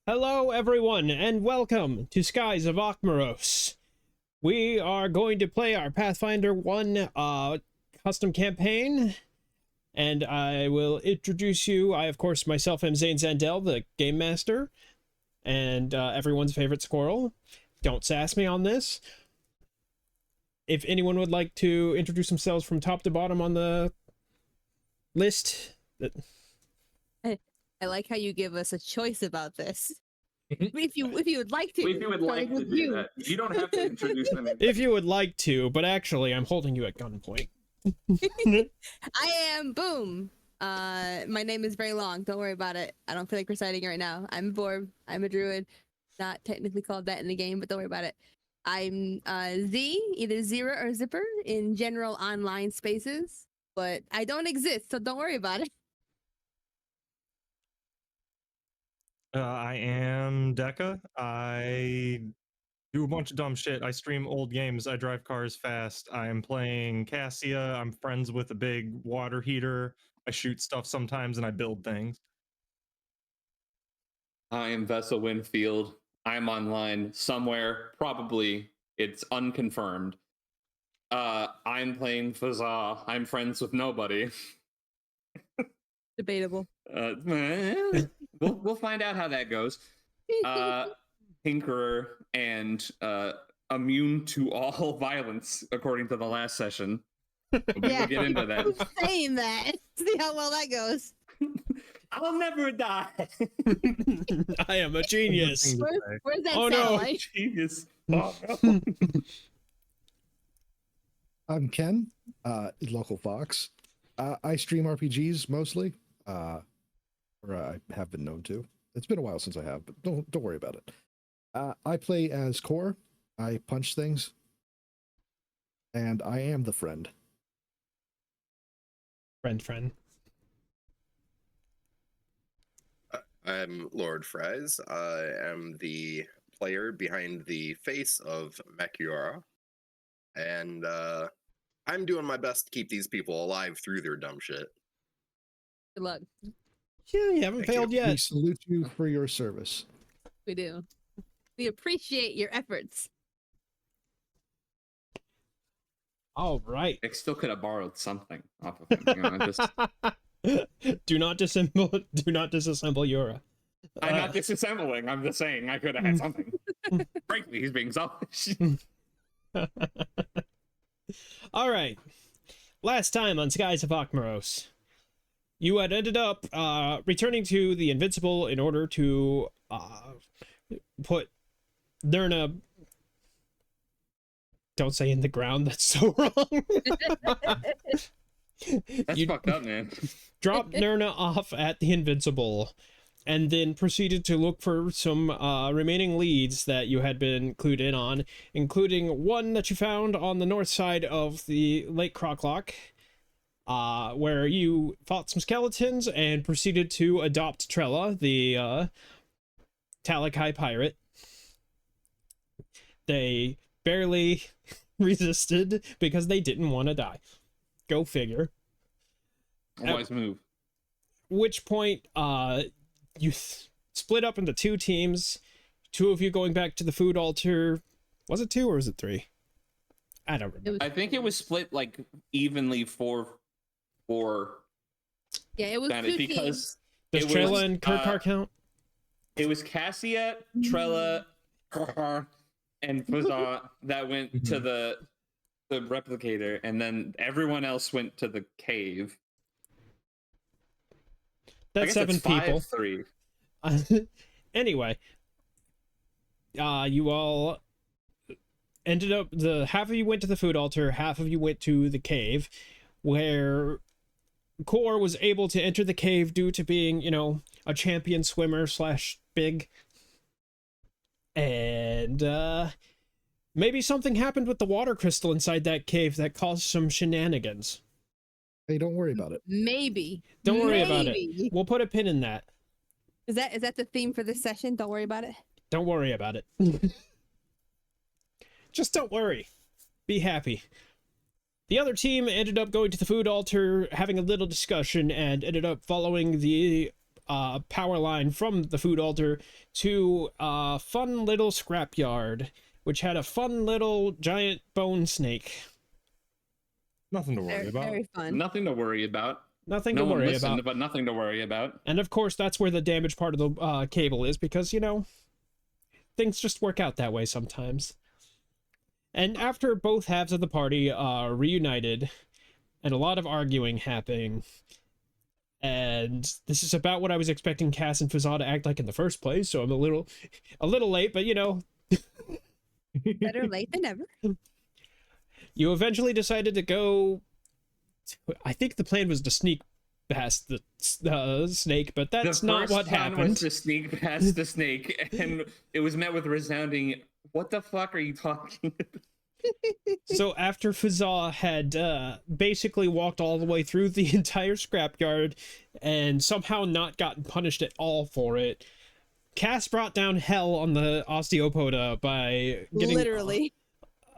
Hello, everyone, and welcome to Skies of Aukmeros. We are going to play our Pathfinder 1 custom campaign, and I will introduce you. I, of course, myself am Zane Zandel, the Game Master, and everyone's favorite squirrel. Don't sass me on this. If anyone would like to introduce themselves from top to bottom on the list... I like how you give us a choice about this. If you would like to. If you would like to do that, you don't have to introduce them. If you would like to, but actually, I'm holding you at gunpoint. I am Boom. My name is very long. Don't worry about it. I don't feel like reciting right now. I'm a Borb. I'm a druid. Not technically called that in the game, but don't worry about it. I'm Z, either Zira or Zipper in general online spaces, but I don't exist, so don't worry about it. I am Deca. I do a bunch of dumb shit. I stream old games. I drive cars fast. I am playing Cassia. I'm friends with a big water heater. I shoot stuff sometimes and I build things. I am Vessel Winfield. I'm online somewhere. Probably it's unconfirmed. I'm playing Fazza. I'm friends with nobody. Debatable. We'll find out how that goes. Tinkerer and immune to all violence, according to the last session. We'll get into that. Who's saying that? See how well that goes. I'll never die. I am a genius. Where's that Oh, sound no. like? Genius. Oh, no. I'm Ken, local Fox. I stream RPGs mostly, or I have been known to. It's been a while since I have, but don't worry about it. I play as Core. I punch things, and I am the friend. Friend. I'm Lord Fries. I am the player behind the face of Makiora, and I'm doing my best to keep these people alive through their dumb shit. Good luck. Yeah, you haven't Thank failed you. We yet. salute you for your service. We do. We appreciate your efforts. All right. I still could have borrowed something off of him. You know, just, Do not disassemble Yura. I'm not disassembling. I'm just saying I could have had something. Frankly, he's being selfish. All right. Last time on Skies of Aukmeros, you had ended up returning to the Invincible in order to put Nerna. Don't say in the ground. That's so wrong. That's You- fucked up, man. Dropped Nerna off at the Invincible, and then proceeded to look for some remaining leads that you had been clued in on, including one that you found on the north side of the Lake Crocklock, where you fought some skeletons and proceeded to adopt Trella, the Talakai pirate. They barely resisted because they didn't want to die. Go figure. Wise move. Which point, you split up into two teams. Two of you going back to the food altar. Was it 2 or was it 3? I don't remember. I think it was split like evenly for Yeah, it was that two because Does it Trella was, and Kurkar count? it was Cassia, Trella, and Fazza that went to the replicator, and then everyone else went to the cave. That's 7 people. 5-3. Anyway, you all ended up, the half of you went to the food altar, half of you went to the cave, where Core was able to enter the cave due to being, you know, a champion swimmer / big. And maybe something happened with the water crystal inside that cave that caused some shenanigans. Hey, don't worry about it. Maybe. Don't worry about it. Maybe. We'll put a pin in that. Is that the theme for this session? Don't worry about it. Don't worry about it. Just don't worry. Be happy. The other team ended up going to the food altar, having a little discussion, and ended up following the power line from the food altar to a fun little scrapyard, which had a fun little giant bone snake. Nothing to worry Very, about. very fun. Nothing to worry about. Nothing No to one worry listened, about. but nothing to worry about. And of course, that's where the damaged part of the cable is, because, you know, things just work out that way sometimes. And after both halves of the party are reunited, and a lot of arguing happening, and this is about what I was expecting Cass and Fazal to act like in the first place, so I'm a little late, but you know. Better late than never. You eventually decided to go. I think the plan was to sneak past the snake, but that's The not first what plan happened. was to sneak past the snake, and it was met with resounding, "What the fuck are you talking about?" So after Fazal had basically walked all the way through the entire scrapyard and somehow not gotten punished at all for it, Cass brought down hell on the osteopoda by getting Literally.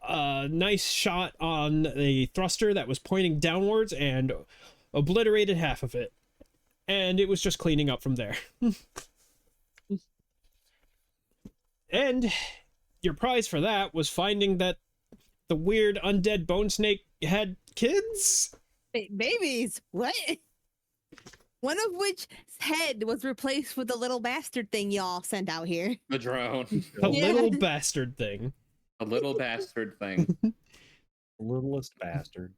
a nice shot on a thruster that was pointing downwards and obliterated half of it. And it was just cleaning up from there. And your prize for that was finding that the weird undead bone snake had kids? Babies. What? One of which head was replaced with the little bastard thing y'all sent out here. The drone. A Yeah. little bastard thing. A little bastard thing. Littlest bastard.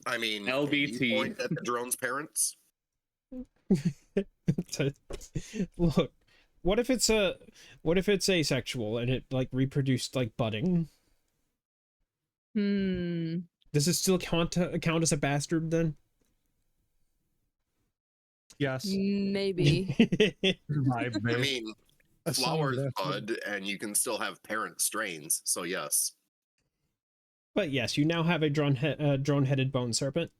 I mean, LBT. can you point at the drone's parents? Look, what if it's asexual and it like reproduced like budding? Does it still count as a bastard then? Yes. Maybe. I mean, A sign flowers that- bud, and you can still have parent strains. So yes. But yes, you now have a drone-headed bone serpent.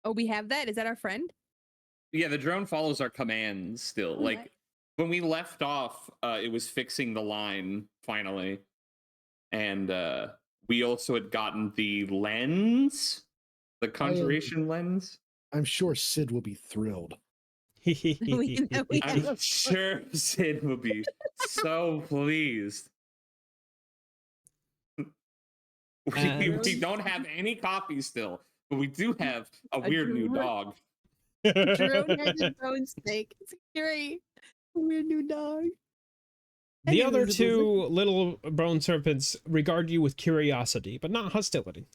Oh, we have that? Is that our friend? Yeah, the drone follows our commands still. Oh, Like nice. when we left off, it was fixing the line finally, and we also had gotten the lens, the conjuration lens. I'm sure Sid will be thrilled. We I'm have- sure Sid will be so pleased. We don't have any copies still, but we do have a weird new drone. dog. Drone-headed bone snake. It's great. Weird new dog. The Anyways, other it was two little bone serpents regard you with curiosity, but not hostility.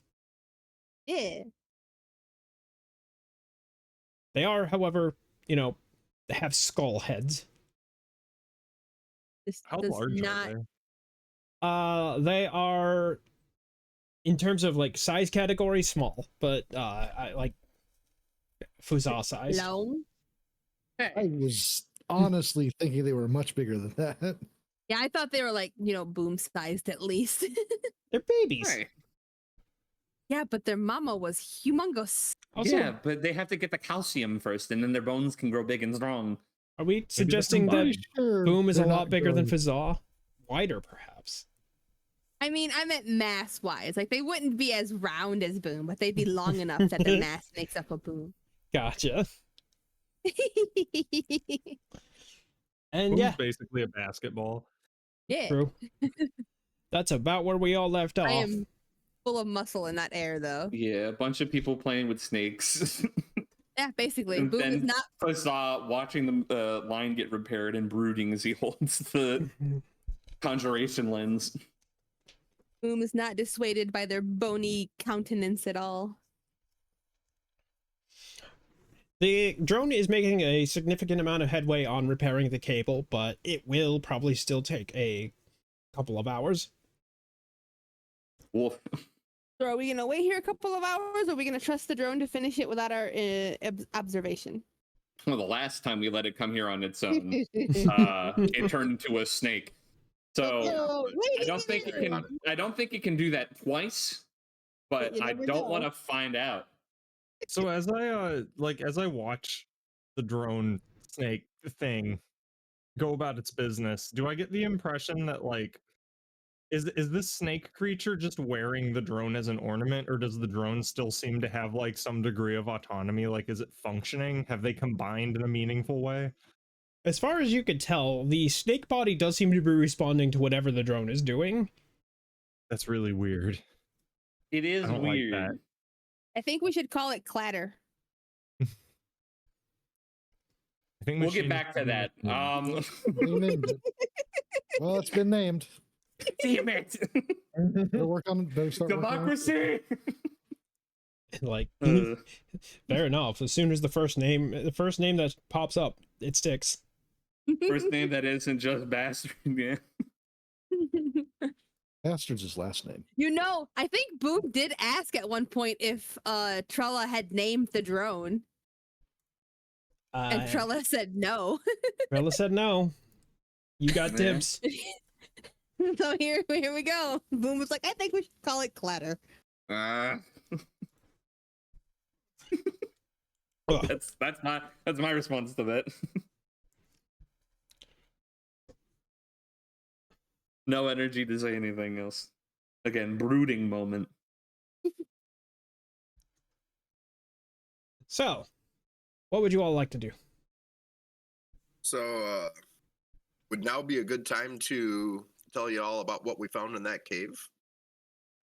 Yeah. They are, however, you know, they have skull heads. This How does large not. are they? They are, in terms of like size category, small, but I like Fuzal size. Long. I was honestly thinking they were much bigger than that. Yeah, I thought they were like, boom sized at least. They're babies. Right. Yeah, but their mama was humongous. Also, Yeah, but they have to get the calcium first, and then their bones can grow big and strong. are we suggesting that combined. Sure, Boom is a they're lot not bigger than growing- Fazal? Wider, perhaps. I mean, I meant mass wise. Like, they wouldn't be as round as Boom, but they'd be long enough that the mass makes up a Boom. Gotcha. And Boom's yeah, basically a basketball. Yeah. true. That's about where we all left off. I am full of muscle and not air, though. Yeah, a bunch of people playing with snakes. Yeah, basically. And Boom is then- not. Huzzah, watching the line get repaired and brooding as he holds the conjuration lens. Boom is not dissuaded by their bony countenance at all. The drone is making a significant amount of headway on repairing the cable, but it will probably still take a couple of hours. Wolf. So are we gonna wait here a couple of hours, or are we gonna trust the drone to finish it without our observation? Well, the last time we let it come here on its own, it turned into a snake. So Oh, wait I don't a think it minute. can. I don't think it can do that twice. But You I never don't know. want to find out. So as I watch the drone snake thing go about its business, do I get the impression that like Is this snake creature just wearing the drone as an ornament, or does the drone still seem to have like some degree of autonomy? Like, is it functioning? Have they combined in a meaningful way? As far as you could tell, the snake body does seem to be responding to whatever the drone is doing. That's really weird. It is I don't like that. weird. I think we should call it Clatter. I think We'll machine get back to that. They named it. Well, it's been named. Damn it! Better work on. Better start working on it. Democracy. Like, Uh, fair enough. As soon as the first name that pops up, it sticks. first name that isn't just bastard. Yeah. Bastard's his last name. You know, I think Boom did ask at one point if Trella had named the drone, and Trella said no. Trella said no. You got Yeah. dibs. So here we go. Boom was like, I think we should call it Clatter. Ugh. That's my response to that. No energy to say anything else. Again, brooding moment. So, what would you all like to do? So, would now be a good time to tell you all about what we found in that cave?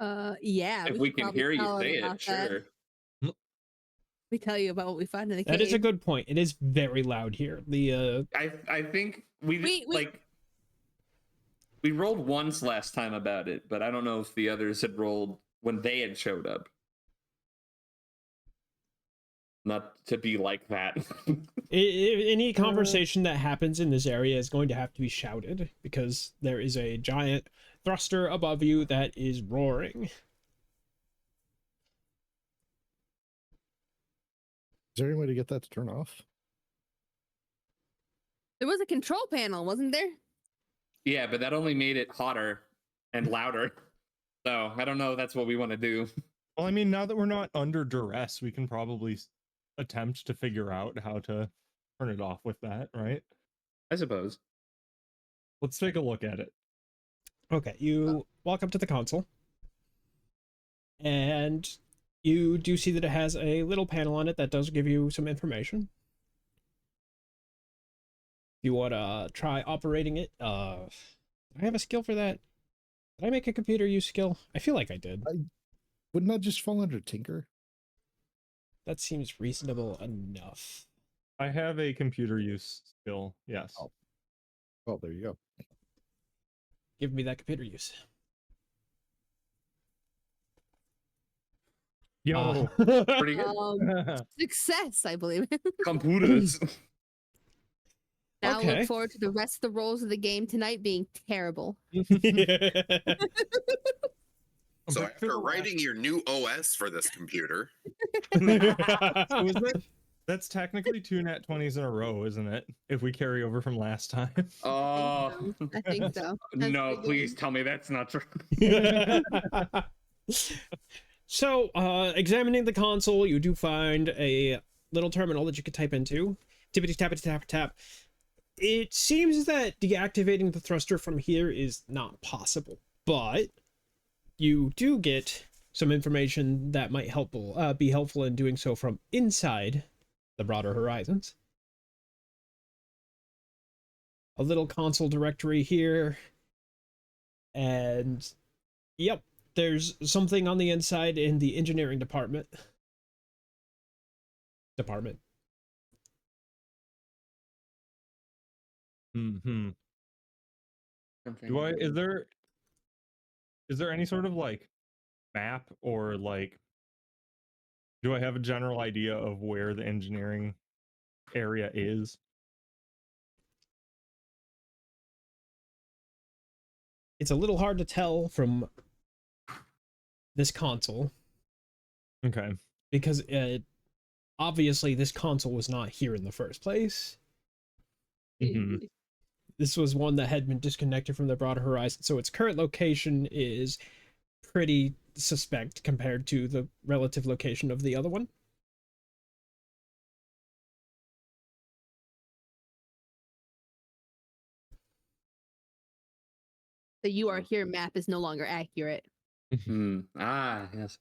Yeah. If should we can probably hear you tell say about it, that. sure. We tell you about what we found in the cave. That is a good point. It is very loud here. The I think we We- we rolled once last time about it, but I don't know if the others had rolled when they had showed up. Not to be like that. any conversation that happens in this area is going to have to be shouted because there is a giant thruster above you that is roaring. Is there any way to get that to turn off? There was a control panel, wasn't there? Yeah, but that only made it hotter and louder. So I don't know if that's what we want to do. Well, I mean, now that we're not under duress, we can probably attempt to figure out how to turn it off with that, right? I suppose. Let's take a look at it. Okay, you walk up to the console, and you do see that it has a little panel on it that does give you some information. If you want to try operating it, do I have a skill for that? Did I make a computer use skill? I feel like I did. Wouldn't that just fall under Tinker? That seems reasonable enough. I have a computer use skill, yes. Oh, there you go. Give me that computer use. Yo. Pretty good. Success, I believe. Computers. Now Okay. look forward to the rest of the rolls of the game tonight being terrible. So after writing your new OS for this computer, So is that, that's technically 2 nat 20s in a row, isn't it? If we carry over from last time. Oh I think so. That's no! pretty Please good. tell me that's not true. So, examining the console, you do find a little terminal that you can type into. Tippity tappity tap tap. It seems that deactivating the thruster from here is not possible, but you do get some information that might be helpful in doing so from inside the broader horizons. A little console directory here, and yep, there's something on the inside in the engineering department. Mm-hmm. Is there any sort of like map or like do I have a general idea of where the engineering area is? It's a little hard to tell from this console Okay. because obviously this console was not here in the first place. Mhm. This was one that had been disconnected from the broader horizon, so its current location is pretty suspect compared to the relative location of the other one. The "you are here" map is no longer accurate. Yes.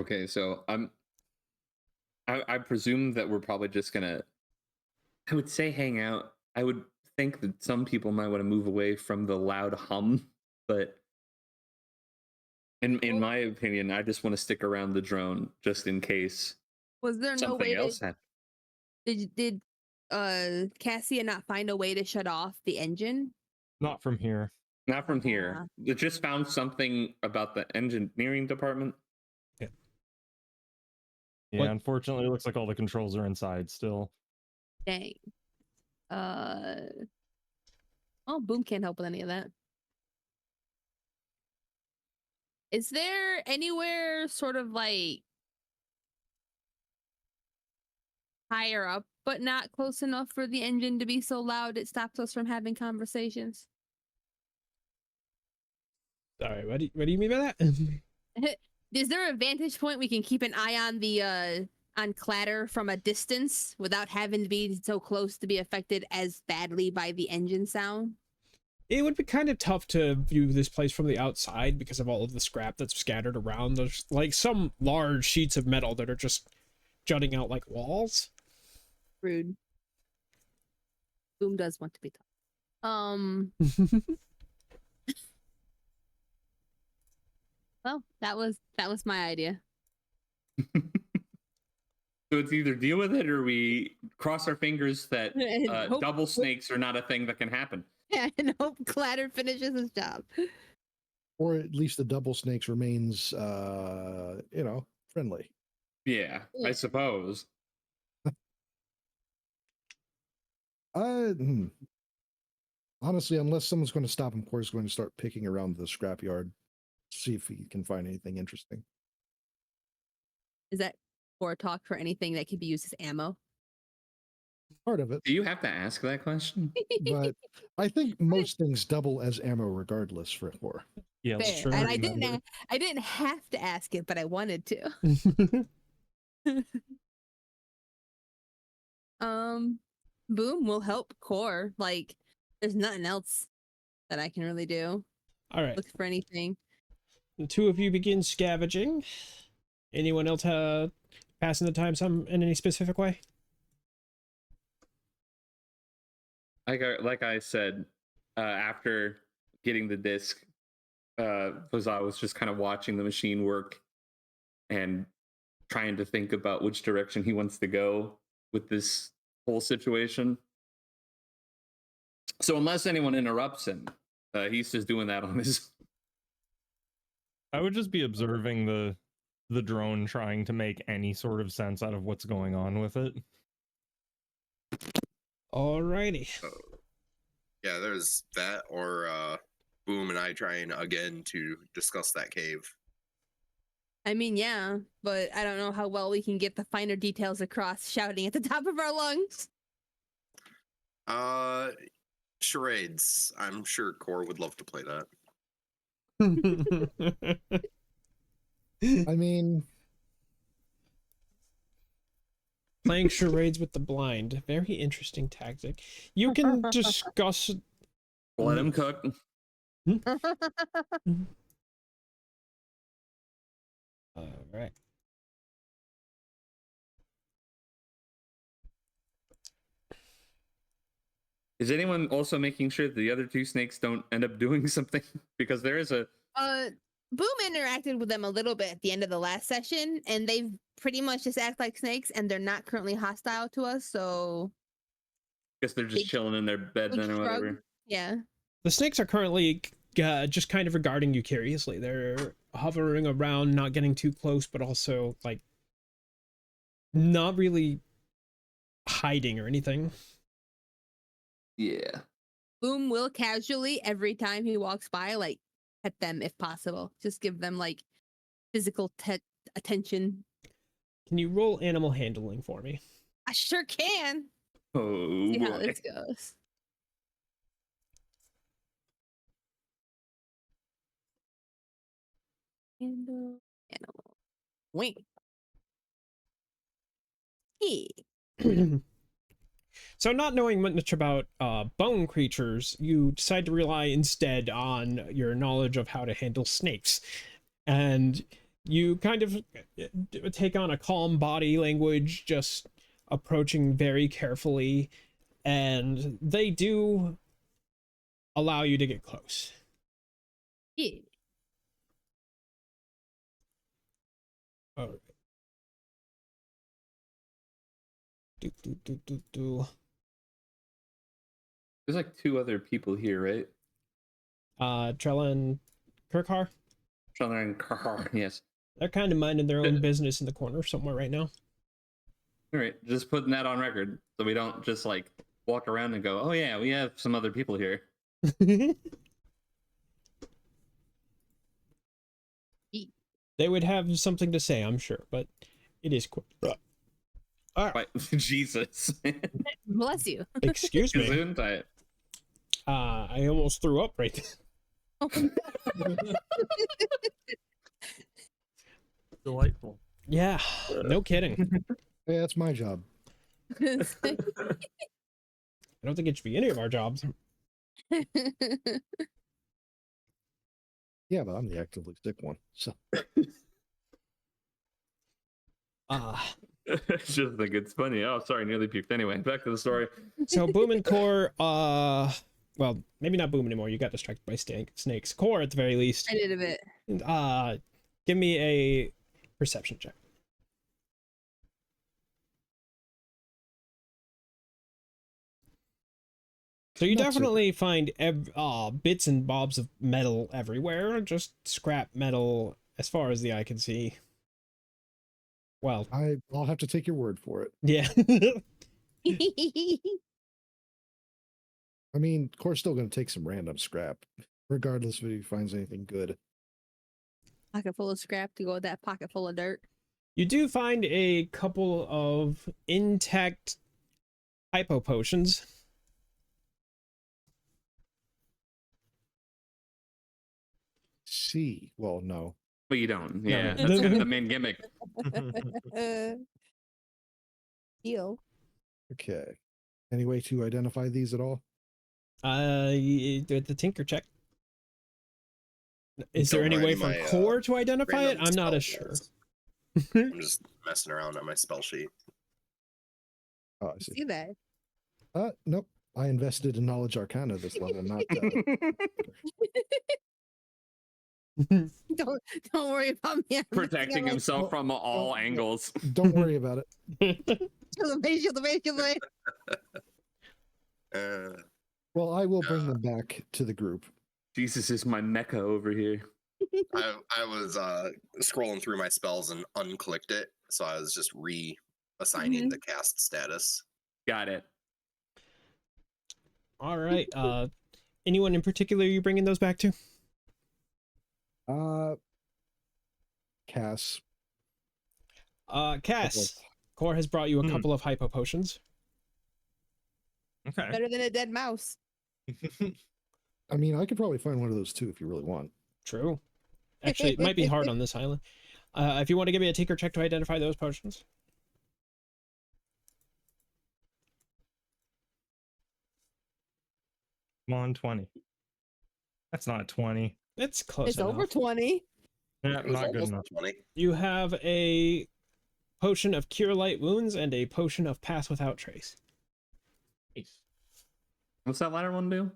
Okay, so I presume that we're probably just gonna, I would say, hang out. I would think that some people might want to move away from the loud hum, but in my opinion, I just want to stick around the drone just in case Was there no something way else happened. did Cassia not find a way to shut off the engine? Not from here. Not from here. It just found something about the engineering department. Yeah, What- unfortunately, it looks like all the controls are inside still. Dang. Oh, Boom can't help with any of that. Is there anywhere sort of like higher up, but not close enough for the engine to be so loud it stops us from having conversations? Sorry, what do you mean by that? Is there a vantage point we can keep an eye on the on clatter from a distance without having to be so close to be affected as badly by the engine sound? It would be kind of tough to view this place from the outside because of all of the scrap that's scattered around. There's like some large sheets of metal that are just jutting out like walls. Rude. Boom does want to be taught. Well, that was my idea. So it's either deal with it or we cross our fingers that And hope- double snakes are not a thing that can happen. Yeah, and hope Clatter finishes his job. Or at least the double snakes remains, friendly. Yeah, I suppose. Honestly, unless someone's going to stop him, Core's going to start picking around the scrapyard, see if he can find anything interesting. Is that for talk for anything that could be used as ammo? Part of it, Do you have to ask that question? but I think most things double as ammo regardless for Core. Yeah, Fair. sure. And I didn't have to ask it, but I wanted to. Boom will help Core. Like, there's nothing else that I can really do. All right, Look for anything. the two of you begin scavenging. Anyone else passing the time in any specific way? Like I said, after getting the disc, Fazal was just kind of watching the machine work and trying to think about which direction he wants to go with this whole situation. So unless anyone interrupts him, he's just doing that on his. I would just be observing the drone trying to make any sort of sense out of what's going on with it. Alrighty. Yeah, there's that, or Boom and I trying again to discuss that cave. I mean, yeah, but I don't know how well we can get the finer details across shouting at the top of our lungs. Charades. I'm sure Core would love to play that. I mean, Playing charades with the blind. Very interesting tactic. You can discuss. Let him cook. All right. Is anyone also making sure the other two snakes don't end up doing something? Because there is a. Boom interacted with them a little bit at the end of the last session, and they've pretty much just act like snakes, and they're not currently hostile to us, so Guess they're just chilling in their bed big then or shrug. whatever. Yeah. The snakes are currently just kind of regarding you curiously. They're hovering around, not getting too close, but also like not really hiding or anything. Yeah. Boom will casually, every time he walks by, like, pet them if possible. Just give them, like, physical attention. Can you roll animal handling for me? I sure can. Oh See how boy. this goes. Animal. Wink. Yeah. So not knowing much about bone creatures, you decide to rely instead on your knowledge of how to handle snakes. And you kind of take on a calm body language, just approaching very carefully, and they do allow you to get close. Yeah. All right. Do. There's like 2 other people here, right? Trella and Kirkhar, Chandler and Carr. Yes. they're kind of minding their own business in the corner somewhere right now. All right, just putting that on record so we don't just like walk around and go, "Oh yeah, we have some other people here." They would have something to say, I'm sure, but it is quick. All right. But Jesus. Bless you. Excuse me. Gesundheit. I almost threw up right there. Delightful. Yeah, no kidding. Hey, that's my job. I don't think it should be any of our jobs. Yeah, but I'm the actively sick one. So I just think it's funny. Oh, sorry, nearly puked. Anyway, back to the story. So Boom and Core, well, maybe not Boom anymore. You got distracted by snakes. Core, at the very least. I did a bit. Give me a perception check. So you Not so definitely find bits and bobs of metal everywhere. Just scrap metal as far as the eye can see. Well, I'll have to take your word for it. yeah. I mean, Core's still going to take some random scrap, regardless if he finds anything good. Pocket full of scrap to go with that pocket full of dirt. You do find a couple of intact hypo potions. See, well, no. But you don't. No, Yeah, no. that's kind of the main gimmick. Deal. Okay. Any way to identify these at all? You do the tinker check. Is there Don't any worry, way for my, Core to identify it? random I'm not spell as sure. does. I'm just messing around on my spell sheet. Oh, I see. See that? Nope. I invested in Knowledge Arcana this level, not. Don't worry about me. I'm Protecting like, himself from all angles. Don't worry about it. Shield the face, shield the face, shield the face. Well, I will bring them back to the group. Jesus is my mecca over here. I was scrolling through my spells and unclicked it, so I was just reassigning the cast status. Got it. All right. Anyone in particular you bringing those back to? Cass. Cass. Core has brought you a couple of hypo potions. Okay. Better than a dead mouse. I mean, I could probably find one of those too if you really want. True. Actually, it might be hard on this island. If you want to give me a tinker check to identify those potions. Come on, 20. That's not 20. It's close It's enough. over 20. Yeah, It was not good almost enough. 20. You have a potion of Cure Light Wounds and a potion of Pass Without Trace. What's that latter one do?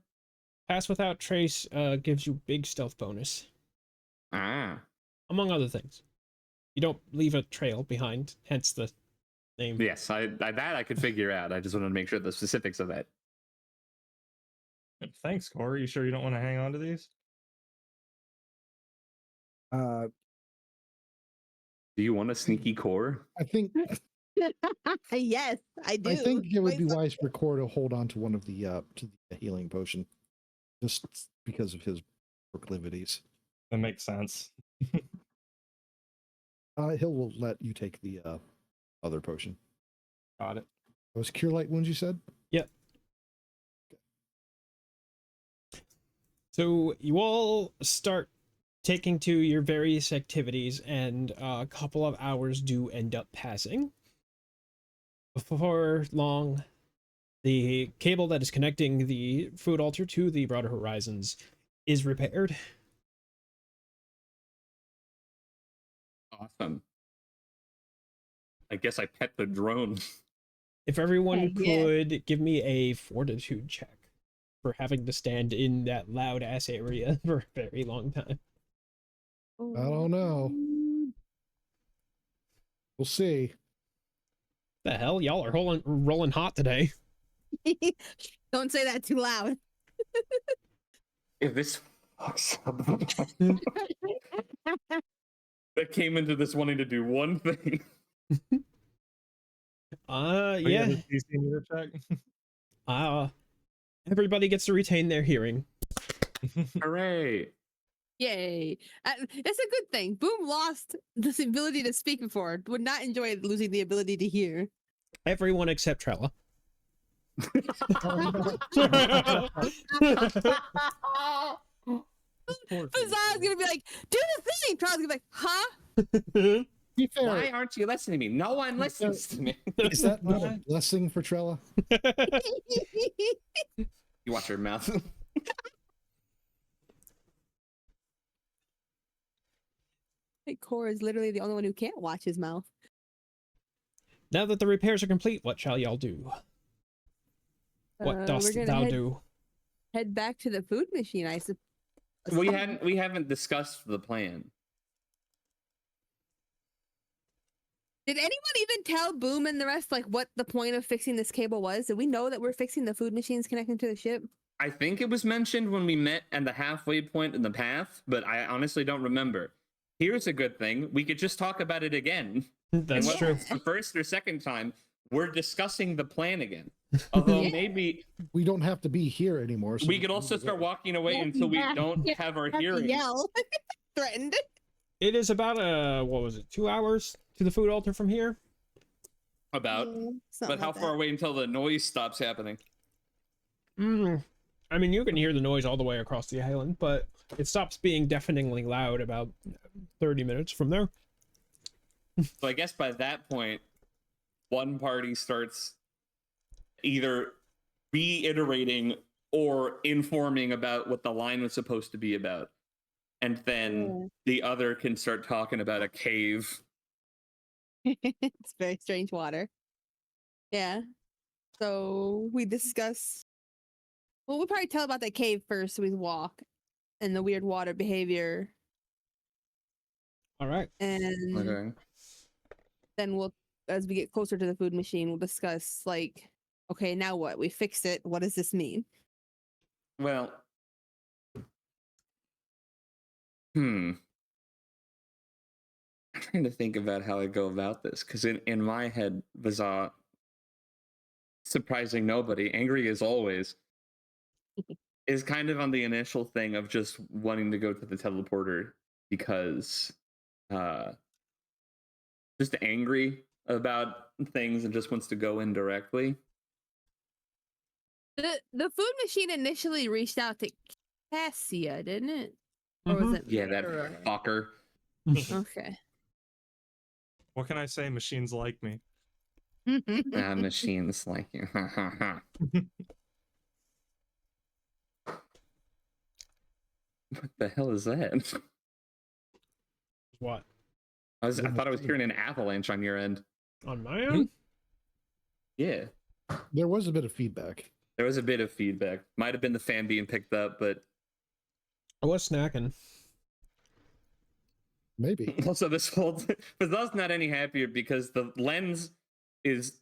Pass Without Trace gives you big stealth bonus, Ah. among other things. You don't leave a trail behind, hence the name. Yes, that I could figure out. I just wanted to make sure the specifics of that. Thanks, Corey. You sure you don't want to hang on to these? Uh, Do you want a sneaky core? I think Yes, I do. I think it would be Wait, wise for Core to hold on to one of the to the healing potion, just because of his proclivities. That makes sense. He'll let you take the other potion. Got it. It was Cure Light Wounds, you said? Yep. So you all start taking to your various activities, and a couple of hours do end up passing. before long, the cable that is connecting the food altar to the broader horizons is repaired. Awesome. I guess I pet the drone. If everyone Heck yeah. could give me a fortitude check for having to stand in that loud ass area for a very long time. I don't know. We'll see. The hell, y'all are rolling hot today. Don't say that too loud. If this fucks up, that came into this wanting to do one thing. Yeah. does DC need a check? Everybody gets to retain their hearing. Hooray! Yay. It's a good thing. Boom lost this ability to speak before. Would not enjoy losing the ability to hear. Everyone except Trella. Bazaar's gonna be like, do the thing! Trell's gonna be like, huh? To be fair, Why aren't you listening to me? No one listens to me. is that not a blessing for Trella? You watch your mouth. Like, Cora is literally the only one who can't watch his mouth. Now that the repairs are complete, what shall y'all do? What dost we're thou gonna do? head back to the food machine, I suppose. We haven't discussed the plan. Did anyone even tell Boom and the rest like what the point of fixing this cable was? Did we know that we're fixing the food machines connecting to the ship? I think it was mentioned when we met at the halfway point in the path, but I honestly don't remember. Here's a good thing. We could just talk about it again. That's and true. whether it's the first or second time, we're discussing the plan again. Although Yeah. maybe We don't have to be here anymore. So we could also start walking away Yeah, until we yeah, don't yeah. have our Have to hearing. yell. Threatened. It is about what was it, 2 hours to the food altar from here? About. Yeah, But something how like far that. away until the noise stops happening? I mean, you can hear the noise all the way across the island, but it stops being deafeningly loud about 30 minutes from there. So I guess by that point, one party starts either reiterating or informing about what the line was supposed to be about. And then the other can start talking about a cave. It's very strange water. Yeah. So we discuss. Well, we'll probably tell about that cave first. So we walk and the weird water behavior, All right. and Okay. then we'll, as we get closer to the food machine, we'll discuss like, okay, now what? We fixed it. What does this mean? Well, I'm trying to think about how I go about this, because in my head, Bazaar, surprising nobody, angry as always, is kind of on the initial thing of just wanting to go to the teleporter because just angry about things and just wants to go in directly. The food machine initially reached out to Cassia, didn't it? Or was it? Yeah, that Mira? fucker. Okay. What can I say? Machines like me. Machines like you. What the hell is that? What? I thought I was hearing an avalanche on your end. On my own? Yeah, There was a bit of feedback. there was a bit of feedback. Might have been the fan being picked up, but I was snacking. Maybe. also this whole but that's not any happier because the lens is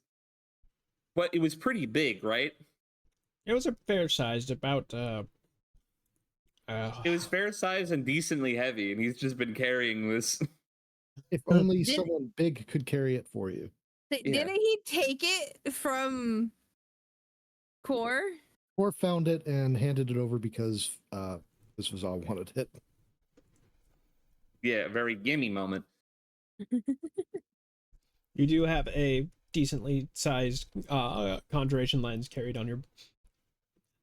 it was pretty big, right? It was a fair sized, about It was fair size and decently heavy, and he's just been carrying this. If only Did- someone big could carry it for you. Didn't he take it from Core? Or found it and handed it over because this was all wanted it. Yeah, very gimme moment. You do have a decently sized conjuration lens carried on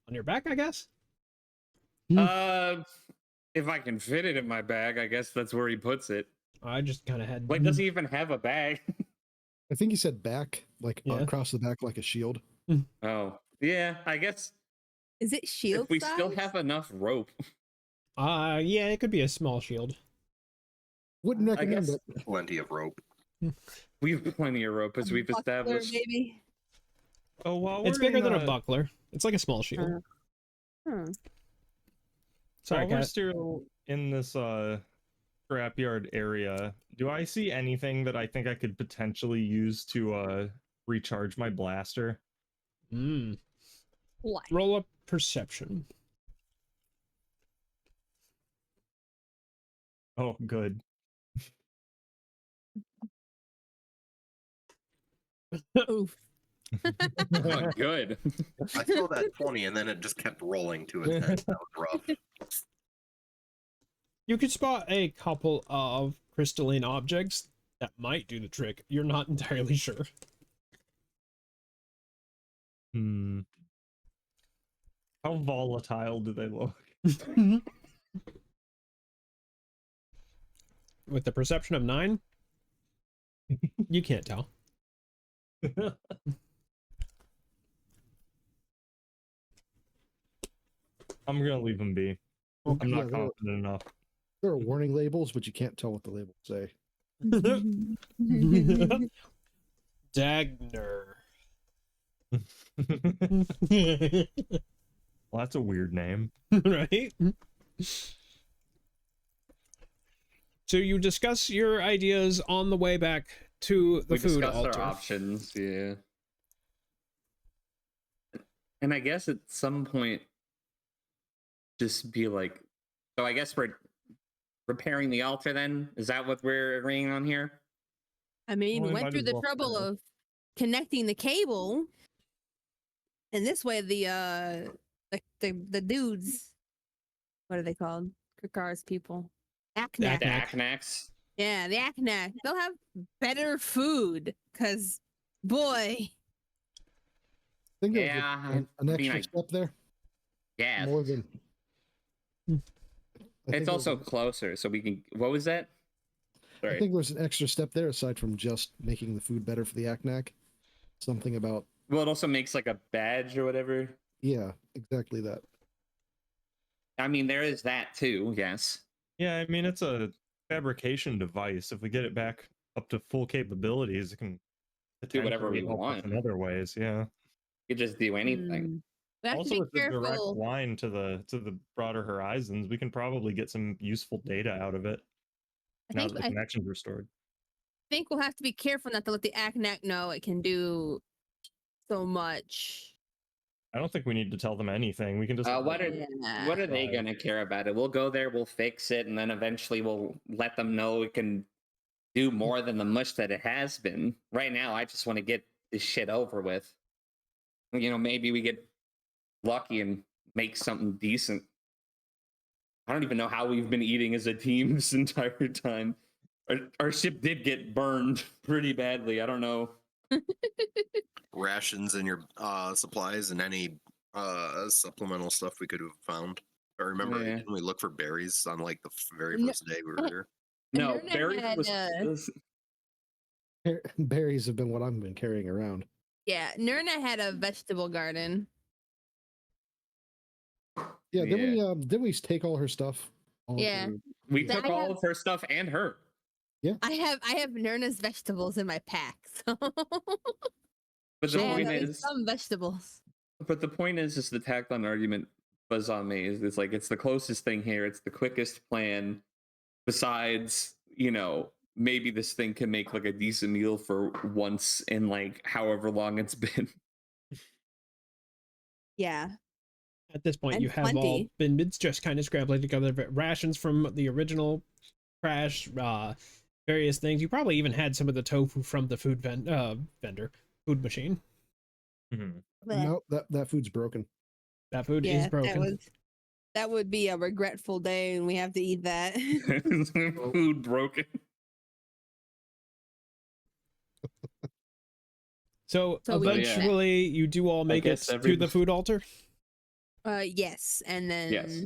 your back, I guess. If I can fit it in my bag, I guess that's where he puts it. I just kind of had. Like, does he even have a bag? I think he said back, like Yeah. across the back, like a shield. Oh, yeah. I guess Is it shield if we size? still have enough rope, Yeah, it could be a small shield. Wouldn't I recommend guess it. Plenty of rope. we have plenty of rope as we've Buckler, established. maybe. Oh, while It's we're bigger in, than a buckler. It's like a small shield. Sorry, while we're Kat. still in this scrapyard area, do I see anything that I think I could potentially use to recharge my blaster? Mm. What? Roll up perception. Oh, good. Oof. Oh, good. I threw that 20 and then it just kept rolling to a 10. That was rough. You could spot a couple of crystalline objects that might do the trick. You're not entirely sure. Hmm. How volatile do they look? With the perception of 9, you can't tell. I'm gonna leave them be. I'm Yeah, not confident enough. there are warning labels, but you can't tell what the labels say. Dagner. Well, that's a weird name. Right? So you discuss your ideas on the way back to the We food discussed altar. our options, yeah. And I guess at some point, just be like, so I guess we're repairing the altar then? Is that what we're agreeing on here? I mean, Well, we went might through as the well trouble finish. of connecting the cable, and this way the dudes, what are they called? Krikar's people, The Aknak. Aknak. Aknax? Yeah, the Aknak. They'll have better food, cause boy, I think there was Yeah, an I mean, extra step there. Yeah. More than. I think It's there was also closer, so we can. What was that? I Sorry. think there was an extra step there aside from just making the food better for the Aknak. Something about, Well, it also makes like a badge or whatever. yeah, exactly that. I mean, there is that too. Yes. Yeah, I mean, it's a fabrication device. If we get it back up to full capabilities, it can Do whatever we potentially help us want. in other ways. Yeah. You could just do anything. we have Also, to with be the direct careful. line to the broader horizons, we can probably get some useful data out of it I now think that the connection's restored. think we'll have to be careful not to let the Aknak know it can do so much. I don't think we need to tell them anything. We can just What are Yeah. what are they Right. gonna care about it? We'll go there, we'll fix it, and then eventually we'll let them know it can do more than the mush that it has been. Right now, I just want to get this shit over with. You know, maybe we get lucky and make something decent. I don't even know how we've been eating as a team this entire time. Our ship did get burned pretty badly. I don't know. Rations and your supplies and any supplemental stuff we could have found. I remember, Yeah. didn't we look for berries on like the very No. first day we were here? No, Nurna Barry had, was. Berries have been what I've been carrying around. Yeah, Nurna had a vegetable garden. Yeah, didn't we take all her stuff? All of Yeah. her- We Yeah. took all of her stuff and her. I have Nurna's vegetables in my pack, so But the I have point at least is, some vegetables. but the point is the Tacklon argument was on me. It's like it's the closest thing here. It's the quickest plan. Besides, you know, maybe this thing can make like a decent meal for once in like however long it's been. Yeah. At this point, And you have all plenty. been it's just kind of scrabbling together rations from the original crash, various things. You probably even had some of the tofu from the food food machine. Mhm. No, that food's broken. That food Yeah, is broken. that would be a regretful day, and we have to eat that. Food broken. So So we- eventually, you do all make it guess to the everybody- food altar. Yes, and then Yes.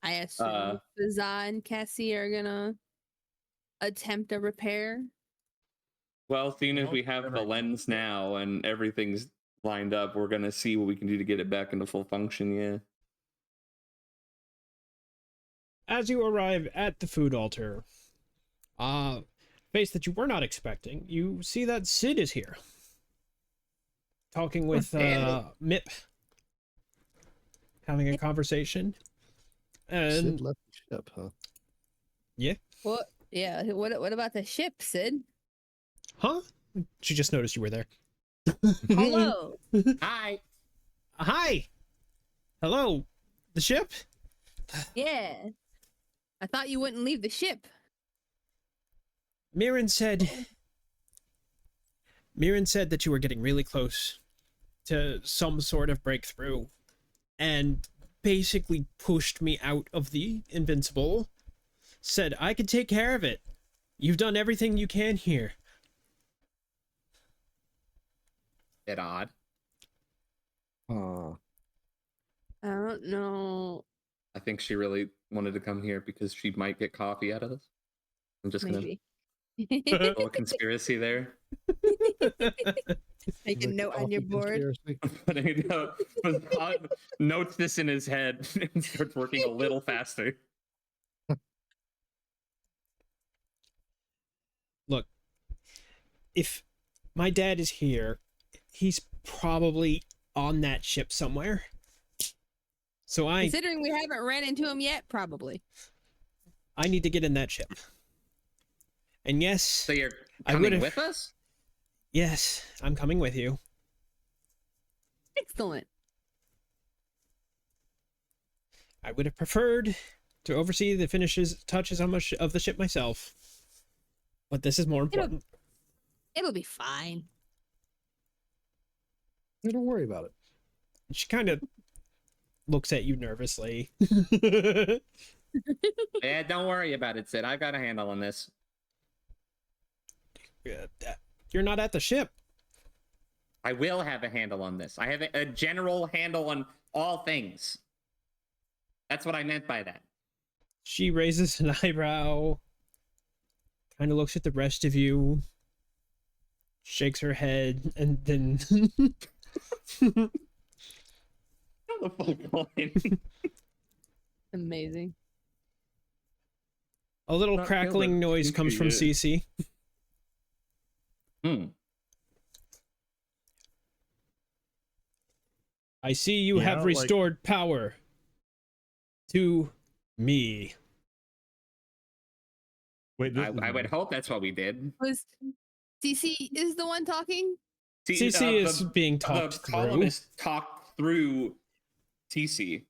I assume Fazza and Cassie are gonna attempt a repair. Well, seeing as Well, we have the never- lens now and everything's lined up, we're gonna see what we can do to get it back into full function. Yeah. As you arrive at the food altar, face that you were not expecting, you see that Sid is here. Talking with Mip. Having a conversation. And Sid left the ship, huh? yeah. What? Yeah. What about the ship, Sid? Huh? She just noticed you were there. Hello. Hi. Hi. Hello. The ship? Yeah. I thought you wouldn't leave the ship. Mirren said that you were getting really close to some sort of breakthrough and basically pushed me out of the Invincible. Said I could take care of it. You've done everything you can here. Bit odd. I don't know. I think she really wanted to come here because she might get coffee out of this. I'm just gonna Maybe. throw a conspiracy there. Make a note on your board. Putting a note, notes this in his head and starts working a little faster. Look, if my dad is here, he's probably on that ship somewhere. So Considering we haven't ran into him yet, probably. I need to get in that ship. And yes, So you're I coming would've- with us? yes, I'm coming with you. Excellent. I would have preferred to oversee the finishes, touches on much of the ship myself. But this is more important. It'll be fine. Yeah, don't worry about it. She kind of looks at you nervously. Yeah, don't worry about it, Sid. I've got a handle on this. You're not at the ship. I will have a handle on this. I have a general handle on all things. That's what I meant by that. She raises an eyebrow, kind of looks at the rest of you, shakes her head, and then How the fuck going? Amazing. a little Not crackling feeling noise comes from kinky Cece. I see you Yeah, have like- restored power to me. Wait, I would hope that's what we did. Was CC is the one talking? Cece is being talked the through. columnist talked through TC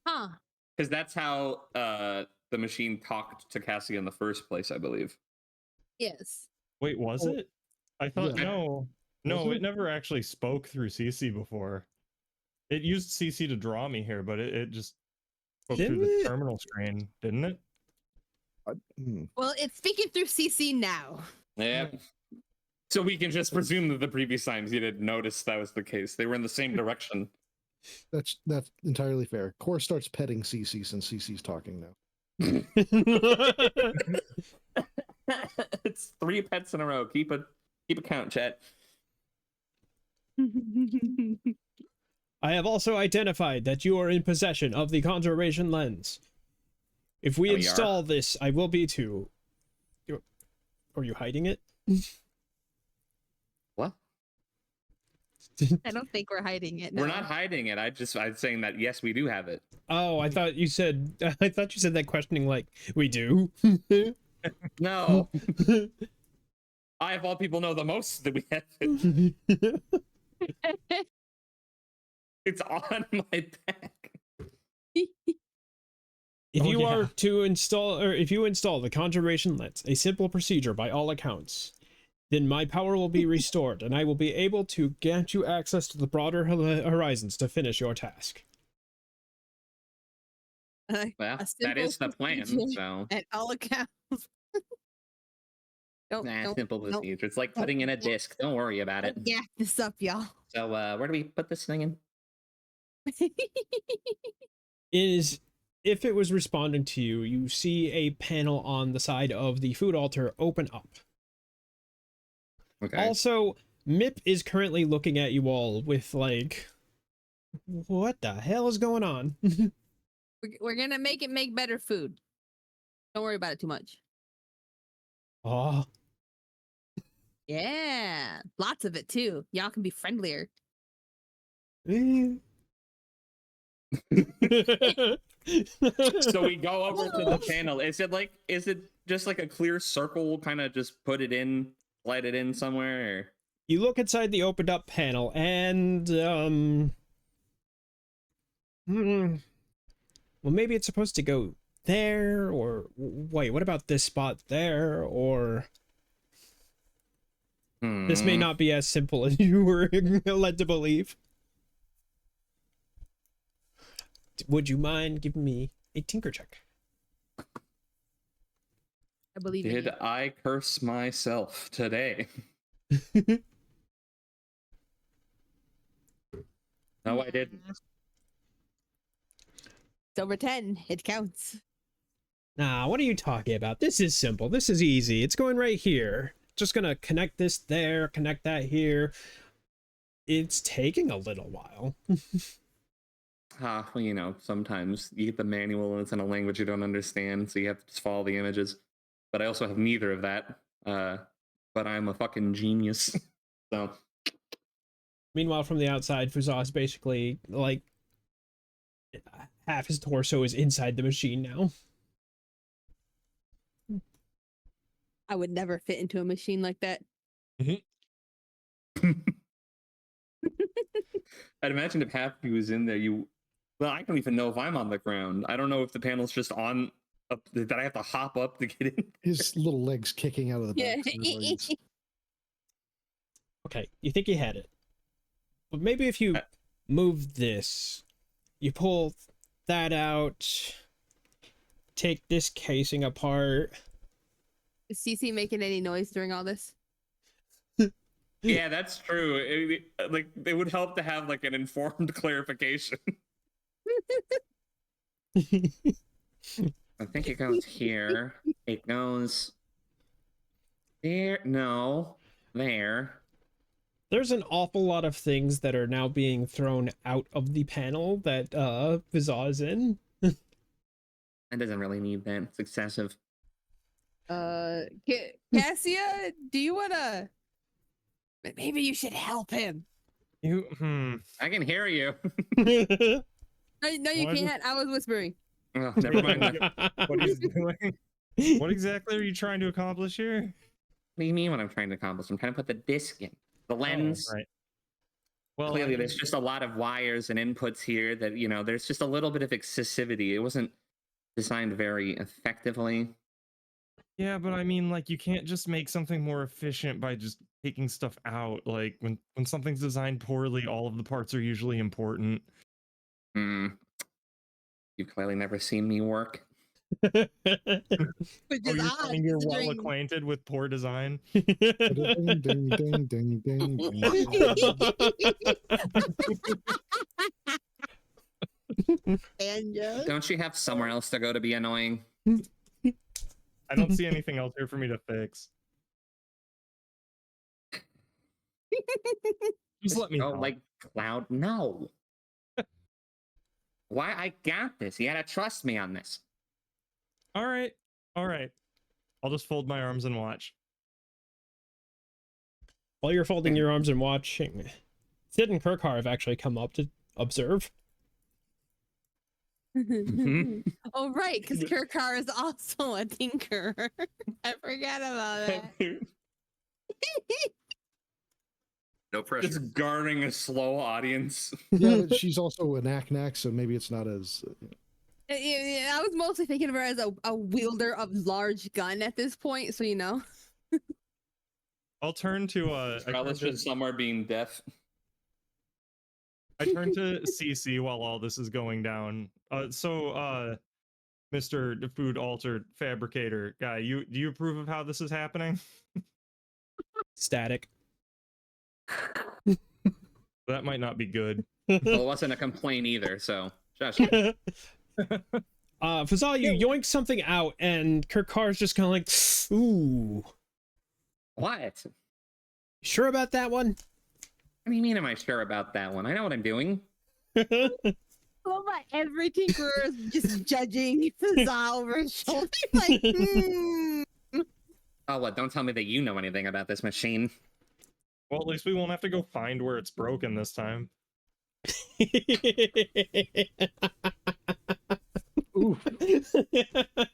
Huh. because that's how the machine talked to Cassie in the first place, I believe. Yes. Wait, was Oh, it? I thought yeah. no, Was it it? never actually spoke through CC before. It used CC to draw me here, but it just spoke through Didn't the it? terminal screen, didn't it? Well, it's speaking through CC now. Yeah. So we can just presume that the previous times you didn't notice that was the case. They were in the same direction. That's entirely fair. Core starts petting CC since CC's talking now. It's 3 pets in a row. Keep a count, chat. I have also identified that you are in possession of the conjuration lens. If we Oh, you are? install this, I will be too. Are you hiding it? What? I don't think we're hiding it. We're no. not hiding it. I'm saying that yes, we do have it. Oh, I thought you said. I thought you said that questioning like we do. No. I of all people know the most that we have it. It's on my back. If Oh, you yeah. are to install, or if you install the conjuration lens, a simple procedure by all accounts, then my power will be restored, and I will be able to grant you access to the broader horizons to finish your task. Well, A that simple is the plan. procedure. So, At all accounts. don't simple don't- procedure. It's like putting in a disc. Don't worry about it. don't yak this up, y'all. So, where do we put this thing in? Is if it was responding to you, you see a panel on the side of the food altar open up. Okay. Also, Mip is currently looking at you all with like, what the hell is going on? We're gonna make better food. Don't worry about it too much. Oh, Yeah, lots of it too. Y'all can be friendlier. eh. So we go over to the panel. Is it just like a clear circle? Kind of just put it in, slide it in somewhere. Or... You look inside the opened up panel, and well, maybe it's supposed to go there, or wait, what about this spot there? Or this may not be as simple as you were led to believe. Would you mind giving me a tinker check? I believe in Did you. I curse myself today? No, I didn't. It's over 10. It counts. Nah, what are you talking about? This is simple. This is easy. It's going right here. Just gonna connect this there, connect that here. It's taking a little while. Well, you know, sometimes you get the manual and it's in a language you don't understand, so you have to just follow the images. But I also have neither of that. But I'm a fucking genius. So. Meanwhile, from the outside, Fuzah's basically like half his torso is inside the machine now. I would never fit into a machine like that. I'd imagine if half of you was in there, well, I don't even know if I'm on the ground. I don't know if the panel's just on that I have to hop up to get in. His little legs kicking out of the back. Yeah. Okay, you think you had it. But maybe if you move this, you pull that out, take this casing apart. Is CC making any noise during all this? Yeah, that's true. It would help to have like an informed clarification. I think it goes here. It goes there. No, there. There's an awful lot of things that are now being thrown out of the panel that Fuzah is in. It doesn't really need that. It's excessive. Cassia, do you wanna? Maybe you should help him. I can hear you. No, you Why can't. I was whispering. Oh, never mind. What he's doing? What exactly are you trying to accomplish here? What do you mean what I'm trying to accomplish? I'm trying to put the disc in. The lens. Oh, right. Well, Clearly, there's just a lot of wires and inputs here that, you know, there's just a little bit of excessivity. It wasn't designed very effectively. yeah, but I mean, like, you can't just make something more efficient by just taking stuff out. Like, when something's designed poorly, all of the parts are usually important. You've clearly never seen me work. Which Oh, is you're odd. saying you're well considering- acquainted with poor design? Ding, ding, ding, ding, ding, And Don't you have somewhere else to go to be annoying? I don't see anything else here for me to fix. Just let me go help. like Cloud. No. Why? I got this. You gotta trust me on this. All right. I'll just fold my arms and watch. While you're folding your arms and watching, Sid and Kirkar have actually come up to observe. Oh right, because Kirkar is also a tinker. I forgot about that. No pressure. Just guarding a slow audience. Yeah, but she's also an Aknak, so maybe it's not as. Yeah, I was mostly thinking of her as a wielder of large gun at this point, so you know. I'll turn to Scarlett's just somewhere being deaf. I turn to CC while all this is going down. So, Mr. Food Altered Fabricator guy, do you approve of how this is happening? Static. That might not be good. Well, it wasn't a complaint either, so shush. Fuzah, you yoink something out, and Kirkar's just kind of like, ooh. What? Sure about that one? What do you mean, am I sure about that one? I know what I'm doing. Love that every tinkerer is just judging Huzzah over his shoulder. Like, Oh, what? Don't tell me that you know anything about this machine. Well, at least we won't have to go find where it's broken this time. Ooh.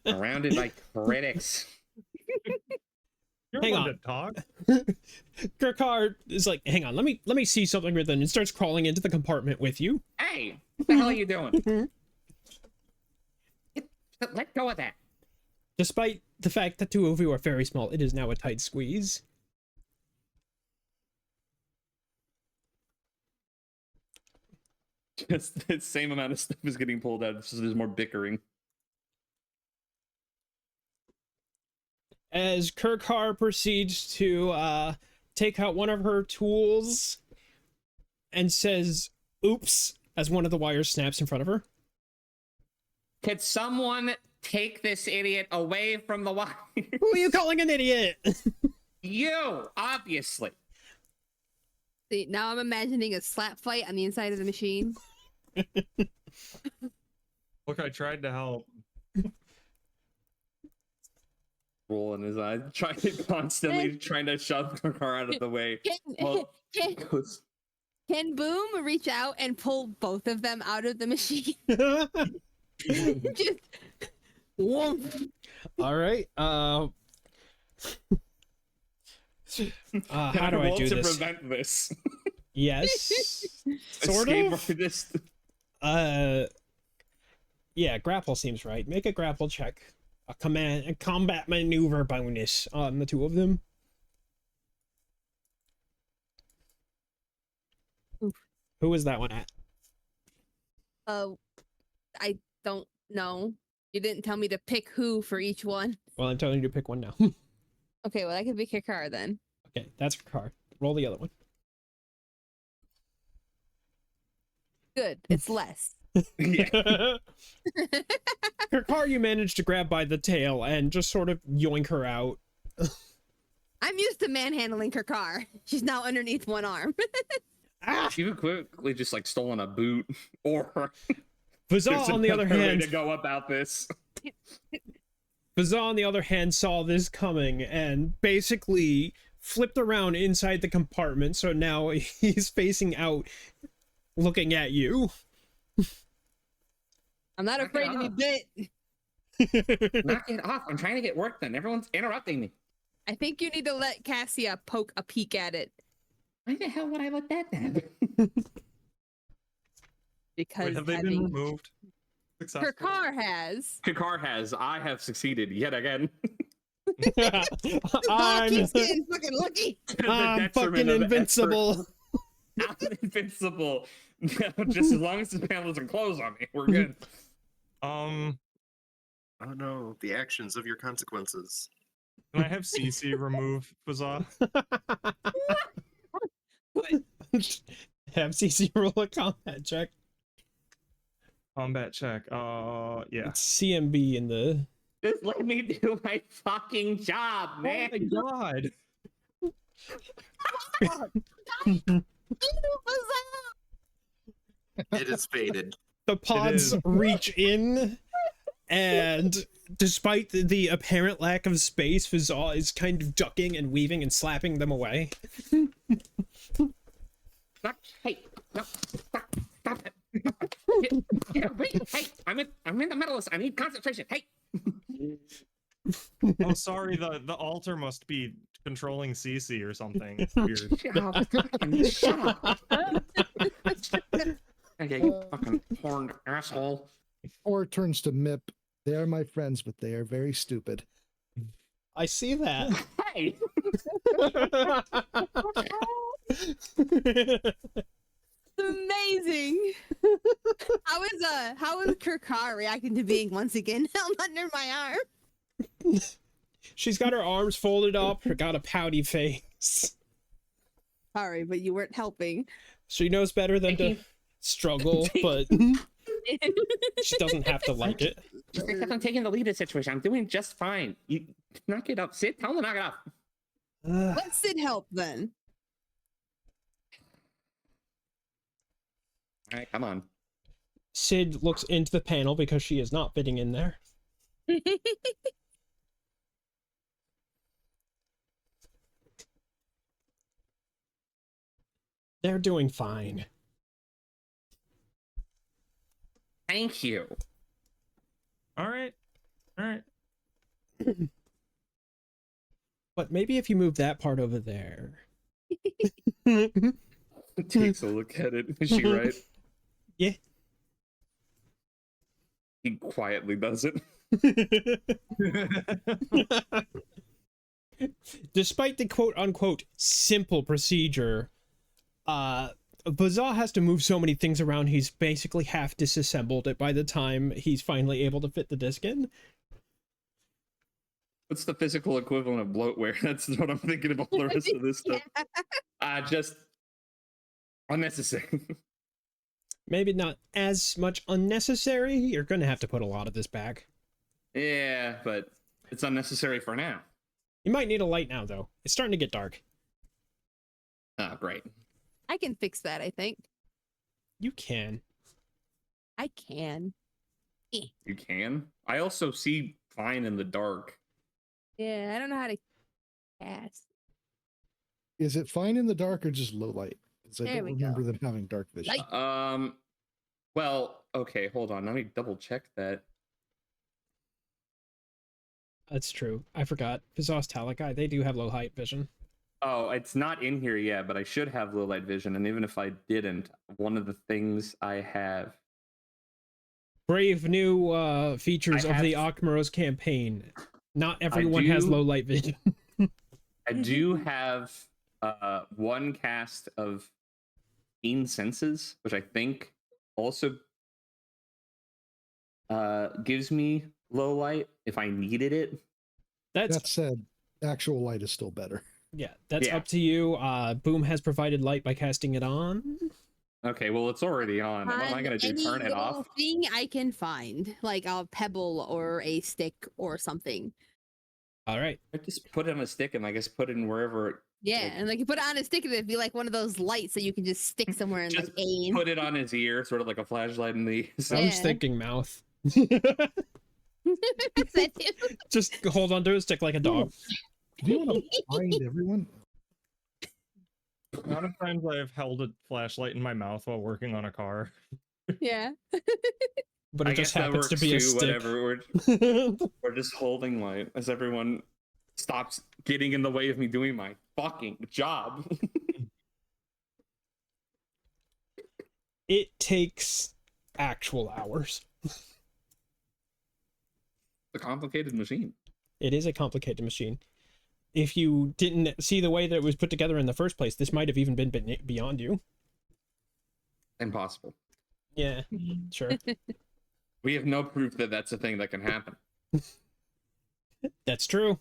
Surrounded by critics. You're Hang one on. to talk. Kirkar is like, hang on, let me see something with them, and starts crawling into the compartment with you. Hey, what the hell are you doing? Let go of that. Despite the fact that two of you are very small, it is now a tight squeeze. Just the same amount of stuff is getting pulled out. It's just there's more bickering. As Kirkar proceeds to take out one of her tools and says, oops, as one of the wires snaps in front of her. Could someone take this idiot away from the wire? Who are you calling an idiot? You, obviously. see, now I'm imagining a slap fight on the inside of the machine. Look, I tried to help. Roll in his eyes, constantly trying to shove the car out of the way. Well, Can Boom reach out and pull both of them out of the machine? Just whoomp. All right. How do I do to this? prevent this? Yes. Sort Escape of. artist. Yeah, grapple seems right. Make a grapple check. A combat maneuver bonus on the two of them. Oof. Who was that one at? I don't know. You didn't tell me to pick who for each one. Well, I'm telling you to pick one now. Okay, well, that could be Kikar then. Okay, that's Kirkar. Roll the other one. Good. It's less. Yeah. Kirkar, you managed to grab by the tail and just sort of yoink her out. I'm used to manhandling Kikar. She's now underneath one arm. She would quickly just like stolen a boot or Vazal, on the other way hand, to go about this. Vazal, on the other hand, saw this coming and basically flipped around inside the compartment, so now he's facing out, looking at you. I'm not Knock it afraid to be off. bit. Knock it off. I'm trying to get work done. Everyone's interrupting me. I think you need to let Cassia poke a peek at it. Why the hell would I let that happen? Because Wait, have they been removed? Successfully? Kikar has. Kikar has. I have succeeded yet again. I'm, Keeps getting fucking lucky. To the I'm detriment fucking of invincible. I'm invincible. Just as long as the panel doesn't close on me, we're good. Oh no, the actions of your consequences. Can I have CC remove Huzzah? Have CC roll a combat check. Combat check. Yeah. It's CMB in the... Just let me do my fucking job, man. Oh my god. It is fated. The pods is. reach in, and despite the apparent lack of space, Vazal is kind of ducking and weaving and slapping them away. Hey, no, stop it. Wait, hey, I'm in the middle of this. I need concentration. Hey. Oh, sorry. The altar must be controlling CC or something. It's weird. Shut up. Okay, you fucking horned asshole. Or it turns to Mip. They are my friends, but they are very stupid. I see that. Hey. Amazing. How is Kikar reacting to being once again held under my arm? She's got her arms folded up, got a pouty face. Sorry, but you weren't helping. She knows better than Thank to struggle, but she doesn't have to like it. Just because I'm taking the lead in the situation, I'm doing just fine. You knock it up. Sid, tell him to knock it off. Let Sid help then. All right, come on. Sid looks into the panel because she is not fitting in there. They're doing fine. Thank you. All right. All right. But maybe if you move that part over there. Takes a look at it. Is she right? Yeah. He quietly does it. Despite the quote-unquote simple procedure, Bazaar has to move so many things around, he's basically half disassembled it by the time he's finally able to fit the disc in. What's the physical equivalent of bloatware? That's what I'm thinking about the rest of this stuff. Just unnecessary. Maybe not as much unnecessary. You're gonna have to put a lot of this back. Yeah, but it's unnecessary for now. You might need a light now, though. It's starting to get dark. Ah, great. I can fix that, I think. You can. I can. You can? I also see fine in the dark. Yeah, I don't know how to cast. Is it fine in the dark or just low light? Because I There don't we remember go. them having dark vision. Light. Well, okay, hold on. Let me double check that. That's true. I forgot. Fizos Talakai, they do have low height vision. Oh, it's not in here yet, but I should have low light vision. And even if I didn't, one of the things I have. Brave new features I of the have- Aukmeros campaign. Not everyone has do- low light vision. I do have one cast of Keen Senses, which I think also gives me low light if I needed it. That's That said, actual light is still better. yeah, that's Yeah. up to you. Boom has provided light by casting it on. Okay, well, it's already on. What am I On going to do? any Turn it little off? thing I can find, like a pebble or a stick or something. All right. I just put it on a stick and I guess put it in wherever. Yeah, Like- and like you put it on a stick and it'd be like one of those lights that you can just stick somewhere and Just like aim. Put it on his ear, sort of like a flashlight in the. I was Yeah. thinking mouth. That too. Just hold onto a stick like a dog. Do you want to find everyone? A lot of times I've held a flashlight in my mouth while working on a car. Yeah. But I it just guess that happens to works be a too, stick. whatever. We're just holding light as everyone stops getting in the way of me doing my fucking job. It takes actual hours. The complicated machine. It is a complicated machine. If you didn't see the way that it was put together in the first place, this might have even been beyond you. Impossible. Yeah, sure. We have no proof that that's a thing that can happen. That's true.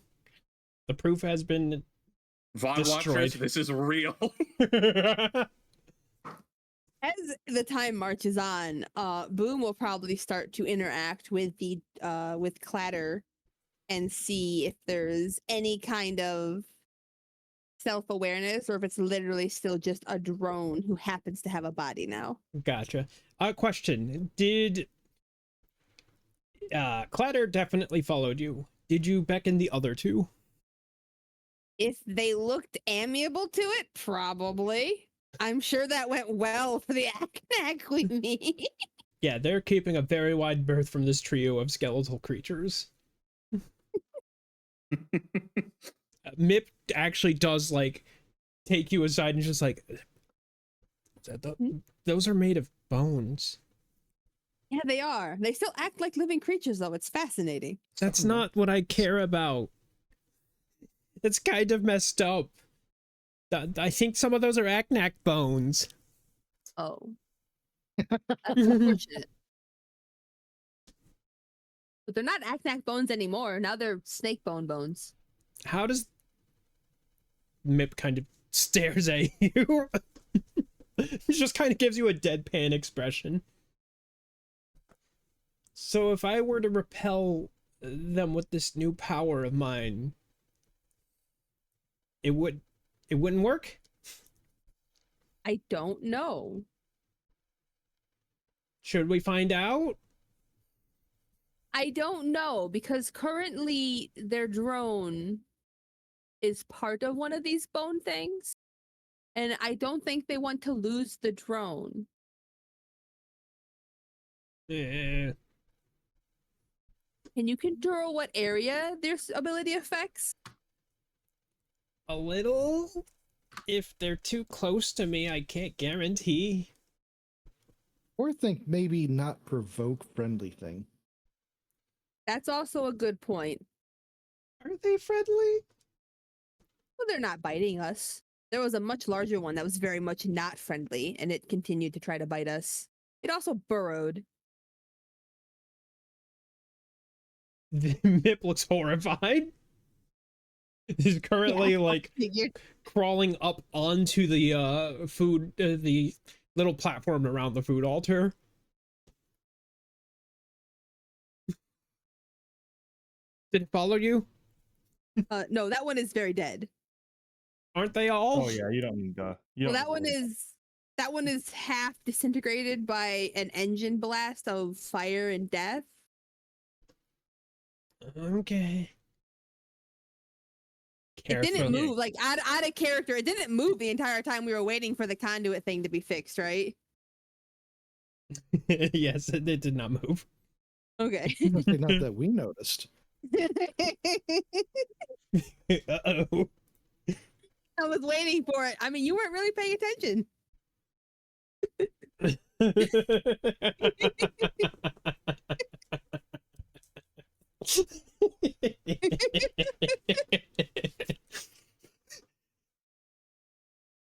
The proof has been VOD Destroyed. watchers, this is real. As the time marches on, Boom will probably start to interact with the with Clatter and see if there's any kind of self-awareness or if it's literally still just a drone who happens to have a body now. Gotcha. Question. Did Clatter definitely followed you? Did you beckon the other two? If they looked amiable to it, probably. I'm sure that went well for the Aknak we meet. Yeah, they're keeping a very wide berth from this trio of skeletal creatures. Mip actually does like take you aside and just like, those are made of bones. Yeah, they are. They still act like living creatures, though. It's fascinating. That's not what I care about. It's kind of messed up. I think some of those are Aknak bones. Oh. That's unfortunate. But they're not Aknak bones anymore. Now they're snake bones. How does Mip kind of stares at you? He just kind of gives you a deadpan expression. So if I were to repel them with this new power of mine, it wouldn't work? I don't know. Should we find out? I don't know, because currently their drone is part of one of these bone things, and I don't think they want to lose the drone. Eh, Can you control what area their ability affects? a little. If they're too close to me, I can't guarantee. Or think maybe not provoke friendly thing. That's also a good point. Are they friendly? Well, they're not biting us. There was a much larger one that was very much not friendly, and it continued to try to bite us. It also burrowed. Mip looks horrified. He's currently like Figured. crawling up onto the food, the little platform around the food altar. Did it follow you? No, that one is very dead. Aren't they all? Oh yeah, you don't need to. You Well, don't that one need to- is half disintegrated by an engine blast of fire and death. Okay. It didn't Careful. move, like out of character. It didn't move the entire time we were waiting for the conduit thing to be fixed, right? Yes, it did not move. Okay. Mostly not that we noticed. Uh-oh. I was waiting for it. I mean, you weren't really paying attention.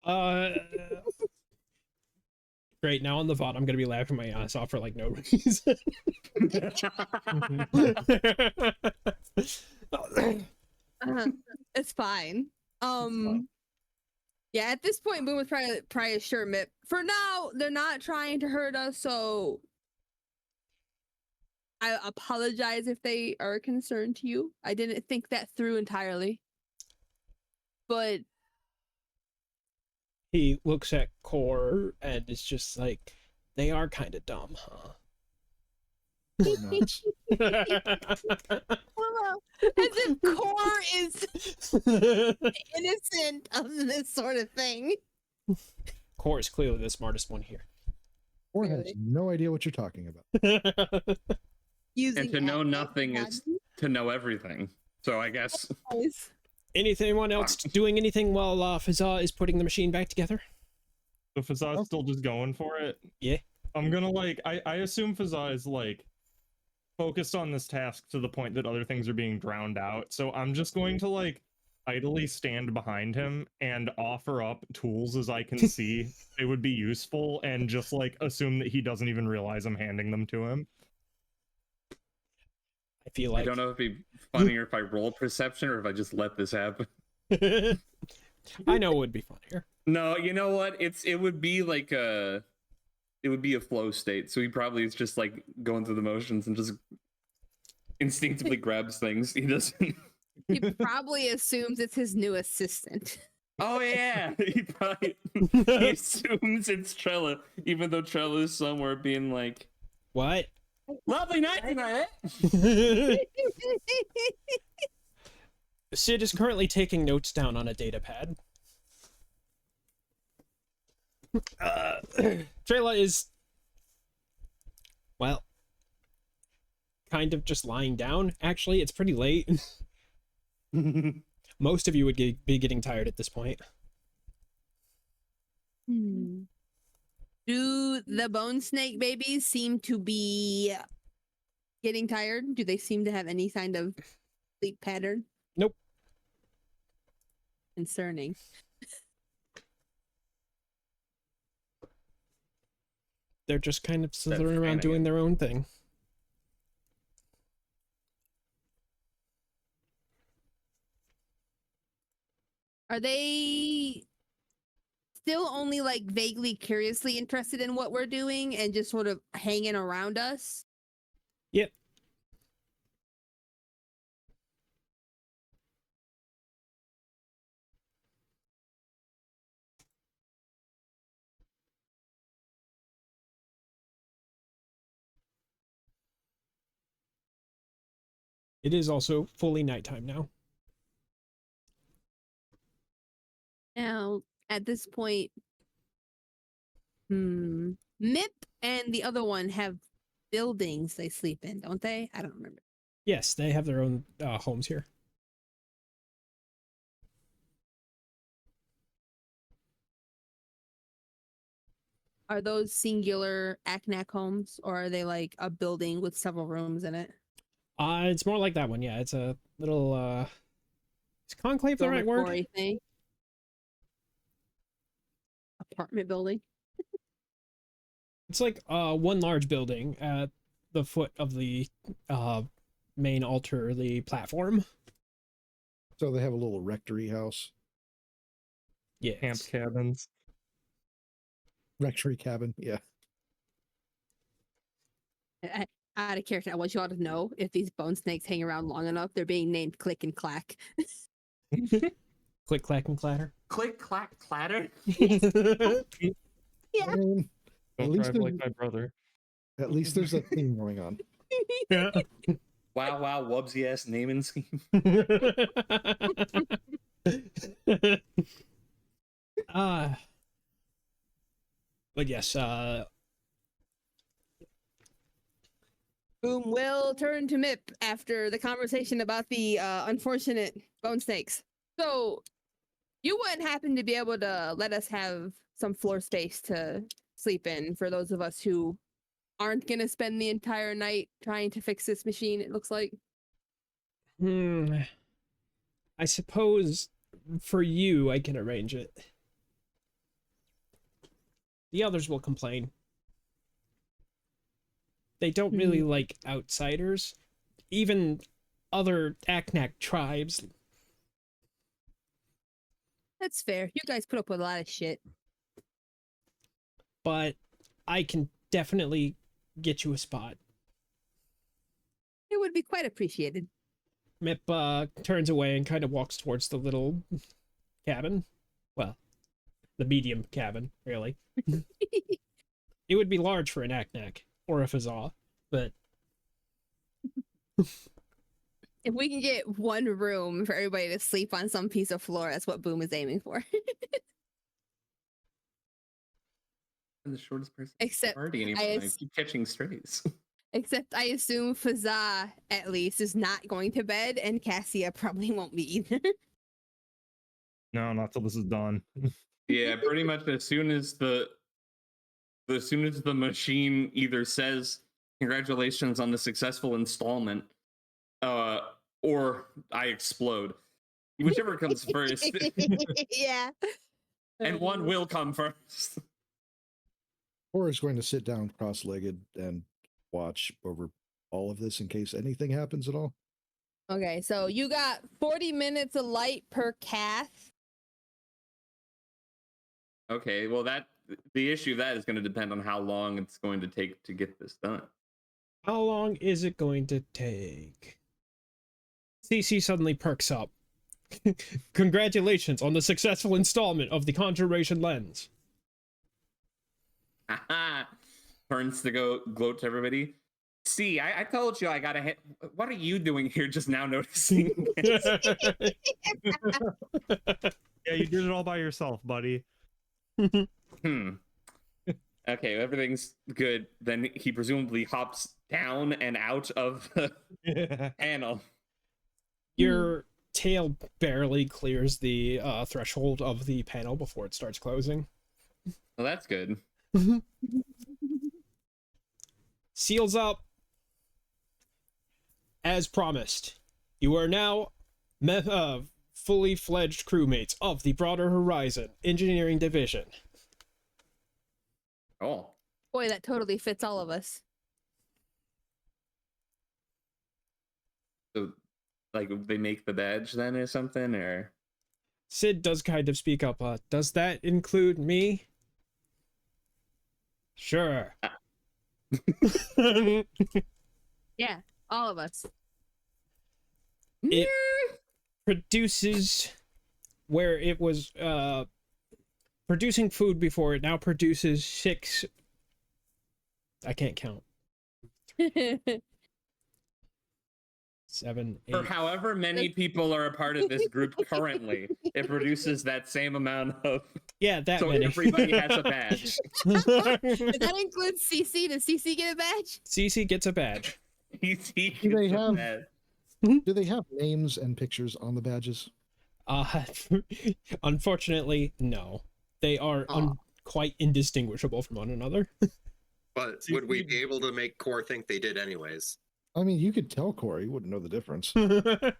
uh Great, now on the VOD I'm gonna be laughing my ass off for like no reason. It's fine. Yeah, at this point, Boom was probably sure Mip. For now, they're not trying to hurt us, so I apologize if they are a concern to you. I didn't think that through entirely. But He looks at Core and is just like, they are kind of dumb, huh? Nuts. well, as if Core is innocent of this sort of thing. Core is clearly the smartest one here. Or has Really? no idea what you're talking about. Using And to know active nothing is to know everything. So I guess voice. Anyone else doing anything while Fazza is putting the machine back together? So Fazza's still just going for it. Yeah. I'm gonna I assume Fazza is like focused on this task to the point that other things are being drowned out. So I'm just going to like idly stand behind him and offer up tools as I can see it would be useful, and just like assume that he doesn't even realize I'm handing them to him. I feel like I don't know if it'd be funnier if I roll perception or if I just let this happen. I know it would be funnier. No, you know what? It would be like a flow state. So he probably is just like going through the motions and just instinctively grabs things. He doesn't. He probably assumes it's his new assistant. Oh yeah, he assumes it's Trella, even though Trella is somewhere being like, What? "Lovely night tonight." Sid is currently taking notes down on a data pad. Trayla is, well, kind of just lying down. Actually, it's pretty late. Most of you would be getting tired at this point. Do the bone snake babies seem to be getting tired? Do they seem to have any kind of sleep pattern? Nope. Concerning. They're just kind of slithering around Flanagan. doing their own thing. Are they still only like vaguely curiously interested in what we're doing and just sort of hanging around us? Yep. It is also fully nighttime now. Now, at this point, Mip and the other one have buildings they sleep in, don't they? I don't remember. Yes, they have their own homes here. Are those singular Aknak homes, or are they like a building with several rooms in it? It's more like that one. Yeah, it's a little. Is conclave the right word? Dormitory thing. Apartment building. It's like one large building at the foot of the main altar, the platform. So they have a little rectory house, Yeah. Camp cabins. rectory cabin. Yeah. Out of character, I want you all to know if these bone snakes hang around long enough, they're being named Click and Clack. Click, clack, and clatter. Click, clack, clatter. Yeah. I mean, at Don't least drive like there's- my brother. at least there's a theme going on. Yeah. Wow, wow, wubsy ass naming scheme. But yes, Boom will turn to Mip after the conversation about the unfortunate bone snakes. So, you wouldn't happen to be able to let us have some floor space to sleep in for those of us who aren't going to spend the entire night trying to fix this machine, it looks like? I suppose for you, I can arrange it. The others will complain. They don't really like outsiders. Even other Aknak tribes. That's fair. You guys put up with a lot of shit. But I can definitely get you a spot. It would be quite appreciated. Mip turns away and kind of walks towards the little cabin. Well, the medium cabin, really. It would be large for an Aknak or a Fazal, but If we can get one room for everybody to sleep on some piece of floor, that's what Boom is aiming for. I'm the shortest person Except party anymore. I keep catching strays. Except I assume Fazza at least is not going to bed, and Cassia probably won't be either. No, not till this is done. Yeah, pretty much as soon as the machine either says congratulations on the successful installment, or I explode. Whichever comes first. Yeah. And one will come first. Or is going to sit down cross-legged and watch over all of this in case anything happens at all. Okay, so you got 40 minutes of light per cath. Okay, well the issue of that is going to depend on how long it's going to take to get this done. how long is it going to take? CC suddenly perks up. Congratulations on the successful installment of the Conjuration Lens. Haha. Turns to go gloat to everybody. See, I told you I gotta hit. What are you doing here just now noticing this? Yeah, you did it all by yourself, buddy. Okay, everything's good. Then he presumably hops down and out of the panel. Your tail barely clears the threshold of the panel before it starts closing. Well, that's good. Seals up. As promised, you are now fully fledged crewmates of the Broader Horizon Engineering Division. Oh, Boy, that totally fits all of us. so like they make the badge then or something, or Sid does kind of speak up. Does that include me? Sure. Yeah, all of us. It produces where it was producing food before, it now produces 6. I can't count. 7, 8. For however many people are a part of this group currently, it produces that same amount of. Yeah, that So many. everybody has a badge. Does that include CC? Does CC get a badge? CC gets a badge. He Do they gets a have- badge. Do they have names and pictures on the badges? Unfortunately, no. They are quite indistinguishable from one another. But would we be able to make Core think they did anyways? I mean, you could tell Corey, you wouldn't know the difference. Right?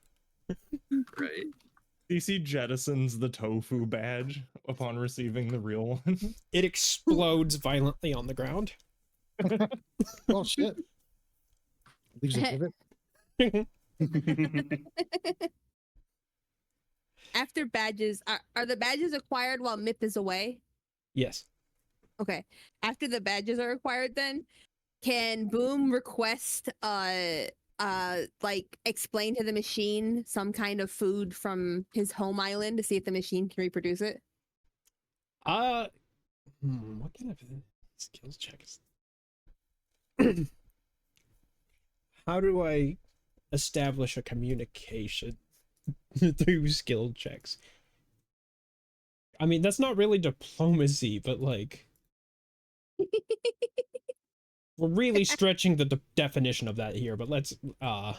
DC jettisons the tofu badge upon receiving the real one. It explodes violently on the ground. Oh shit! Leaves a pivot. After badges, are the badges acquired while MIP is away? Yes. Okay. After the badges are acquired, then can Boom request like explain to the machine some kind of food from his home island to see if the machine can reproduce it? What kind of skills checks? How do I establish a communication through skill checks? I mean, that's not really diplomacy, but like we're really stretching the definition of that here, but let's or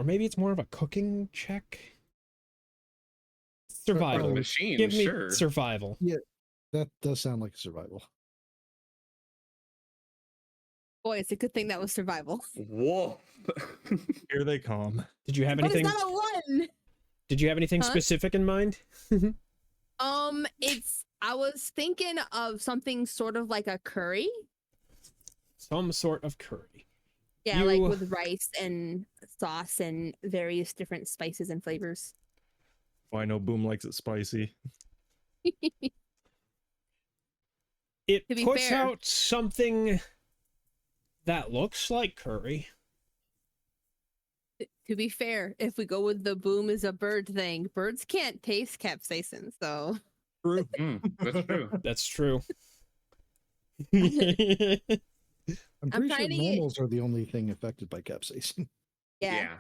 maybe it's more of a cooking check. For the Survival. machine, Give me sure. survival. That does sound like survival. Boy, it's a good thing that was survival. Whoa. Here they come. Did you have But it's anything? not a one. Did you have anything Huh? specific in mind? I was thinking of something sort of like a curry. Some sort of curry. Yeah, like You- with rice and sauce and various different spices and flavors. Oh, I know Boom likes it spicy. It To be puts fair- out something that looks like curry. To be fair, if we go with the Boom is a bird thing, birds can't taste capsaicin, so That's true. That's true. I'm I'm pretty sure trying to get- mammals are the only thing affected by capsaicin. yeah.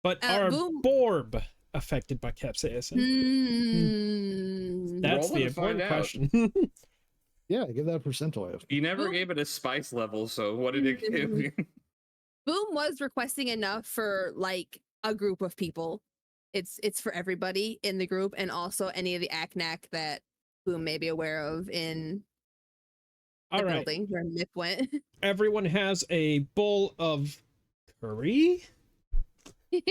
But are Boom- Borb affected by capsaicin? Hmm. That's Roll the and find important out. question. Yeah, give that a percentile. You never Boom. gave it a spice level, so what did it give you? Boom was requesting enough for like a group of people. It's for everybody in the group and also any of the ACNAC that Boom may be aware of in the All right. building where Mip went. Everyone has a bowl of curry. What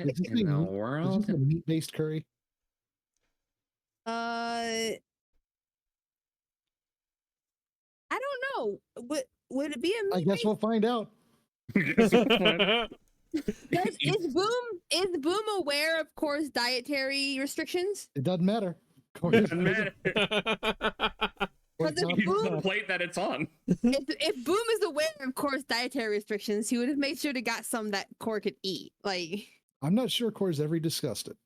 Is this in thing the meat- Is world? this a meat-based curry? I don't know. Would it be a I meat guess we'll find out. Is Boom aware of Core's dietary restrictions? It doesn't matter. Corey Doesn't matter. Because if You Boom, the plate that it's on. if Boom is aware of Core's dietary restrictions, he would have made sure to got some that Core could eat. Like I'm not sure Corey's ever discussed it.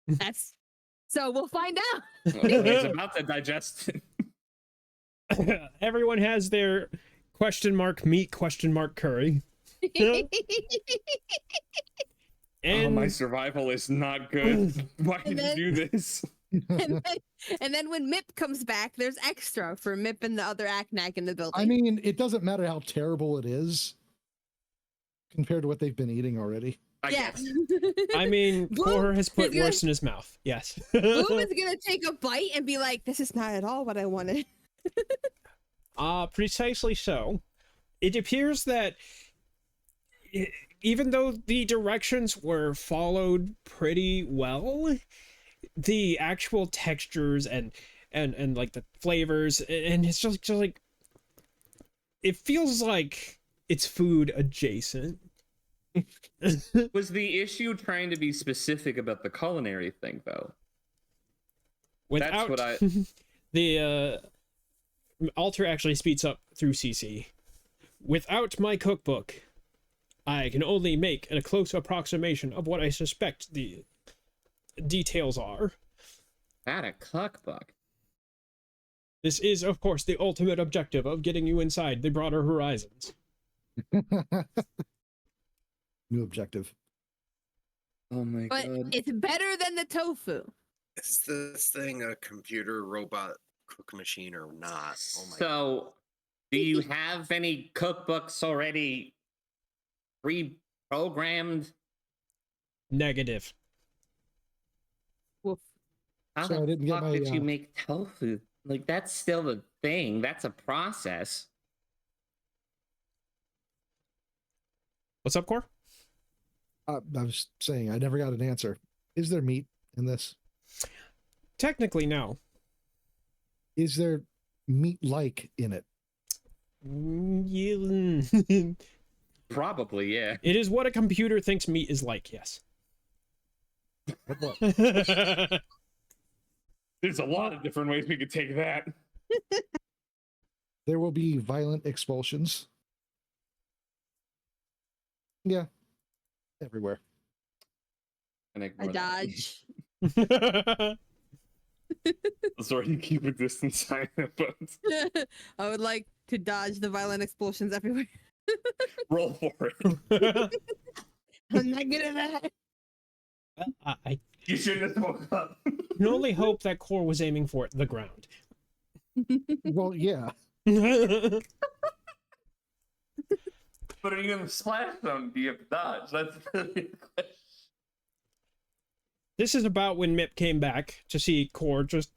that's so we'll find out. He's about to digest it. Everyone has their meat curry. And my survival is not good. Why did then- you do this? and then when Mip comes back, there's extra for Mip and the other ACNAC in the building. I mean, it doesn't matter how terrible it is compared to what they've been eating already. I yeah. guess. I mean, Boom Core has put is gonna- worse in his mouth. Yes. Boom is gonna take a bite and be like, "This is not at all what I wanted." Precisely so. It appears that even though the directions were followed pretty well, the actual textures and like the flavors, and it's just like it feels like it's food adjacent. Was the issue trying to be specific about the culinary thing, though? Without what I- the Alter actually speeds up through CC. Without my cookbook, I can only make a close approximation of what I suspect the details are. That a cookbook. This is, of course, the ultimate objective of getting you inside the broader horizons. New objective. Oh my But god. it's better than the tofu. Is this thing a computer robot cook machine or not? Oh my god. So, do you have any cookbooks already pre-programmed? Negative. Woof. How So I the didn't get fuck my, did you make tofu? Like, that's still a thing. That's a process. What's up, Core? I was saying I never got an answer. Is there meat in this? Technically, no. Is there meat-like in it? Mm, Probably, yeah. It is what a computer thinks meat is like, yes. What? There's a lot of different ways we could take that. There will be violent expulsions. Yeah. Everywhere. I dodge. Sorry, you keep a distance, I know, but I would like to dodge the violent explosions everywhere. roll for it. I'm not good at that. I You shouldn't have woke up. can only hope that Core was aiming for the ground. Well, yeah. But are you gonna splash them? Do you have to dodge? That's really the question. This is about when Mip came back to see Core just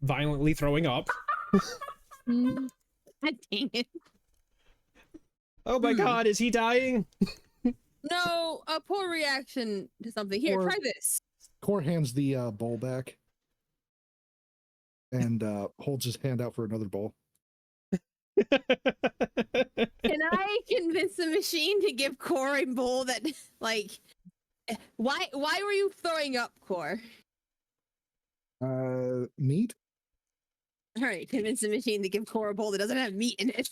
violently throwing up. God dang it. Oh my god, is he dying? No, a poor reaction to something. Here, Or- try this. Core hands the bowl back and holds his hand out for another bowl. Can I convince the machine to give Core a bowl that, like, why were you throwing up, Core? Meat? All right, convince the machine to give Core a bowl that doesn't have meat in it.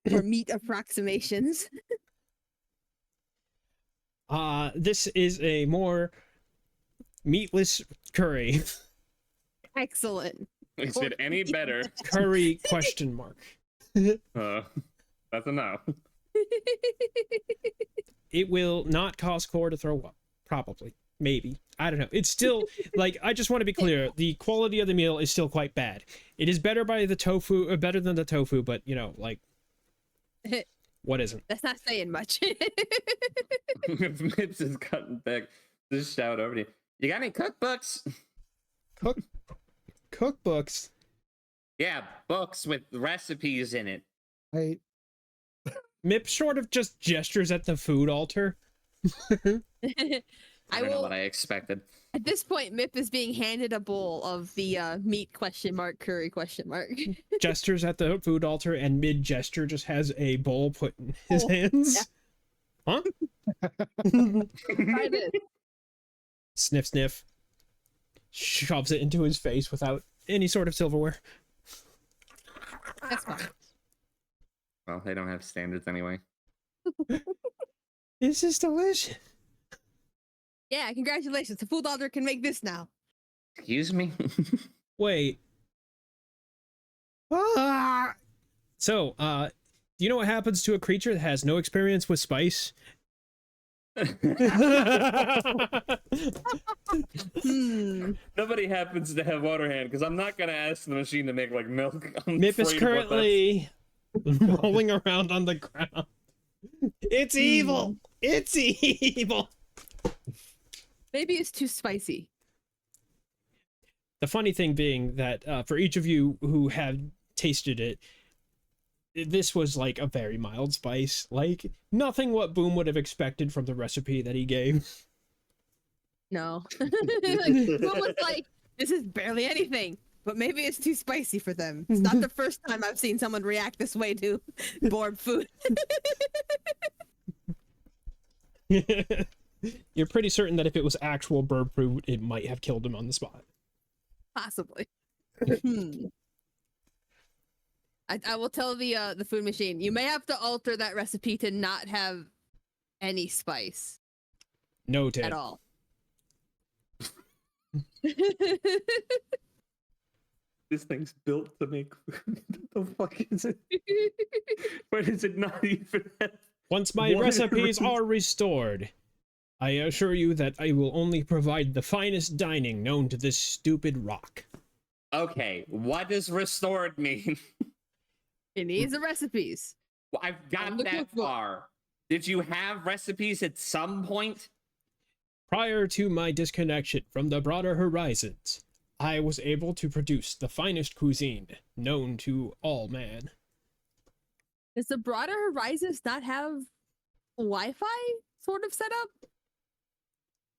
For meat approximations. This is a more meatless curry. Excellent. Is it any better? Curry question mark. That's a no. It will not cause Core to throw up. Probably. Maybe. I don't know. It's still, like, I just want to be clear. The quality of the meal is still quite bad. It is better by the tofu, better than the tofu, but, you know, like, what isn't? That's not saying much. If Mips is cutting back, just shout over to you. You got any cookbooks? Cookbooks? Yeah, books with recipes in it. I Mip sort of just gestures at the food altar. I don't know what I expected. At this point, Mip is being handed a bowl of the meat question mark curry question mark. Gestures at the food altar, and mid gesture just has a bowl put in his Oh, hands. Huh? Try this. Sniff, sniff. Shoves it into his face without any sort of silverware. That's fine. Well, they don't have standards anyway. This is delicious. Yeah, congratulations. The food altar can make this now. Excuse me? Wait. Ah! So, do you know what happens to a creature that has no experience with spice? Nobody happens to have water hand because I'm not gonna ask the machine to make like milk. Mip is currently rolling around on the ground. It's evil. It's evil. Maybe it's too spicy. The funny thing being that for each of you who have tasted it, this was like a very mild spice, like nothing what Boom would have expected from the recipe that he gave. No. Boom was like, this is barely anything, but maybe it's too spicy for them. It's not the first time I've seen someone react this way to bored food. You're pretty certain that if it was actual bird food, it might have killed him on the spot. Possibly. I will tell the food machine, you may have to alter that recipe to not have any spice Noted. at all. This thing's built to make food. What the fuck is it? Why does it not even have Once my What? recipes are restored, I assure you that I will only provide the finest dining known to this stupid rock. Okay, what does restored mean? It needs the recipes. Well, I've got the that cookbook. far. Did you have recipes at some point? Prior to my disconnection from the broader horizons, I was able to produce the finest cuisine known to all man. Does the broader horizons not have Wi-Fi sort of setup?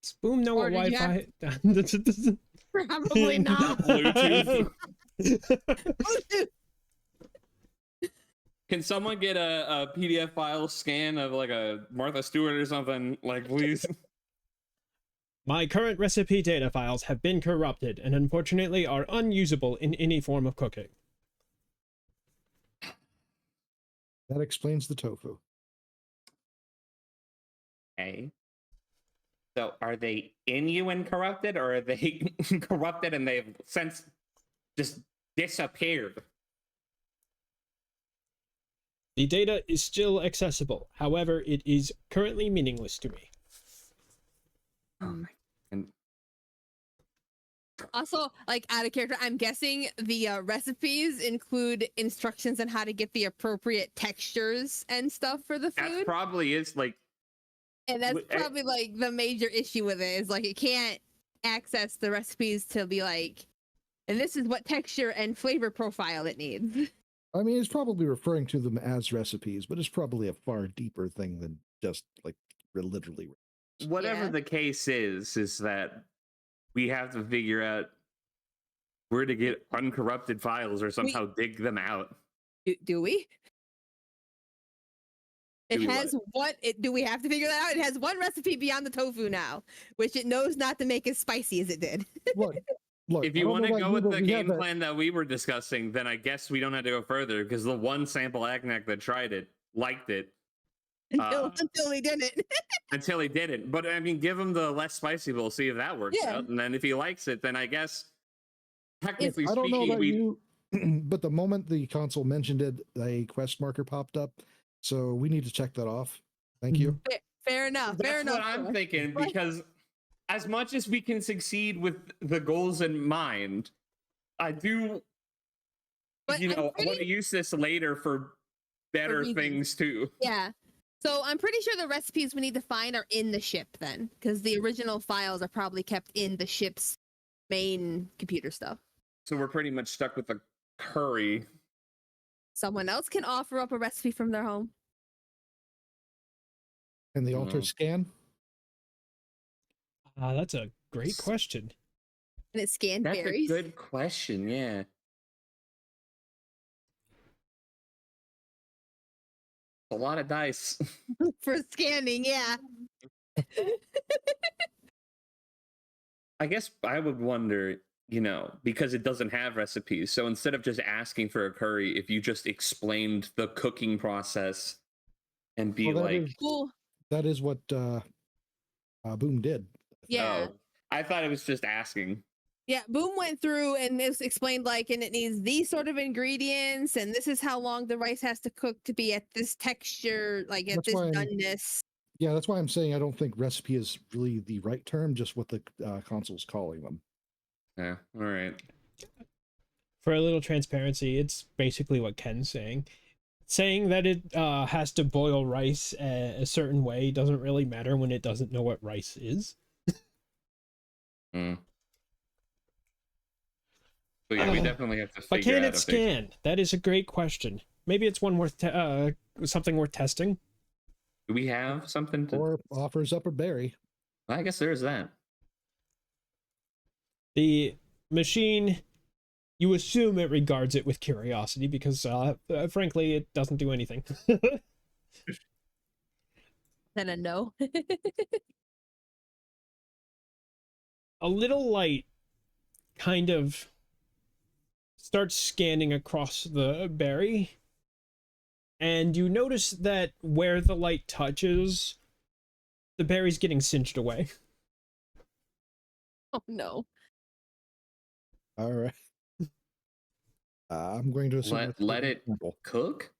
Does Boom know Or what did you have- Wi-Fi? Probably not. Bluetooth. Can someone get a PDF file scan of like a Martha Stewart or something? Like, please. My current recipe data files have been corrupted and unfortunately are unusable in any form of cooking. That explains the tofu. Okay. So are they in you and corrupted, or are they corrupted and they've since just disappeared? The data is still accessible, however, it is currently meaningless to me. Oh my. And Also, like out of character, I'm guessing the recipes include instructions on how to get the appropriate textures and stuff for the that food. probably is like And that's I- probably like the major issue with it is like it can't access the recipes to be like, and this is what texture and flavor profile it needs. I mean, it's probably referring to them as recipes, but it's probably a far deeper thing than just like literally. whatever Yeah. the case is that we have to figure out where to get uncorrupted files or somehow dig them out. Do we? It Do we what? has what? Do we have to figure that out? It has one recipe beyond the tofu now, which it knows not to make as spicy as it did. Look, If I you don't want know to about go you, with but the we have game that- plan that we were discussing, then I guess we don't have to go further because the one sample Agnak that tried it liked it Until he didn't. until he didn't. But I mean, give him the less spicy bowl, see if that works Yeah. out. And then if he likes it, then I guess technically I don't know speaking, about we you, but the moment the console mentioned it, a quest marker popped up. So we need to check that off. Thank you. Fair enough. That's Fair enough. what I'm Thor. thinking, Like- because as much as we can succeed with the goals in mind, I do, But you I'm know, I want to pretty- use this later for better reasons. things too. Yeah. So I'm pretty sure the recipes we need to find are in the ship then, because the original files are probably kept in the ship's main computer stuff. So we're pretty much stuck with the curry. Someone else can offer up a recipe from their home. And the altar Mhm. scan. That's a great question. And it's scanned That's berries. a good question. Yeah. A lot of dice. For scanning, yeah. I guess I would wonder, you know, because it doesn't have recipes. So instead of just asking for a curry, if you just explained the cooking process and be Well, that like, is- Cool. That is what Boom did. Yeah. oh, I thought it was just asking. Yeah, Boom went through and it's explained like, and it needs these sort of ingredients, and this is how long the rice has to cook to be at this texture, like at That's this why- doneness. Yeah, that's why I'm saying I don't think recipe is really the right term, just what the console's calling them. Yeah. All right. For a little transparency, it's basically what Ken's saying. Saying that it has to boil rice a certain way doesn't really matter when it doesn't know what rice is. Mm. So yeah, we Uh, definitely have to But figure can out it if they- scan? That is a great question. Maybe it's one worth something worth testing. Do we have something to? Or offers up a berry. I guess there's that. The machine, you assume it regards it with curiosity because, frankly, it doesn't do anything. Then a no. A little light kind of starts scanning across the berry, and you notice that where the light touches, the berry's getting singed away. Oh no. All right. I'm going to assume Let that's let the it sample. cook.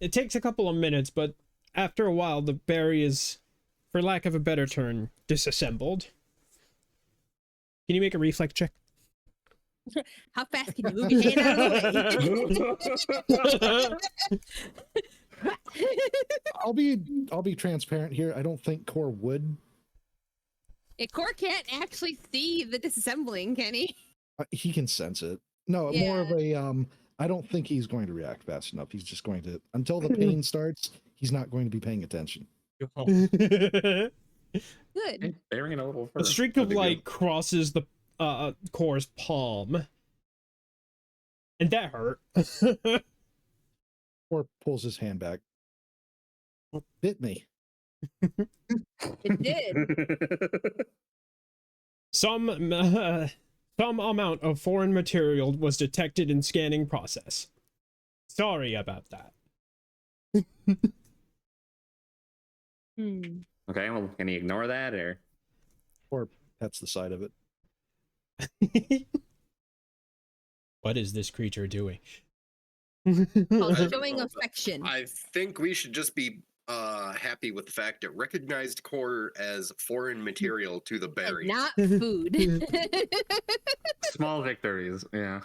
It takes a couple of minutes, but after a while, the berry is, for lack of a better term, disassembled. Can you make a reflex check? How fast can you move your hand out of the way? I'll be transparent here. I don't think Core would. Core can't actually see the disassembling, can he? He can sense it. No, more of a I don't think he's going to react fast enough. He's just going to, until the pain starts, he's not going to be paying attention. Good. Bearing a little A further. streak of light crosses the Core's palm, and that hurt. Core pulls his hand back. Bit me. It did. Some amount of foreign material was detected in scanning process. Sorry about that. Okay, well, can he ignore that or? Core pets the side of it. What is this creature doing? Called showing affection. I think we should just be happy with the fact it recognized core as foreign material to the berry. Not food. Small victories, yeah.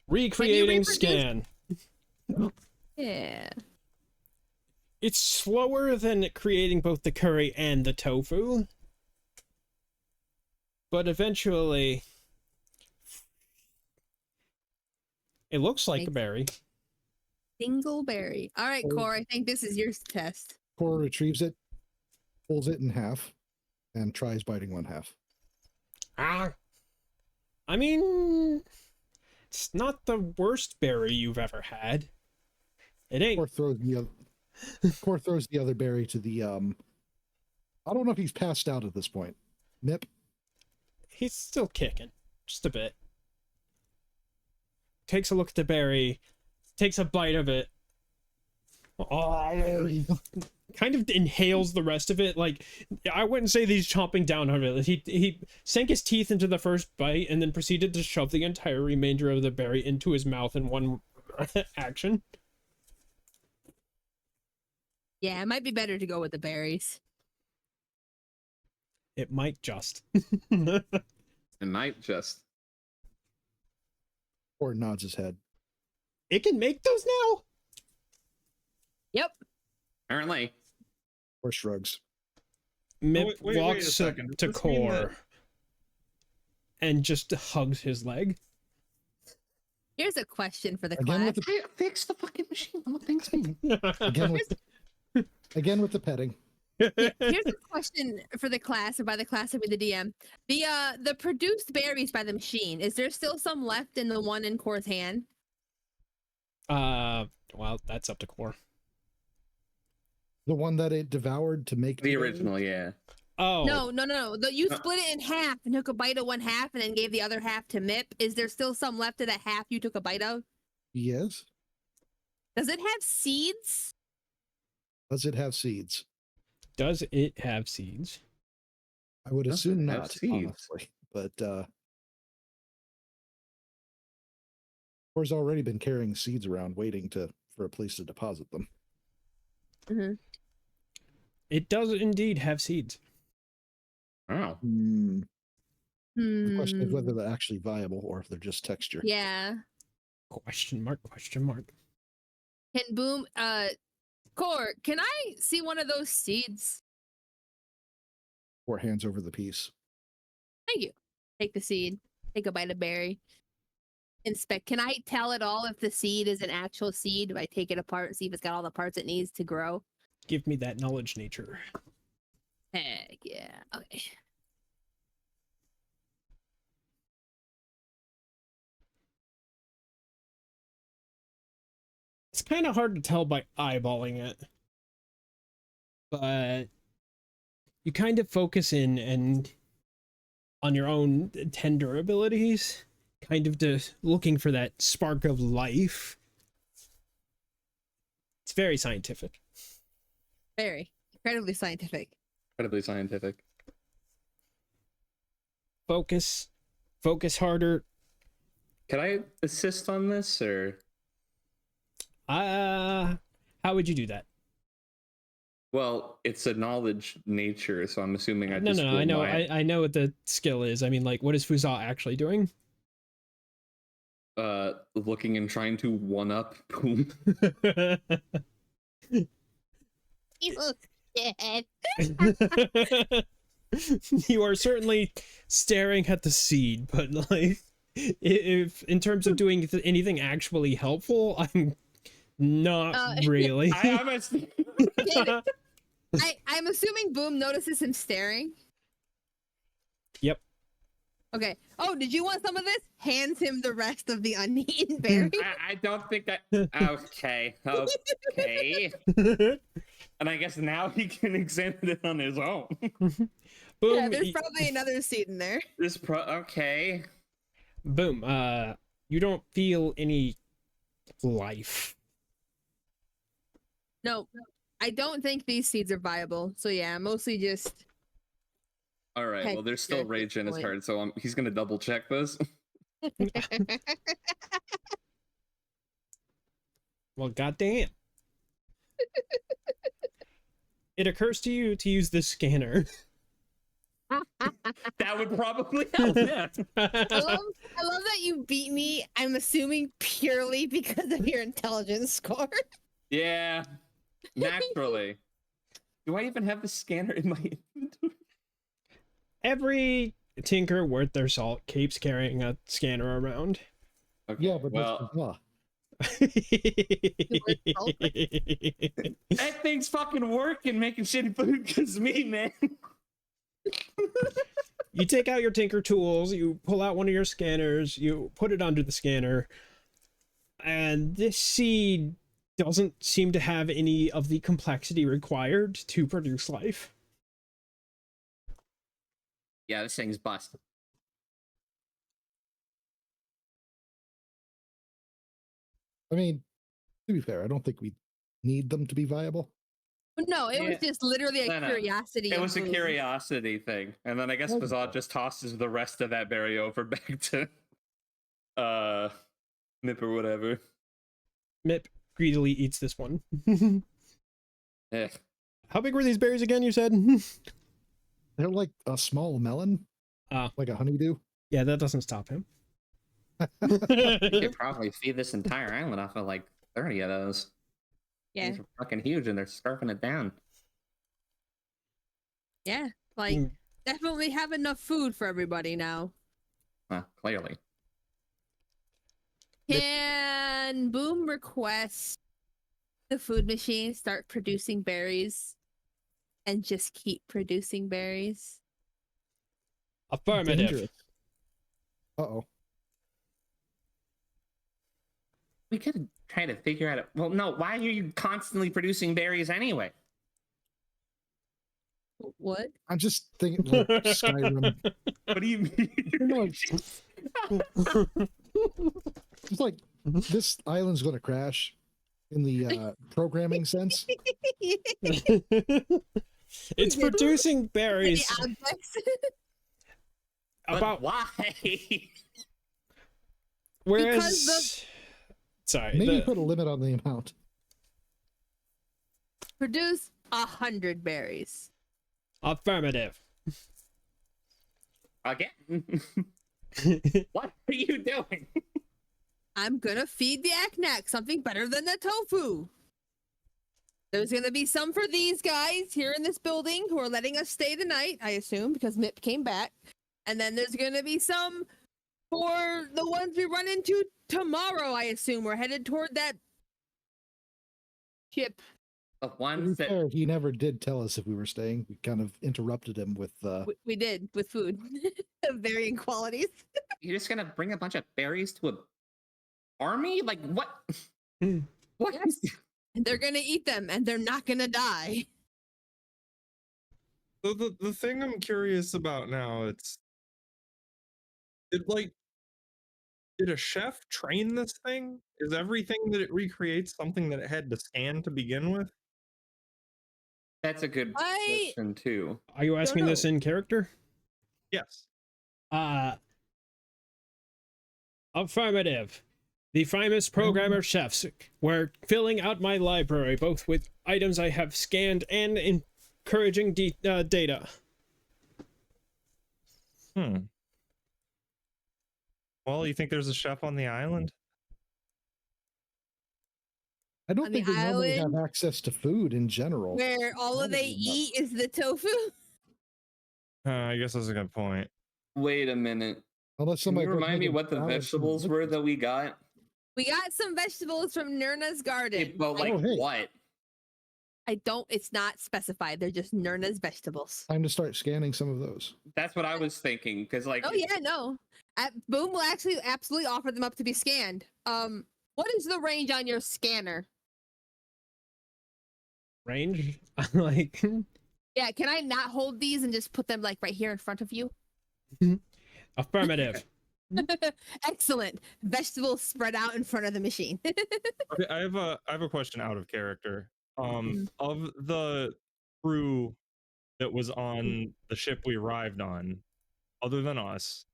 Recreating reproduce- scan. Yeah. It's slower than creating both the curry and the tofu. But eventually, it looks like a berry. Dingleberry. All right, Core, I think this is your test. Core retrieves it, pulls it in half, and tries biting one half. I mean, it's not the worst berry you've ever had. It ain't. Core throws the other berry to the I don't know if he's passed out at this point. Nip. He's still kicking, just a bit. Takes a look at the berry, takes a bite of it. Kind of inhales the rest of it. Like, I wouldn't say that he's chomping down on it. He sank his teeth into the first bite and then proceeded to shove the entire remainder of the berry into his mouth in one action. Yeah, it might be better to go with the berries. It might just. It might just. Core nods his head. It can make those now? Yep. Apparently. Core shrugs. Mip wait a walks second. up to Does this mean that- Core and just hugs his leg. Here's a question for the Again class. with the, Fix the fucking machine. What things mean? again with the petting. Here's a question for the class, and by the class I mean the DM. The produced berries by the machine, is there still some left in the one in Core's hand? Well, that's up to Core. The one that it devoured to make The berry? original, yeah. Oh. No. You split it in half and took a bite of one half and then gave the other half to Mip. Is there still some left of that half you took a bite of? Yes. Does it have seeds? Does it have seeds? Does it have seeds? I would Does it assume have not, seeds? honestly. But Core's already been carrying seeds around, waiting for a place to deposit them. Mm-hmm. It does indeed have seeds. Oh. The question is whether they're actually viable or if they're just texture. Yeah. Question mark, question mark. Can Boom Core, can I see one of those seeds? Core hands over the piece. Thank you. Take the seed. Take a bite of berry. Inspect. Can I tell at all if the seed is an actual seed? Do I take it apart and see if it's got all the parts it needs to grow? Give me that knowledge nature. Heck yeah. Okay. It's kind of hard to tell by eyeballing it. But you kind of focus in and on your own tender abilities, kind of looking for that spark of life. It's very scientific. Very. Incredibly scientific. Incredibly scientific. Focus harder, Can I assist on this, or? How would you do that? Well, it's a knowledge nature, so I'm assuming I No, just no, roll I know, my I know what the skill is. I mean, like, what is Fuza actually doing? looking and trying to one up Boom. You shit. You are certainly staring at the seed, but like, if in terms of doing anything actually helpful, I'm not really. I'm I'm assuming Boom notices him staring. Yep. Okay. Oh, did you want some of this? Hands him the rest of the uneaten berry. I don't think that. Okay. Okay. And I guess now he can examine it on his own. Boom. Yeah, there's probably another seed in there. Okay. Boom. You don't feel any life. No, I don't think these seeds are viable. So yeah, mostly just. All right. Well, there's still At this rage in his point. heart, so he's gonna double check this. Well, goddamn. It occurs to you to use this scanner. That would probably help. Yeah. I love that you beat me. I'm assuming purely because of your intelligence score. Yeah. Naturally. Do I even have the scanner in my inventory? Every tinker worth their salt keeps carrying a scanner around. Okay, Yeah, but well, that thing's fucking working, making shitty food because me, man. You take out your tinker tools, you pull out one of your scanners, you put it under the scanner, and this seed doesn't seem to have any of the complexity required to produce life. Yeah, this thing's busted. I mean, to be fair, I don't think we need them to be viable. No, it was just literally a No. curiosity. It of was a Boom. curiosity thing. And then I guess Okay. Fazad just tosses the rest of that berry over back to Nip or whatever. Mip greedily eats this one. Eh. How big were these berries again, you said? They're like a small melon, like a honeydew. Yeah, that doesn't stop him. You could probably feed this entire island off of like 30 of those. Yeah, These are fucking huge and they're scarfing it down. yeah. Like, Mm. definitely have enough food for everybody now. Clearly. Can Boom request the food machine start producing berries and just keep producing berries? Affirmative. Uh-oh. We could try to figure out. Well, no. Why are you constantly producing berries anyway? What? I'm just thinking like Skyrim. What do you mean? You know, it's like this island's going to crash in the programming sense. It's producing berries. The objects? But About why? whereas sorry, Maybe put a limit on the amount. Produce 100 berries. affirmative. Again? What are you doing? I'm gonna feed the Aknak something better than the tofu. There's gonna be some for these guys here in this building who are letting us stay the night, I assume, because Mip came back. And then there's gonna be some for the ones we run into tomorrow, I assume. We're headed toward that ship. The To be ones that fair, he never did tell us if we were staying. We kind of interrupted him with We did with food of varying qualities. you're just gonna bring a bunch of berries to a army? Like what? What? Yes. And they're gonna eat them and they're not gonna die. So the thing I'm curious about now, did a chef train this thing? Is everything that it recreates something that it had to scan to begin with? That's a good question too. Are you asking this know. in character? Yes. Affirmative. The famous programmer chefs were filling out my library, both with items I have scanned and encouraging data. Well, you think there's a chef on the island? I don't On the think they normally have island? access to food in general. Where all of they Probably not. eat is the tofu. I guess that's a good point. Wait a minute. Unless Can somebody you goes remind me making what the salads from vegetables were liquids. that we got? We got some vegetables from Nirna's garden. But like Oh, hey. what? I don't. It's not specified. They're just Nirna's vegetables. Time to start scanning some of those. That's what I was thinking. Because like, Oh yeah, no. Boom will actually absolutely offer them up to be scanned. What is the range on your scanner? Range? Like, Yeah, can I not hold these and just put them like right here in front of you? affirmative. Excellent. Vegetables spread out in front of the machine. Okay, I have a question out of character. Of the crew that was on the ship we arrived on, other than us,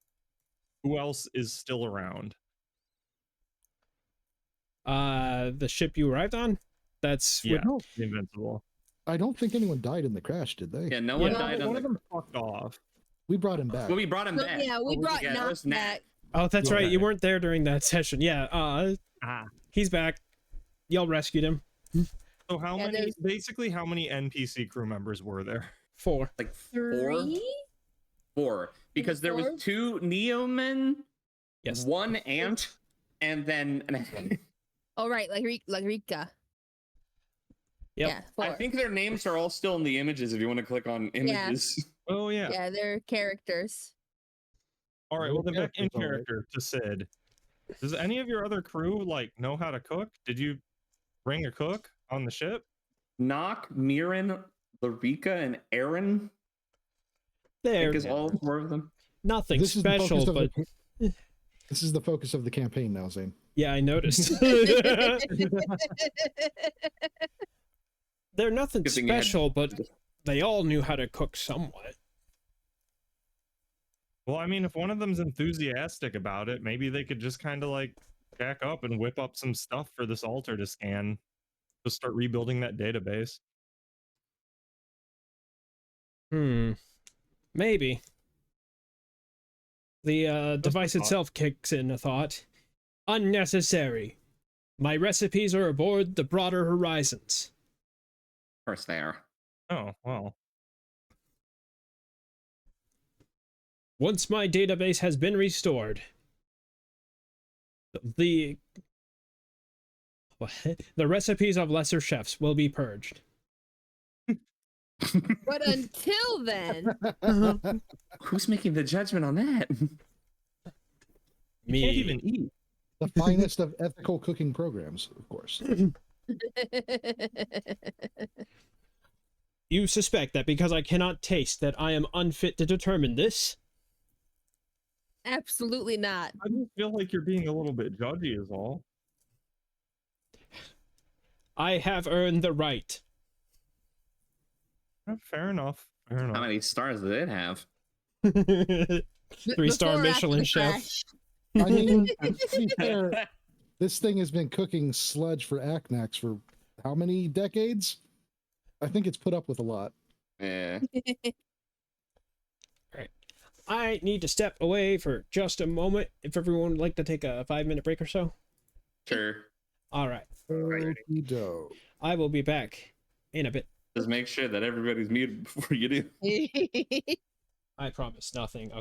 who else is still around? The ship you arrived on? That's Yeah, no. the Invincible. I don't think anyone died in the crash, did they? yeah, no one Yeah. died on One of the. them fucked off. We brought him back. Well, we brought him So, back. yeah, we brought yeah, that Knock was Nat. back. Oh, that's Yeah. right. You weren't there during that session. Yeah. Ah. He's back. Y'all rescued him. So how Yeah, many? there's- Basically, how many NPC crew members were there? 4. Like Three? four. Because there Four? was 2 Neomen, Yes. 1 ant, and then Oh right, like Rika. Yep. Yeah, I four. think their names are all still in the images if you want to click on images. Oh yeah. Yeah, they're characters. All right. No Well, then back in characters, all right. character to Sid. Does any of your other crew like know how to cook? Did you bring a cook on the ship? Knock, Mirren, Larika, and Aaron. I There. think is all 4 of them. Nothing This is the special, focus of but the, this is the focus of the campaign now, Zane. yeah, I noticed. They're nothing Good thing you had- special, but they all knew how to cook somewhat. Well, I mean, if one of them's enthusiastic about it, maybe they could just kind of like jack up and whip up some stuff for this altar to scan. Just start rebuilding that database. Maybe. The device a thought. itself kicks in a thought. Unnecessary. My recipes are aboard the broader horizons. Of course they are. Oh, well. Once my database has been restored, the recipes of lesser chefs will be purged. But until then, Who's making the judgment on that? You can't Me. even eat. The finest of ethical cooking programs, of course. You suspect that because I cannot taste that I am unfit to determine this? absolutely not. I just feel like you're being a little bit judgy, is all. I have earned the right. Fair enough. Fair enough. How many stars did it have? 3-star Before or after Michelin the chef. crash? I mean, to be fair, this thing has been cooking sludge for Aknax for how many decades? I think it's put up with a lot. Yeah. I need to step away for just a moment. If everyone would like to take a 5-minute break or so. Sure. All right. Okey-doke. I will be back in a bit. Just make sure that everybody's muted before you do. I promise nothing.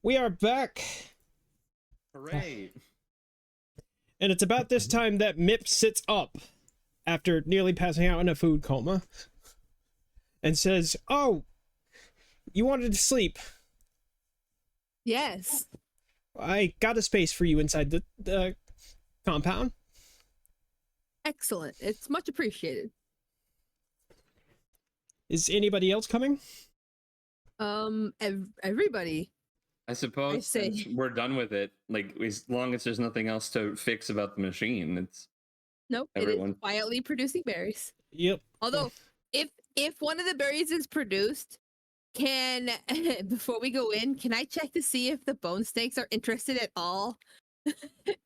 We are back, Hooray! and it's about this time that Mip sits up after nearly passing out in a food coma and says, "Oh, you wanted to sleep. Yes. I got a space for you inside the compound." Excellent. It's much appreciated. Is anybody else coming? Everybody. I suppose say- since we're done with it, like as long as there's nothing else to fix about the machine, it's Nope. It Everyone. is quietly producing berries. Yep. Although, if one of the berries is produced, can before we go in, can I check to see if the bone snakes are interested at all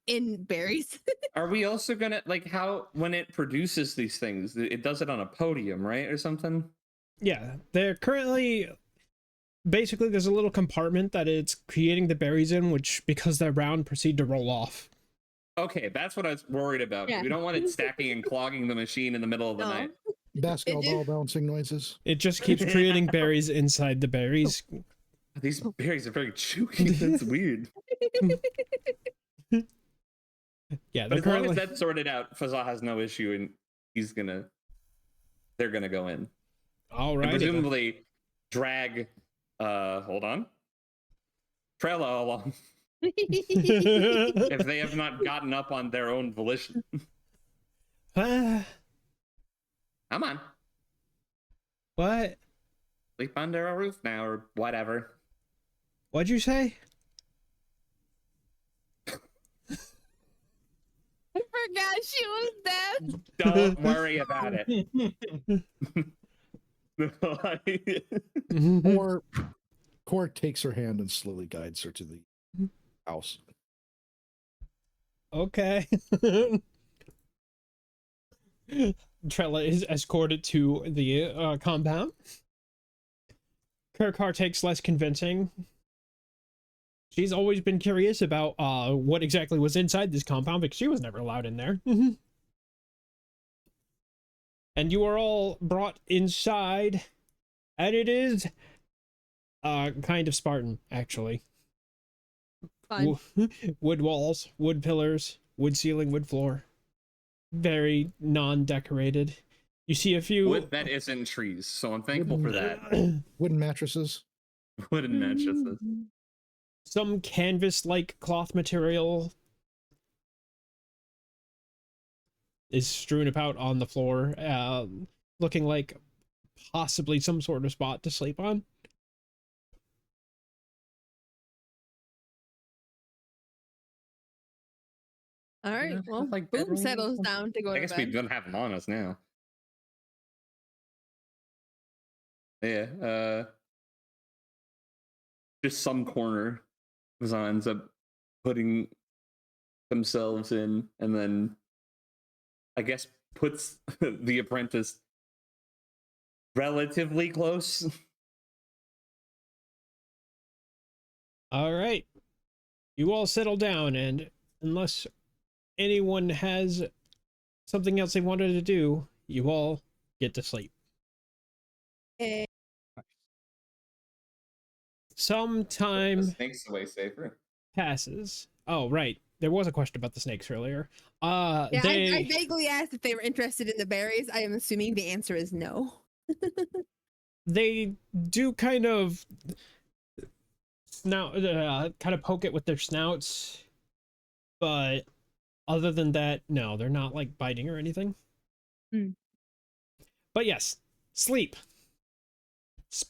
in berries? Are we also gonna like how when it produces these things, it does it on a podium, right, or something? Yeah, they're currently basically there's a little compartment that it's creating the berries in, which because they're round proceed to roll off. Okay, that's what I was worried about. Yeah. We don't want it stacking and clogging the machine in the middle of the No. night. Basketball It- ball bouncing noises. It just keeps creating berries inside the berries. These berries are very chewy. That's weird. Yeah, But they're as long currently as that's sorted out, Fazal has no issue, and they're gonna go in. all And right. presumably drag hold on. Trella along if they have not gotten up on their own volition. Come on. What? Sleep under a roof now or whatever. What'd you say? I forgot she was dead. Don't worry about it. Core takes her hand and slowly guides her to the house. Okay. Trella is escorted to the compound. Kirkar takes less convincing. She's always been curious about what exactly was inside this compound because she was never allowed in there. And you are all brought inside, and it is kind of Spartan, actually. Fun. Wood walls, wood pillars, wood ceiling, wood floor. Very non-decorated. You see a few Wood that isn't trees, so I'm thankful for that. Wooden mattresses. Wooden mattresses. some canvas-like cloth material is strewn about on the floor, looking like possibly some sort of spot to sleep on. All right. Yeah, Well, like Boom bedroom settles uniform. down to go I to guess we bed. don't have them on us now. Yeah, just some corner Mazan ends up putting themselves in, and then I guess puts the apprentice relatively close. All right. You all settle down, and unless anyone has something else they wanted to do, you all get to sleep. Eh, Some time Snakes away safer. passes. Oh, right. There was a question about the snakes earlier. Yeah, they I vaguely asked if they were interested in the berries. I am assuming the answer is no. they do kind of snout, kind of poke it with their snouts, but other than that, no, they're not like biting or anything. Hmm. But yes, sleep.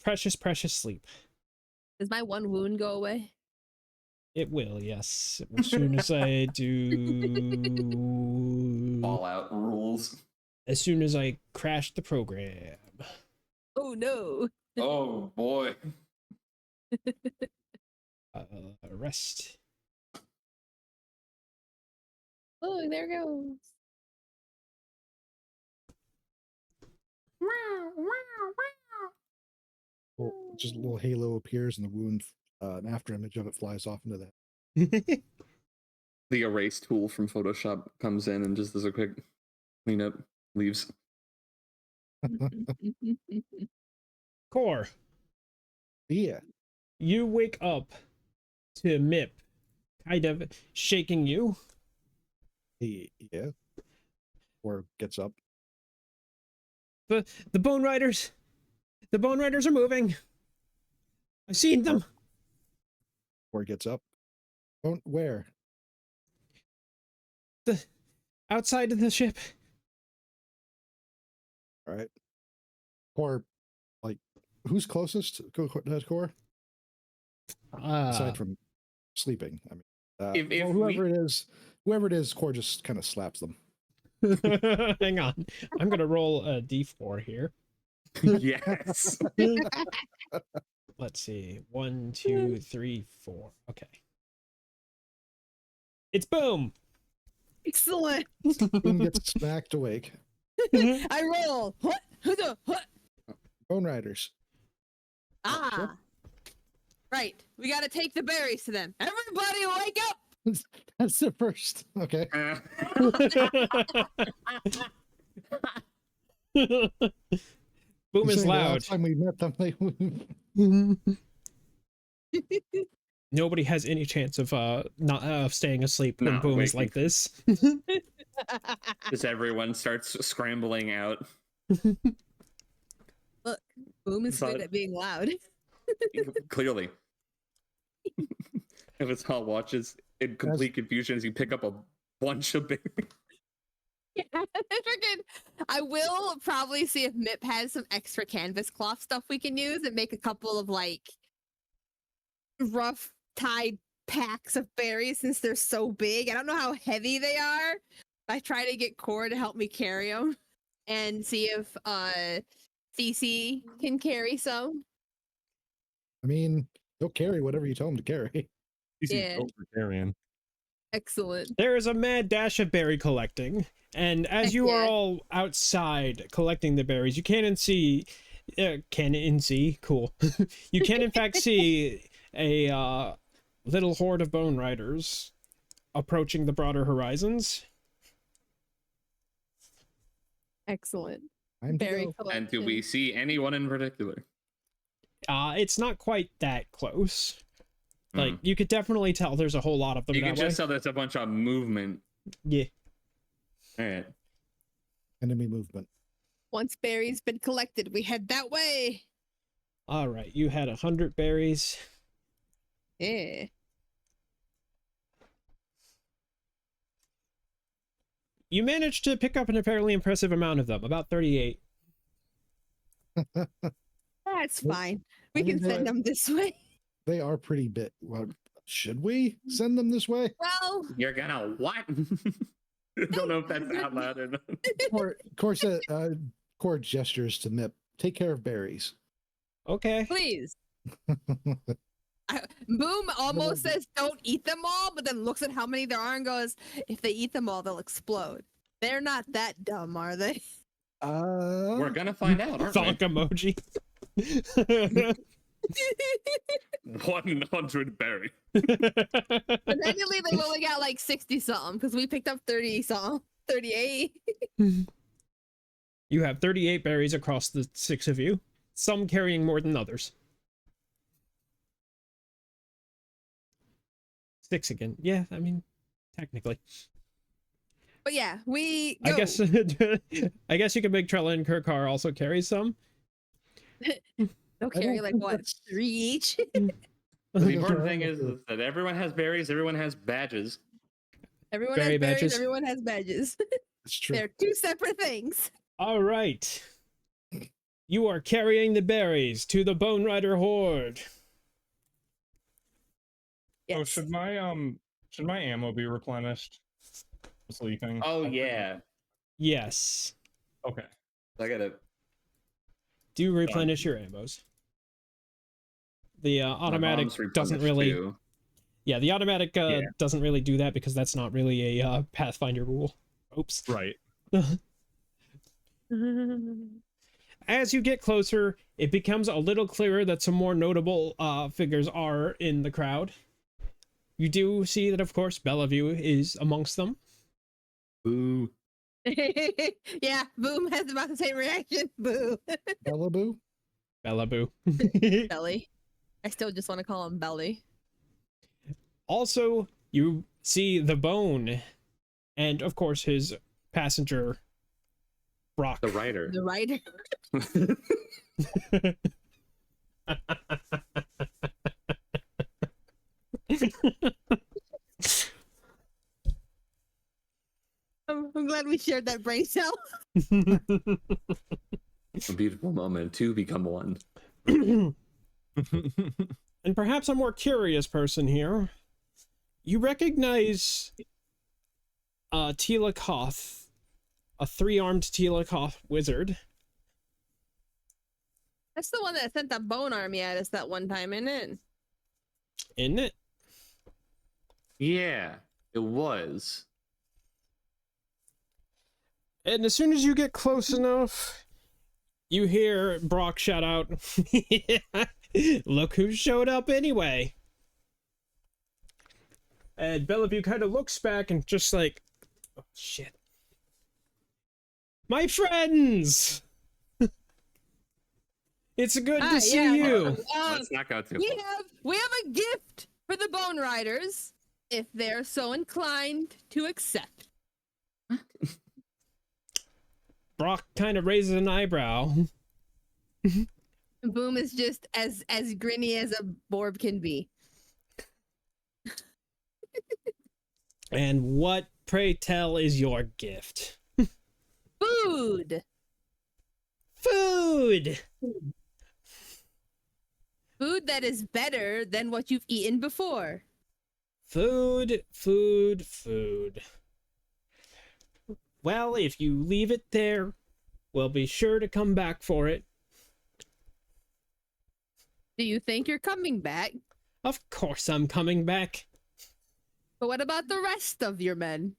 Precious, precious sleep. Does my one wound go away? It will, yes. As soon as I do. Fallout rules. As soon as I crash the program. Oh no. Oh boy. Rest. Oh, there it goes. Well, just a little halo appears and the wound, an after image of it flies off into that. The erase tool from Photoshop comes in and just does a quick cleanup, leaves. Core, Yeah. you wake up to Mip, kind of shaking you. Yeah. Or gets up. The Bone Riders. The Bone Riders are moving. I've seen them. Or gets up. Don't where? The outside of the ship. All right. Core, like, who's closest to Core? Aside from sleeping. I mean, If whoever it is, Core just kind of slaps them. Hang on. I'm going to roll a d4 here. yes. Let's see. 1, 2, 3, 4. Okay. It's Boom. Excellent. Boom gets smacked awake. I roll. What? What? Bone Riders. Ah. Right. We got to take the berries to them. Everybody wake up. That's the first. Okay. Boom You're is saying the loud. last time we met them, they Nobody has any chance of not staying asleep when Not Boom is waking. like this. As everyone starts scrambling out. Look, Boom is good But- at being loud. Clearly. If it's all watches in complete confusion as you pick up a bunch of berries. Yeah, freaking. I will probably see if Mip has some extra canvas cloth stuff we can use and make a couple of like rough tied packs of berries since they're so big. I don't know how heavy they are. I try to get Core to help me carry them and see if CC can carry some. I mean, they'll carry whatever you tell them to carry. He's Yeah. overcarrying. Excellent. There is a mad dash of berry collecting, and as you are Yeah. all outside collecting the berries, you can see, cool. You can in fact see a little horde of Bone Riders approaching the broader horizons. Excellent. Time to Berry go. And do we collection. see anyone in particular? It's not quite that close. Like, Hmm. you could definitely tell there's a whole lot of them You that can way. just tell there's a bunch of movement. Yeah. All right. Enemy movement. Once berries been collected, we head that way. All right, you had 100 berries. Yeah. You managed to pick up an fairly impressive amount of them, about 38. That's Nope. fine. We I mean, can send them this way. They are pretty big. Well, should we send them this way? Well, You're gonna what? I don't know if that's out loud or not. Core gestures to Mip. Take care of berries. Okay. please. Boom almost says don't eat them all, but then looks at how many there are and goes, if they eat them all, they'll explode. They're not that dumb, are they? We're gonna find out, aren't Thonk emoji. 100 berry. Technically, they've only got like 60 something because we picked up 30 something, 38. You have 38 berries across the 6 of you, some carrying more than others. 6 again. Yeah, I mean, technically. But yeah, we go. I guess I guess you can make Trella and Kirkar also carry some. They'll carry don't like think what, that's- 3 each? The important thing is that everyone has berries, everyone has badges. Everyone Berry has berries, badges. everyone has badges. It's true. They're 2 separate things. All right. You are carrying the berries to the Bone Rider horde. Oh, Yes. should my ammo be replenished? It's leaking. Oh yeah. Yes. Okay. I gotta Do replenish your ammos. The my automatic mom's doesn't replenished really. too. Yeah, the automatic Yeah. doesn't really do that because that's not really a Pathfinder rule. Oops. Right. As you get closer, it becomes a little clearer that some more notable figures are in the crowd. You do see that, of course, Bellavue is amongst them. Boo. Yeah, Boom has about the same reaction. Boo. Bellaboo? Bellavue. Belly. I still just want to call him Belly. Also, you see the bone, and of course his passenger, Brok. The writer. The writer. I'm glad we shared that brain cell. A beautiful moment. Two become one. And perhaps a more curious person here. You recognize Telekoth, a 3-armed Telekoth wizard. That's the one that sent that bone army at us that one time, isn't it? Isn't it? Yeah, it was. And as soon as you get close enough, you hear Brok shout out, "Look who showed up anyway!" And Bellavue kind of looks back and just like, "Oh shit. My friends! It's good to see you!" Let's not go too far. We have a gift for the Bone Riders, if they're so inclined to accept. Brok kind of raises an eyebrow. Boom is just as grinny as a Borb can be. And what, pray tell, is your gift? Food! Food! Food that is better than what you've eaten before. Food, food, food. Well, if you leave it there, we'll be sure to come back for it. Do you think you're coming back? Of course I'm coming back. But what about the rest of your men?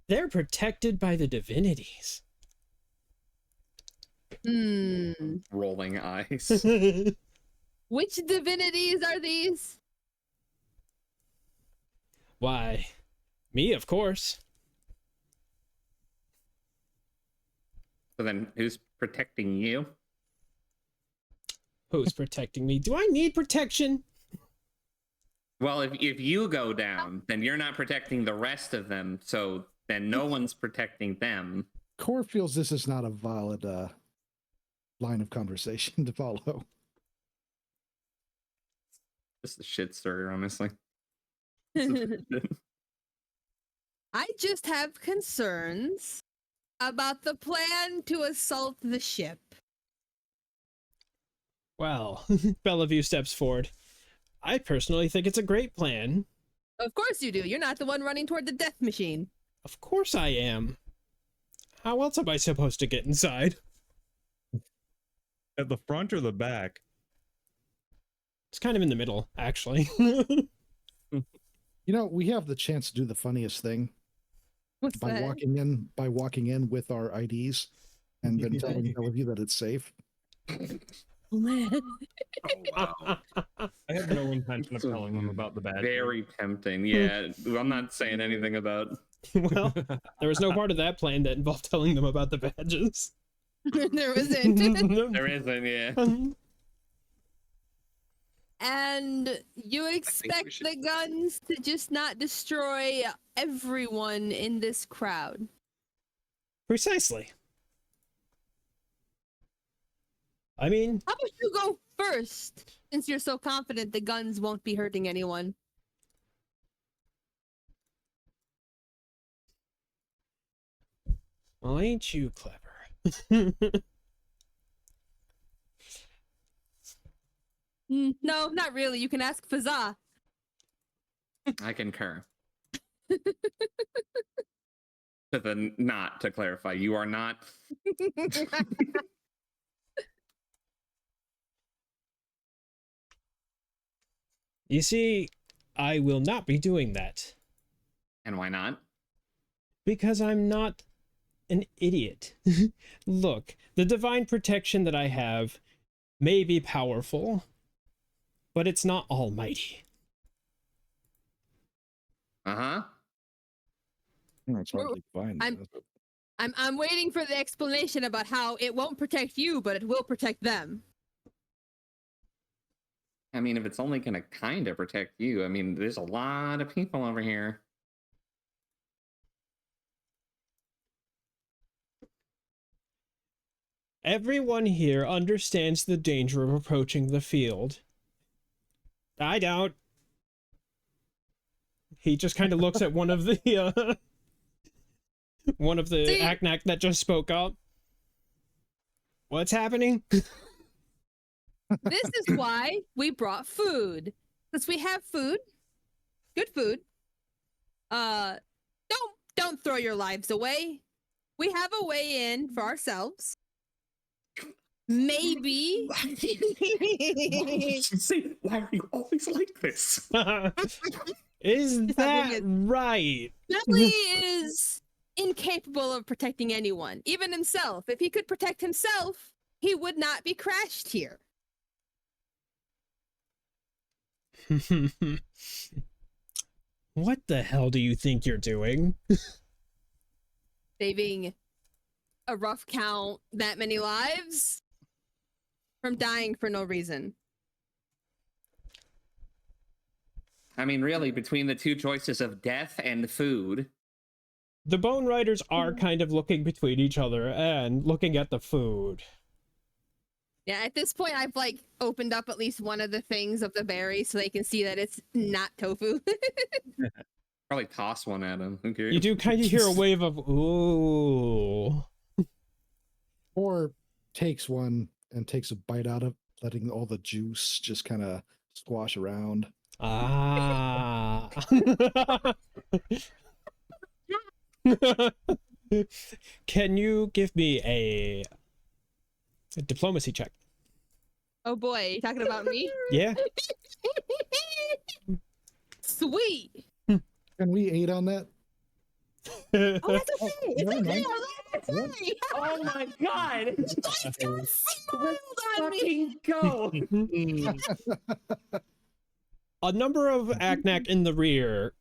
They're protected by the divinities. Rolling eyes. Which divinities are these? Why, me, of course. So then, who's protecting you? Who's protecting me? Do I need protection? Well, if you go down, then you're not protecting the rest of them. So then no one's protecting them. Core feels this is not a valid line of conversation to follow. Just a shit stirrer, honestly. I just have concerns about the plan to assault the ship. Well, Bellavue steps forward. I personally think it's a great plan. Of course you do. You're not the one running toward the death machine. Of course I am. How else am I supposed to get inside? At the front or the back? It's kind of in the middle, actually. You know, we have the chance to do the funniest thing What's by that? walking in with our IDs and then telling all of you that it's safe. Oh, man. Oh, wow. I have no intention of telling them about the badge. Very tempting. Yeah, I'm not saying anything about. Well, there was no part of that plan that involved telling them about the badges. There isn't. There isn't, yeah. And you expect should- the guns to just not destroy everyone in this crowd. Precisely. I mean, How about you go first, since you're so confident the guns won't be hurting anyone? well, ain't you clever? No, not really. You can ask Fazza. I concur. Not to clarify, you are not. You see, I will not be doing that. And why not? Because I'm not an idiot. Look, the divine protection that I have may be powerful, but it's not almighty. Uh-huh. It's hardly fine. I'm waiting for the explanation about how it won't protect you, but it will protect them. I mean, if it's only gonna kind of protect you, I mean, there's a lot of people over here. Everyone here understands the danger of approaching the field. I don't. He just kind of looks at one of the See? Aknak that just spoke up. What's happening? This is why we brought food. Because we have food. Good food. Don't throw your lives away. We have a way in for ourselves. Maybe. See, why are you always like this? Is Is that that what right? Bentley is incapable of protecting anyone, even himself. If he could protect himself, he would not be crashed here. What the hell do you think you're doing? Saving a rough count that many lives from dying for no reason. I mean, really, between the two choices of death and food. The Bone Riders are kind of looking between each other and looking at the food. Yeah, at this point, I've like opened up at least one of the things of the berry so they can see that it's not tofu. Probably toss one at him. Who cares? You do kind of hear a wave of ooh. Or takes one and takes a bite out of, letting all the juice just kind of squash around. Ah. Can you give me a diplomacy check? Oh boy, you talking about me? Yeah. Sweet. Can we aid on that? Oh, that's okay. It's never okay. mind. It's okay. Oh my god! Let's go smiled on me. Fucking go! A number of Aknak in the rear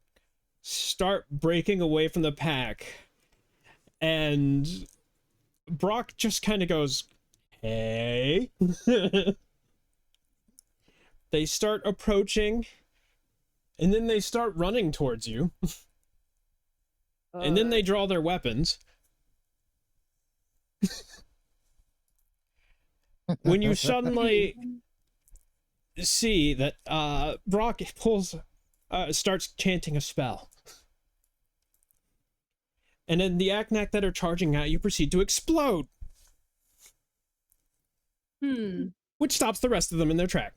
start breaking away from the pack, and Brok just kind of goes, hey. They start approaching, and then they start running towards you, and then they draw their weapons. When you suddenly see that Brok starts chanting a spell. And then the Aknak that are charging at you proceed to explode, which stops the rest of them in their track.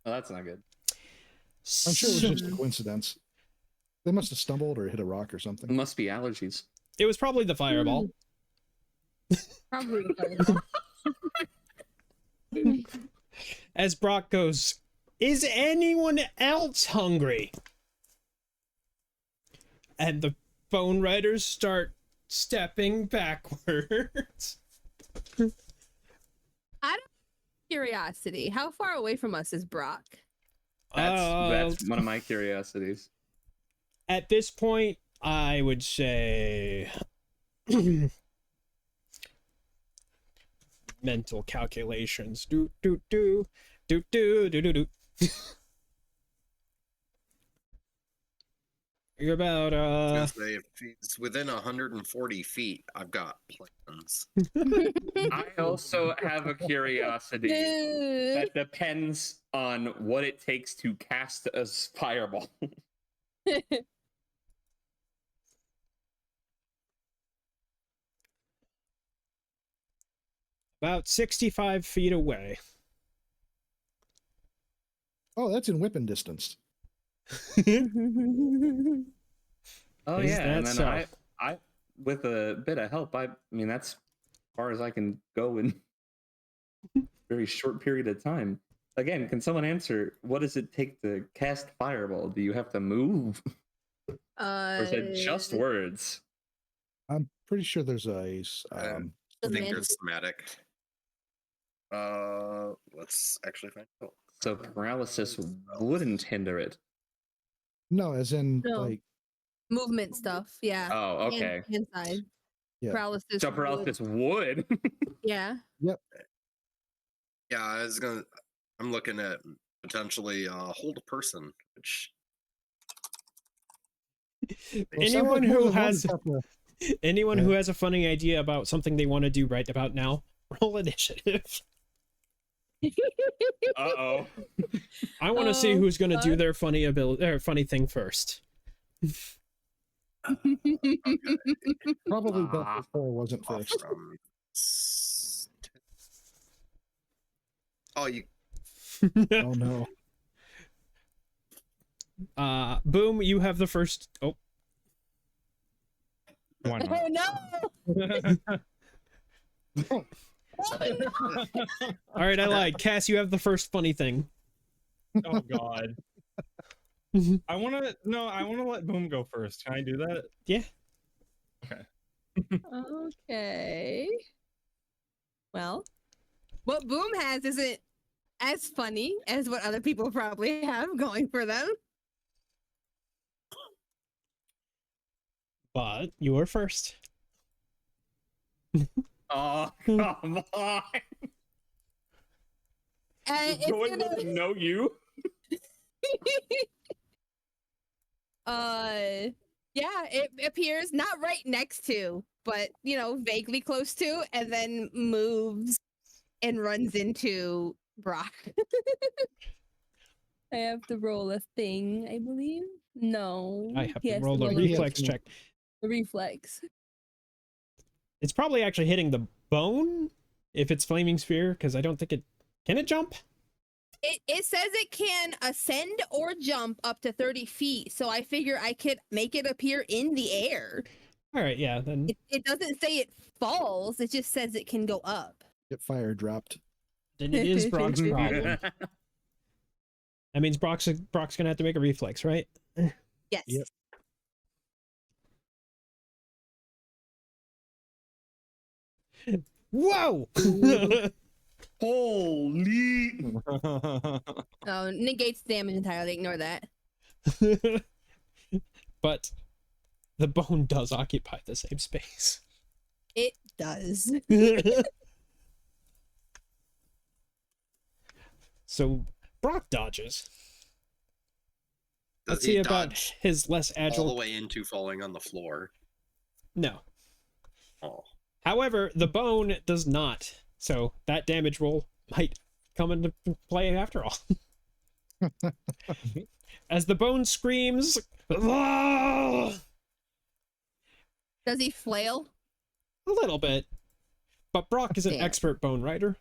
Oh, that's not good. I'm sure it was just a coincidence. They must have stumbled or hit a rock or It something. must be allergies. It was probably the fireball. Probably the fireball. As Brok goes, is anyone else hungry? And the Bone Riders start stepping backwards. Curiosity. How far away from us is Brok? That's one of my curiosities. At this point, I would say mental calculations. Do. You're about I was gonna say, if he's within 140 feet, I've got plans. I also have a curiosity that depends on what it takes to cast a fireball. about 65 feet away. Oh, that's in whipping distance. Oh Is yeah, and that then so? I with a bit of help, I mean that's as far as I can go in a very short period of time. Again, can someone answer what does it take to cast fireball? Do you have to move? Or is it just words? I'm pretty sure there's a Finger schematic. Let's actually find out. So paralysis wouldn't hinder it. no, as in No. like Movement stuff. Yeah. Oh, okay. Hand side. Yeah. Paralysis. So paralysis would. Yeah. Yeah, I I'm looking at potentially hold a person, which Anyone who has to anyone who has a funny idea about something they want to do right about now, roll initiative. Uh-oh. I want to see Oh, who's going to do fuck. their funny ability or funny thing first. probably best Ah. if 4 wasn't off first. from. Oh, you Oh no. Boom, you have the first. Oh, Why not? Oh no! Oh, no! all right, I lied. Cass, you have the first funny thing. Oh God. I want to let Boom go first. Can I do that? Yeah. Okay. Well, what Boom has isn't as funny as what other people probably have going for them. But you were first. Oh, come on. It's Going gonna, with know you. yeah, it appears not right next to, but you know, vaguely close to, and then moves and runs into Brock. I have to roll a thing, I believe. No, I have he to has roll a roll a reflex reflex. check. a reflex. It's probably actually hitting the bone if it's flaming sphere, because I don't think it can it jump. It says it can ascend or jump up to 30 feet, so I figure I could make it appear in the air. All right, yeah, then It doesn't say it falls, it just says it can go up. Get fire dropped. then it is Brock's problem. That means Brock's gonna have to make a reflex, right? Yes. Yep. Whoa! Holy. Oh, negates damage entirely. Ignore that. But the bone does occupy the same space. It does. So Brock dodges. does Let's he see about dodge his less all the agile. way into falling on the floor? No. Oh, However, the bone does not. So that damage roll might come into play after all. As the bone screams, "Ah!" Does he flail? A little bit. But Brock is an Damn. expert bone rider.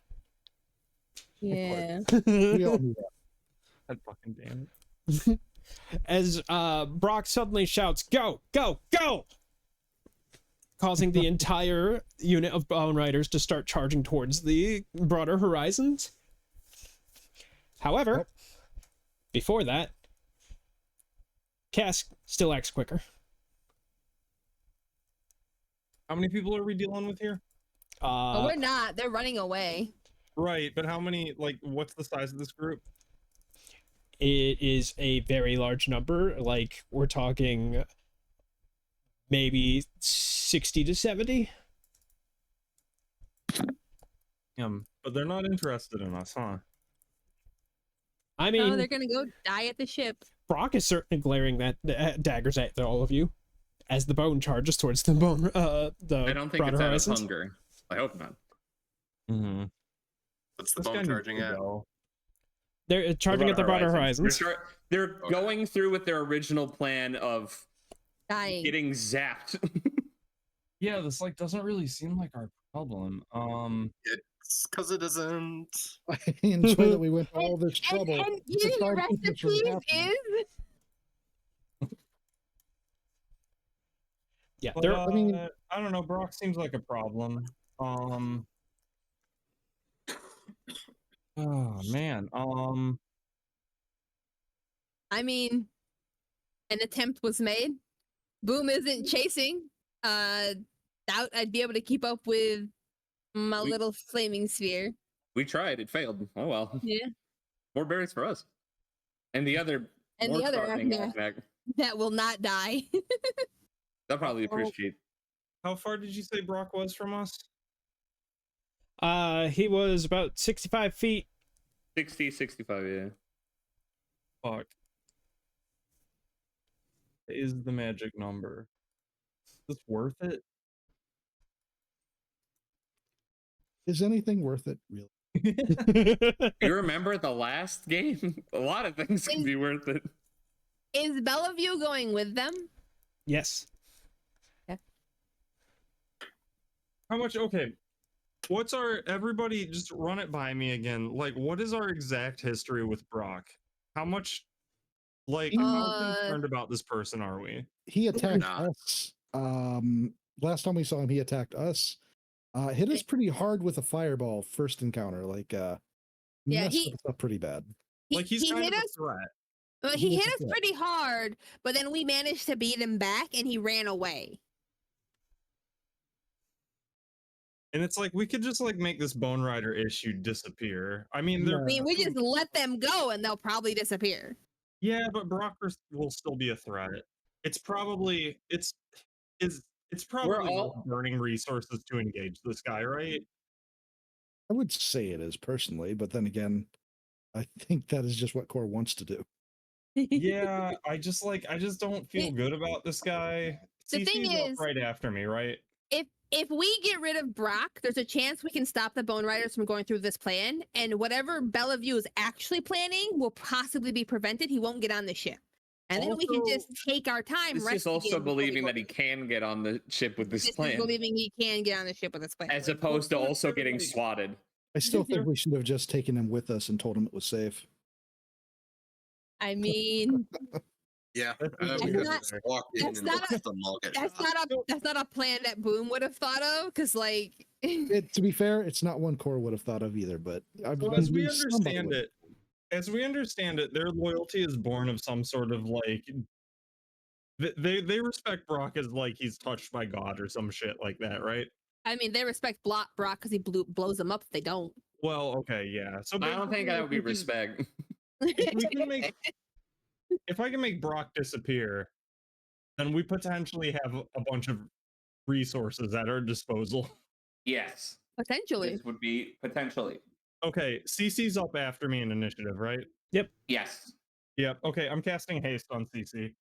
Yeah. We all knew that. God fucking damn it. As Brock suddenly shouts, "Go! Go! Go!" causing the entire unit of bone riders to start charging towards the broader horizons. However, before that, Cass still acts quicker. How many people are we dealing with here? But we're not. They're running away. Right, but how many? Like, what's the size of this group? It is a very large number. Like, we're talking maybe 60 to 70. But they're not interested in us, huh? I mean, Oh, they're gonna go die at the ship. Brock is certainly glaring that daggers at all of you as the bone charges towards the bone. The I don't think broader it's out of horizons. hunger. I hope not. Mm-hmm. what's the This guy bone needs charging to at? go. They're charging at the broader horizons. They're Okay. going through with their original plan of Dying. getting zapped. Yeah, this like doesn't really seem like our problem. It's because it isn't. I enjoy that we went to all this And, trouble. and to eating try to keep this from recipes happening. is Yeah, But, they're I mean- I don't know. Brock seems like a problem. Oh man. I mean, an attempt was made. Boom isn't chasing. Doubt I'd be able to keep up with my We- little flaming sphere. We tried. It failed. Oh well. Yeah. More berries for us. And the other. And more the other charming Acme. Acme. That will not die. They'll probably Oh. appreciate. How far did you say Brock was from us? he was about 65 feet 60, 65, yeah. Fuck. Is the magic number. Is this worth it? Is anything worth it, really? You remember the last game? A lot of things can be worth it. Is Bellavue going with them? Yes. How much? Okay. What's our, everybody just run it by me again. Like, what is our exact history with Brok? How much, like, how concerned about this person are we? He attacked not. us. Last time we saw him, he attacked us. Hit us pretty hard with a fireball first encounter. Like, Yeah, messed he- us up pretty bad. Like, he's kind hit of a us. threat. Well, he He hit was us a threat. pretty hard, but then we managed to beat him back, and he ran away. And it's like, we could just, like, make this Bone Rider issue disappear. I mean, they're, I mean, we just let them go, and they'll probably disappear. yeah, but Brok will still be a threat. It's probably, it's probably all- worth burning resources to engage this guy, right? I would say it is personally, but then again, I think that is just what Core wants to do. Yeah, I just don't feel good about this guy. The thing CC's up is- right after me, right? If we get rid of Brok, there's a chance we can stop the Bone Riders from going through this plan, and whatever Bellavue is actually planning will possibly be prevented. He won't get on the ship, and then we can Also, just take our time. This is resting also in before we believing go that he through. can get on the ship with this This is plan, believing he can get on the ship with this plan. as opposed to Well, also getting everybody- swatted. I still think we should have just taken him with us and told him it was safe. I mean, Yeah, That's we That's could have not- just walked in that's and not watched them all get that's shot. not a plan that Boom would have thought of, because like, To be fair, it's not one Core would have thought of either. But So as we understand it, their loyalty is born of some sort of like they respect Brok as like he's touched by God or some shit like that, right? I mean, they respect Brock because he blows them up if they don't. Well, okay, yeah. So I don't think that would be basically, respect. if I can make Brok disappear, then we potentially have a bunch of resources at our disposal. Yes, Potentially. this would be potentially. Okay, CC's up after me in initiative, right? Yes. Yep. Okay, I'm casting haste on CC.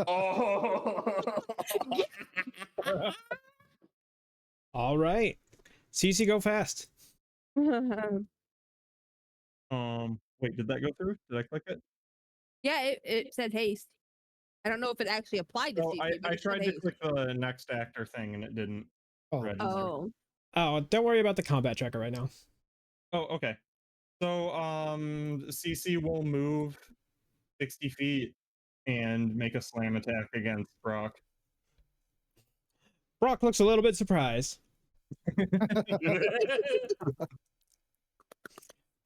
Oh. All right. CC, go fast. Wait, did that go through? Did I click it? Yeah, it said haste. I don't know if it actually applied to Oh, CC. I but it said tried to haste. click the next actor thing and it didn't. Oh, register. Oh, Oh, don't worry about the combat tracker right now. Oh, okay. So, CC will move 60 feet and make a slam attack against Brok. Brock looks a little bit surprised.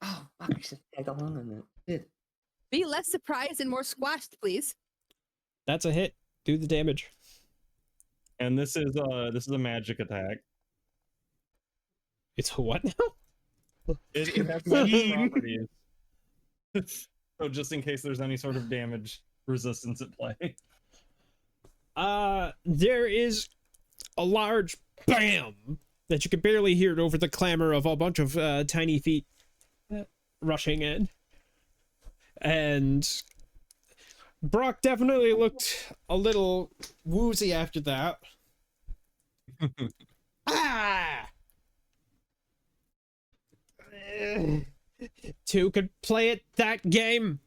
Oh, fuck, I should tag along on that. be less surprised and more squashed, please. That's a hit. Do the damage. And this is a magic attack. It's a what now? It has magic properties. So just in case there's any sort of damage resistance at play. There is a large BAM that you can barely hear over the clamor of a bunch of tiny feet rushing in. And Brock definitely looked a little woozy after that. Ah! Two could play it that game.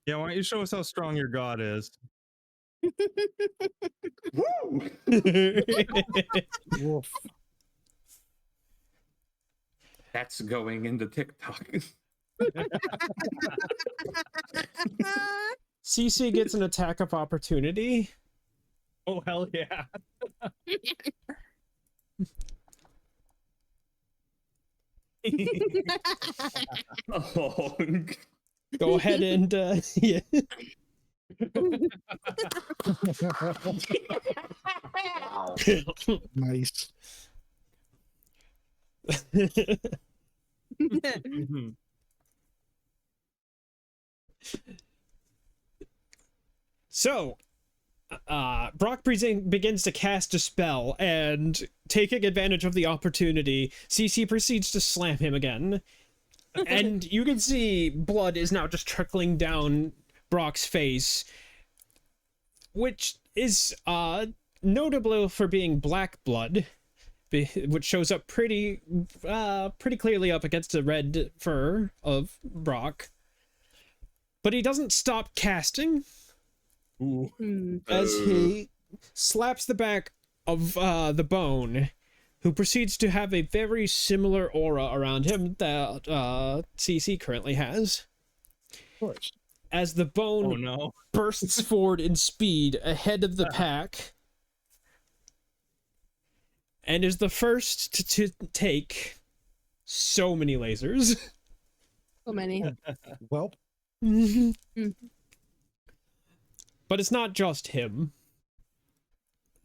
Yeah, why don't you show us how strong your god is? Woo! Wolf. That's going into TikTok. CC gets an attack of opportunity. Oh hell yeah. Oh, Go ahead and yeah. wow. Nice. Mhm. So, Brock begins to cast a spell, and taking advantage of the opportunity, CC proceeds to slam him again. And you can see blood is now just trickling down Brok's face, which is notable for being black blood, which shows up pretty clearly up against the red fur of Brok. But he doesn't stop casting. Ooh. As he slaps the back of the bone, who proceeds to have a very similar aura around him that CC currently has. Of course. As the bone Oh no. bursts forward in speed ahead of the pack, and is the first to take so many lasers. So many. Well, But it's not just him.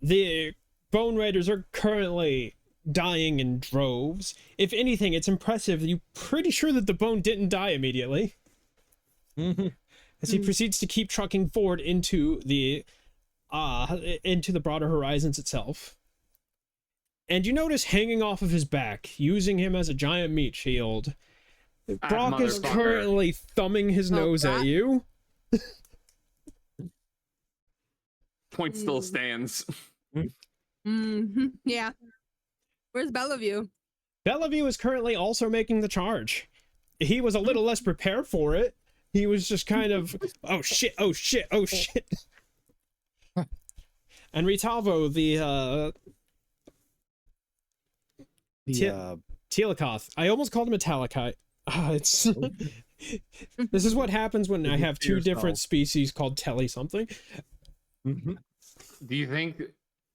The Bone Raiders are currently dying in droves. If anything, it's impressive. You're pretty sure that the bone didn't die immediately. As he proceeds to keep trucking forward into the broader horizons itself. And you notice hanging off of his back, using him as a giant meat shield, Brok is motherfucker. currently thumbing his nose at Brok? you. Point still stands. Yeah. Where's Bellavue? Bellavue is currently also making the charge. He was a little less prepared for it. He was just kind of, oh shit, oh shit, oh shit. And Ritalvo, the Telekoth. I almost called him a Talakite. It's this is what happens when I have two different species called Telly something. Do you think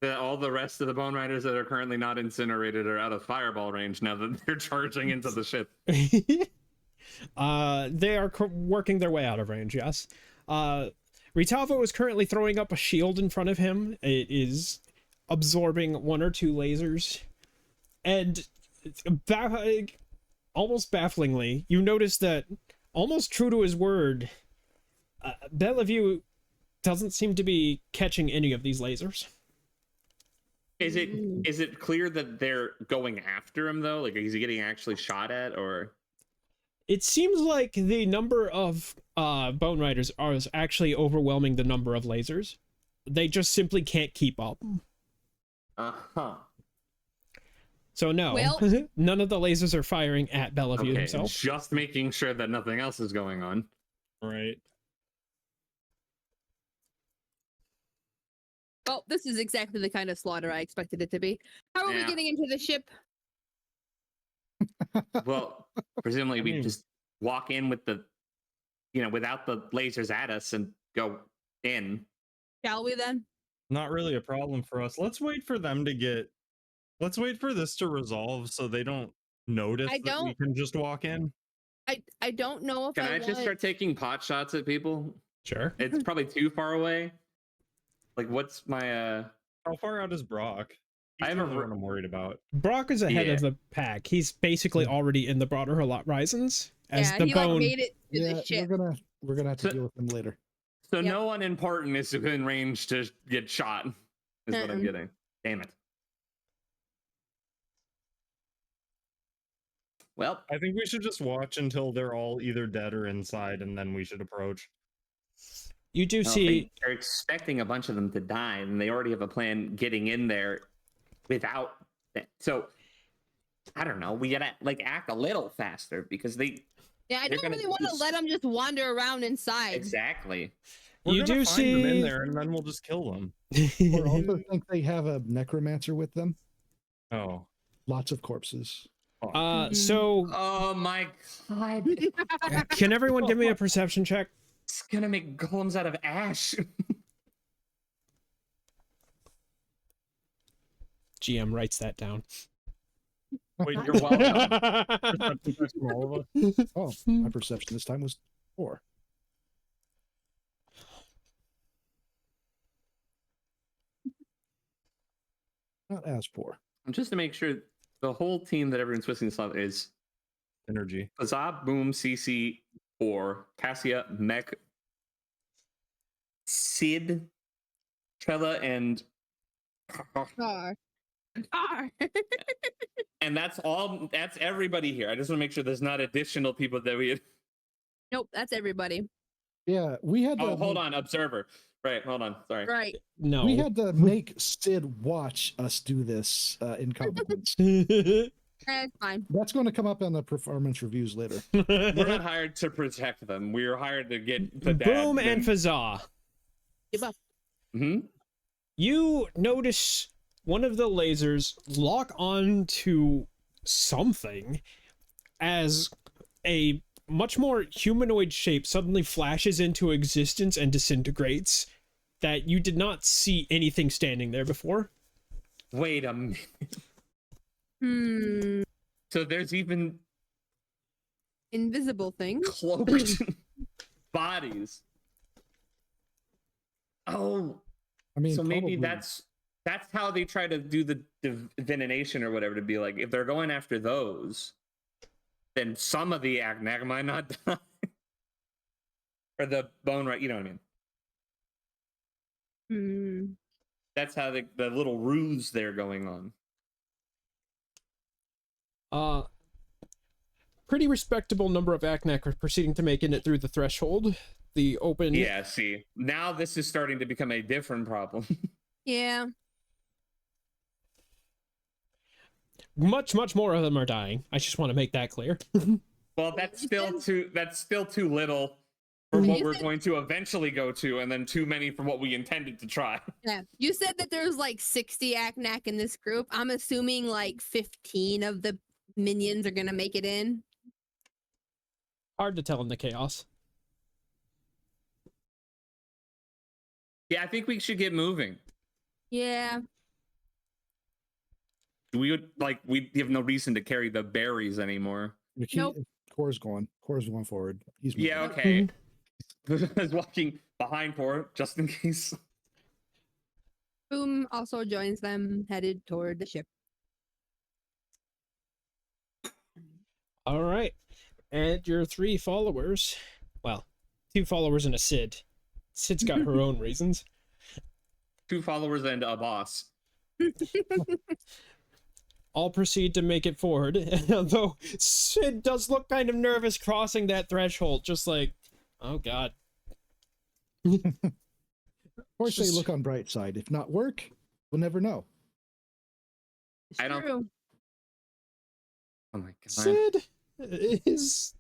that all the rest of the Bone Riders that are currently not incinerated are out of fireball range now that they're charging into the ship? They are working their way out of range, yes. Ritalvo is currently throwing up a shield in front of him. It is absorbing 1 or 2 lasers. And almost bafflingly, you notice that, almost true to his word, Bellavue doesn't seem to be catching any of these lasers. Is it clear that they're going after him though? Like, is he getting actually shot at, or? It seems like the number of Bone Riders is actually overwhelming the number of lasers. They just simply can't keep up. Uh-huh. So no, Well- none of the lasers are firing at Bellavue Okay, himself. just making sure that nothing else is going on. Right. Well, this is exactly the kind of slaughter I expected it to be. How are we Yeah. getting into the ship? Well, presumably we mean- just walk in with the, without the lasers at us and go in. Shall we then? Not really a problem for us. Let's wait for them to get. Let's wait for this to resolve so they don't notice I that we don't- can just walk in. I don't know if Can I want... just start taking pot shots at people? Sure. It's probably too far away. Like, what's my How far out is Brock? I He's have a the r- one I'm worried about. Brock is ahead Yeah. of the pack. He's basically already in the broader horizons. As Yeah, the he bone, like made it to yeah, the ship. we're gonna have to So- deal with them later. So Yep. no one important is within range to get shot. Is what I'm Mm-mm. getting. Damn it. Well, I think we should just watch until they're all either dead or inside, and then we should approach. you do I don't see think they're expecting a bunch of them to die, and they already have a plan getting in there without that. So I don't know. We gotta act a little faster because they Yeah, I they're don't gonna really want to just- let them just wander around inside. exactly. We're You gonna do find them in see- there, and then we'll just kill them. Or also think they have a necromancer with them. Oh, Lots of corpses. so Oh my god! can everyone give me a perception check? It's gonna make golems out of ash. GM writes that down. wait, You're welcome. from all of us? Oh, my perception this time was 4. Not as poor. Just to make sure, the whole team that everyone's twisting this on is Energy. Azab, Boom, CC, 4, Cassia, Mech, Sid, Trella, and Car. Car. And that's all. That's everybody here. I just want to make sure there's not additional people that we. Nope, that's everybody. Yeah, we had to. Oh, hold on, observer. Right, hold on. Sorry. Right. No. We had to make Sid watch us do this incompetence. It's fine. That's going to come up in the performance reviews later. We're not hired to protect them. We are hired to get the dad. Boom and Fazza. Give up. You notice one of the lasers lock on to something as a much more humanoid shape suddenly flashes into existence and disintegrates that you did not see anything standing there before. Wait a minute. So there's even invisible things. cloaked bodies. Oh, I mean, so maybe probably- that's how they try to do the divination or whatever, to be like, if they're going after those, then some of the Agnak might not die. Or the bone, right? You know what I mean? That's how the little ruse they're going on. Pretty respectable number of Aknak are proceeding to make it through the threshold. The open. Yeah, see, now this is starting to become a different problem. Yeah. Much more of them are dying. I just want to make that clear. Well, that's still too little for what we're going to eventually go to, and then too many for what we intended to try. Yeah. You said that there's like 60 Aknak in this group. I'm assuming like 15 of the minions are gonna make it in. Hard to tell in the chaos. Yeah, I think we should get moving. Yeah. We have no reason to carry the berries anymore. Nope. Core's going forward. He's moving. Yeah, okay. I was walking behind Core just in case. Boom also joins them, headed toward the ship. All right. And your 3 followers, well, 2 followers and a Sid. Sid's got her own reasons. 2 followers and a boss. All proceed to make it forward, although Sid does look kind of nervous crossing that threshold, just like, oh god. Of course, they look on bright side. If not work, we'll never know. It's I don't- true. Oh my god. Sid is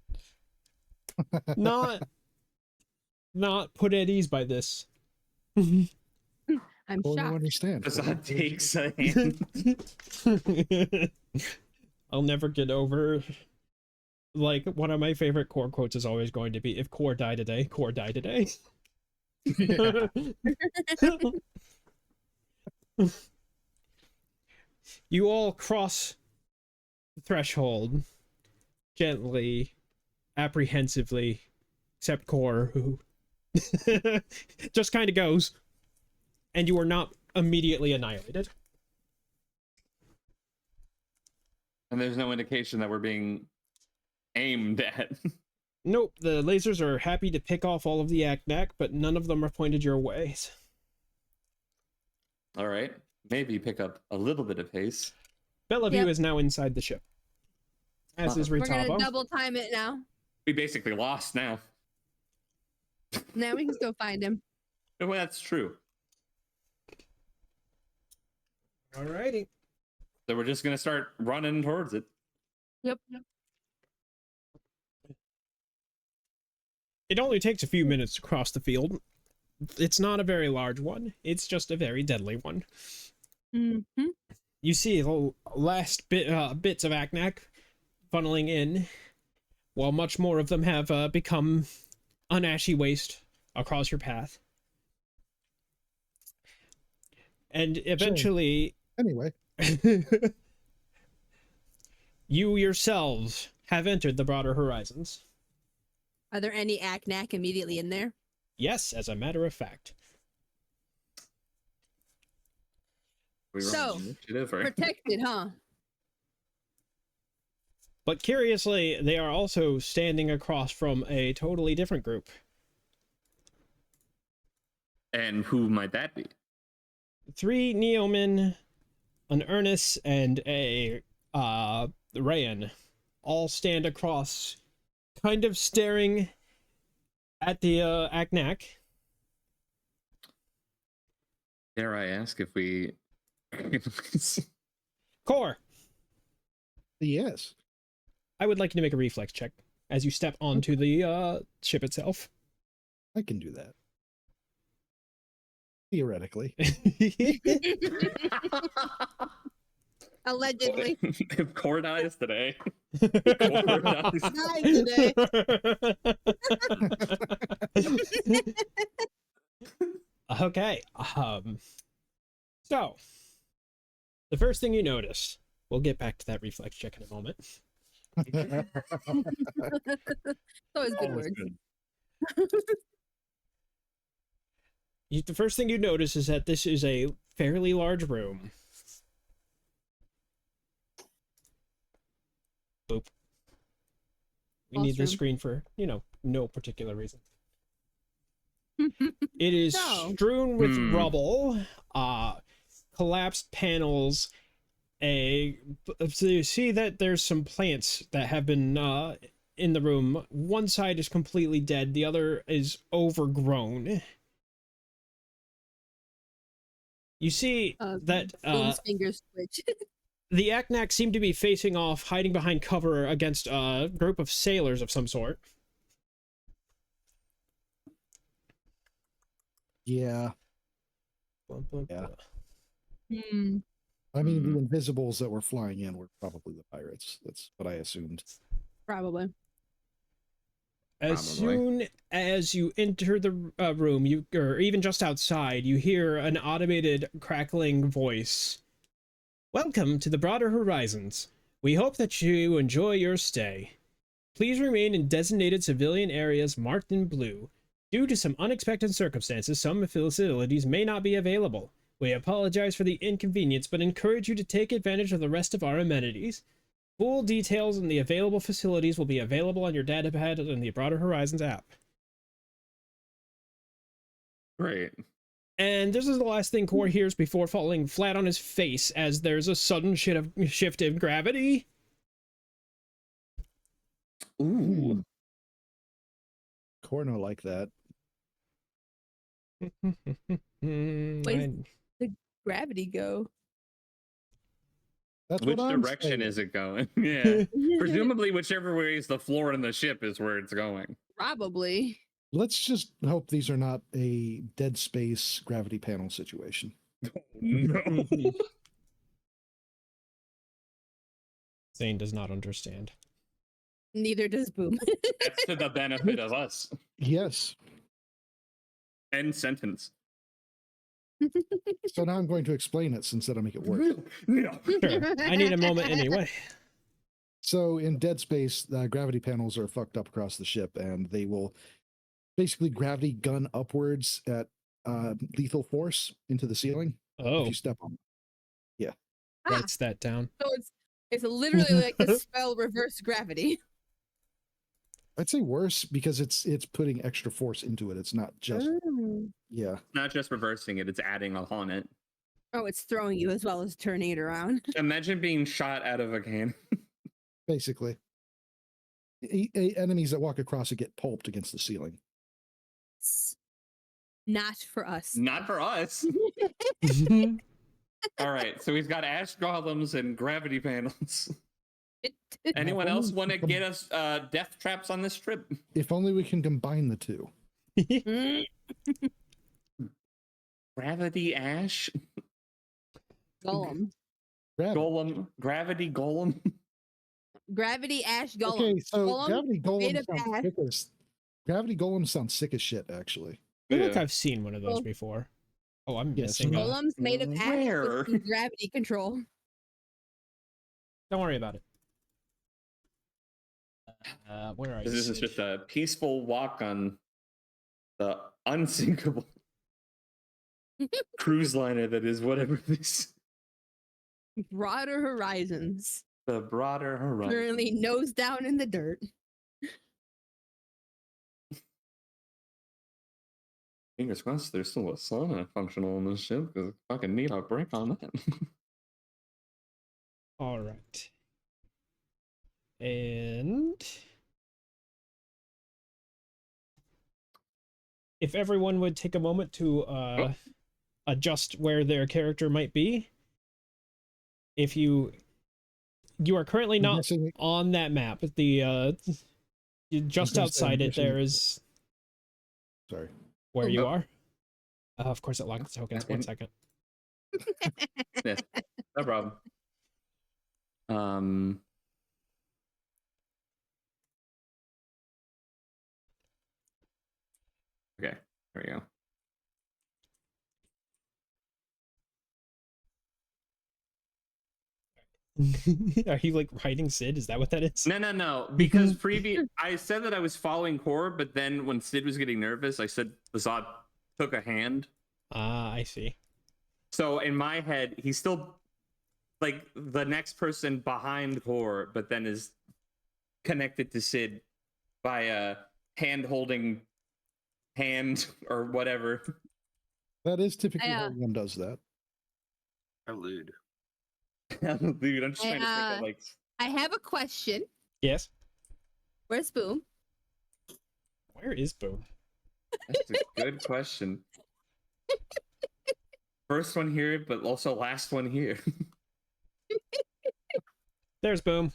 not put at ease by this. I'm Well, you shocked. understand. Facade takes a hand. I'll never get over, like, one of my favorite Core quotes is always going to be, if Core die today, Core die today. You all cross the threshold gently, apprehensively, except Core, who just kind of goes, and you are not immediately annihilated. And there's no indication that we're being aimed at. Nope, the lasers are happy to pick off all of the Aknak, but none of them are pointed your way. All right. Maybe pick up a little bit of pace. Bellavue Yep. is now inside the ship. As is We're gonna Ritavo. double time it now. We basically lost now. Now we can still find him. Well, that's true. Alrighty. So we're just gonna start running towards it. Yep. It only takes a few minutes to cross the field. It's not a very large one. It's just a very deadly one. Mm-hmm. You see the last bits of Aknak funneling in, while much more of them have become an ashy waste across your path. And eventually, Anyway, you yourselves have entered the broader horizons. Are there any Aknak immediately in there? Yes, as a matter of fact. We were So, on initiative, right? Protected, huh? But curiously, they are also standing across from a totally different group. And who might that be? 3 Neomen, an Ernest and a Rayan all stand across, kind of staring at the Aknak. Dare I ask if we? Core, Yes. I would like you to make a reflex check as you step onto the ship itself. I can do that. Theoretically. Allegedly. If Core dies today, Died today. Okay. So the first thing you notice, we'll get back to that reflex check in a moment. Always good always words. good. The first thing you notice is that this is a fairly large room. Boop. We need this Classroom. screen for, no particular reason. It is No. strewn with Hmm. rubble, collapsed panels. So you see that there's some plants that have been in the room. One side is completely dead, the other is overgrown. You see that Boom's fingers twitch. the Aknak seem to be facing off, hiding behind cover against a group of sailors of some sort. Yeah. Blah, blah, Yeah. blah. Hmm. I mean, the invisibles that were flying in were probably the pirates. That's what I assumed. Probably. As Probably. soon as you enter the room, or even just outside, you hear an automated crackling voice. Welcome to the Broader Horizons. We hope that you enjoy your stay. Please remain in designated civilian areas marked in blue. Due to some unexpected circumstances, some facilities may not be available. We apologize for the inconvenience, but encourage you to take advantage of the rest of our amenities. Full details on the available facilities will be available on your datapad in the Broader Horizons app. Great. And this is the last thing Core hears before falling flat on his face as there's a sudden shift in gravity. Ooh. Corno like that. I- Gravity go. That's Which what I'm direction saying. is it going? Yeah. Presumably, whichever way is the floor in the ship is where it's going. Probably. Let's just hope these are not a Dead Space gravity panel situation. No. Zane does not understand. Neither does Boom. That's to the benefit of us. Yes. End sentence. So now I'm going to explain it since that'll make it worse. No. Sure, I need a moment anyway. So in Dead Space, gravity panels are fucked up across the ship, and they will basically gravity gun upwards at lethal force into the ceiling if Oh, you step on. writes that down. So it's literally like the spell reverse gravity. I'd say worse because it's putting extra force into it. It's not just yeah. Not just reversing it, it's adding on it. Oh, it's throwing you as well as turning it around. Imagine being shot out of a cannon. Basically. Enemies that walk across it get pulped against the ceiling. Not for us. Not for us. All right, so we've got ash golems and gravity panels. Anyone else want to get us death traps on this trip? If only we can combine the two. Mm. Gravity ash? Golem. Golem? Gravity golem? Gravity ash golem. Okay, so Golem gravity made golem of sounds ash. sick as gravity golem sounds sick as shit, actually. I feel like Yeah. I've seen one of those Well- before. Oh, I'm Yes, missing. Golems made of ash Where? with some gravity control. Don't worry about it. Where are you? This is Sid? just a peaceful walk on the unsinkable cruise liner that is whatever this. Broader horizons. The broader horizon. Currently nose down in the dirt. Fingers crossed there's still a sauna functional on this ship because fucking need a break on that. All right. And if everyone would take a moment to adjust where their character might be. If you are currently I'm not guessing- on that map, the just gonna say, outside I'm it there guessing- is Sorry. where you Oh. are. Of course it locked tokens. 1 second. Yeah, no problem. Okay, there we go. Are you like writing Sid? Is that what that is? No. Because I said that I was following Core, but then when Sid was getting nervous, I said Lazad took a hand. Ah, I see. So in my head, he's still like the next person behind Core, but then is connected to Sid by a hand-holding hand or whatever. That is typically Yeah. how one does that. Prelude. Dude, I'm just trying to think of like. I have a question. Yes. Where's Boom? Where is Boom? That's a good question. First one here, but also last one here. There's Boom.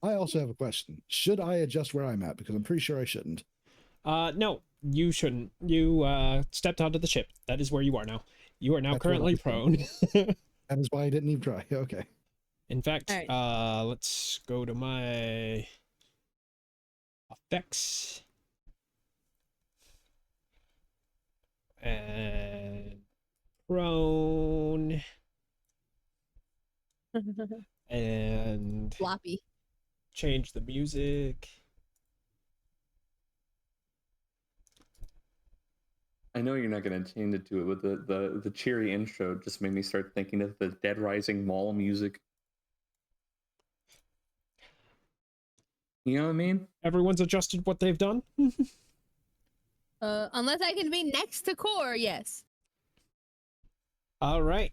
I also have a question. Should I adjust where I'm at? Because I'm pretty sure I shouldn't. No, you shouldn't. You stepped onto the ship. That is where you are now. You are now That's what currently I prone. That is why I didn't even try. Okay. In fact, Alright. let's go to my effects. And prone. And Floppy. change the music. I know you're not gonna change it to it, but the cheery intro just made me start thinking of the Dead Rising mall music. You know what I mean? Everyone's adjusted what they've done. Unless I can be next to Core, yes. All right.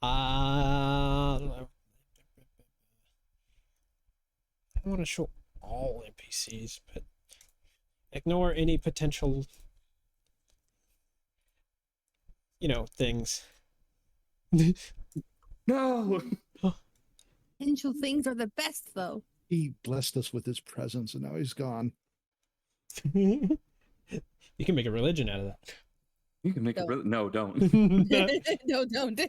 I want to show all NPCs, but ignore any potential, things. No. Potential things are the best, though. He blessed us with his presence and now he's gone. You can make a religion out of that. You can make it. No, don't. No, don't.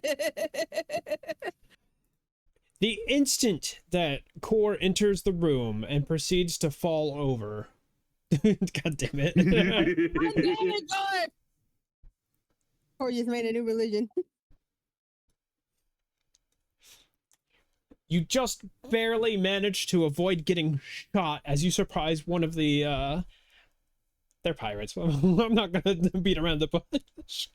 The instant that Core enters the room and proceeds to fall over. God damn it. I'm damn it, Core! Core just made a new religion. You just barely managed to avoid getting shot as you surprise one of the they're pirates. I'm not gonna beat around the bush.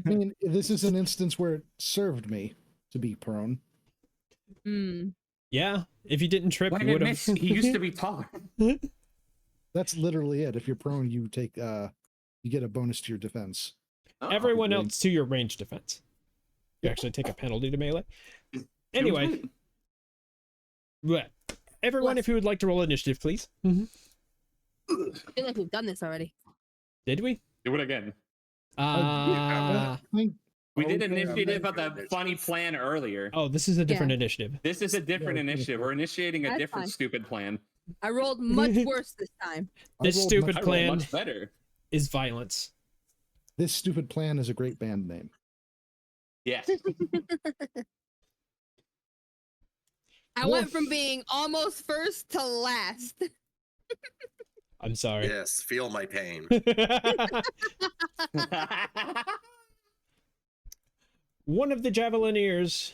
I mean, this is an instance where it served me to be prone. Hmm. Yeah, if you didn't trip, Why you did would have. miss? He used to be taller. That's literally it. If you're prone, you take you get a bonus to your defense. Oh, Everyone great. else to your range defense. You actually take a penalty to melee. Anyway, but everyone, if you would like to roll initiative, please. I feel like we've done this already. Did we? do it again. I think We did Okay, initiative I'm of the ready. funny plan earlier. Oh, this is a different initiative. This is a different Yeah, initiative. We're initiating a That's different fine. stupid plan. I rolled much worse this time. This I rolled stupid much- I rolled plan much better. is violence. This stupid plan is a great band name. Yes. I went from being almost first to last. I'm sorry. Yes, feel my pain. One of the javelineers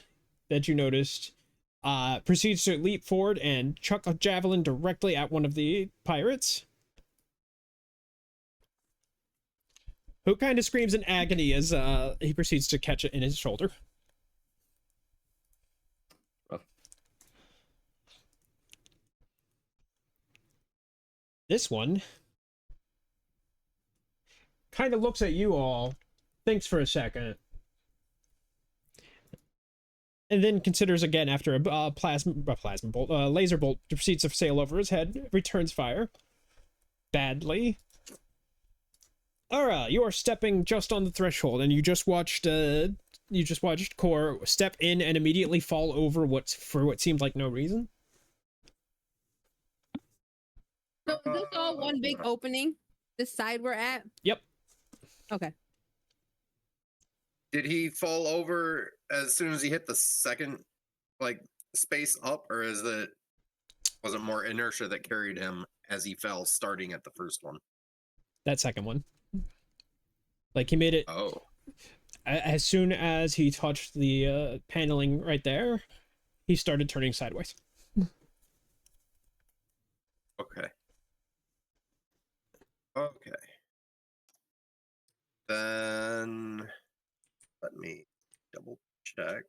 that you noticed proceeds to leap forward and chuck a javelin directly at one of the pirates, who kind of screams in agony as he proceeds to catch it in his shoulder. Rough. This one kind of looks at you all, thinks for a second, and then considers again after a plasma bolt, laser bolt proceeds to sail over his head, returns fire. Badly. Ara, you are stepping just on the threshold, and you just watched Core step in and immediately fall over what seemed like no reason. So is this all one big opening? This side we're at? Yep. Okay. Did he fall over as soon as he hit the second, like, space up, or was it more inertia that carried him as he fell, starting at the first one? That second one. Like, he made it. Oh. As soon as he touched the paneling right there, he started turning sideways. Okay. Okay. Then let me double check.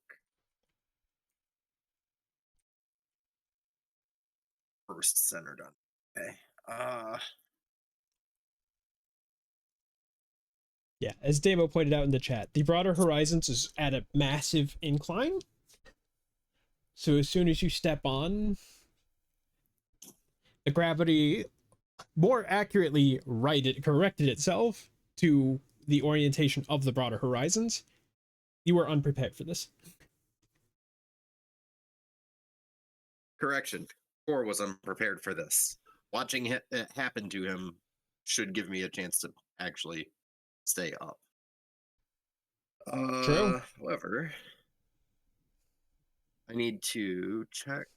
First centered on. Okay. Yeah, as Damo pointed out in the chat, the broader horizons is at a massive incline. So as soon as you step on, the gravity more accurately corrected itself to the orientation of the broader horizons. You were unprepared for this. Correction. Core was unprepared for this. Watching it happen to him should give me a chance to actually stay up. True. However, I need to check.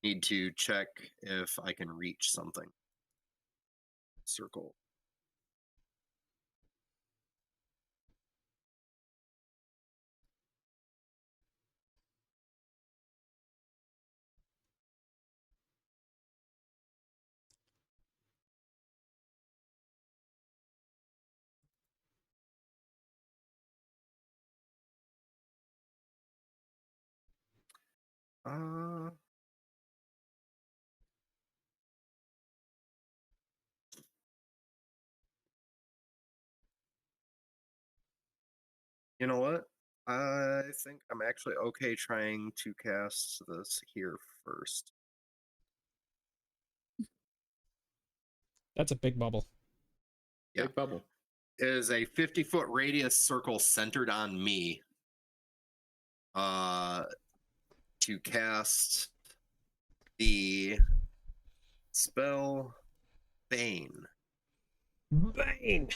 Need to check if I can reach something. Circle. You know what? I think I'm actually okay trying to cast this here first. That's a big bubble. Yeah. Big bubble. It is a 50-foot radius circle centered on me. To cast the spell Bane. Bane!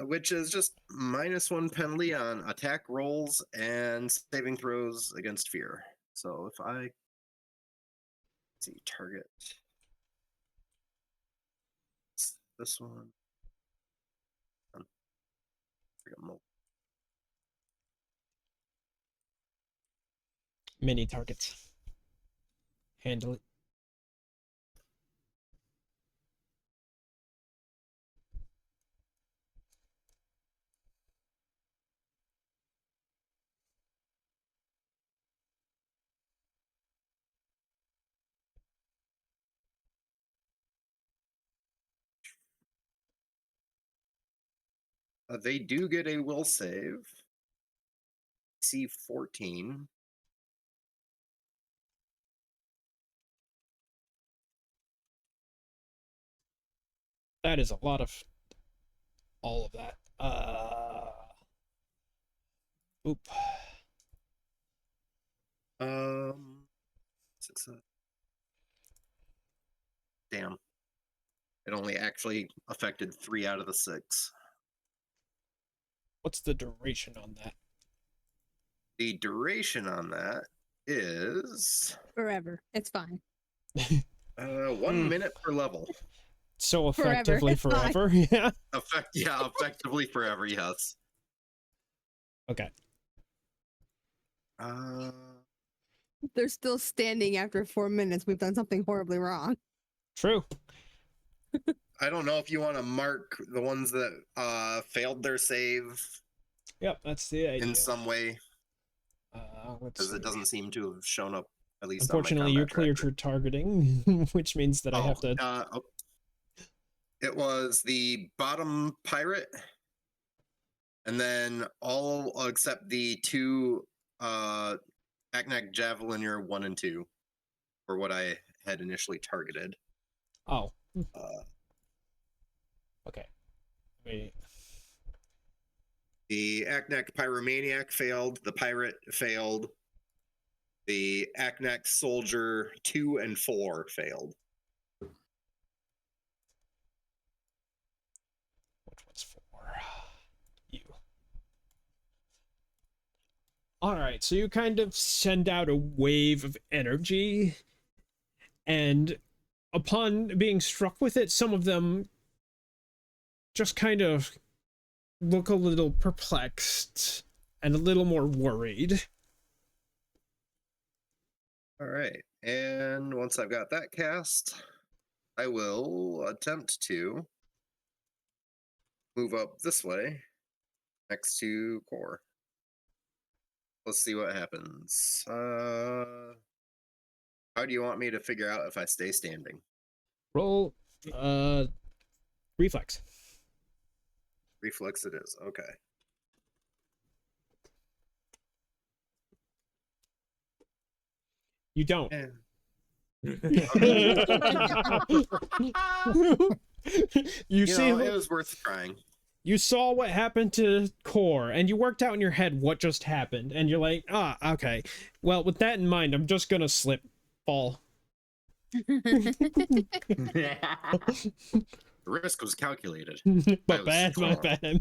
Which is just -1 penalty on attack rolls and saving throws against fear. So if I see target this one, Mini targets. Handle it. they do get a will save. DC 14. That is a lot of all of that. Oop. Damn. It only actually affected 3 out of the 6. What's the duration on that? The duration on that is Forever. It's fine. 1 minute per level. So Forever, effectively it's fine. forever. Yeah. Effectively forever, yes. Okay. They're still standing after 4 minutes. We've done something horribly wrong. True. I don't know if you want to mark the ones that failed their save Yep, that's the idea. in some way, Let's because see. it doesn't seem to have shown up At least Unfortunately, on my you're combat cleared tracker. your targeting, which means that I have to. It was the bottom pirate, and then all except the two Aknak Javeliner 1 and 2 for what I had initially targeted. Oh. Okay. Wait. The Aknak Pyromaniac failed. The pirate failed. The Aknak Soldier 2 and 4 failed. Which one's for you? Alright, so you kind of send out a wave of energy, and upon being struck with it, some of them just kind of look a little perplexed and a little more worried. All right. And once I've got that cast, I will attempt to move up this way next to core. Let's see what happens. How do you want me to figure out if I stay standing? Roll reflex. Reflex it is. Okay. You don't. Yeah. You see, it was worth trying. you saw what happened to Core, and you worked out in your head what just happened, and you're like, okay. Well, with that in mind, I'm just gonna fall. The risk was calculated. But bad, my bad.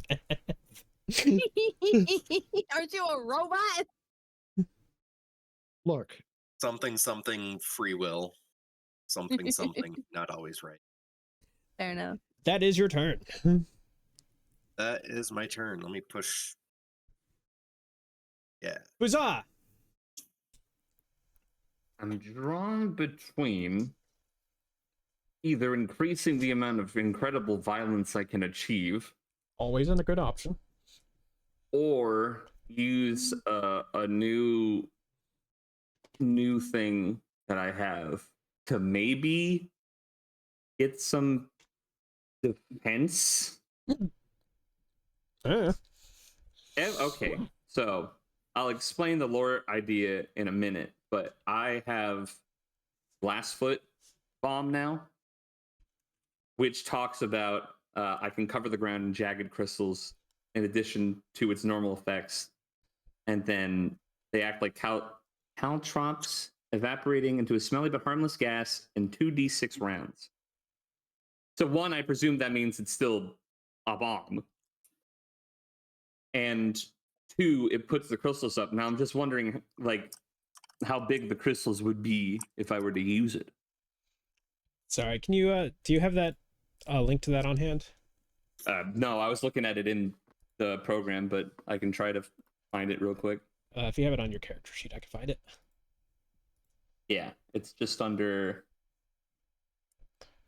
Aren't you a robot? Look, Something free will. Something not always right. Fair enough. That is your turn. That is my turn. Let me push. Yeah. Huzzah! I'm drawn between either increasing the amount of incredible violence I can achieve, Always a good option. or use a new thing that I have to maybe get some defense. Okay, so I'll explain the lore idea in a minute, but I have Blastfoot Bomb now, which talks about I can cover the ground in jagged crystals in addition to its normal effects, and then they act like caltrops, evaporating into a smelly but harmless gas in 2d6 rounds. So one, I presume that means it's still a bomb. And two, it puts the crystals up. Now I'm just wondering, like, how big the crystals would be if I were to use it. Sorry, can you, do you have that link to that on hand? No, I was looking at it in the program, but I can try to find it real quick. If you have it on your character sheet, I can find it. Yeah, it's just under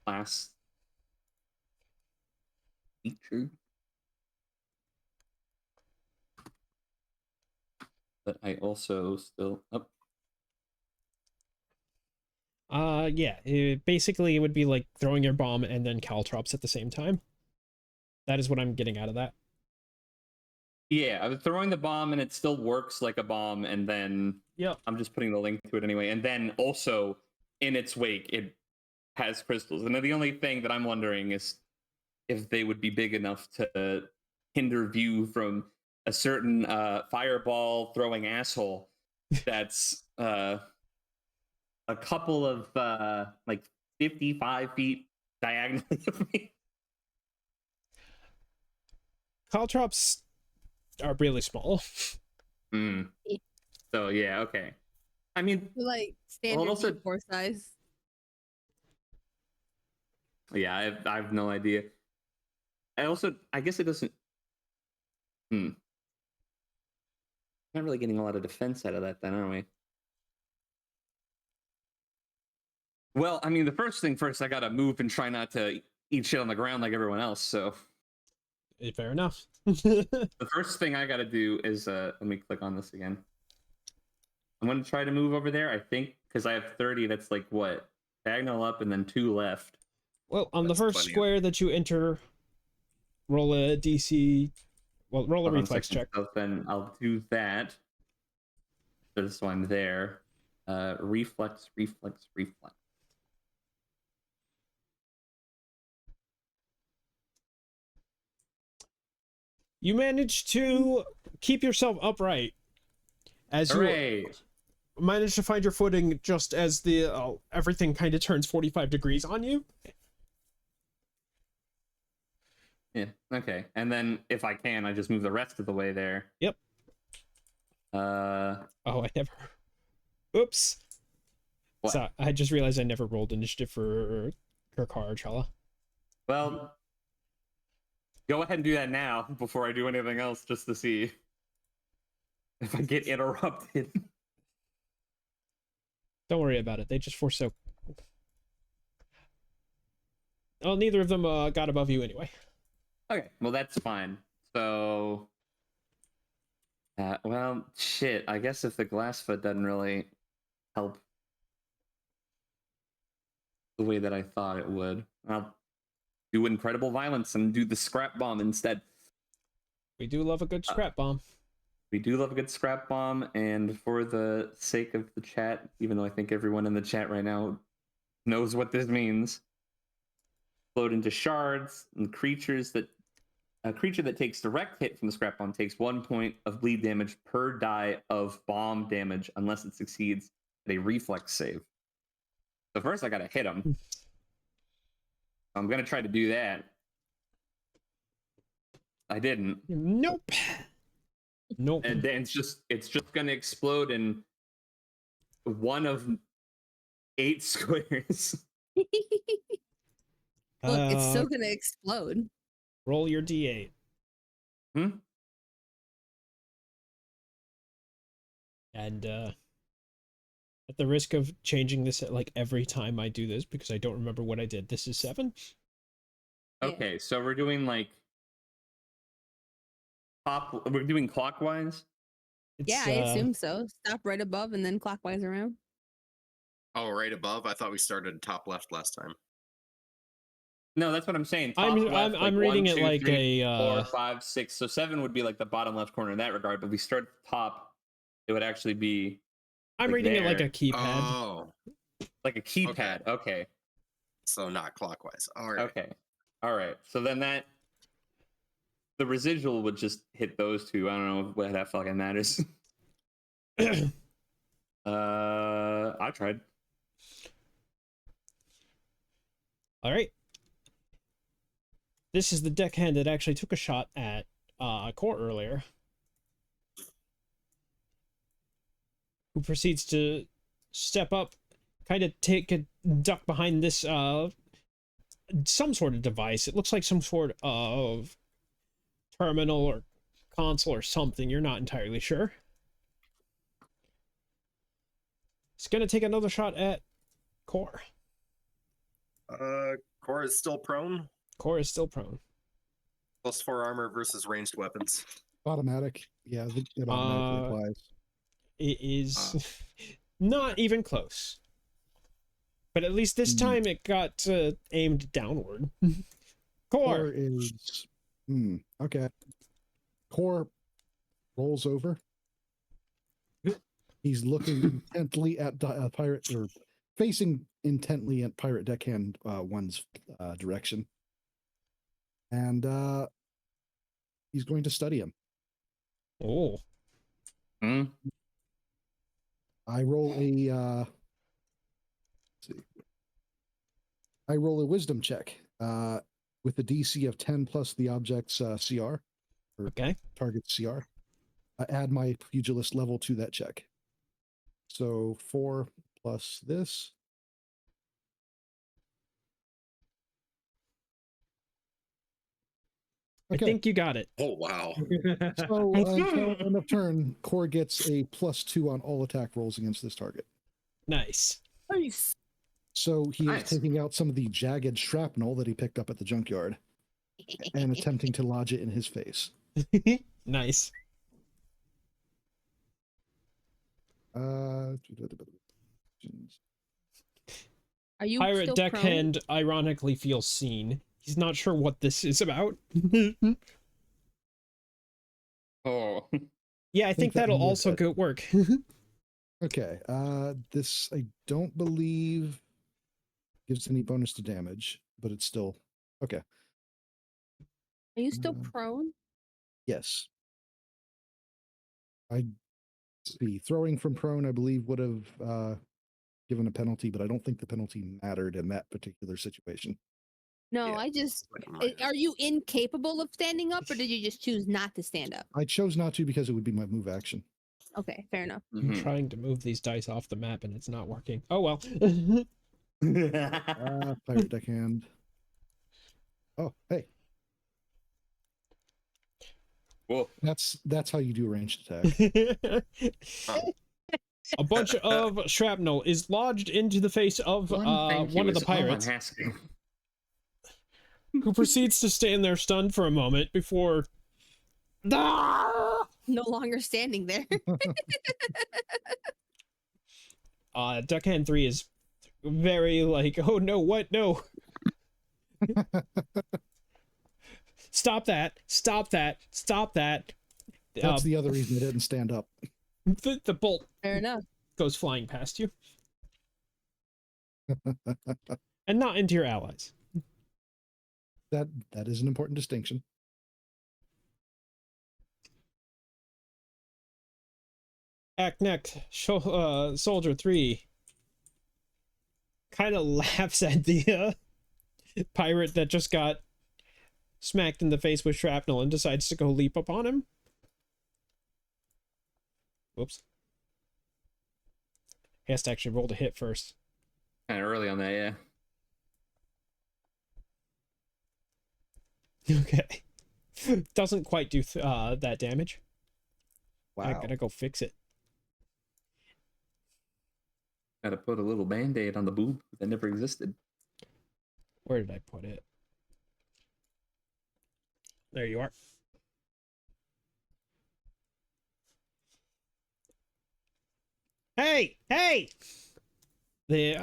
class feature. But I also still Yeah, basically it would be like throwing your bomb and then caltrops at the same time. That is what I'm getting out of that. Yeah, I was throwing the bomb and it still works like a bomb, and then Yep. I'm just putting the link to it anyway. And then also in its wake, it has crystals. And then the only thing that I'm wondering is if they would be big enough to hinder view from a certain fireball throwing asshole that's a couple of like 55 feet diagonally of me. Caltrops are really small. So yeah, okay. I mean, Like standard also- D4 size. yeah, I have no idea. I guess it doesn't. Not really getting a lot of defense out of that, then, are we? Well, I mean, the first thing first, I gotta move and try not to eat shit on the ground like everyone else. So Fair enough. the first thing I gotta do is let me click on this again. I'm gonna try to move over there. I think because I have 30. That's like what, diagonal up and then 2 left. Well, on That's the first plenty of- square that you enter, roll a DC. Well, roll a Hold on reflex second. check. So then I'll do that. So I'm there. Reflex. You manage to keep yourself upright as you Hooray! manage to find your footing just as the everything kind of turns 45 degrees on you. Yeah. Okay. And then if I can, I just move the rest of the way there. Yep. Uh. Oh, I never. Oops. What? So I just realized I never rolled initiative for Kirkar or Chala. Well, go ahead and do that now before I do anything else, just to see if I get interrupted. Don't worry about it. They just forsook. Well, neither of them got above you anyway. Okay, well that's fine. So, well, shit. I guess if the glass foot doesn't really help the way that I thought it would, I'll do incredible violence and do the scrap bomb instead. We do love a good scrap bomb. We do love a good scrap bomb, and for the sake of the chat, even though I think everyone in the chat right now knows what this means, explode into shards, and a creature that takes direct hit from the scrap bomb takes 1 point of bleed damage per die of bomb damage unless it succeeds at a reflex save. So first I gotta hit him. I'm gonna try to do that. I didn't. Nope. Nope. And then it's just gonna explode in one of 8 squares. Look, it's Uh, still gonna explode. Roll your D8. Hmm? And at the risk of changing this at like every time I do this because I don't remember what I did. This is 7. Yeah. Okay, so we're doing like we're doing clockwise. It's, Yeah, I assume so. Stop right above and then clockwise around. Oh, right above. I thought we started top left last time. No, that's what I'm saying. Top I'm left, like reading 1, it 2, like 3, a 4, 5, 6. So 7 would be like the bottom left corner in that regard. But if we start at the top, it would actually be I'm like reading it like there. a keypad. Oh, like a keypad. Okay. so not clockwise. All right. Okay. All right. So then the residual would just hit those two. I don't know what that fucking matters. I tried. All right. This is the deckhand that actually took a shot at Core earlier, who proceeds to step up, kind of take a duck behind this some sort of device. It looks like some sort of terminal or console or something. You're not entirely sure. It's gonna take another shot at Core. Core is still prone. Core is still prone. +4 armor versus ranged weapons. Automatic. Yeah, I think it automatically applies. It is not even close. But at least this time it got aimed downward. Core Core. is okay. Core rolls over. He's looking intently at pirate, or facing intently at pirate deckhand one's direction, and he's going to study him. Oh. Hmm? I roll a let's see. I roll a wisdom check with a DC of 10 plus the object's CR, or Okay. target CR. I add my pugilist level to that check. So 4 plus this. I think you got it. Oh wow. So until end of turn, Core gets a +2 on all attack rolls against this target. Nice. Nice. So he Nice. is taking out some of the jagged shrapnel that he picked up at the junkyard and attempting to lodge it in his face. Nice. Are you Pirate still prone? deckhand ironically feels seen. He's not sure what this is about. Oh, Yeah, I think that that'll may also fit. go work. Okay. This I don't believe gives any bonus to damage, but it's still okay. Are you still Uh, prone? Yes. I see. Throwing from prone, I believe, would have given a penalty, but I don't think the penalty mattered in that particular situation. No, Yeah, I just. like a minus. Are you incapable of standing up, or did you just choose not to stand up? I chose not to because it would be my move action. Okay, fair enough. I'm mhm. trying to move these dice off the map and it's not working. Oh well. Pirate deckhand. Oh, hey, Well, that's how you do a ranged attack. A bunch of shrapnel is lodged into the face of thank one you of the is all I'm pirates, asking. who proceeds to stand there stunned for a moment before No longer standing there. Deckhand 3 is very like, oh no, what? No. Stop that. Stop that. Stop that. That's the other reason I didn't stand up. The bolt Fair enough. goes flying past you. And not into your allies. That is an important distinction. Act Soldier 3 kind of laughs at the pirate that just got smacked in the face with shrapnel and decides to go leap upon him. Whoops. He has to actually roll to hit first. Kind of early on that, yeah. Okay. Doesn't quite do that damage. I Wow. gotta go fix it. Got to put a little band-aid on the boob that never existed. Where did I put it? There you are. Hey! Hey! The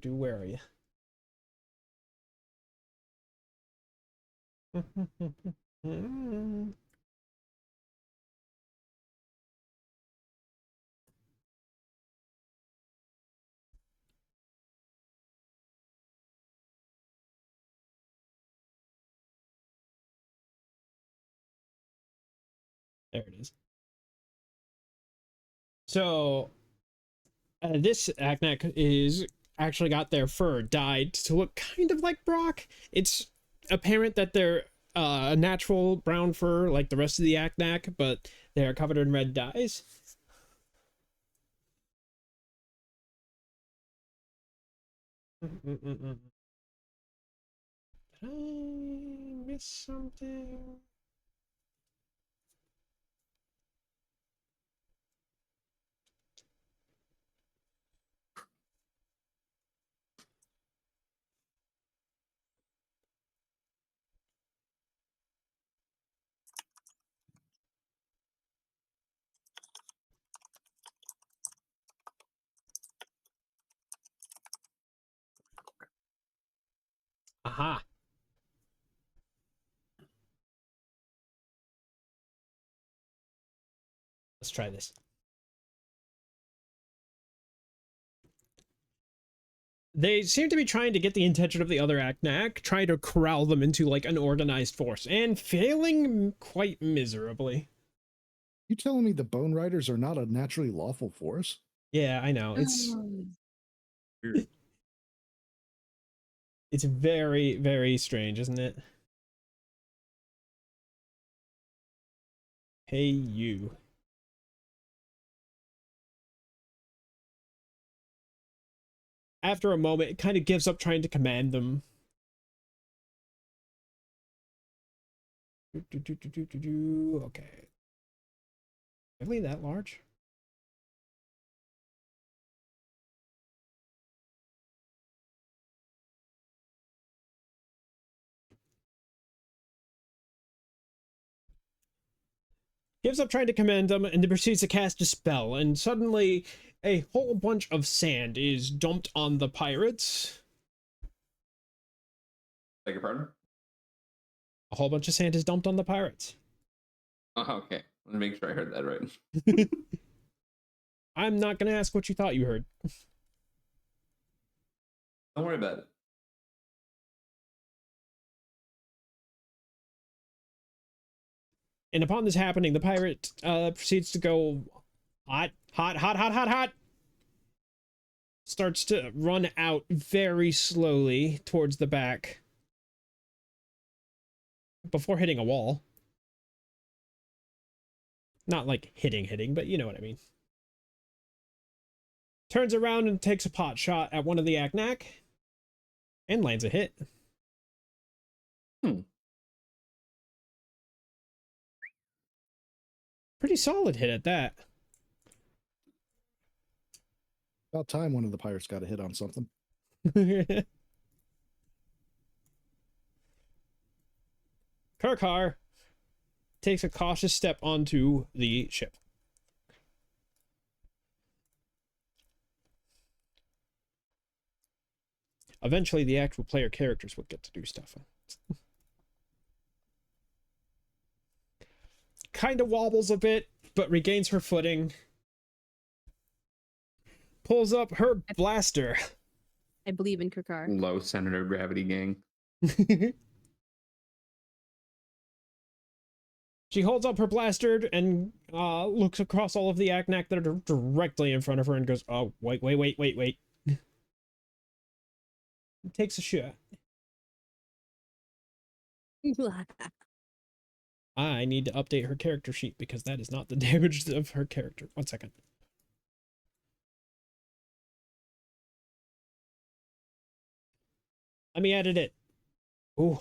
where are you? There it is. So this Aknak is actually got their fur dyed to look kind of like Brok. It's apparent that they're a natural brown fur like the rest of the Aknak, but they are covered in red dyes. Did I miss something? Aha. Let's try this. They seem to be trying to get the attention of the other Aknak, trying to corral them into like an organized force, and failing quite miserably. You telling me the Bone Riders are not a naturally lawful force? Yeah, I know. It's Weird. it's very, very strange, isn't it? Hey, you. After a moment, it kind of gives up trying to command them. Okay. Really that large? Gives up trying to command them and then proceeds to cast a spell, and suddenly a whole bunch of sand is dumped on the pirates. Beg your pardon? A whole bunch of sand is dumped on the pirates. Oh, okay. Let me make sure I heard that right. I'm not going to ask what you thought you heard. Don't worry about it. And upon this happening, the pirate proceeds to go hot, hot, hot, hot, hot, hot. Starts to run out very slowly towards the back before hitting a wall. Not like hitting, but you know what I mean. Turns around and takes a pot shot at one of the Aknak and lands a hit. Pretty solid hit at that. About time one of the pirates got a hit on something. Kirkar takes a cautious step onto the ship. Eventually, the actual player characters would get to do stuff. Kind of wobbles a bit, but regains her footing. Pulls up her blaster. I believe in Kirkar. Low center of gravity gang. She holds up her blaster and looks across all of the Aknak that are directly in front of her and goes, "Oh, wait." Takes a shot. I need to update her character sheet because that is not the damage of her character. 1 second. Let me edit it. Ooh.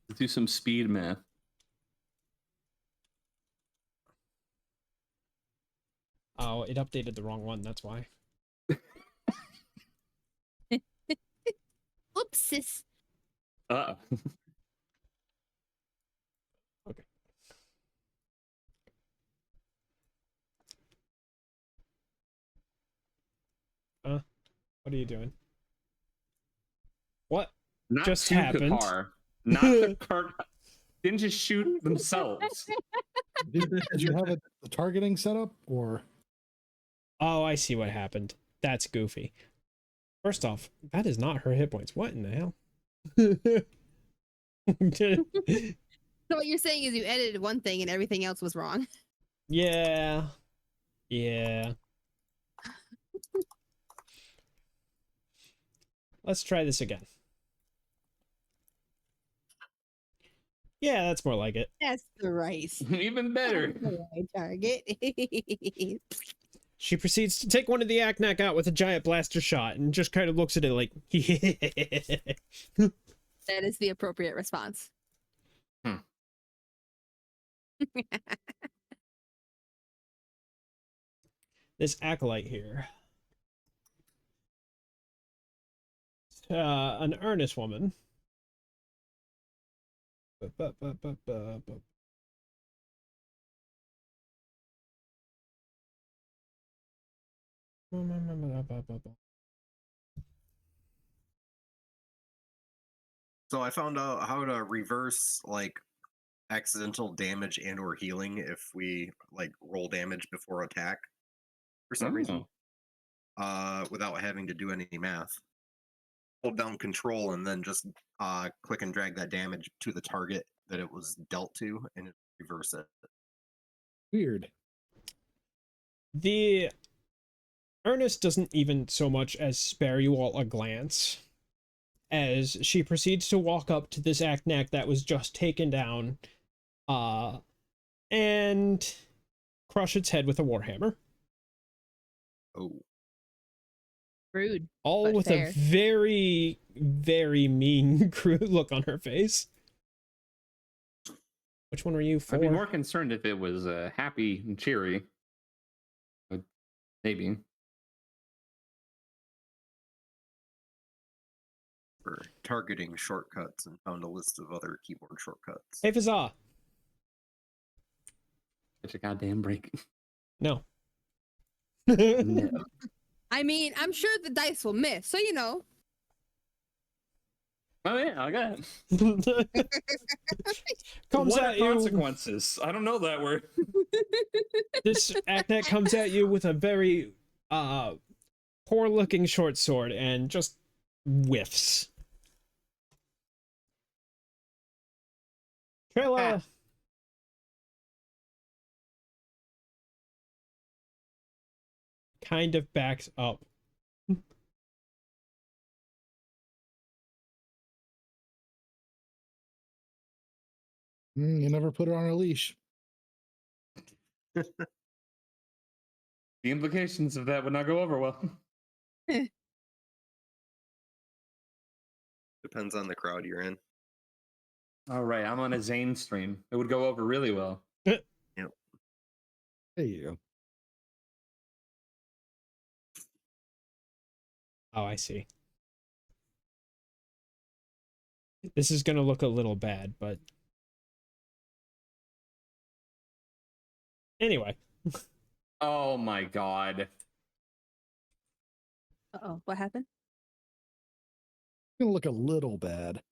Let's do some speed math. Oh, it updated the wrong one. That's why. Oopsis. Uh-oh. Okay. What are you doing? What Not just to happened? Qatar, not the car. Didn't just shoot themselves. Did you have a targeting setup or? Oh, I see what happened. That's goofy. First off, that is not her hit points. What in the hell? So what you're saying is you edited one thing and everything else was wrong. Yeah. Let's try this again. Yeah, that's more like it. That's the right. Even better. That's the right target. She proceeds to take one of the Aknak out with a giant blaster shot and just kind of looks at it like, That is the appropriate response. This acolyte here. An earnest woman. So I found out how to reverse like accidental damage and or healing if we like roll damage before attack for some reason. Without having to do any math. Hold down control and then just click and drag that damage to the target that it was dealt to and reverse it. Weird. The Ernest doesn't even so much as spare you all a glance as she proceeds to walk up to this Aknak that was just taken down and crush its head with a warhammer. Oh. Rude. All but with fair. a very, very mean, crude look on her face. Which one were you for? I'd be more concerned if it was happy and cheery. But maybe. For targeting shortcuts and found a list of other keyboard shortcuts. Hey, Fazza. Catch a goddamn break. No. No. I mean, I'm sure the dice will miss, so you know. Oh yeah, I got it. Comes What are at you. consequences? I don't know that word. This Acnet comes at you with a very poor looking short sword and just whiffs. Trilla kind of backs up. You never put her on a leash. The implications of that would not go over well. Depends on the crowd you're in. All right, I'm on a Zane stream. It would go over really well. There you go. Oh, I see. This is gonna look a little bad, but anyway. Oh my god. Uh-oh, what happened? It's gonna look a little bad.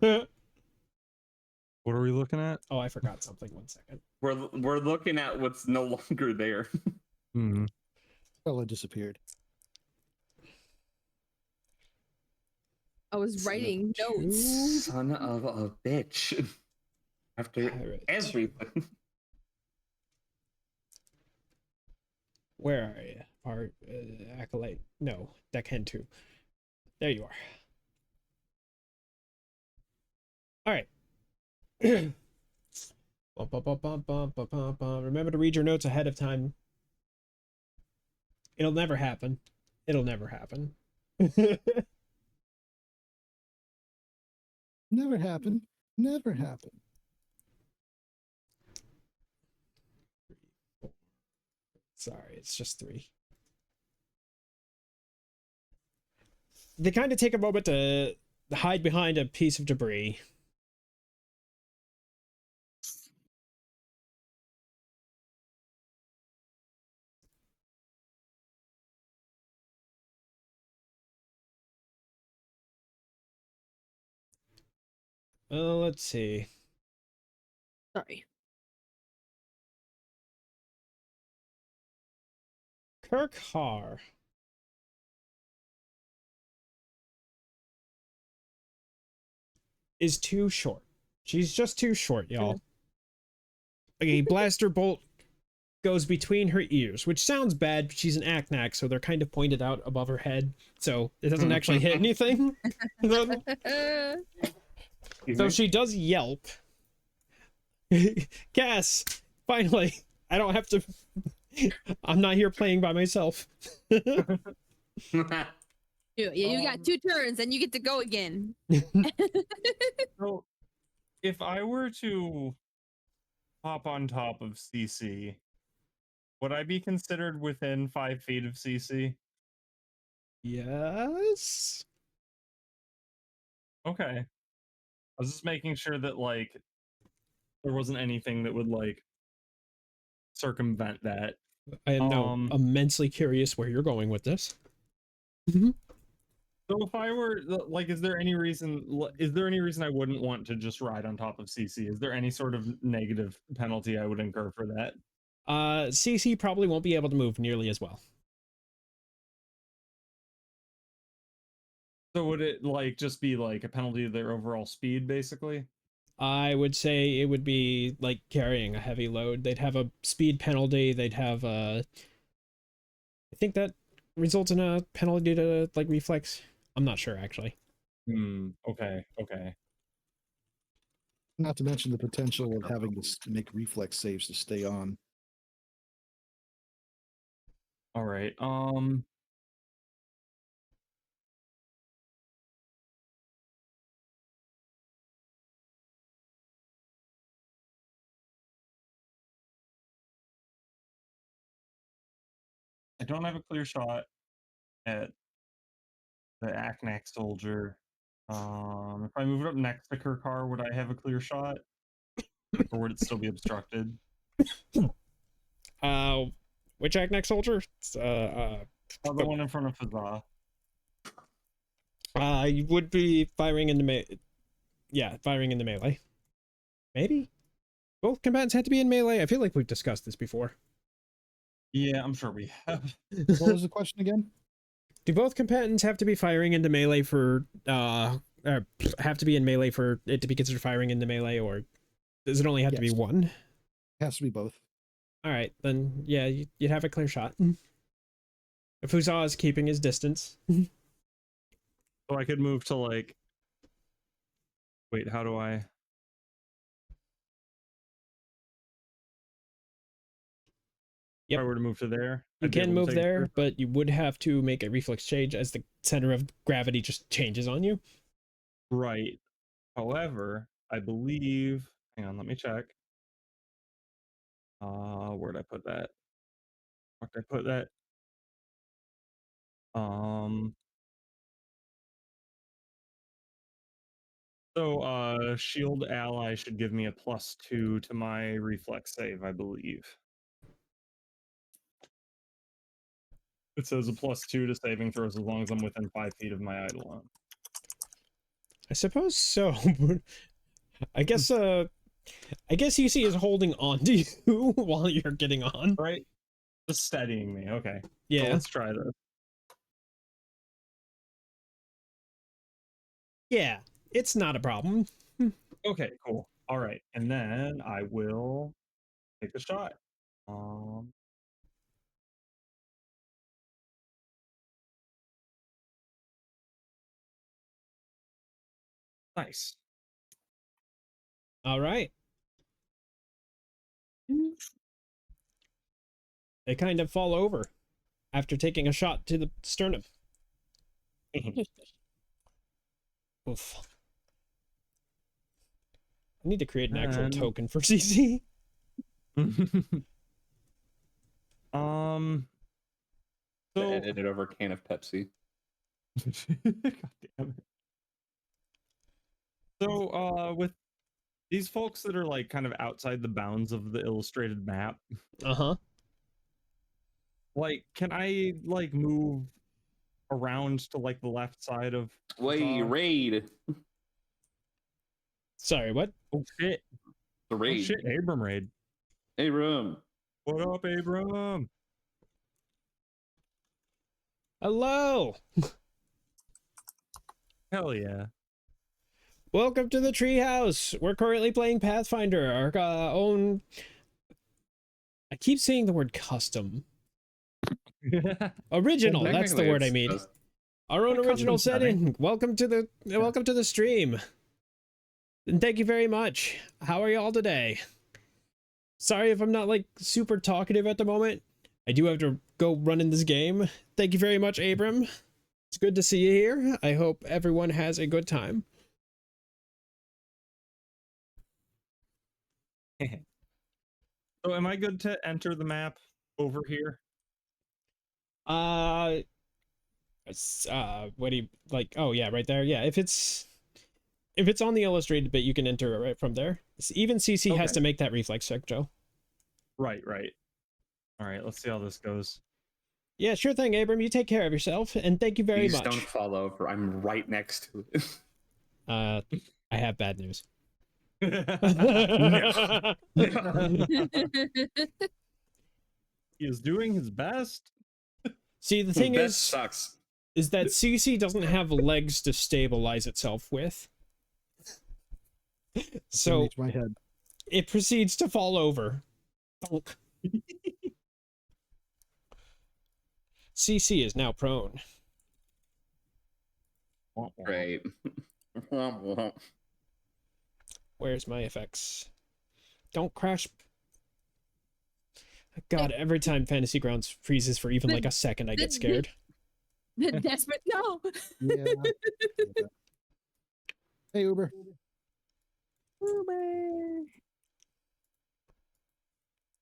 Oh, What are we looking at? I forgot something. 1 second. We're looking at what's no longer there. Hmm. Fella disappeared. I was writing notes. Son of a bitch. After Pirate. everything. Where are you? Our acolyte? No, deckhand 2. There you are. All right. Remember to read your notes ahead of time. It'll never happen. It'll never happen. Never happened. Never happened. Sorry, it's just 3. They kind of take a moment to hide behind a piece of debris. Let's see. Sorry. Kirk Har. Is too short. She's just too short, y'all. A blaster bolt goes between her ears, which sounds bad, but she's an Aknak, so they're kind of pointed out above her head, so it doesn't actually hit anything. So she does yelp. Cass, finally, I don't have to. I'm not here playing by myself. Yeah, you got 2 turns, and you get to go again. So, if I were to hop on top of CC, would I be considered within 5 feet of CC? Yes. Okay. I was just making sure that, like, there wasn't anything that would, like, circumvent that. I am now immensely curious where you're going with this. So if I were, like, is there any reason I wouldn't want to just ride on top of CC? Is there any sort of negative penalty I would incur for that? CC probably won't be able to move nearly as well. So would it, like, just be like a penalty to their overall speed, basically? I would say it would be like carrying a heavy load. They'd have a speed penalty. They'd have I think that results in a penalty to like reflex. I'm not sure actually. Okay. Not to mention the potential of having to make reflex saves to stay on. All right. I don't have a clear shot at the Aknak soldier. If I move it up next to Kirkar, would I have a clear shot? Or would it still be obstructed? Which Agnek soldier? It's, the one in front of Fazza. You would be firing in the firing in the melee. Maybe? Both combatants had to be in melee? I feel like we've discussed this before. Yeah, I'm sure we have. What was the question again? Do both combatants have to be firing into melee for, have to be in melee for it to be considered firing into melee, or does it only have to be Yes. one? It has to be both. Alright, then, yeah, you'd have a clear shot. If Huzzah is keeping his distance. So I could move to like. Wait, how do I? Yep. If I were to move to there, You I'd be can able to move take it there, through? but you would have to make a reflex change as the center of gravity just changes on you. Right. However, I believe. Hang on, let me check. Where'd I put that? Where'd I put that? So shield ally should give me a +2 to my reflex save, I believe. It says a +2 to saving throws as long as I'm within 5 feet of my eidolon. I suppose so. I guess UC is holding on to you while you're getting on. Right? Just steadying me. Okay. So Yeah. let's try this. Yeah. It's not a problem. Okay, cool. All right. And then I will take a shot. Nice. All right. They kind of fall over after taking a shot to the sternum. Oof. I need to create an actual token for CC. To So edit it over a can of Pepsi. God damn it. So with these folks that are like kind of outside the bounds of the illustrated map, Uh-huh. like can I like move around to like the left side of Wait, raid. Sorry, what? Oh shit. The Oh raid. shit, Abram raid. Hey, room. What up, Abram? Hello. Hell yeah. Welcome to the treehouse. We're currently playing Pathfinder, our own. I keep saying the word custom. Original. That's the Technically, word I it's mean. just- Our own What original custom setting? setting. Welcome to the stream. And thank you very much. How are y'all today? Sorry if I'm not like super talkative at the moment. I do have to go run in this game. Thank you very much, Abram. It's good to see you here. I hope everyone has a good time. So am I good to enter the map over here? What do you like? Oh yeah, right there. Yeah, if it's on the illustrated bit, you can enter it right from there. Even CC has Okay. to make that reflex check, Joe. Right. All right, let's see how this goes. Yeah, sure thing, Abram. You take care of yourself, and thank you very Please much. don't fall over. I'm right next to it. I have bad news. He is doing his best. See, the thing That is sucks. that CC doesn't have legs to stabilize itself with. So Beneath my head. it proceeds to fall over. Bonk. CC is now prone. Great. Where's my effects? Don't crash. God, every time Fantasy Grounds freezes for even like a second, I get scared. Desperate. No. Yeah. Hey, Uber. Uber.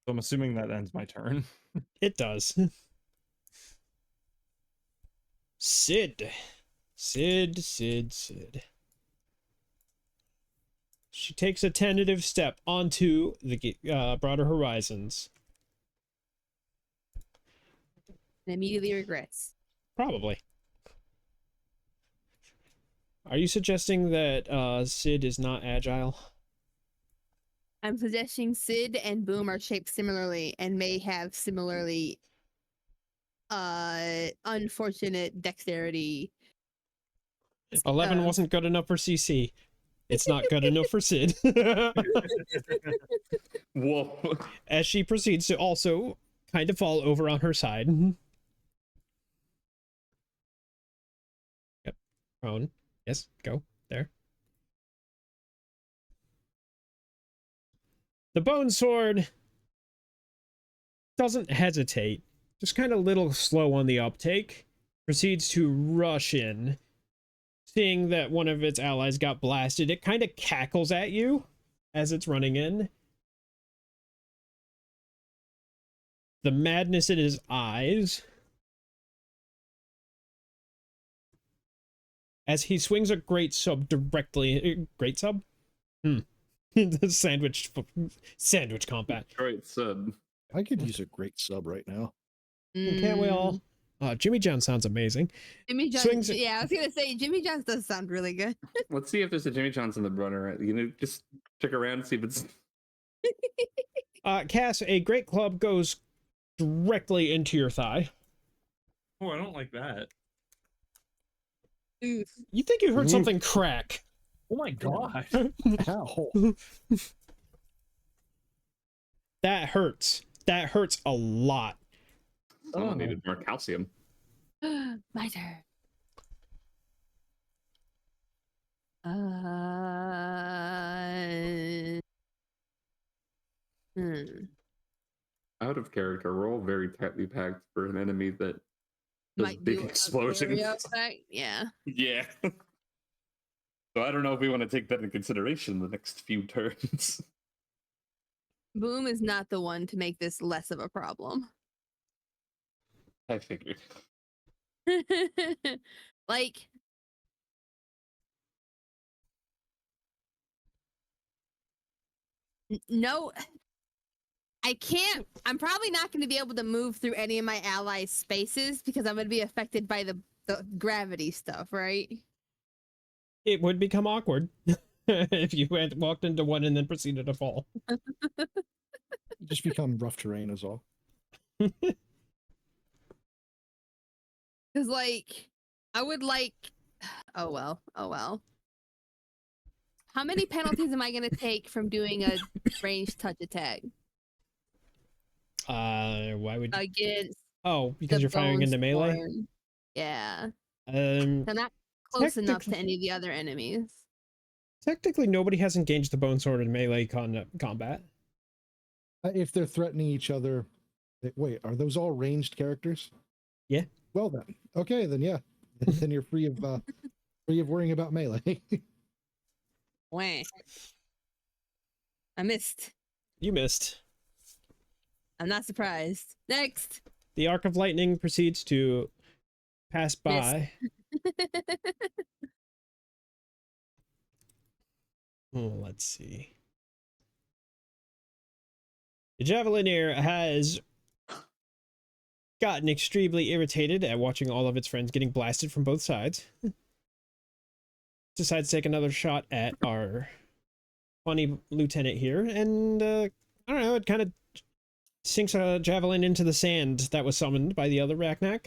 So I'm assuming that ends my turn. It does. Sid. She takes a tentative step onto the broader horizons. and immediately regrets. Probably. Are you suggesting that Sid is not agile? I'm suggesting Sid and Boom are shaped similarly and may have similarly unfortunate dexterity. 11 wasn't good enough for CC. It's not good enough for Sid. Whoa. As she proceeds to also kind of fall over on her side. Yep. Prone. Yes, go. There. The bone sword doesn't hesitate. Just kind of a little slow on the uptake. Proceeds to rush in. Seeing that one of its allies got blasted, it kind of cackles at you as it's running in. The madness in his eyes. As he swings a great sub directly. Great sub? The sandwich combat. Great sub. I could use a great sub right now. Can't we all? Jimmy John sounds amazing. Jimmy John. Swings- Yeah, I was gonna say Jimmy John's does sound really good. Let's see if there's a Jimmy John's in the runner. You know, just check around and see if it's. Cass, a great club goes directly into your thigh. Oh, I don't like that. Oof. You think you heard something crack. Oh my god. Ow. That hurts. That hurts a lot. Someone needed more calcium. My turn. Out of character, we're all very tightly packed for an enemy that does Might big do a explosions. area effect, yeah. Yeah. So I don't know if we want to take that into consideration the next few turns. Boom is not the one to make this less of a problem. I figured. Like, no, I can't. I'm probably not going to be able to move through any of my allies' spaces because I'm going to be affected by the gravity stuff, right? It would become awkward if you had walked into one and then proceeded to fall. Just become rough terrain is all. Because, like, I would like. Oh well. Oh well. How many penalties am I going to take from doing a ranged touch attack Why would you? against? Oh, because the you're firing into melee? Bonesworn? Yeah. Um, I'm not close enough to technically- any of the other enemies. Technically, nobody has engaged the bone sword in melee combat. If they're threatening each other, wait, are those all ranged characters? Yeah. Well then, okay, then yeah, then you're free of worrying about melee. Wah. I missed. You missed. I'm not surprised. Next. The arc of lightning proceeds to pass by. Oh, let's see. The Javelineer has gotten extremely irritated at watching all of its friends getting blasted from both sides. Decides to take another shot at our funny lieutenant here, and I don't know, it kind of sinks a javelin into the sand that was summoned by the other Raknak.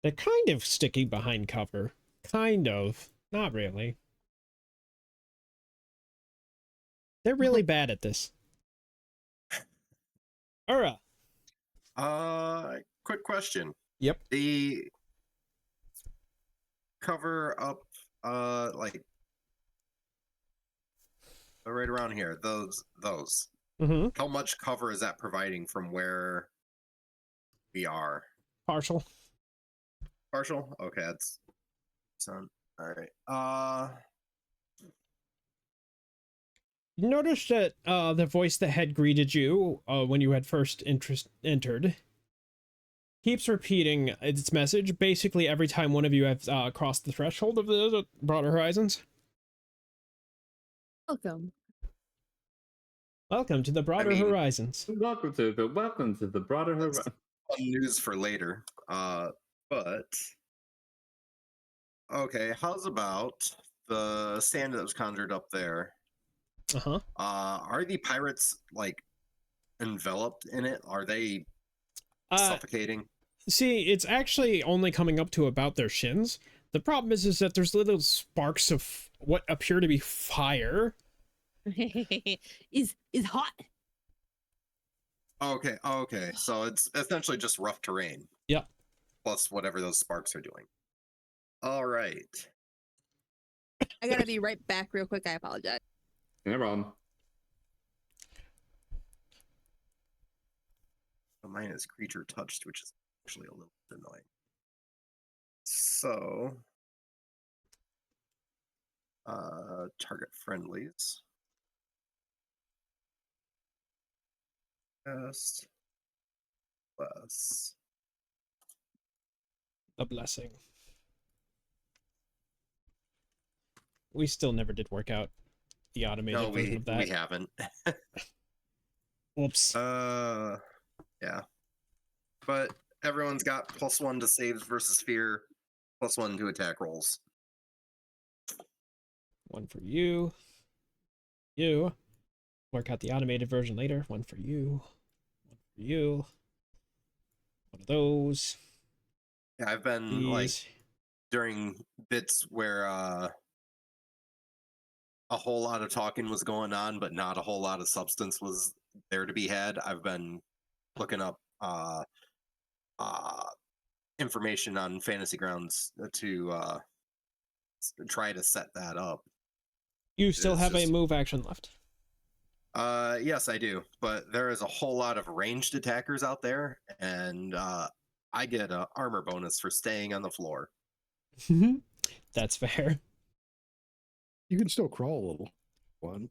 They're kind of sticking behind cover. Kind of. Not really. They're really bad at this. Ura. Quick question. Yep. The cover up, like right around here. Those. Mm-hmm. How much cover is that providing from where we are? Partial. Partial. Okay, that's all right. You noticed that the voice that had greeted you when you had first entered keeps repeating its message basically every time one of you has crossed the threshold of the Broader Horizons. Welcome. Welcome to the broader mean- horizons. Welcome to the broader That's horizon. fun news for later. But okay, how's about the sand that was conjured up there? Uh-huh. Are the pirates like enveloped in it? Are they suffocating? See, it's actually only coming up to about their shins. The problem is that there's little sparks of what appear to be fire. is hot. Okay. So it's essentially just rough terrain. Yep. Plus whatever those sparks are doing. All right. I gotta be right back real quick. I apologize. No problem. Mine is creature touched, which is actually a little bit annoying. So, target friendlies. Just less. A blessing. We still never did work out the automated No, version we of that. haven't. Whoops. Yeah. But everyone's got +1 to saves versus fear, +1 to attack rolls. One for you. You. Work out the automated version later. One for you. One for you. One of those. Yeah, I've been These. like during bits where a whole lot of talking was going on, but not a whole lot of substance was there to be had. I've been looking up information on Fantasy Grounds to try to set that up. You still It's have a just- move action left. Yes, I do, but there is a whole lot of ranged attackers out there, and I get an armor bonus for staying on the floor. That's fair. You can still crawl a little. One.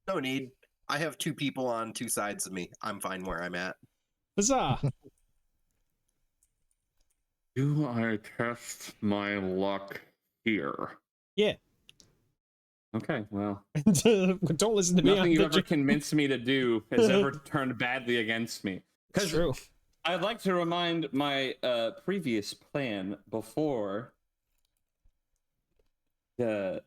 No need. I have 2 people on 2 sides of me. I'm fine where I'm at. Huzzah! Do I test my luck here? Yeah. Okay, well, Don't listen to me. nothing on you've the ever convinced me to do has ever turned badly against me. It's true. I'd like to remind my previous plan before the.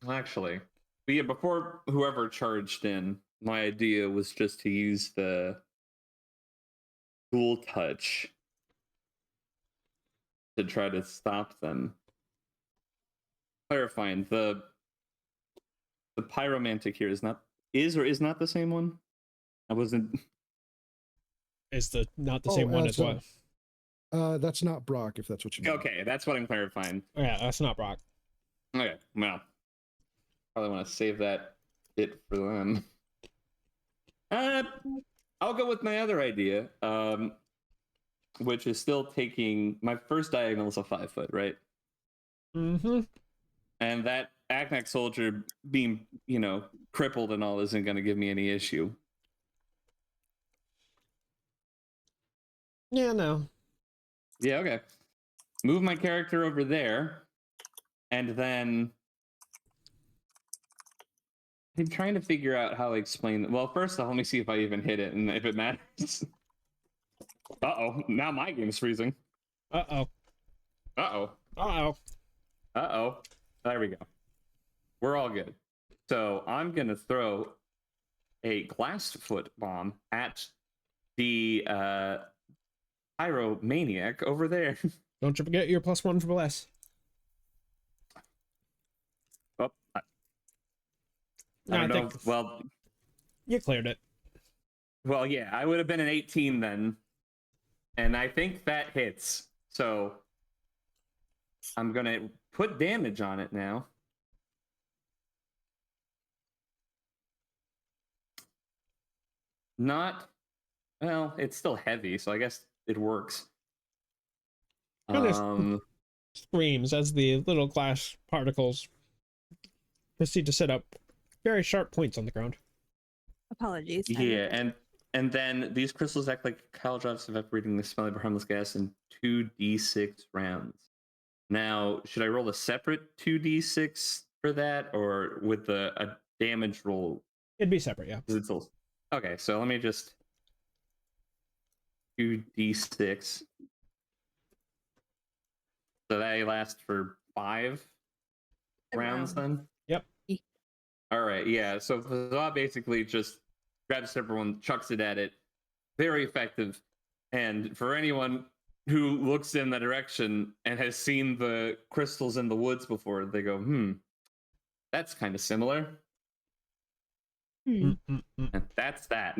Well, actually, but yeah, before whoever charged in, my idea was just to use the cool touch to try to stop them. Clarifying, the pyromantic here is or is not the same one. I wasn't. Is not the same one as so- what? That's not Brok, if that's what you mean. Okay, that's what I'm clarifying. Yeah, that's not Brok. Okay, well, probably want to save that bit for them. I'll go with my other idea, which is still taking my first diagonal is a 5 foot, right? Mm-hmm. And that Acnac soldier being, crippled and all isn't going to give me any issue. Yeah, no. Yeah, okay. Move my character over there, and then I'm trying to figure out how to explain. Well, first off, let me see if I even hit it and if it matters. Uh-oh, now my game's freezing. Uh-oh. Uh-oh. Uh-oh. Uh-oh. There we go. We're all good. So I'm going to throw a glass foot bomb at the pyromaniac over there. Don't you forget your +1 for bless. Oh, I No, I don't know. think Well, you cleared it. well, yeah, I would have been an 18 then. And I think that hits. So I'm going to put damage on it now. Well, it's still heavy, so I guess it works. Kinda screams as the little glass particles proceed to set up very sharp points on the ground. Apologies. Yeah, and then these crystals act like calorie drops evaporating the smelly but harmless gas in 2d6 rounds. Now, should I roll a separate 2d6 for that, or with a damage roll It'd be separate, yeah. It's all... Okay, so let me just 2d6. So that lasts for 5 rounds then? Yep. All right, yeah. So Fazal basically just grabs everyone, chucks it at it. Very effective. And for anyone who looks in that direction and has seen the crystals in the woods before, they go, that's kind of similar. Hmm. And that's that.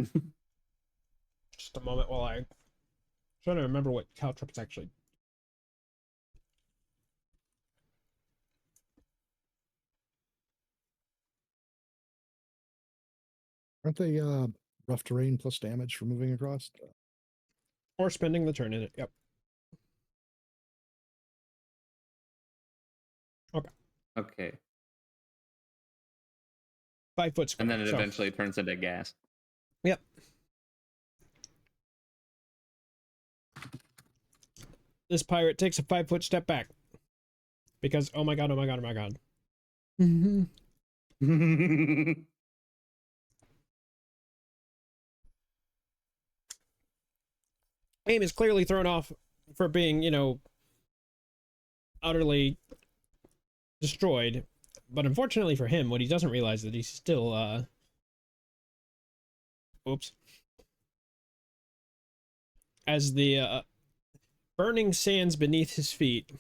Just a moment while I try to remember what caltrops actually. Aren't they rough terrain plus damage for moving across? Or spending the turn in it. Yep. Okay. 5 foot square. And then it so- eventually turns into gas. Yep. This pirate takes a 5 foot step back. Because, oh my god, oh my god, oh my god. Aim is clearly thrown off for being, utterly destroyed. But unfortunately for him, what he doesn't realize is that he's still, oops. As the, burning sands beneath his feet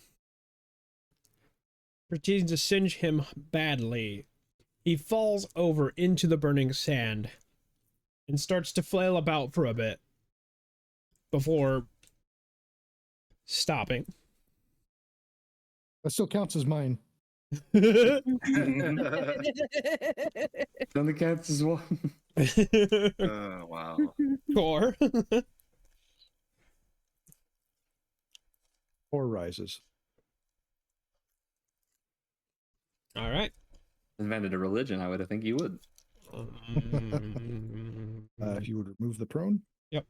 proceeds to singe him badly, he falls over into the burning sand and starts to flail about for a bit before stopping. That still counts as mine. Only counts as one. Oh, wow. Core. Or rises. All right. Invented a religion, I would think you would. If you would remove the prone. Yep.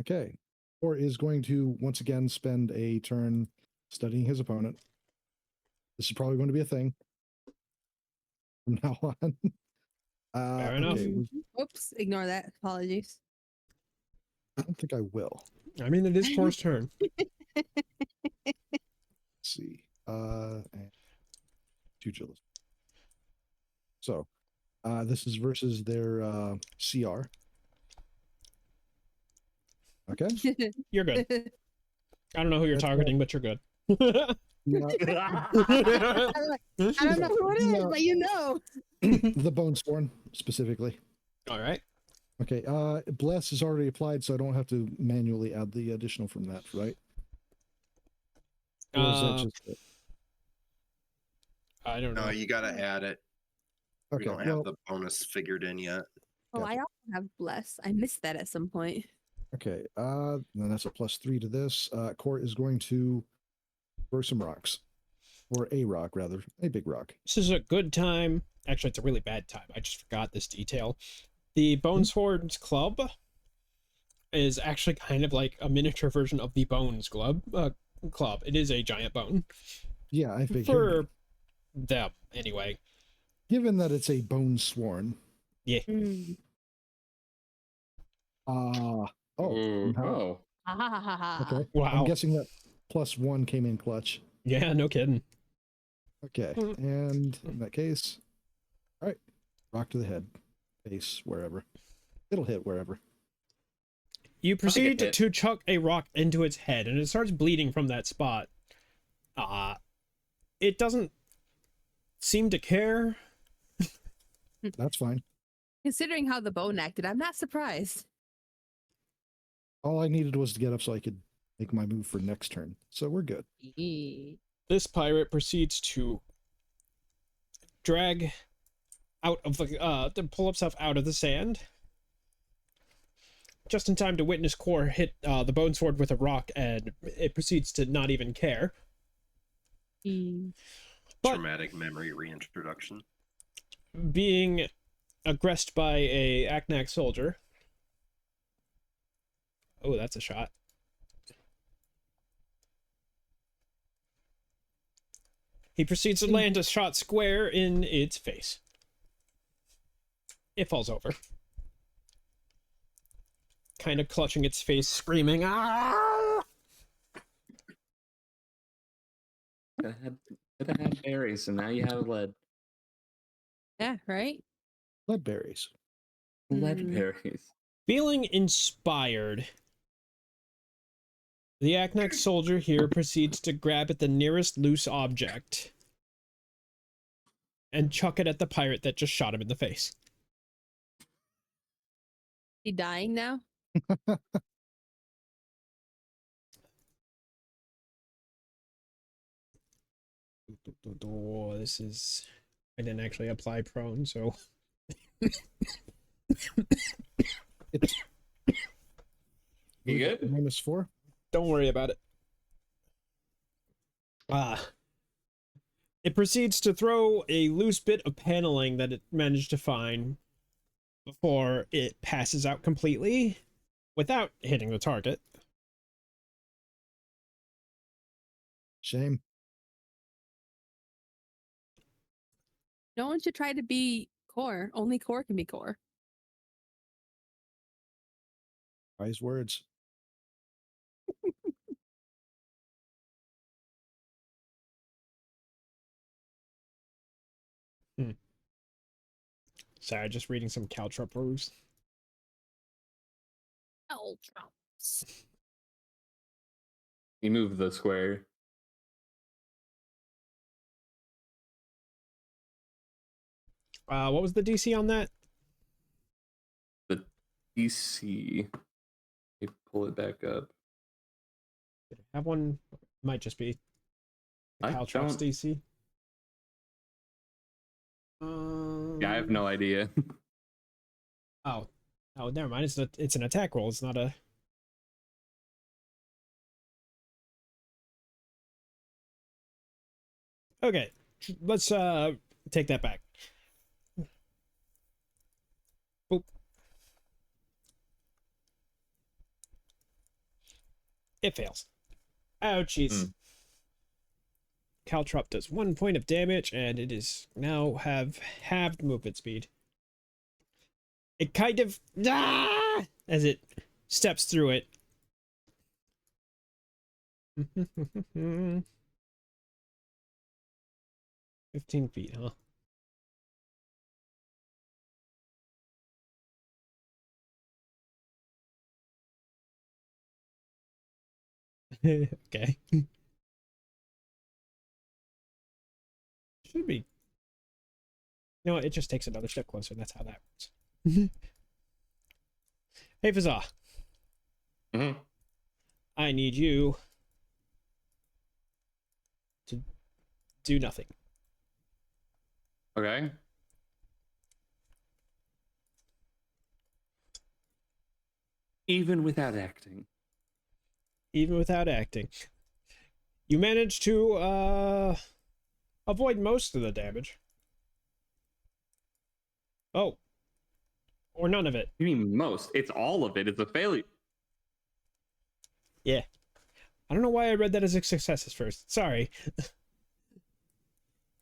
Okay. Or is going to once again spend a turn studying his opponent. This is probably going to be a thing from now on. Fair enough. Whoops, ignore that. Apologies. I don't think I will. I mean, it is Core's turn. Let's see. And pugilist. So, this is versus their CR. Okay. You're good. I don't know who you're That's targeting, but you're good. Yeah, I don't know who it is, Yeah. but you know. the Bonesworn specifically. All right. Okay. Bless is already applied, so I don't have to manually add the additional from that, right? Or is that just it? I don't know. No, you gotta add it. We Okay. don't Well, have the bonus figured in yet. Oh, I Gotcha. also have bless. I missed that at some point. okay. Then that's a +3 to this. Court is going to throw some rocks, or a rock rather, a big rock. This is a good time. Actually, it's a really bad time. I just forgot this detail. The Bonesword's club is actually kind of like a miniature version of the Bones club. Club. It is a giant bone Yeah, I figured. for them, anyway. Given that it's a Bonesworn. Mm. Oh. Ooh, somehow. oh. Ha ha ha ha ha. Okay. Wow. I'm guessing that +1 came in clutch. Yeah, no kidding. Okay. And in that case, all right, rock to the head, face, wherever. It'll hit wherever. You proceed hit. to chuck a rock into its head, and it starts bleeding from that spot. It doesn't seem to care. That's fine. Considering how the bone acted, I'm not surprised. All I needed was to get up so I could make my move for next turn. So we're good. This pirate proceeds to drag out of the to pull himself out of the sand, just in time to witness Core hit the bone sword with a rock, and it proceeds to not even care. But Traumatic memory reintroduction. being aggressed by a Aknak soldier, oh, that's a shot. He proceeds to land a shot square in its face. it falls over. Kind of clutching its face, screaming, ah! Could have had berries, and now you have lead. Yeah, right? Lead berries. Lead Mm. berries. Feeling inspired, the Aknak soldier here proceeds to grab at the nearest loose object and chuck it at the pirate that just shot him in the face. He dying now? Oh, this is... I didn't actually apply prone, so... It's You good? -4. Don't worry about it. It proceeds to throw a loose bit of paneling that it managed to find before it passes out completely without hitting the target. Shame. No one should try to be core. Only core can be core. Wise words. Sorry, just reading some caltrop rules. Oh, Trumps. You move the square. What was the DC on that? The DC. You pull it back up. Did I have one? Might just be the I caltrop's don't- DC. Yeah, I have no idea. Oh, never mind. It's an attack roll. It's not a. Okay, let's take that back. Boop. It fails. Ouchies. Hmm. Caltrop does 1 point of damage, and it is now have halved movement speed. It kind of as it steps through it. 15 feet, huh? Okay. Should be. You know what? It just takes another step closer. That's how that works. Hey, Fazah. Mhm. I need you to do nothing. Okay. Even without acting. Even without acting. You manage to avoid most of the damage. Oh. Or none of it. You mean most? It's all of it. It's a failure. Yeah. I don't know why I read that as a success at first. Sorry.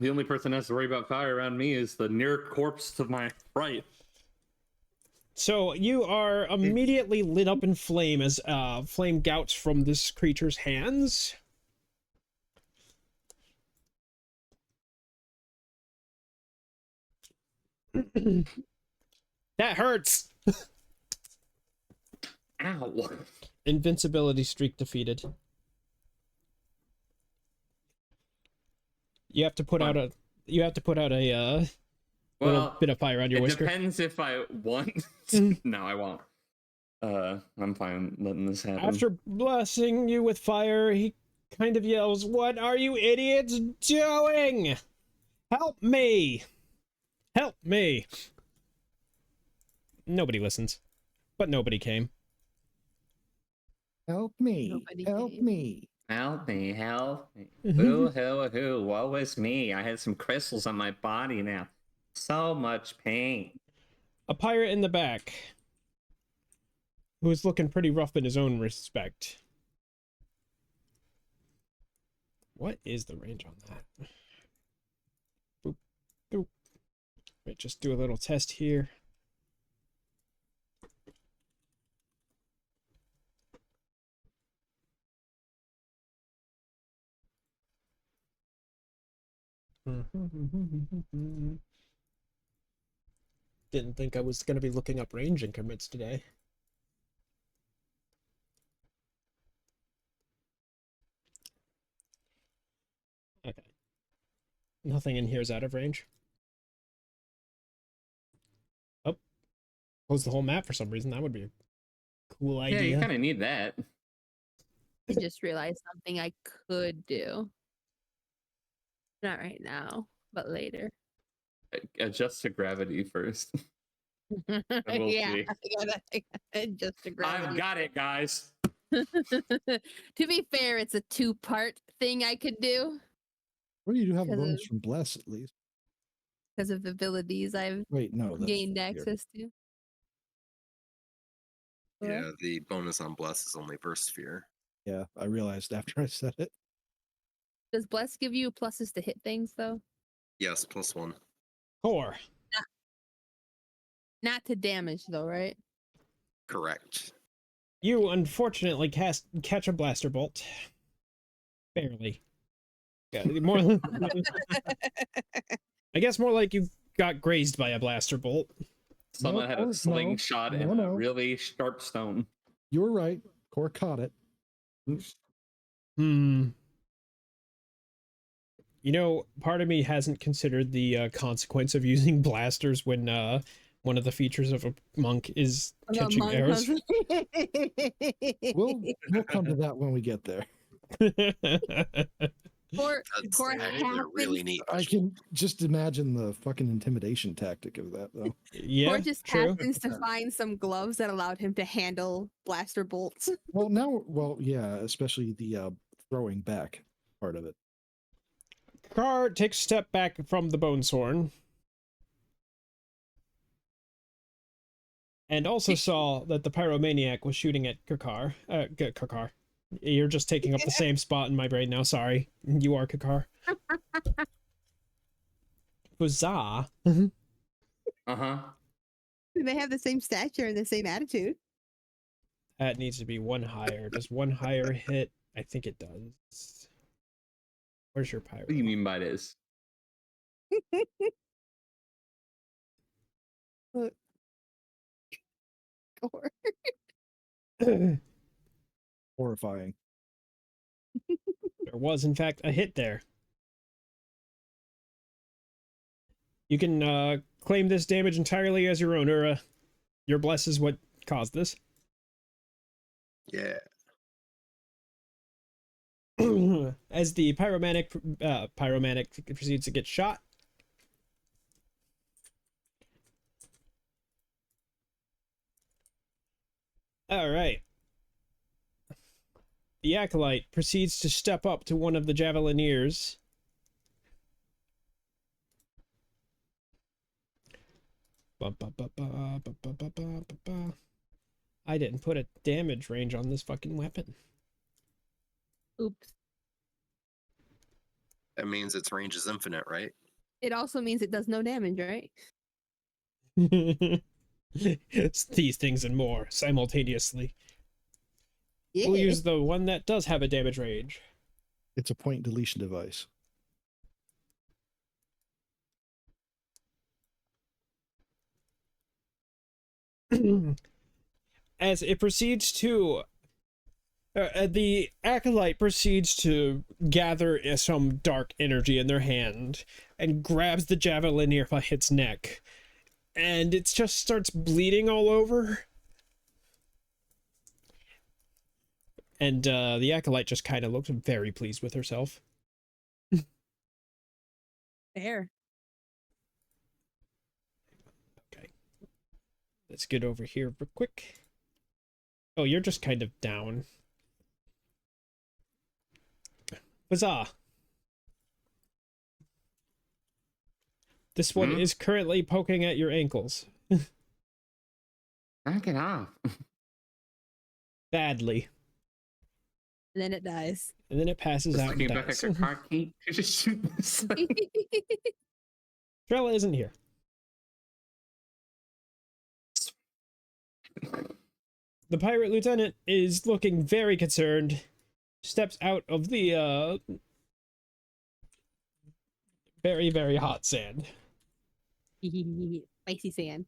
The only person that has to worry about fire around me is the near corpse to my right. So you are immediately lit up in flame as flame gouts from this creature's hands. That hurts. Ow. Invincibility streak defeated. You have to put out a little Well, bit of fire on your it whisker. depends if I want. No, I won't. I'm fine letting this happen. After blessing you with fire, he kind of yells, "What are you idiots doing? Help me! Help me!" Nobody listens, but nobody came. Help me. Nobody Help came. me. Help me, help me. Boo hoo hoo, woe is me. I had some crystals on my body now. So much pain. A pirate in the back, who is looking pretty rough in his own respect. What is the range on that? Boop, boop. Wait, just do a little test here. Didn't think I was going to be looking up range increments today. Okay. Nothing in here is out of range. Oh. Close the whole map for some reason. That would be a cool idea. Yeah, you kind of need that. I just realized something I could do. Not right now, but later. Adjust to gravity first. We'll yeah, see. I gotta adjust the I've gravity. got it, guys. To be fair, it's a two-part thing I could do Or you do have a 'Cause bonus of- from Bless at least. because of abilities I've Wait, no, that's gained here. access to. Yeah, the bonus on Bless is only burst sphere. Yeah, I realized after I said it. Does Bless give you pluses to hit things though? Yes, +1. Core. Not to damage though, right? Correct. You unfortunately catch a blaster bolt. Barely. Yeah, more. I guess more like you got grazed by a blaster bolt. Someone No, had no, a slingshot no, and no. a really sharp stone. You were right. Core caught it. Hmm. You know, part of me hasn't considered the consequence of using blasters when one of the features of a monk is catching arrows. We'll come to that when we get there. Or That's Core actually a really happens- neat I visual. can just imagine the fucking intimidation tactic of that, though. Yeah, Core just true. happens to find some gloves that allowed him to handle blaster bolts. Well, yeah, especially the throwing back part of it. Car takes a step back from the Bonesworn. And also saw that the pyromaniac was shooting at Kakar. Kakar. You're just taking up the same spot in my brain now, sorry. You are Kakar. Huzzah. Uh-huh. They have the same stature and the same attitude. That needs to be one higher. Does one higher hit? I think it does. Where's your pyro? What do you mean by this? Core. Horrifying. There was, in fact, a hit there. You can claim this damage entirely as your own, or your bless is what caused this. Yeah. As the pyromanic proceeds to get shot. All right. The acolyte proceeds to step up to one of the javelineers. I didn't put a damage range on this fucking weapon. Oops. That means its range is infinite, right? It also means it does no damage, right? It's these things and more simultaneously. Yeah. We'll use the one that does have a damage range. It's a point deletion device. As it proceeds to the acolyte proceeds to gather some dark energy in their hand and grabs the javelineer by its neck, and it just starts bleeding all over. And the acolyte just kind of looks very pleased with herself. Fair. Okay, let's get over here real quick. Oh, you're just kind of down. Huzzah! This one is currently poking at your ankles. Knock it off. Badly. And then it dies. And then it passes Just out and looking back dies. at your car, can't you just shoot this? Trella isn't here. The pirate lieutenant is looking very concerned. Steps out of the Very, very hot sand. Spicy sand.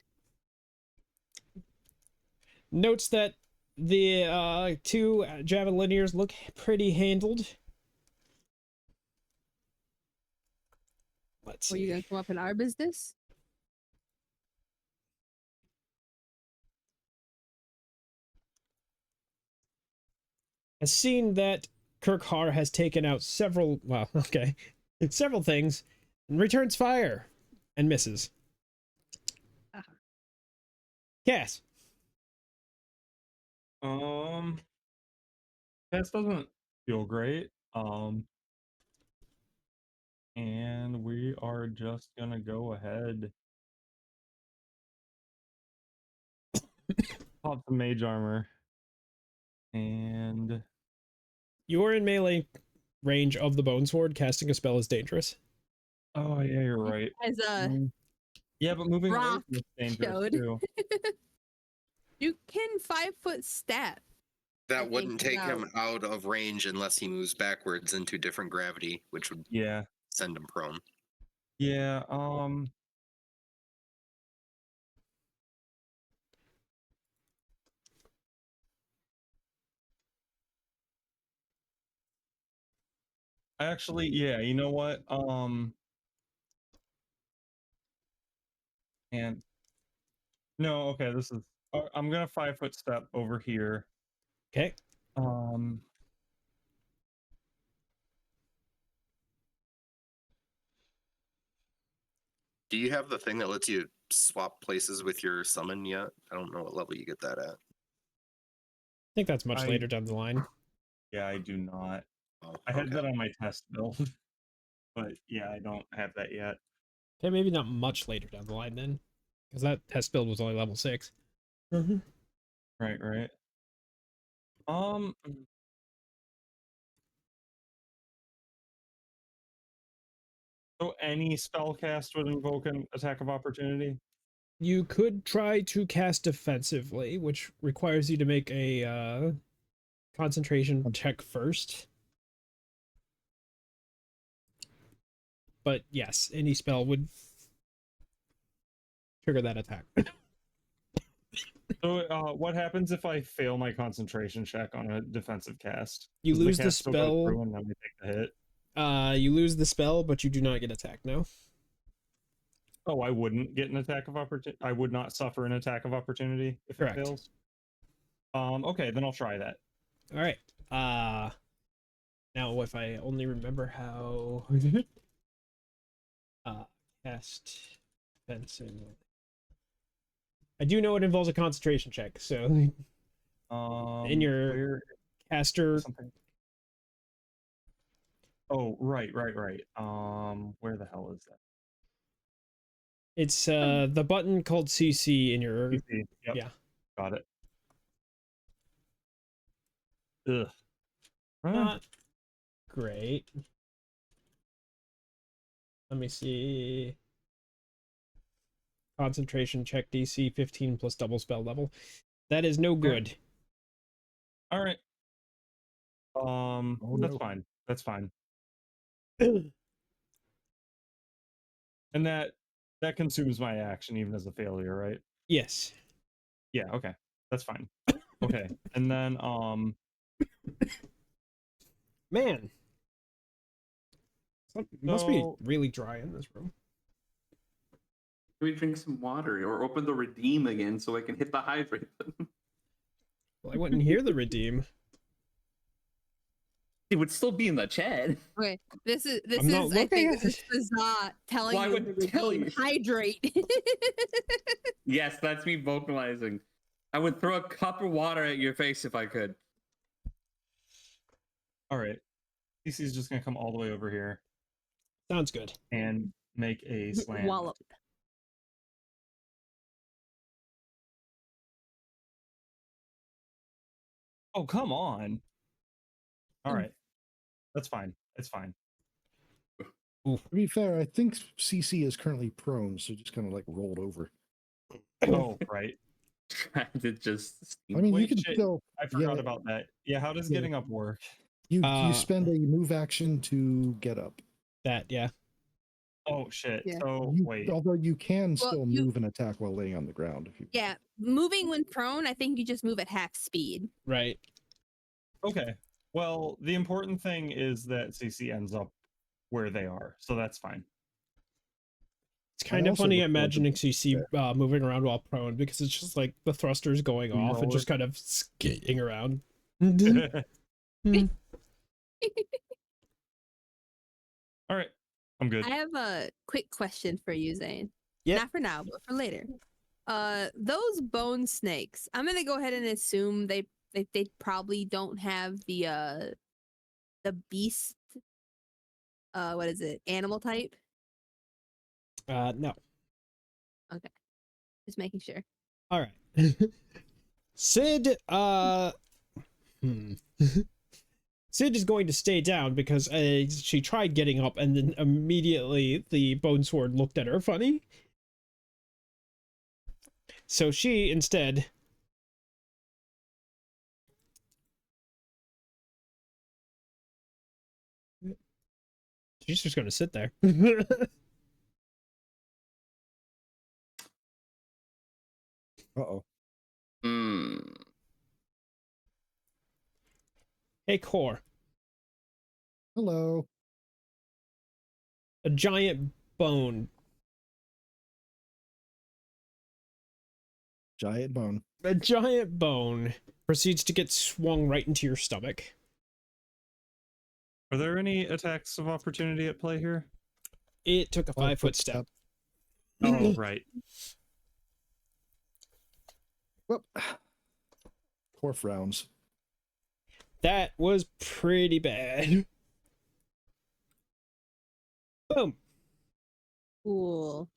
Notes that the two javelineers look pretty handled. Let's Were see. you gonna come up in our business? Has seen that Kirkhar has taken out several, well, okay, several things, and returns fire and misses. Uh-huh. Cass. This doesn't feel great. And we are just gonna go ahead. Pop some mage armor. And You're in melee range of the bone sword. Casting a spell is dangerous. oh yeah, you're right. As Yeah, but moving away Brock from this dangerous showed. too. You can 5-foot step. I That think wouldn't take without- him out of range unless he moves backwards into different gravity, which would Yeah. send him prone. Yeah, actually, yeah, you know what? And no, okay, this is I'm gonna 5-foot step over here. Okay. Do you have the thing that lets you swap places with your summon yet? I don't know what level you get that at. I think that's much I- later down the line. Yeah, I do not. Oh, I had okay. that on my test build. But yeah, I don't have that yet. Okay, maybe not much later down the line then, because that test build was only level 6. Mm-hmm. Right. So any spell cast would invoke an attack of opportunity? You could try to cast defensively, which requires you to make a concentration check first. But yes, any spell would trigger that attack. So what happens if I fail my concentration check on a defensive cast? You Does lose the cast still go spell. through and then we take the hit? You lose the spell, but you do not get attacked. No. Oh, I wouldn't get an attack of opportunity. I would not suffer an attack of opportunity if Correct. it fails. Okay, then I'll try that. All right. Now if I only remember how cast fencing. I do know it involves a concentration check, so in your Where caster something? Oh, right. Where the hell is that? it's the button called CC in your PC. Yep. yeah. Got it. Ugh. Not great. Let me see. Concentration check DC 15 plus double spell level. That is no good. All right. Oh, That's no. fine. That's fine. And that consumes my action even as a failure, right? Yes. Yeah, okay. That's fine. Okay. And then Man. It must be So- really dry in this room. Can we drink some water or open the redeem again so I can hit the hydrate button? Well, I wouldn't hear the redeem. It would still be in the chat. Okay, this is I'm not I looking think at this is telling Well, I you would to tell redeem you. hydrate. Yes, that's me vocalizing. I would throw a cup of water at your face if I could. all right. CC's just gonna come all the way over here Sounds good. and make a slam. Wallop. Oh, come on. All right. That's fine. It's fine. To be fair, I think CC is currently prone, so just kind of like rolled over. Oh, right. Trying to just. I mean, you Wait, can shit. still I forgot Yeah. about that. Yeah, how does Yeah. getting up work? you Uh, spend a move action to get up. That, yeah. Oh shit. Yeah. So wait. Although you can Well, still you- move and attack while laying on the ground if you. Yeah, moving when prone, I think you just move at half speed. Right. Okay. Well, the important thing is that CC ends up where they are, so that's fine. It's kind of also funny look forward to- imagining CC moving around while prone because it's just like the thrusters going off and just kind of skating around. All right. I'm good. I have a quick question for you, Zane. Yep. Not for now, but for later. Those bone snakes. I'm gonna go ahead and assume they probably don't have the beast. What is it? Animal type. No. Just making sure. All right. Sid, Sid is going to stay down because she tried getting up and then immediately the bone sword looked at her funny. So she instead she's just going to sit there. Uh-oh. Hmm. Hey, Core. Hello. A giant bone. Giant bone. A giant bone proceeds to get swung right into your stomach. Are there any attacks of opportunity at play here? It took a 5-foot step. Oh, right. Well, poor frowns. That was pretty bad. Boom. Cool.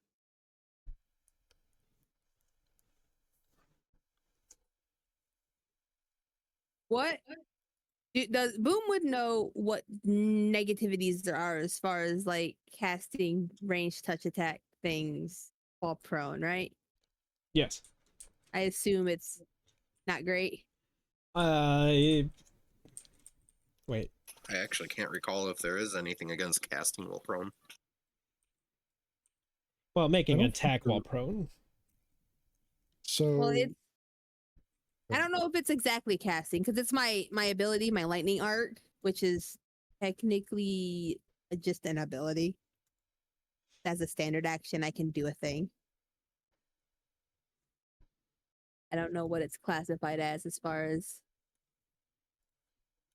What does Boom would know what negativities there are as far as like casting range touch attack things while prone, right? Yes. I assume it's not great. Wait. I actually can't recall if there is anything against casting while prone. Well, making I an don't think attack while there- prone. So Well, I don't know if it's exactly casting because it's my ability, my lightning arc, which is technically just an ability. As a standard action, I can do a thing. I don't know what it's classified as far as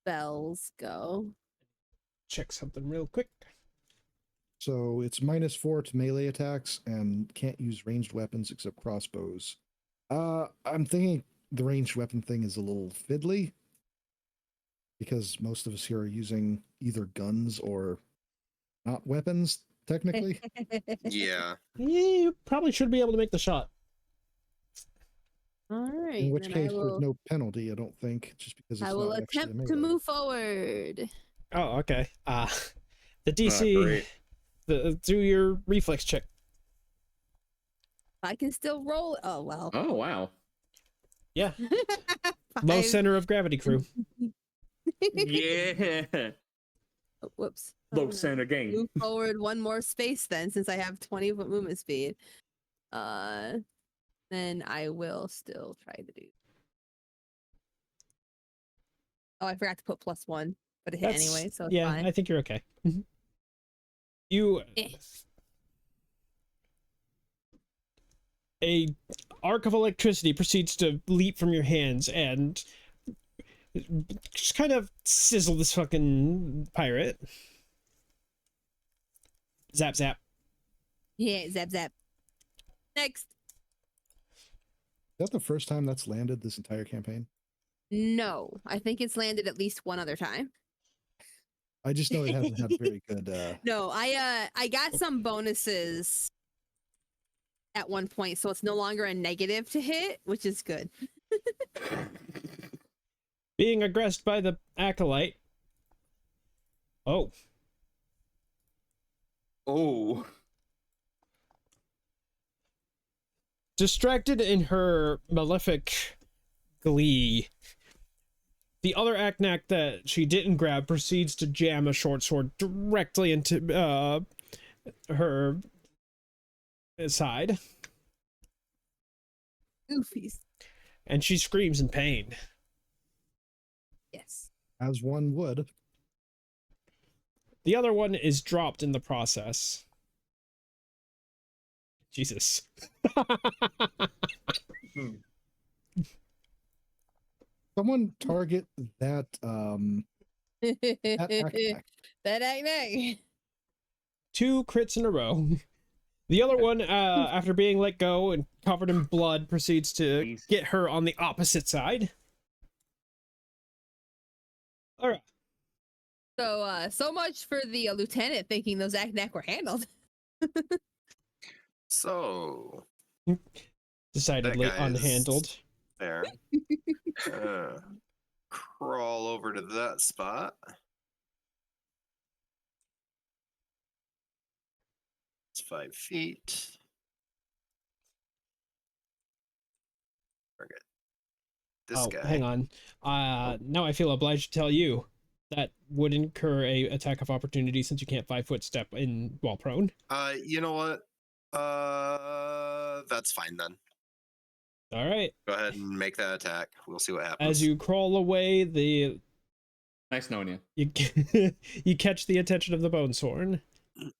spells go. Check something real quick. So it's -4 to melee attacks and can't use ranged weapons except crossbows. I'm thinking the ranged weapon thing is a little fiddly because most of us here are using either guns or not weapons, technically. Yeah. You probably should be able to make the shot. All right. In which then case, there's no penalty, I don't think, just because it's I will not actually a attempt to melee. move forward. Oh, okay. The Not DC, great. do your reflex check. I can still roll. Oh well. Oh wow. Yeah. Low Five. center of gravity crew. Yeah. Oh, whoops. Low Oh, center game. move forward one more space then, since I have 20-foot movement speed. Then I will still try to do. Oh, I forgot to put +1, but it hit That's- anyway, so it's yeah, fine. I think you're okay. You Eh. a arc of electricity proceeds to leap from your hands and just kind of sizzle this fucking pirate. Zap zap. Yeah, zap zap. Next. Is that the first time that's landed this entire campaign? No, I think it's landed at least one other time. I just know it hasn't had very good. No, I got some bonuses at one point, so it's no longer a negative to hit, which is good. Being aggressed by the acolyte. Oh. Oh. Distracted in her malefic glee, the other Aknak that she didn't grab proceeds to jam a short sword directly into her side, Goofies. and she screams in pain. Yes. As one would. The other one is dropped in the process. Jesus. Someone target that that act. That acne. 2 crits in a row. The other one, after being let go and covered in blood, proceeds to Jeez. get her on the opposite side. All right. So much for the lieutenant thinking those acne were handled. So Decidedly That guy is- unhandled. there. Crawl over to that spot. It's 5 feet. Target. This Oh, guy. hang on. Now I feel obliged to tell you that would incur a attack of opportunity since you can't 5-foot step in while prone. You know what? That's fine then. All right. Go ahead and make that attack. We'll see what happens. As you crawl away, Nice knowing you. you you catch the attention of the Bonesworn. I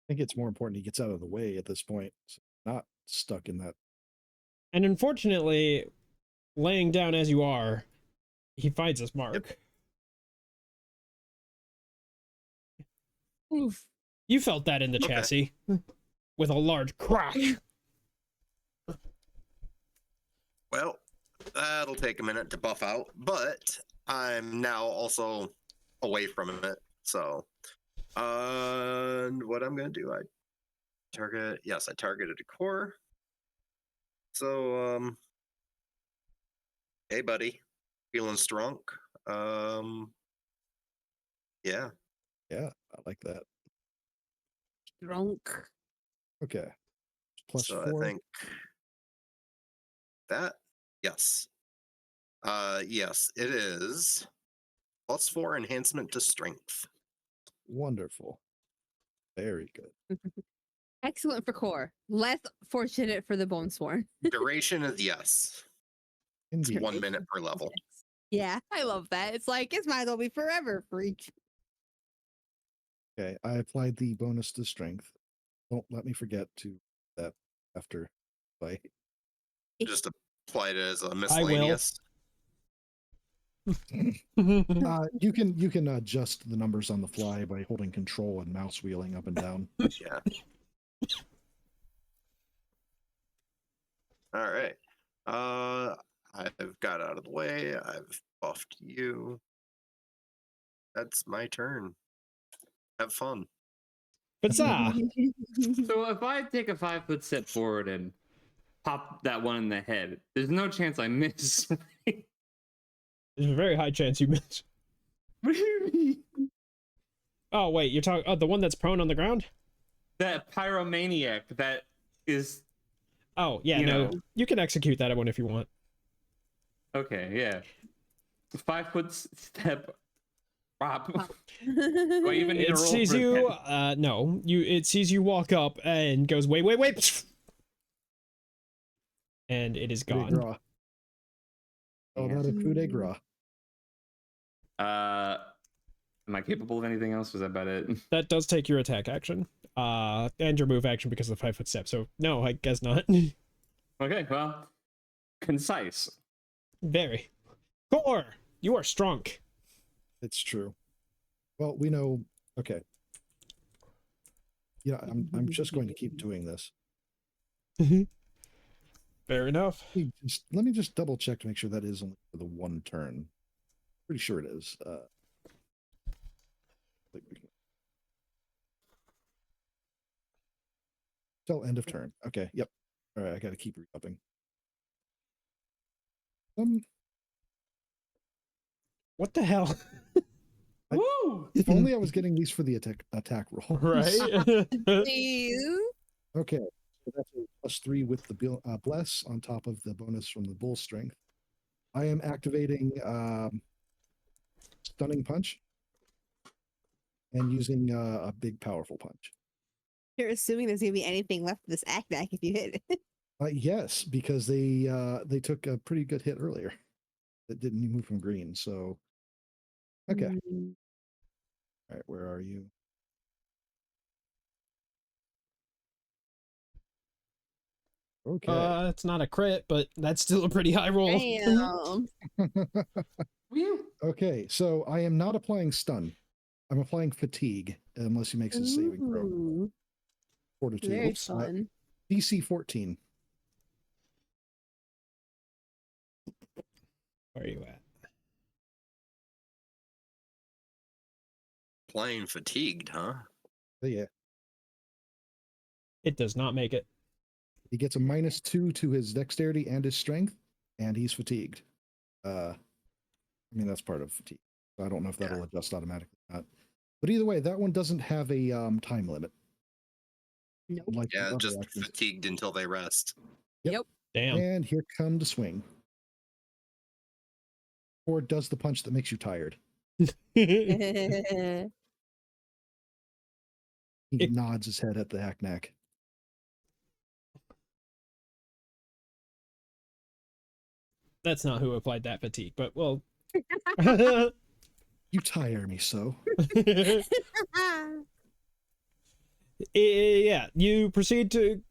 think it's more important he gets out of the way at this point. So not stuck in that. And unfortunately, laying down as you are, he finds his mark. Oof. You felt that in the Okay. chassis with a large crack. Well, that'll take a minute to buff out, but I'm now also away from it. So, what I'm gonna do? I targeted a core. So, hey, buddy, feeling strong? Yeah. Yeah, I like that. Drunk. Okay. Plus So 4. I think that yes. Yes, it is +4 enhancement to strength. Wonderful. Very good. Excellent for core. Less fortunate for the Bonesworn. Duration is yes. It's Indeed. 1 minute per level. Yeah, I love that. It's like it's might as well be forever for each. Okay, I applied the bonus to strength. Don't let me forget to that after fight. Just applied it as a will. miscellaneous. You can adjust the numbers on the fly by holding control and mouse wheeling up and down. Yeah. All right. I've got out of the way. I've buffed you. That's my turn. Have fun. Huzzah! So if I take a 5-foot step forward and pop that one in the head, there's no chance I miss. There's a very high chance you miss. What do you mean? Oh, wait, you're talking... Oh, the one that's prone on the ground? That pyromaniac that is... Oh, yeah, You no. know. You can execute that one if you want. Okay, yeah. 5-foot step. Pop. Pop. Do I even need to It roll sees for you... that? no. It sees you walk up and goes, wait. And it is Coup de gone. grace. Oh, not a coup de grace. Am I capable of anything else? Was that about it? That does take your attack action. And your move action because of the 5-foot step. So, no, I guess not. Okay, well, concise. Very. Core! You are strong. It's true. Well, we know. Okay. Yeah, I'm just going to keep doing this. Fair enough. Let me just double check to make sure that is only for the one turn. Pretty sure it is. Till end of turn. Okay. Yep. All right. I got to keep re-upping. What the hell? Woo! If only I was getting these for the attack roll. Right? Please. Okay. So that's a +3 with the bless on top of the bonus from the bull strength. I am activating stunning punch. and using a big, powerful punch. You're assuming there's gonna be anything left of this Aknak if you hit it. Yes, because they took a pretty good hit earlier that didn't move from green. So, okay. Mm. All right, where are you? Okay. It's not a crit, but that's still a pretty high roll. Damn. Okay, so I am not applying stun. I'm applying fatigue unless he makes a saving throw. Ooh, Fortitude. very Oops, fun. DC 14. Where are you at? Playing fatigued, huh? Oh, yeah. It does not make it. He gets a -2 to his dexterity and his strength, and he's fatigued. I mean, that's part of fatigue. So I don't know if that'll adjust automatically or not. But either way, that one doesn't have a time limit. Nope. Like the Yeah, other just actions. fatigued until they rest. Damn. And here come the swing. Or does the punch that makes you tired. He nods his head at the Hacknack. That's not who applied that fatigue, but well. You tire me so. Yeah, you proceed to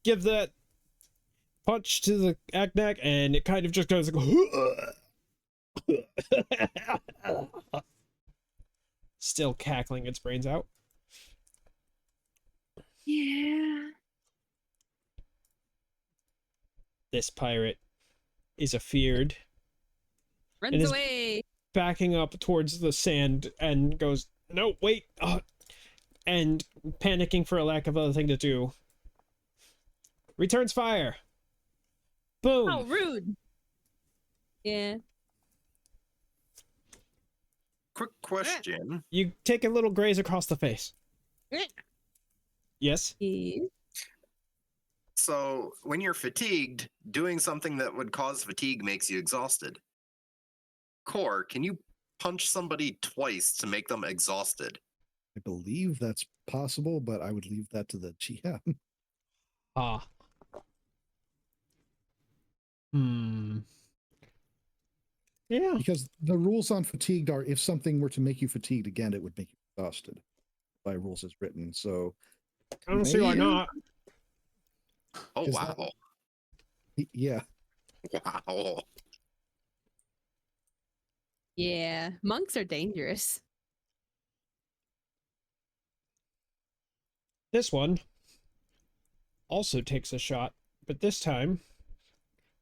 give that punch to the Aknak, and it kind of just goes like, still cackling its brains out. Yeah. This pirate is afeared, Runs is- away. backing up towards the sand and goes, no, wait, and panicking for a lack of other thing to do. Returns fire. Boom. Oh, rude. Yeah. Quick question. You take a little graze across the face. Yes. Yeah. So, when you're fatigued, doing something that would cause fatigue makes you exhausted. Core, can you punch somebody twice to make them exhausted? I believe that's possible, but I would leave that to the GM. Ah. Hmm. Yeah. Because the rules on fatigued are if something were to make you fatigued again, it would make you exhausted by rules as written. So I don't see why maybe- not. Oh, Is wow. Yeah. Wow. Yeah. Monks are dangerous. This one also takes a shot, but this time,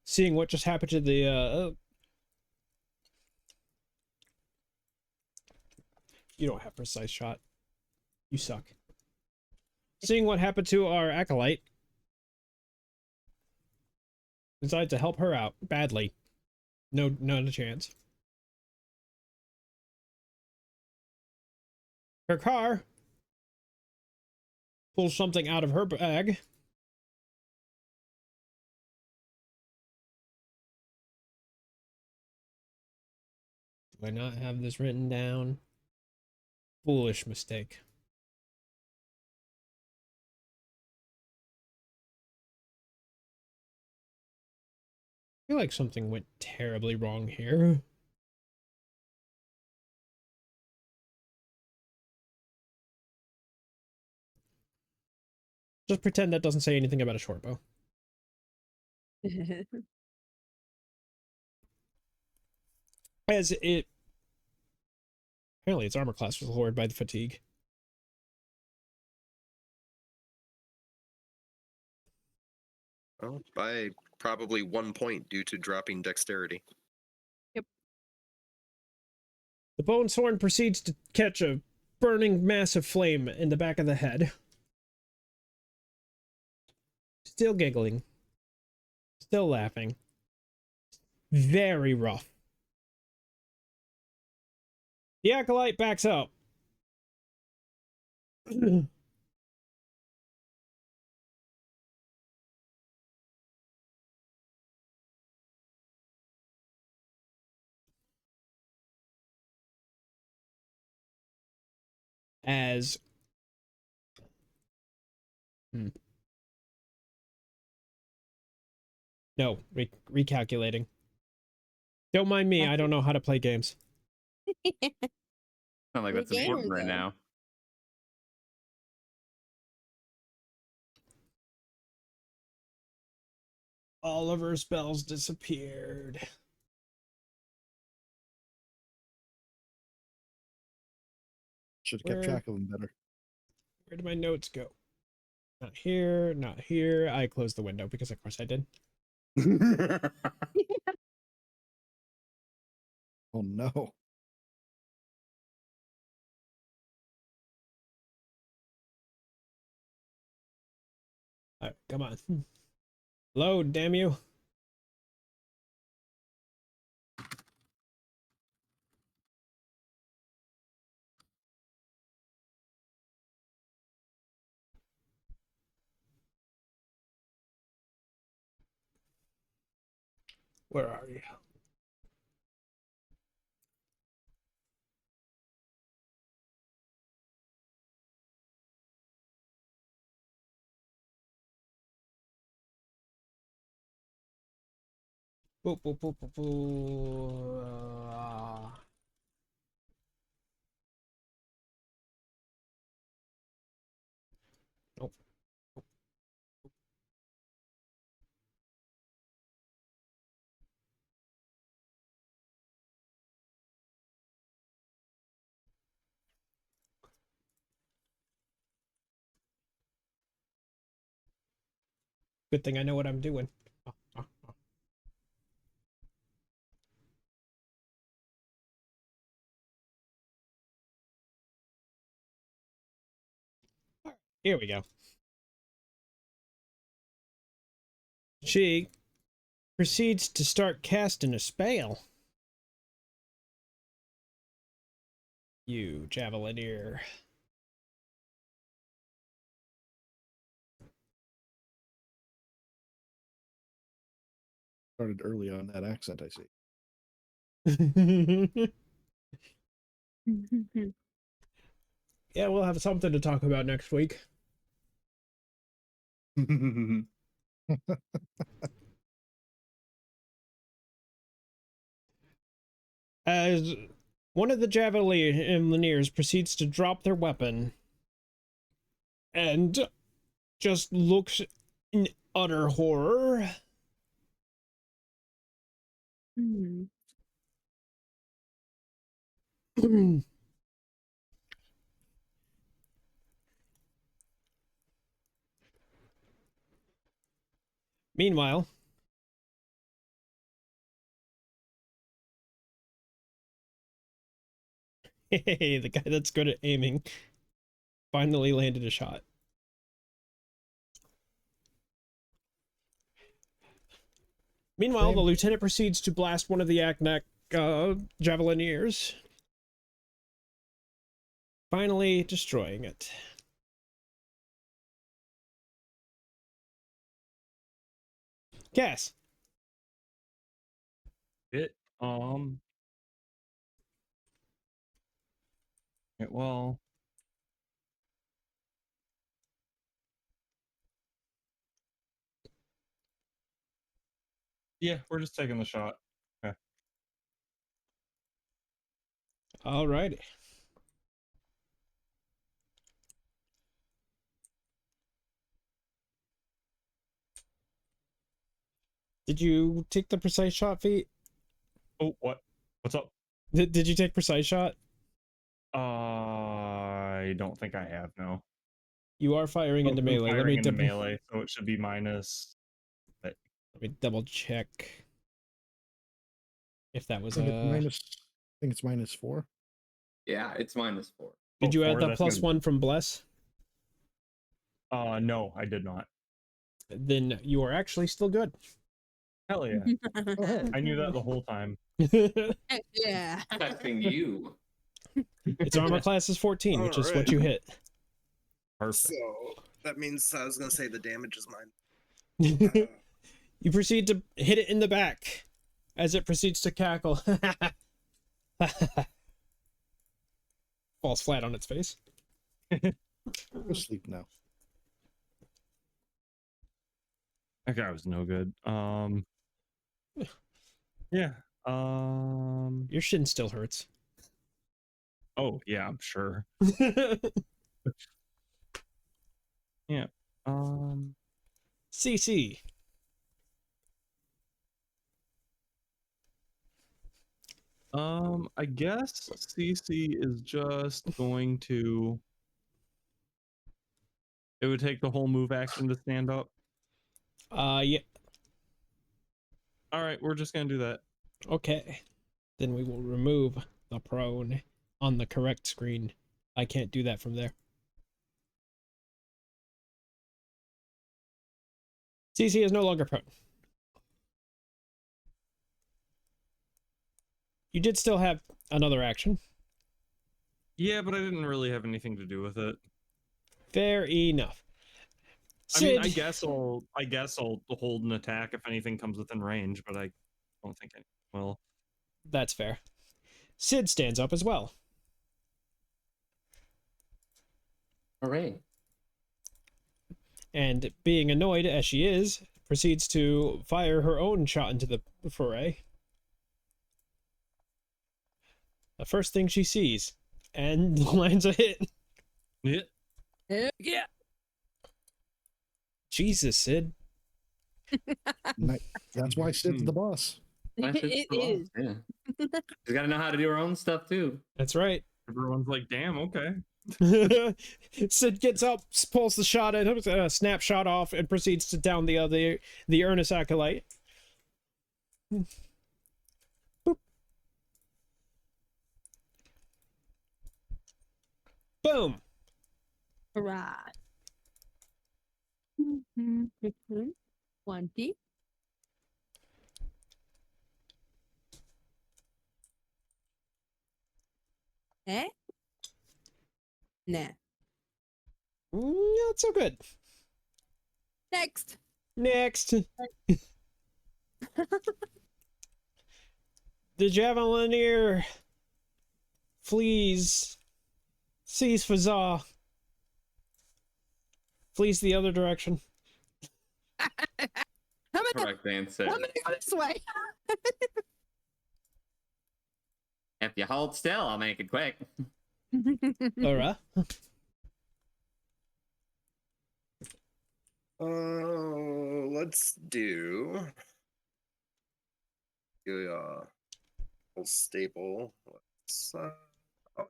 seeing what just happened to the you don't have precise shot. You suck. Seeing what happened to our acolyte, decides to help her out badly. No, not a chance. Her car pulls something out of her bag. Do I not have this written down? Foolish mistake. I feel like something went terribly wrong here. Just pretend that doesn't say anything about a short bow. As it... Apparently its armor class was lowered by the fatigue. Well, by probably 1 point due to dropping dexterity. The bone sword proceeds to catch a burning mass of flame in the back of the head. Still giggling. Still laughing. Very rough. The acolyte backs up. as no, recalculating. Don't mind me, I don't know how to play games. Not like You're that's a gamer, important right though. now. All of her spells disappeared. Should have kept track of them better. Where did my notes go? Not here, not here. I closed the window because of course I did. Oh no. All right, come on. Load, damn you. Where are you? Boop, boop, boop, boop, boop. Nope. Good thing I know what I'm doing. Here we go. She proceeds to start casting a spell. You javelineer. Started early on that accent, I see. Yeah, we'll have something to talk about next week. As one of the javelineers proceeds to drop their weapon and just looks in utter horror. Hmm. Meanwhile, hey, the guy that's good at aiming finally landed a shot. Meanwhile, the lieutenant proceeds to blast one of the Aknak javelineers, finally destroying it. Cass. It well, yeah, we're just taking the shot. Okay. Alrighty. Did you take the precise shot feat? Oh, what? What's up? Did you take precise shot? I don't think I have, no. You are firing into I'm melee. firing into melee, so it should be minus. Let me double check if that was I think a. I think it's -4. Yeah, it's -4. Did you add the That's +1 from Bless? No, I did not. Then you are actually still good. Hell yeah. Oh, hey. I knew that the whole time. Yeah. Testing you. Its armor class is 14, which is what Alright. you hit. Perfect. So that means I was gonna say the damage is mine. You proceed to hit it in the back as it proceeds to cackle. Falls flat on its face. Go sleep now. That guy was no good. Yeah. Your shin still hurts. Oh yeah, I'm sure. Yeah. CC. I guess CC is just going to. It would take the whole move action to stand up. Yeah. All right, we're just gonna do that. Okay. Then we will remove the prone on the correct screen. I can't do that from there. CC is no longer prone. You did still have another action. Yeah, but I didn't really have anything to do with it. Fair enough. I mean, Sid, I guess I'll hold an attack if anything comes within range, but I don't think I will. that's fair. Sid stands up as well. Hooray. And being annoyed as she is, proceeds to fire her own shot into the foray. The first thing she sees, and lands a hit. Yeah. Yeah. Jesus, Sid. That's why Sid's the boss. It is. Yeah. She's got to know how to do her own stuff too. That's right. Everyone's like, damn, okay. Sid gets up, pulls the shot and snapshot off, and proceeds to down the earnest acolyte. Boop. Boom. Right. 20. Eh? Nah. Not so good. Next. Next. The Javelineer flees. Sees Fazar. Flees the other direction. I'm gonna, Correct answer. I'm gonna go this way. If you hold still, I'll make it quick. Alright. Let's do old staple. Let's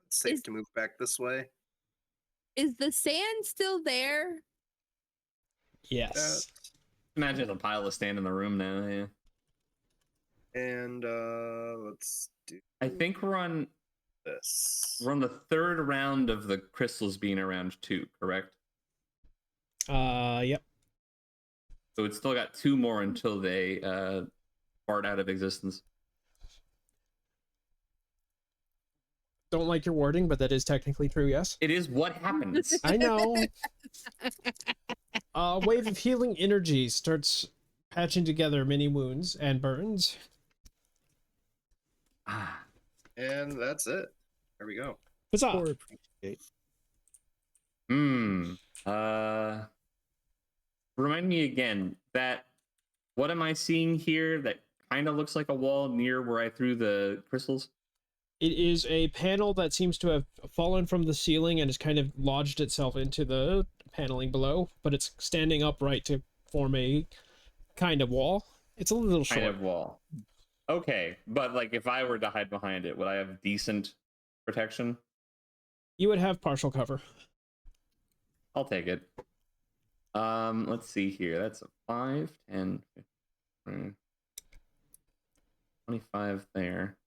it's safe to move back this way. Is the sand still there? Yes. Imagine a pile of sand in the room now. Yeah. And let's do I think we're on this. the third round of the crystals being around 2, correct? Yep. So it's still got 2 more until they fart out of existence. Don't like your wording, but that is technically true, yes. It is what happens. I know. A wave of healing energy starts patching together many wounds and burns. Ah. And that's it. There we go. Huzzah! Or appreciate. Remind me again that what am I seeing here that kind of looks like a wall near where I threw the crystals? It is a panel that seems to have fallen from the ceiling and has kind of lodged itself into the paneling below, but it's standing upright to form a kind of wall. It's a little short. Kind of wall. Okay, but like if I were to hide behind it, would I have decent protection? You would have partial cover. I'll take it. Let's see here. That's a 5, 10, 15, 25 there.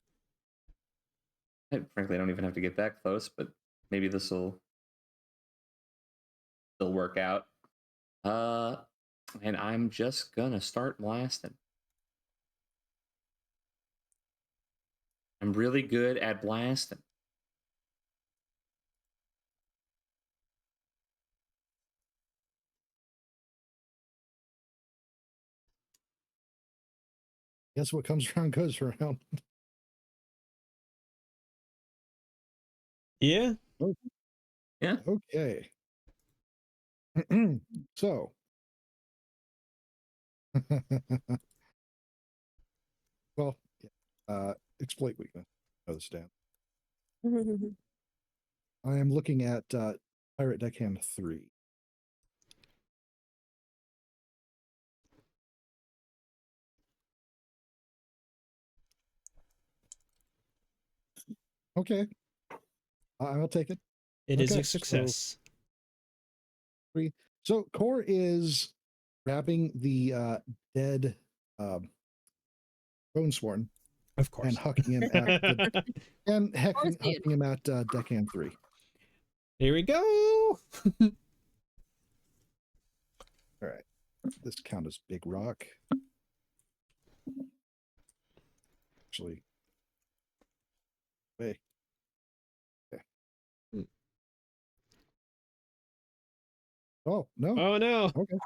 Frankly, I don't even have to get that close, but maybe this will still work out. And I'm just gonna start blasting. I'm really good at blasting. Guess what comes around goes around. Yeah. Yeah. Okay. So. Well, exploit weakness. Another stand. I am looking at Pirate Deckhand 3. Okay. I'll take it. It is Okay, a success. So Core is grabbing the dead Bonesworn Of course. and hucking him at the course he is. hucking him at Deckhand 3. Here we go. All right. This count as big rock. Actually, wait. Okay. Oh no. Oh no. Okay.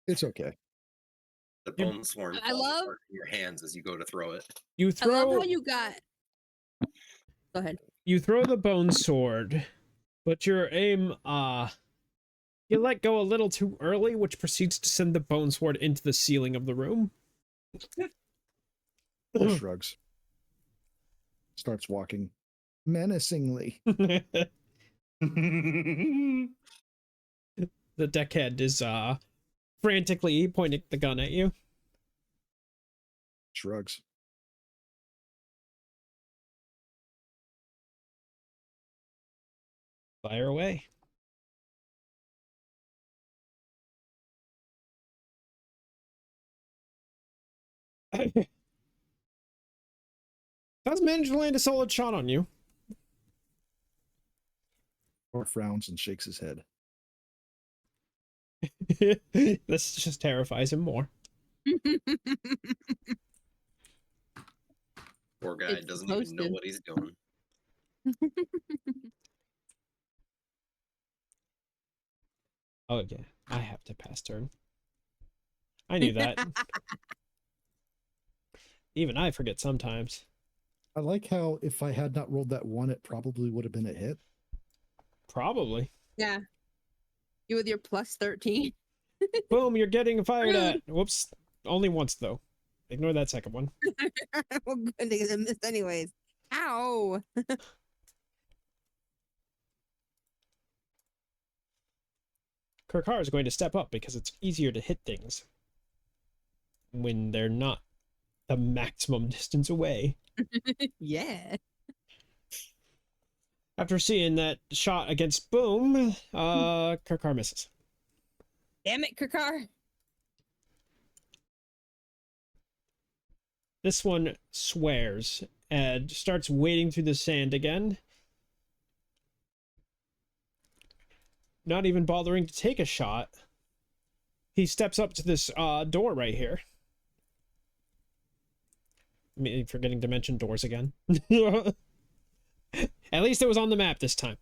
It's okay. The bone swarm I falls love- apart in your hands as you go to throw it. You I love throw how you got. Go ahead. you throw the bone sword, but your aim you let go a little too early, which proceeds to send the bone sword into the ceiling of the room. Shrugs. Starts walking menacingly. The deckhead is frantically pointing the gun at you. Shrugs. Fire away. Does manage to land a solid shot on you. Or frowns and shakes his head. This just terrifies him more. Poor guy It's doesn't even know supposed to. what he's doing. Oh yeah, I have to pass turn. I knew that. Even I forget sometimes. I like how if I had not rolled that one, it probably would have been a hit. Probably. Yeah. You with your plus 13. Boom, you're getting fired at. Rude. Whoops. Only once though. Ignore that second one. Well, good because I missed anyways. Ow. Kirkar is going to step up because it's easier to hit things when they're not the maximum distance away. Yeah. After seeing that shot against Boom, Kirkar misses. Damn it, Kakar. This one swears and starts wading through the sand again. Not even bothering to take a shot. He steps up to this door right here. Me forgetting to mention doors again. At least it was on the map this time.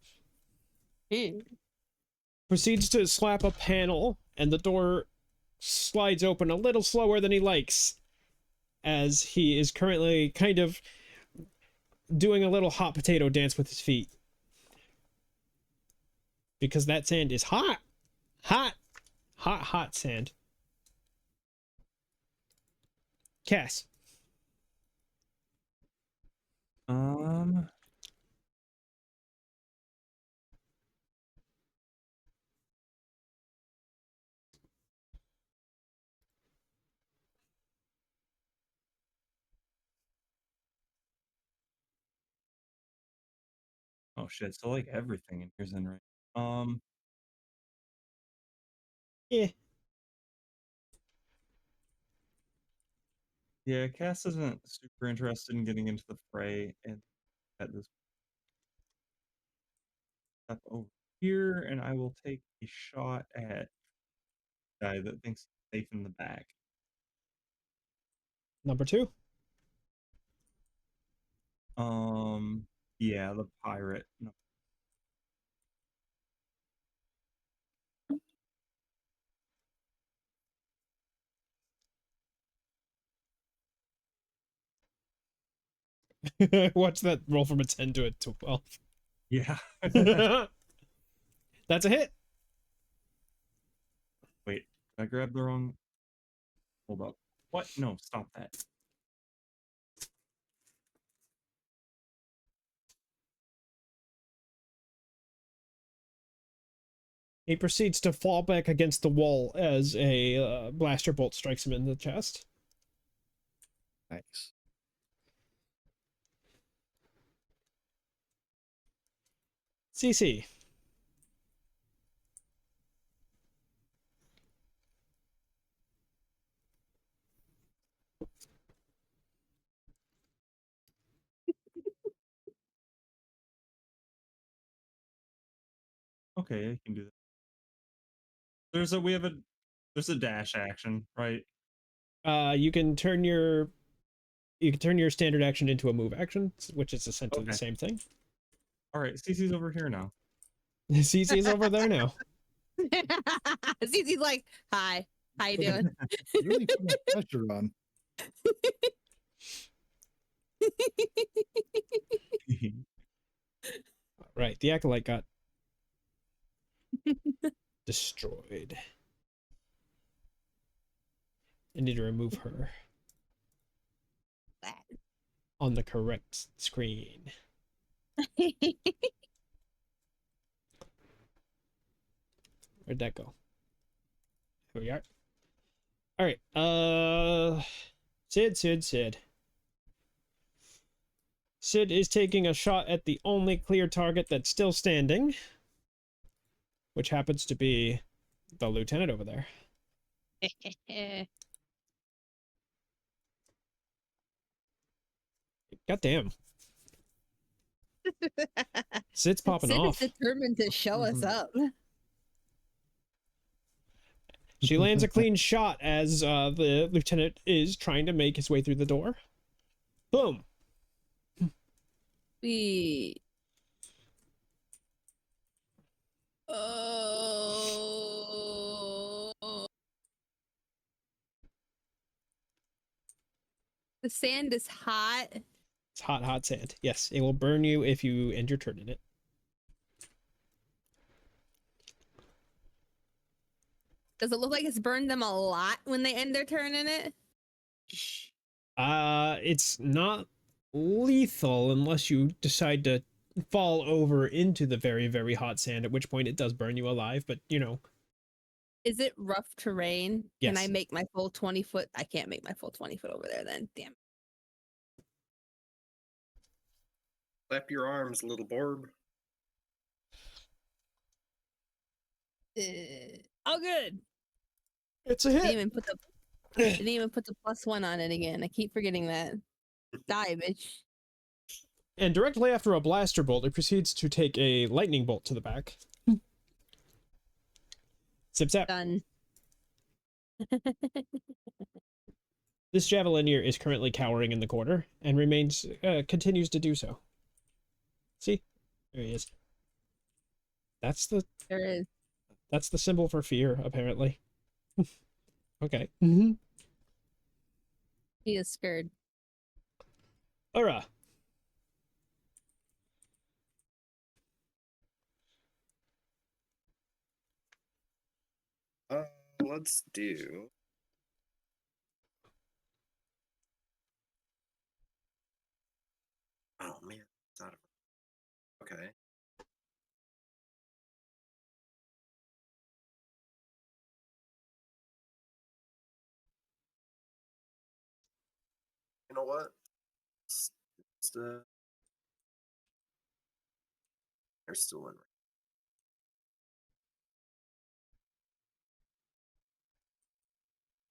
Proceeds to slap a panel, and the door slides open a little slower than he likes, as he is currently kind of doing a little hot potato dance with his feet. Because that sand is hot. Hot. Hot, hot sand. Cass. Oh shit, so like everything in here's in right. Yeah. Yeah, Cass isn't super interested in getting into the fray and at this step over here, and I will take a shot at guy that thinks he's safe in the back. Number 2. Yeah, the pirate. No. Watch that roll from a 10 to a 12. Yeah. That's a hit. Wait, I grabbed the wrong. Hold up. What? No, stop that. He proceeds to fall back against the wall as a blaster bolt strikes him in the chest. Nice. CC. Okay, I can do that. There's a dash action, right? You can turn your standard action into a move action, which is essentially the Okay. same thing. All right, CC's over here now. CC is over there now. Zizi's like, hi, how you doing? Really put that pressure on. Right, the acolyte got destroyed. I need to remove her on the correct screen. Where'd that go? Here we are. All right. Sid. Sid is taking a shot at the only clear target that's still standing, which happens to be the lieutenant over there. God damn. Sid's popping Sid off. is determined to show us up. She lands a clean shot as the lieutenant is trying to make his way through the door. Boom. We. Oh. The sand is hot. It's hot, hot sand. Yes, it will burn you if you end your turn in it. Does it look like it's burned them a lot when they end their turn in it? It's not lethal unless you decide to fall over into the very, very hot sand, at which point it does burn you alive, but you know. Is it rough terrain? Yes. Can I make my full 20 foot? I can't make my full 20 foot over there then. Damn. Clap your arms, little Borb. Oh, good. It's a Didn't hit. even put the +1 on it again. I keep forgetting that. Die, bitch. And directly after a blaster bolt, it proceeds to take a lightning bolt to the back. Zip zap. Done. This javelineer is currently cowering in the corner and continues to do so. See? There he is. That's the There is. That's the symbol for fear, apparently. Okay. He is scared. Ura. Let's do. Oh man, it's out of. Okay. You know what? They're still in.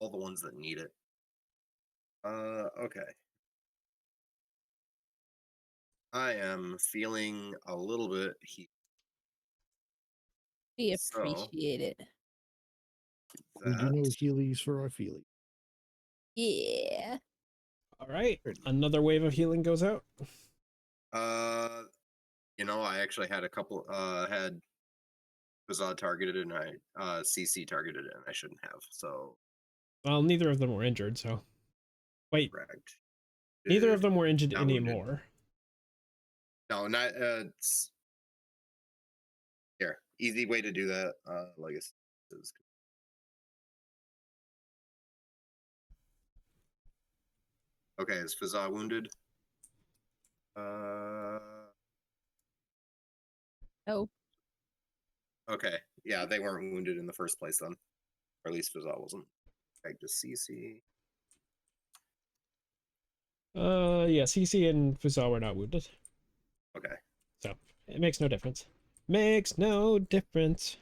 All the ones that need it. Okay. I am feeling a little bit heat. We So- appreciate it. We do know Heelys for our feely. Yeah. All right. Another wave of healing goes out. I actually had a couple. Had Bizarre targeted and I CC targeted and I shouldn't have. So Well, neither of them were injured, so. Wait. correct. Neither of them were injured Not wounded. anymore. No, not it's here. Easy way to do that. Legacy is okay. Is Fazza wounded? Oh. Okay. Yeah, they weren't wounded in the first place then, or at least Fazza wasn't. Okay, just CC. Yeah, CC and Fuzal were not wounded. Okay. So it makes no difference. Makes no difference.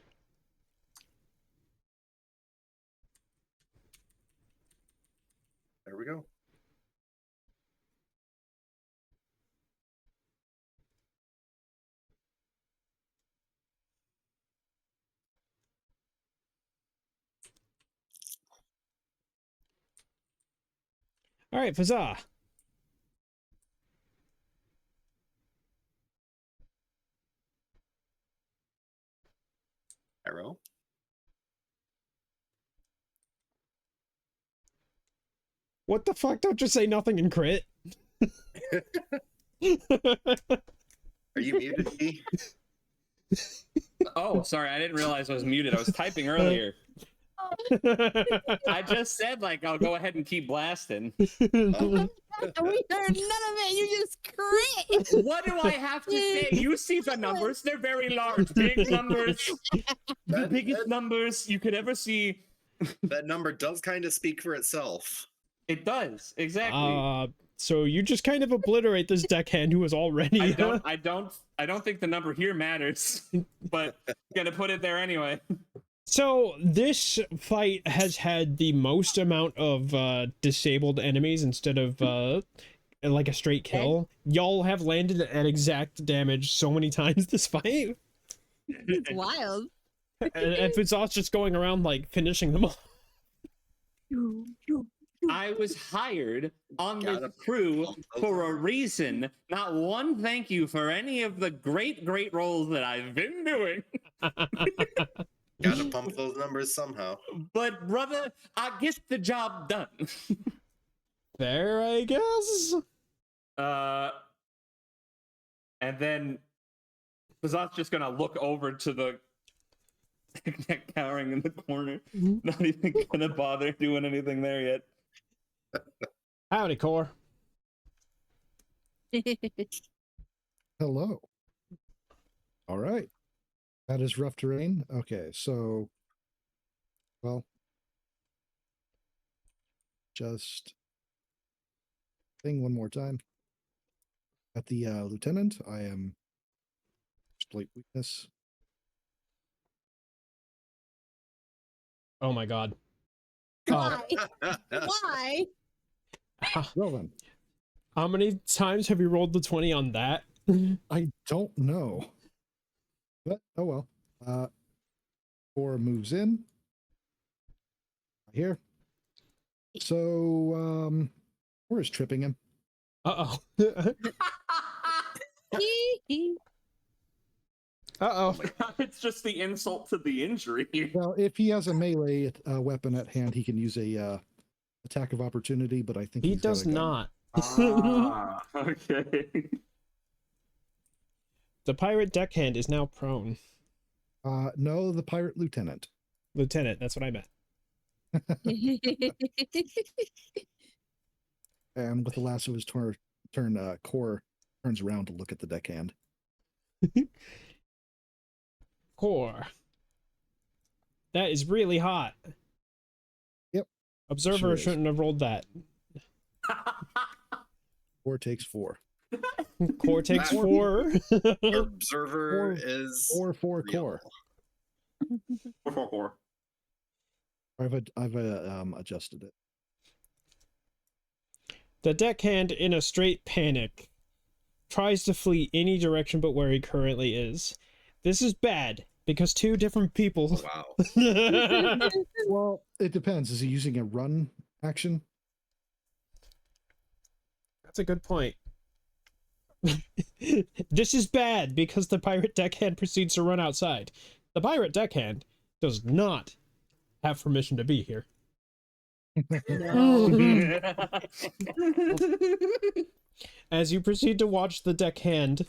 There we go. All right, Fuzza. Arrow. What the fuck? Don't just say nothing and crit. Are you muted, T? Oh, sorry, I didn't realize I was muted. I was typing earlier. I just said, like, I'll go ahead and keep blasting. We heard none of it. You just crit. What do I have to say? You see the numbers? They're very large. Big numbers. The biggest numbers you could ever see. That number does kind of speak for itself. It does, exactly. So you just kind of obliterate this deckhand who was already. I don't think the number here matters, but gonna put it there anyway. So this fight has had the most amount of disabled enemies instead of like a straight kill. Y'all have landed at exact damage so many times this fight. It's wild. And Fuzzal's just going around like finishing them all. I was hired on this crew for a reason. Not one thank you for any of the great roles that I've been doing. Gotta pump those numbers somehow. But brother, I get the job done. There, I guess. And then Bazat's just gonna look over to the neck cowering in the corner. Not even gonna bother doing anything there yet. Howdy, Core. Hello. All right. That is rough terrain. Okay, so, well, just thing one more time. At the lieutenant, I am exploit weakness. Oh my god. Why? Why? Well then, How many times have you rolled the 20 on that? I don't know. But, oh well. 4 moves in. Here. So, where is tripping him? Uh-oh. Uh-oh. It's just the insult to the injury. Well, if he has a melee weapon at hand, he can use a attack of opportunity, but I think He he's got does a gun. not. Okay. The pirate deckhand is now prone. No, the pirate lieutenant. Lieutenant, that's what I meant. And with the last of his turn, Core turns around to look at the deckhand. Core. That is really hot. Yep. Observer Sure is. shouldn't have rolled that. Core takes 4. Core takes 4. Observer is 4 real. core. 4. I've adjusted it. The deckhand, in a straight panic, tries to flee any direction but where he currently is. This is bad, because 2 different people... Wow. Well, it depends. Is he using a run action? That's a good point. This is bad, because the pirate deckhand proceeds to run outside. The pirate deckhand does not have permission to be here. No. As you proceed to watch the deckhand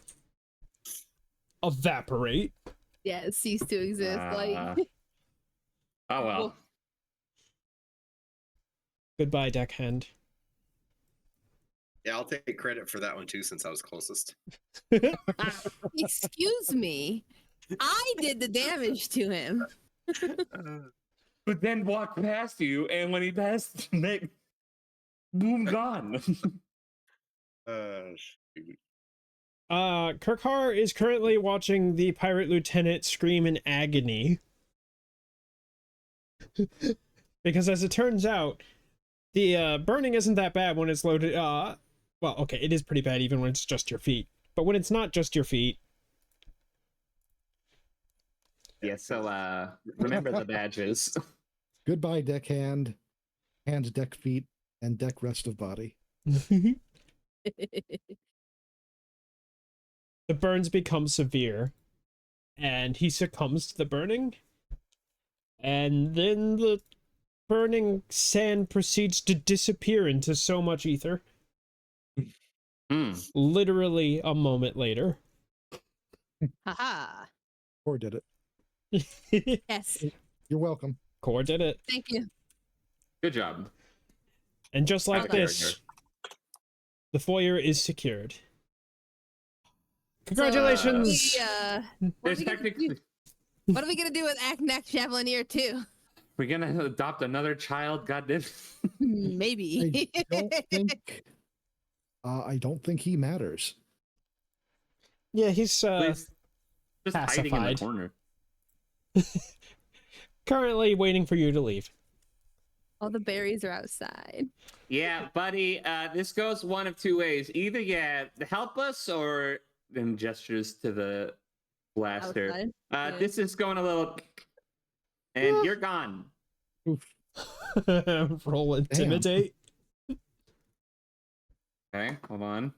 evaporate. Yeah, cease to exist. Oh well. Well- Goodbye, deckhand. Yeah, I'll take credit for that one too, since I was closest. Excuse me. I did the damage to him. But then walked past you, and when he passed, Nick, boom, gone. Shoot. Kirkhar is currently watching the pirate lieutenant scream in agony. Because as it turns out, the burning isn't that bad when it's loaded. Well, okay, it is pretty bad even when it's just your feet. But when it's not just your feet, Yeah, so remember the badges. Goodbye, deckhand. Hand, deck, feet, and deck, rest of body. the burns become severe, and he succumbs to the burning. And then the burning sand proceeds to disappear into so much ether. Literally a moment later. Haha. Or did it. Yes. You're welcome. Core did it. Thank you. Good job. And just like Well done. this, the foyer is secured. Congratulations! What There's are we gonna technically, do- what are we gonna do with Aknek Javelineer 2? we're gonna adopt another child. Goddamn. Maybe. I don't think he matters. Yeah, he's Just hiding in the pacified. corner. Currently waiting for you to leave. All the berries are outside. Yeah, buddy. This goes one of two ways. Either help us, or then gestures to the blaster. Outside. Yeah. This is going a little, and you're gone. Oof. Roll intimidate. Okay, hold on.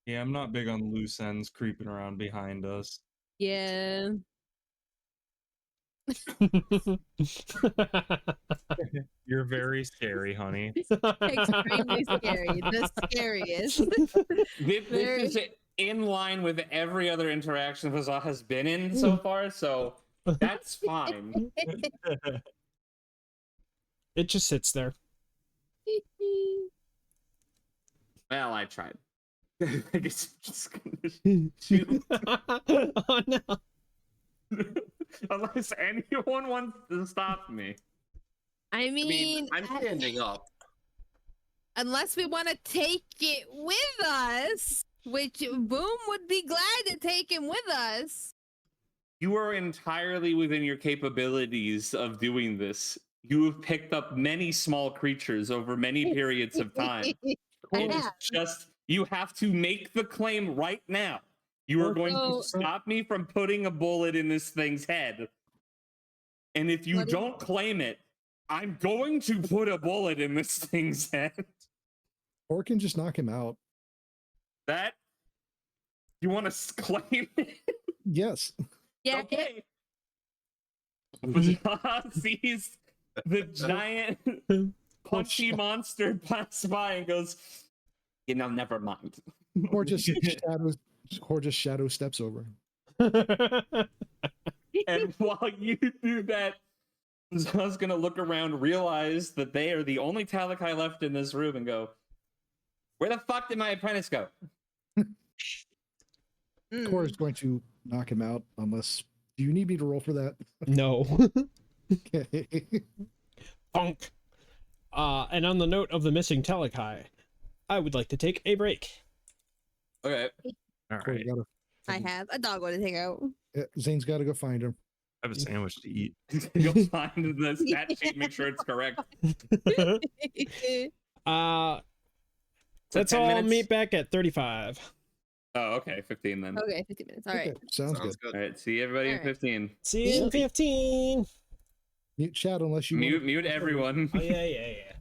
Yeah, I'm not big on loose ends creeping around behind us. Yeah. You're very scary, honey. Extremely scary. The scariest. This is in line with every other interaction Huzzah has been in so far, so that's fine. It just sits there. Well, I tried. I guess I'm just gonna shoot. Oh no. Unless anyone wants to stop me. I I mean, mean, I'm standing up. unless we want to take it with us, which Boom would be glad to take him with us. You are entirely within your capabilities of doing this. You have picked up many small creatures over many periods of time. It is just, you have to make the claim right now. You are going to stop me from putting a bullet in this thing's head. And if you don't claim it, I'm going to put a bullet in this thing's head. Or can just knock him out. That? You want to claim it? Yes. Yeah. Okay. Sees the giant punchy monster pass by and goes, you know, never mind. Or just shadow steps over him. And while you do that, Zah's gonna look around, realize that they are the only Talakai left in this room, and go, where the fuck did my apprentice go? Cora's going to knock him out unless... Do you need me to roll for that? No. Okay. Funk. And on the note of the missing Talakai, I would like to take a break. Okay. All Cora, right. I have a dog to take out. Zane's got to go find him. I have a sandwich to eat. You'll find the stat sheet, make sure it's correct. Let's 10 all minutes? meet back at 35. Oh, okay, 15 then. Okay, 50 minutes. All right. Okay, sounds good. All right, see everybody in All right. 15. See you in 15. Mute chat unless you wanna- Mute everyone. Oh, yeah.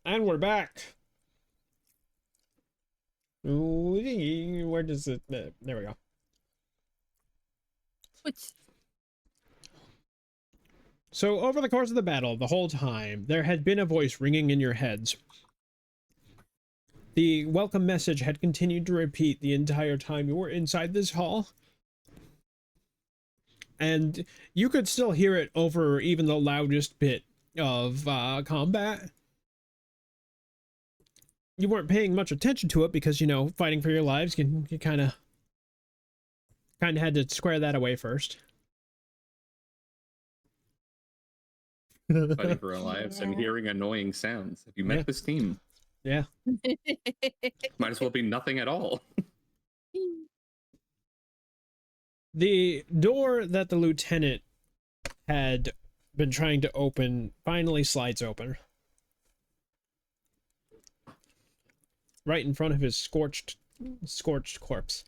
And we're back. Where does it? There we go. Which So over the course of the battle, the whole time, there had been a voice ringing in your heads. The welcome message had continued to repeat the entire time you were inside this hall. And you could still hear it over even the loudest bit of combat. You weren't paying much attention to it because, you know, fighting for your lives, you kind of had to square that away first. Fighting for our lives and Yeah. hearing annoying sounds. Have you met Yeah. this team? Yeah. Might as well be nothing at all. The door that the lieutenant had been trying to open finally slides open. Right in front of his scorched corpse.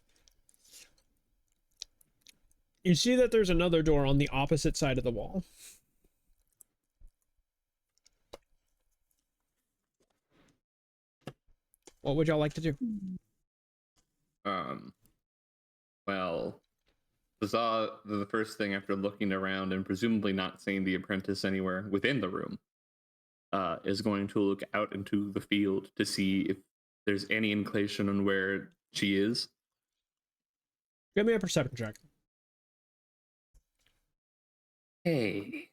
You see that there's another door on the opposite side of the wall. What would y'all like to do? Well, the first thing after looking around and presumably not seeing the apprentice anywhere within the room, is going to look out into the field to see if there's any inclination on where she is. Give me a perception check. Hey.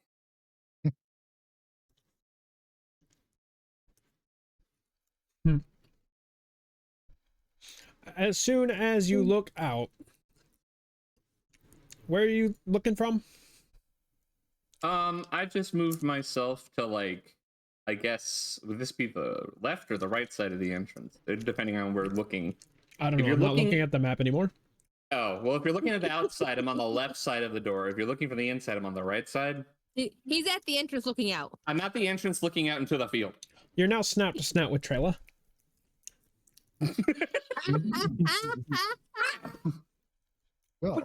As soon as you look out, where are you looking from? I just moved myself to, like, I guess, would this be the left or the right side of the entrance? Depending on where we're looking. I don't If know. you're I'm not looking- looking at the map anymore. Oh, well, if you're looking at the outside, I'm on the left side of the door. If you're looking from the inside, I'm on the right side. he's at the entrance looking out. I'm at the entrance looking out into the field. You're now snout to snout with Trela. Well,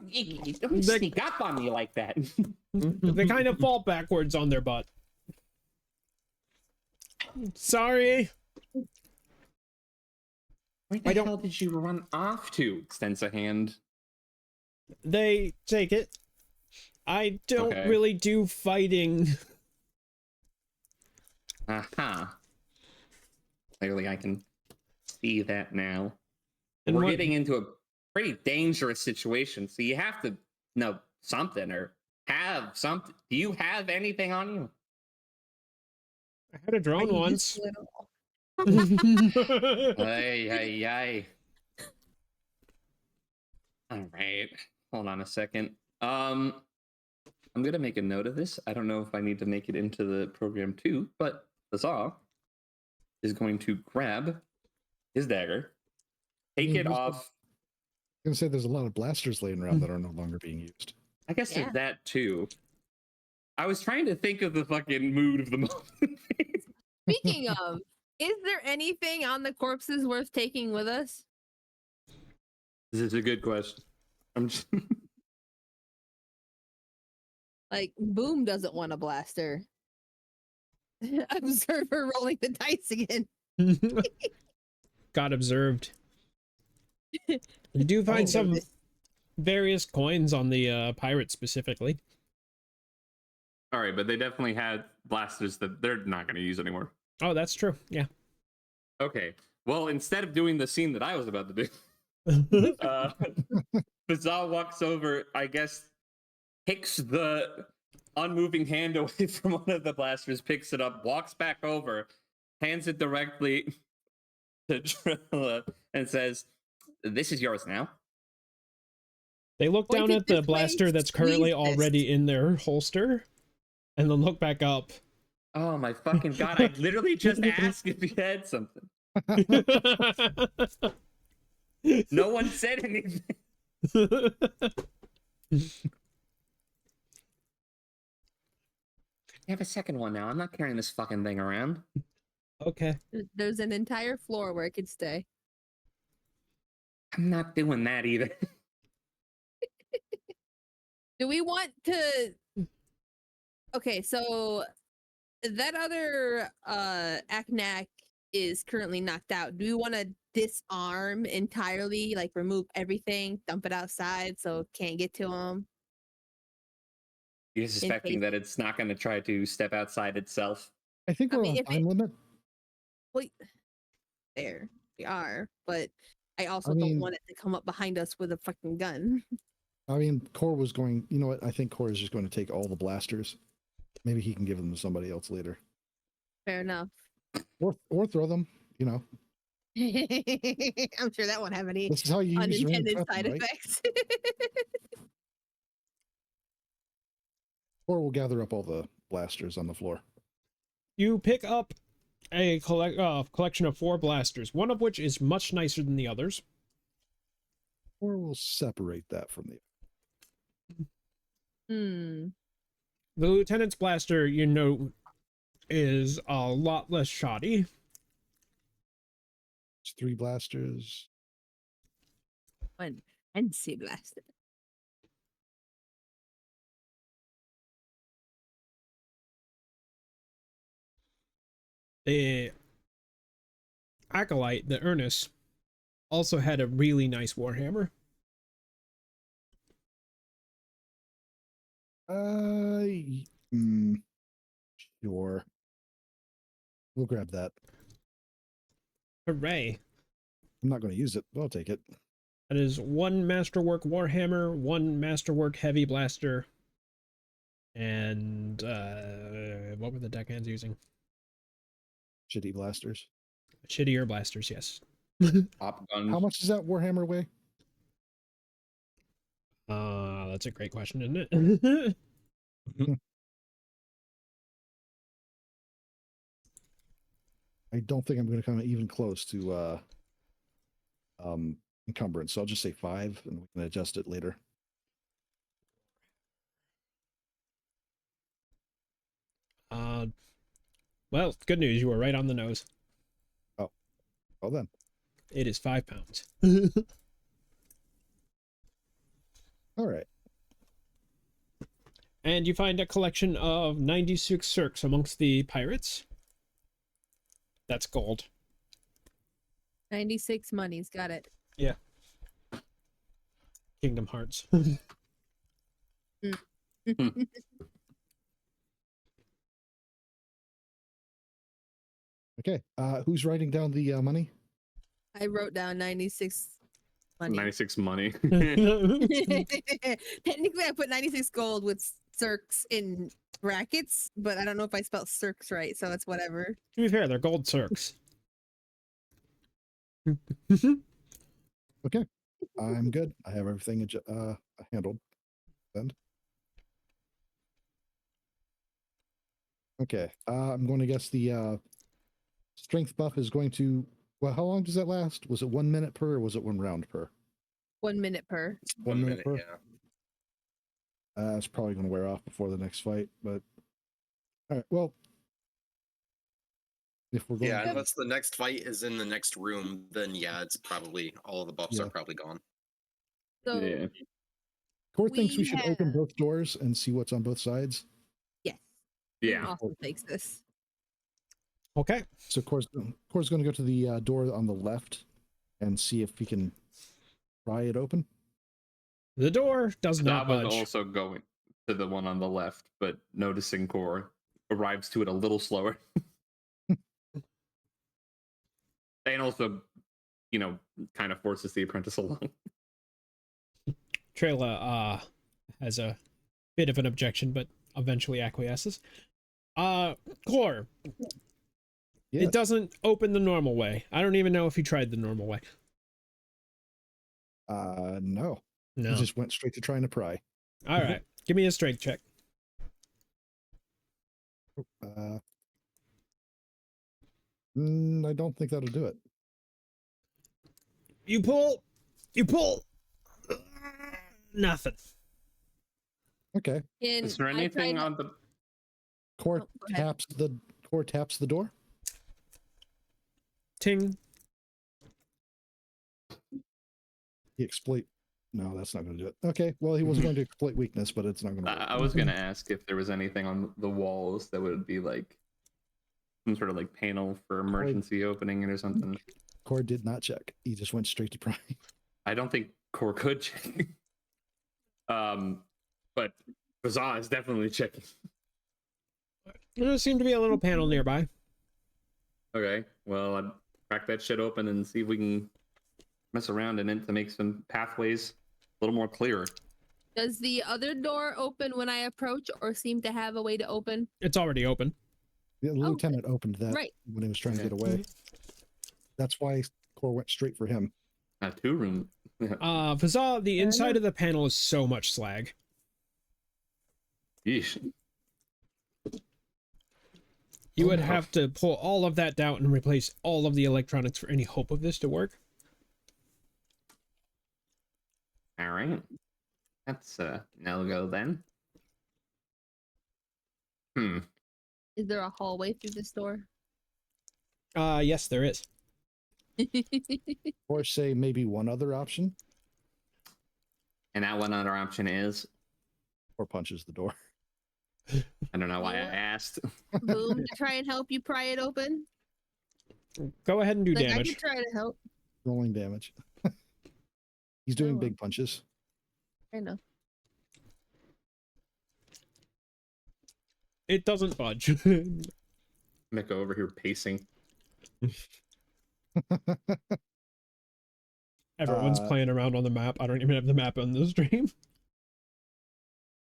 Don't sneak up on me like that. They kind of fall backwards on their butt. Sorry. Where I the don't- hell did you run off to? Extends a hand. They take it. I don't Okay. really do fighting. Uh-huh. Clearly I can see that now. And We're what- getting into a pretty dangerous situation, so you have to know something or have something. Do you have anything on you? I had a drone Are you once. just little? Ay, ay, ay. All right. Hold on a second. I'm gonna make a note of this. I don't know if I need to make it into the program too, but Huzzah is going to grab his dagger, take Yeah, it who's- off. I'm gonna say there's a lot of blasters laying around that are no longer being used. I guess Yeah. there's that too. I was trying to think of the fucking mood of the moment. Speaking of, is there anything on the corpses worth taking with us? This is a good question. I'm just... Like, Boom doesn't want a blaster. Observer rolling the dice again. Got observed. You do find some various coins on the pirate specifically. All right, but they definitely had blasters that they're not going to use anymore. Oh, that's true. Yeah. Okay. Well, instead of doing the scene that I was about to do, Bazal walks over, I guess, picks the unmoving hand away from one of the blasters, picks it up, walks back over, hands it directly to Trilla, and says, "This is yours now." They look down Pointed at the this way, blaster that's currently squeeze this. already in their holster, and then look back up. Oh my fucking god, I literally just asked if he had something. No one said anything. I have a second one now. I'm not carrying this fucking thing around. Okay. There's an entire floor where it could stay. I'm not doing that either. Do we want to? Okay, so that other Aknak is currently knocked out. Do we want to disarm entirely, like remove everything, dump it outside so it can't get to him? You're suspecting that it's not going to try to step outside itself. I think I we're mean, on if time limit. Wait, there we are, but I also I don't mean- want it to come up behind us with a fucking gun. I mean, Core was going. You know what? I think Core is just going to take all the blasters. Maybe he can give them to somebody else later, Fair enough. or throw them. You know, I'm sure that won't have any this is how you use range unintended weapon, side right? effects. Or we'll gather up all the blasters on the floor. You pick up a collection of 4 blasters, one of which is much nicer than the others. Or we'll separate that from the. Hmm. The lieutenant's blaster, you know, is a lot less shoddy. It's 3 blasters. One fancy blaster. The acolyte, the Ernest, also had a really nice warhammer. Sure. We'll grab that. Hooray! I'm not going to use it, but I'll take it. That is 1 masterwork warhammer, 1 masterwork heavy blaster, and what were the deckhands using? Shitty blasters. Shittier blasters, yes. Pop gun. How much does that Warhammer weigh? That's a great question, isn't it? I don't think I'm going to come even close to encumbrance. So I'll just say 5, and we can adjust it later. Well, good news, you were right on the nose. Well then, It is 5 pounds. all right. And you find a collection of 96 circs amongst the pirates. That's gold. 96 monies. Got it. Kingdom Hearts. Okay. Who's writing down the money? I wrote down 96 money. 96 money. Technically, I put 96 gold with circs in brackets, but I don't know if I spelled circs right, so it's whatever. To be fair, they're gold circs. Okay. I'm good. I have everything handled. And okay. I'm going to guess the strength buff is going to. Well, how long does that last? Was it 1 minute per, or was it 1 round per? 1 minute per. 1 minute per. Yeah. It's probably going to wear off before the next fight, but all right. Well, if we're going, Yeah, unless the next fight is in the next room, then yeah, it's probably all of the buffs Yeah. are probably gone. So, Yeah. Core thinks we we should open have- both doors and see what's on both sides. yes. Yeah. Also takes this. Okay. So Core's going to go to the door on the left and see if he can pry it open. The door does not That was budge. also going to the one on the left, but noticing Core arrives to it a little slower. And also, you know, kind of forces the apprentice along. Trayla has a bit of an objection, but eventually acquiesces. Core, Yes. it doesn't open the normal way. I don't even know if you tried the normal way. No. No. He just went straight to trying to pry. All right. Give me a strength check. I don't think that'll do it. You pull. Nothing. Okay. Is there anything on the Core Oh, go ahead. taps the door. Ting. He exploit. No, that's not going to do it. Okay. Well, he was going to exploit weakness, but it's not going to work. I was gonna ask if there was anything on the walls that would be like some sort of like panel for emergency opening it or something. Core did not check. He just went straight to pry. I don't think Core could check. But Bazaar is definitely checking. There seemed to be a little panel nearby. Okay, well, I'd crack that shit open and see if we can mess around in it to make some pathways a little more clear. Does the other door open when I approach, or seem to have a way to open? It's already open. The lieutenant opened that Right. when he was trying to get away. That's why Core went straight for him. A 2-room. Fazal, the inside of the panel is so much slag. Yeesh. You would have to pull all of that down and replace all of the electronics for any hope of this to work. All right. That's no go then. Is there a hallway through this door? Yes, there is. Or say maybe one other option, And that one other option is, or punches the door. I don't know why I Yeah. asked. Boom, to try and help you pry it open. Go ahead and do Like, I damage. could try to help. Rolling damage. He's doing Oh, well. big punches. I know. It doesn't budge. Miko over here pacing. Everyone's Uh, playing around on the map. I don't even have the map on the stream.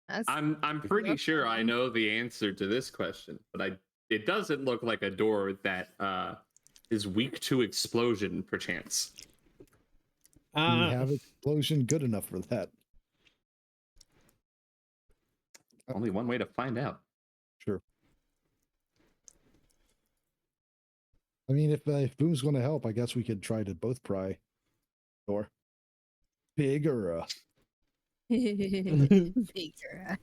That's, I'm pretty sure I know the answer to this question, but it doesn't look like a door that is weak to explosion, perchance. We have explosion good enough for that. Only one way to find out. Sure. I mean, if Boom's going to help, I guess we could try to both pry door. Big or bigger.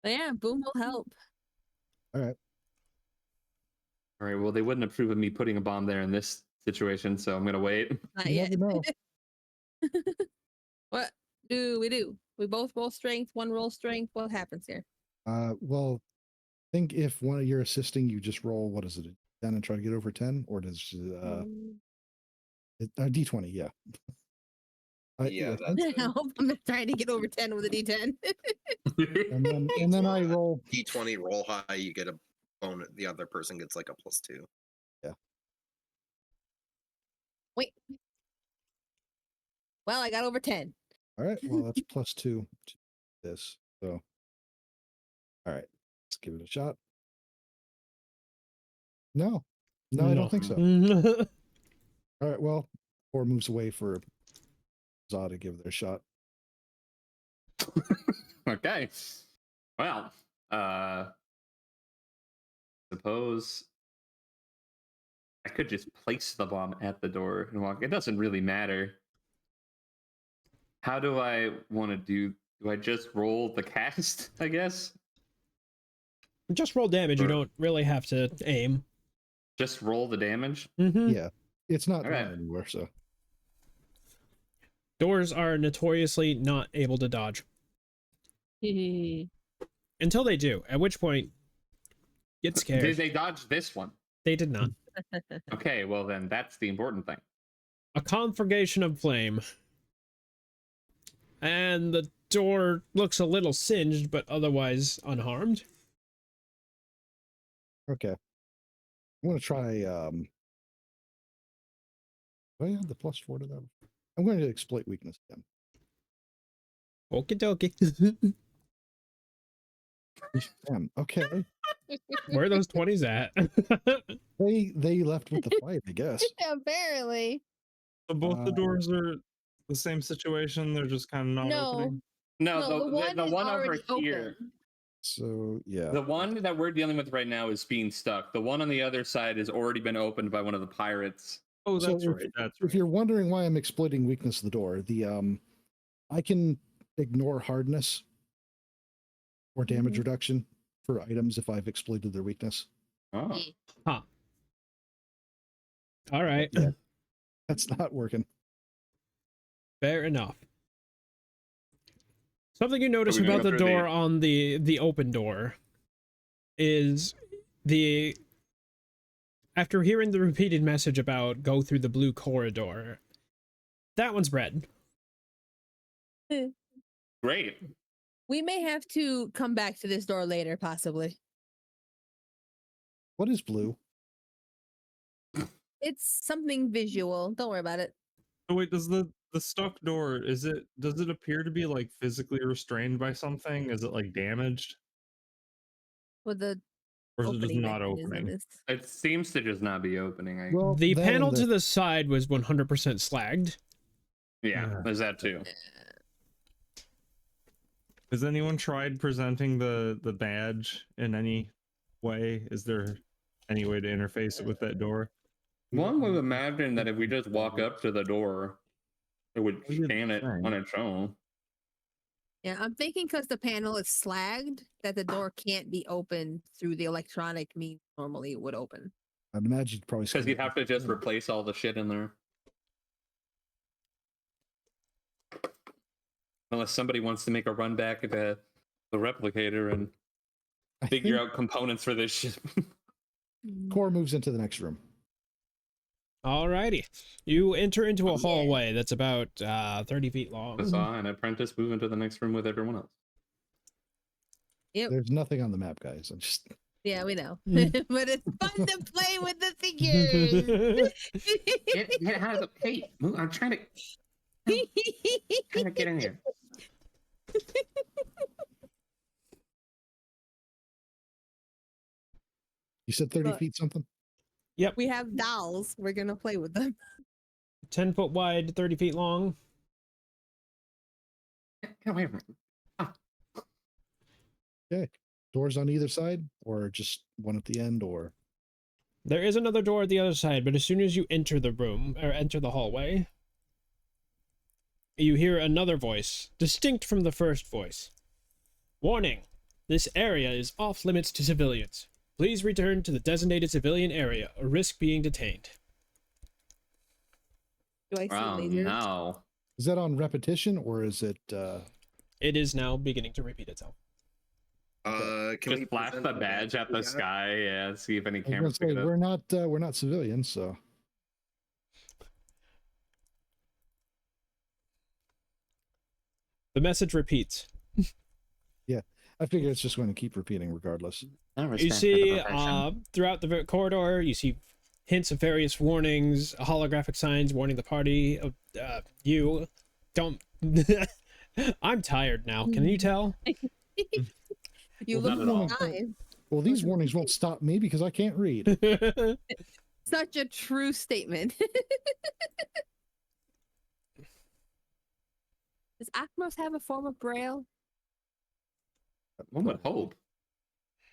But yeah, Boom will help. all right. All right, well, they wouldn't approve of me putting a bomb there in this situation, so I'm going to wait. Not You yet. never know. What do we do? We both roll strength, one roll strength. What happens here? Well, I think if one of you're assisting, you just roll, what is it, 10 and try to get over 10? Or does D20, yeah. Yeah, that's I hope I'm not trying to get over 10 with a D10. and then I roll. D20 roll high, you get a bonus. The other person gets like a +2. Wait. Well, I got over 10. All right, well, that's +2 to this. So, all right, let's give it a shot. No, I don't think so. All right, well, 4 moves away for Zod to give their shot. Okay. Well, suppose I could just place the bomb at the door and walk. It doesn't really matter. How do I want to do? Do I just roll the cast, I guess? Just roll damage. You Or- don't really have to aim. Just roll the damage? Yeah, it's not All right. going anywhere, so. Doors are notoriously not able to dodge. Until they do, at which point, get scared. Did they dodge this one? They did not. Okay, well then that's the important thing. A conflagration of flame. And the door looks a little singed, but otherwise unharmed. Okay. I'm going to try, oh yeah, the +4 to that. I'm going to exploit weakness again. Okie dokie. Damn, okay. Where are those 20s at? They left with the fight, I guess. Apparently. So both the doors are the same situation. They're just kind of not No. opening. No, No, the is one over already here. open. So, yeah. The one that we're dealing with right now is being stuck. The one on the other side has already been opened by one of the pirates. Oh, So that's if- right. That's If right. you're wondering why I'm exploiting weakness of the door, I can ignore hardness or damage reduction for items if I've exploited their weakness. Oh. All right. Yeah. That's not working. Fair enough. Something you notice Are we gonna about the go through door on the open door is the after hearing the repeated message about go through the blue corridor, that one's red. Great. We may have to come back to this door later, possibly. What is blue? It's something visual. Don't worry about it. So wait, does the stuck door, does it appear to be like physically restrained by something? Is it like damaged? With the Or is it just opening not mechanism opening? is- It seems to just not be opening. Well, The that panel and to the side was 100% slagged. Yeah, there's that too. Has anyone tried presenting the badge in any way? Is there any way to interface it with that door? One would imagine that if we just walk up to the door, it would Well, you'd scan it think. on its own. Yeah, I'm thinking because the panel is slagged, that the door can't be opened through the electronic means normally it would open. I'd imagine you'd probably Because scan you'd it. have to just replace all the shit in there. Unless somebody wants to make a run back at the replicator and I figure think out components for this shit. Core moves into the next room. Alrighty. You enter into a Yeah. hallway that's about 30 feet long. I saw an apprentice move into the next room with everyone else. Yep. There's nothing on the map, guys. I'm just Yeah, we know. Mm. But it's fun to play with the figures. Get out of the... Hey, I'm trying to get in here. you said 30 Look. feet something? We have dolls. We're gonna play with them. 10 foot wide, 30 feet long. Get away from me. Doors on either side, or just one at the end, or There is another door at the other side, but as soon as you enter the room, or enter the hallway, you hear another voice, distinct from the first voice. Warning! This area is off limits to civilians. Please return to the designated civilian area or risk being detained. Do I see Oh, lasers? no. is that on repetition, or is it? It is now beginning to repeat itself. Can we Just flash present the badge at the we got? sky and see if any I was gonna cameras pick say it up. we're not civilians, so The message repeats. I figure it's just going to keep repeating regardless. You see, throughout the corridor, you see hints of various warnings, holographic signs warning the party of you. Don't. I'm tired now. Can you tell? You Well, look not at all. fine. Well, these warnings won't stop me because I can't read. Such a true statement. Does Aukmeros have a form of braille? One would hope.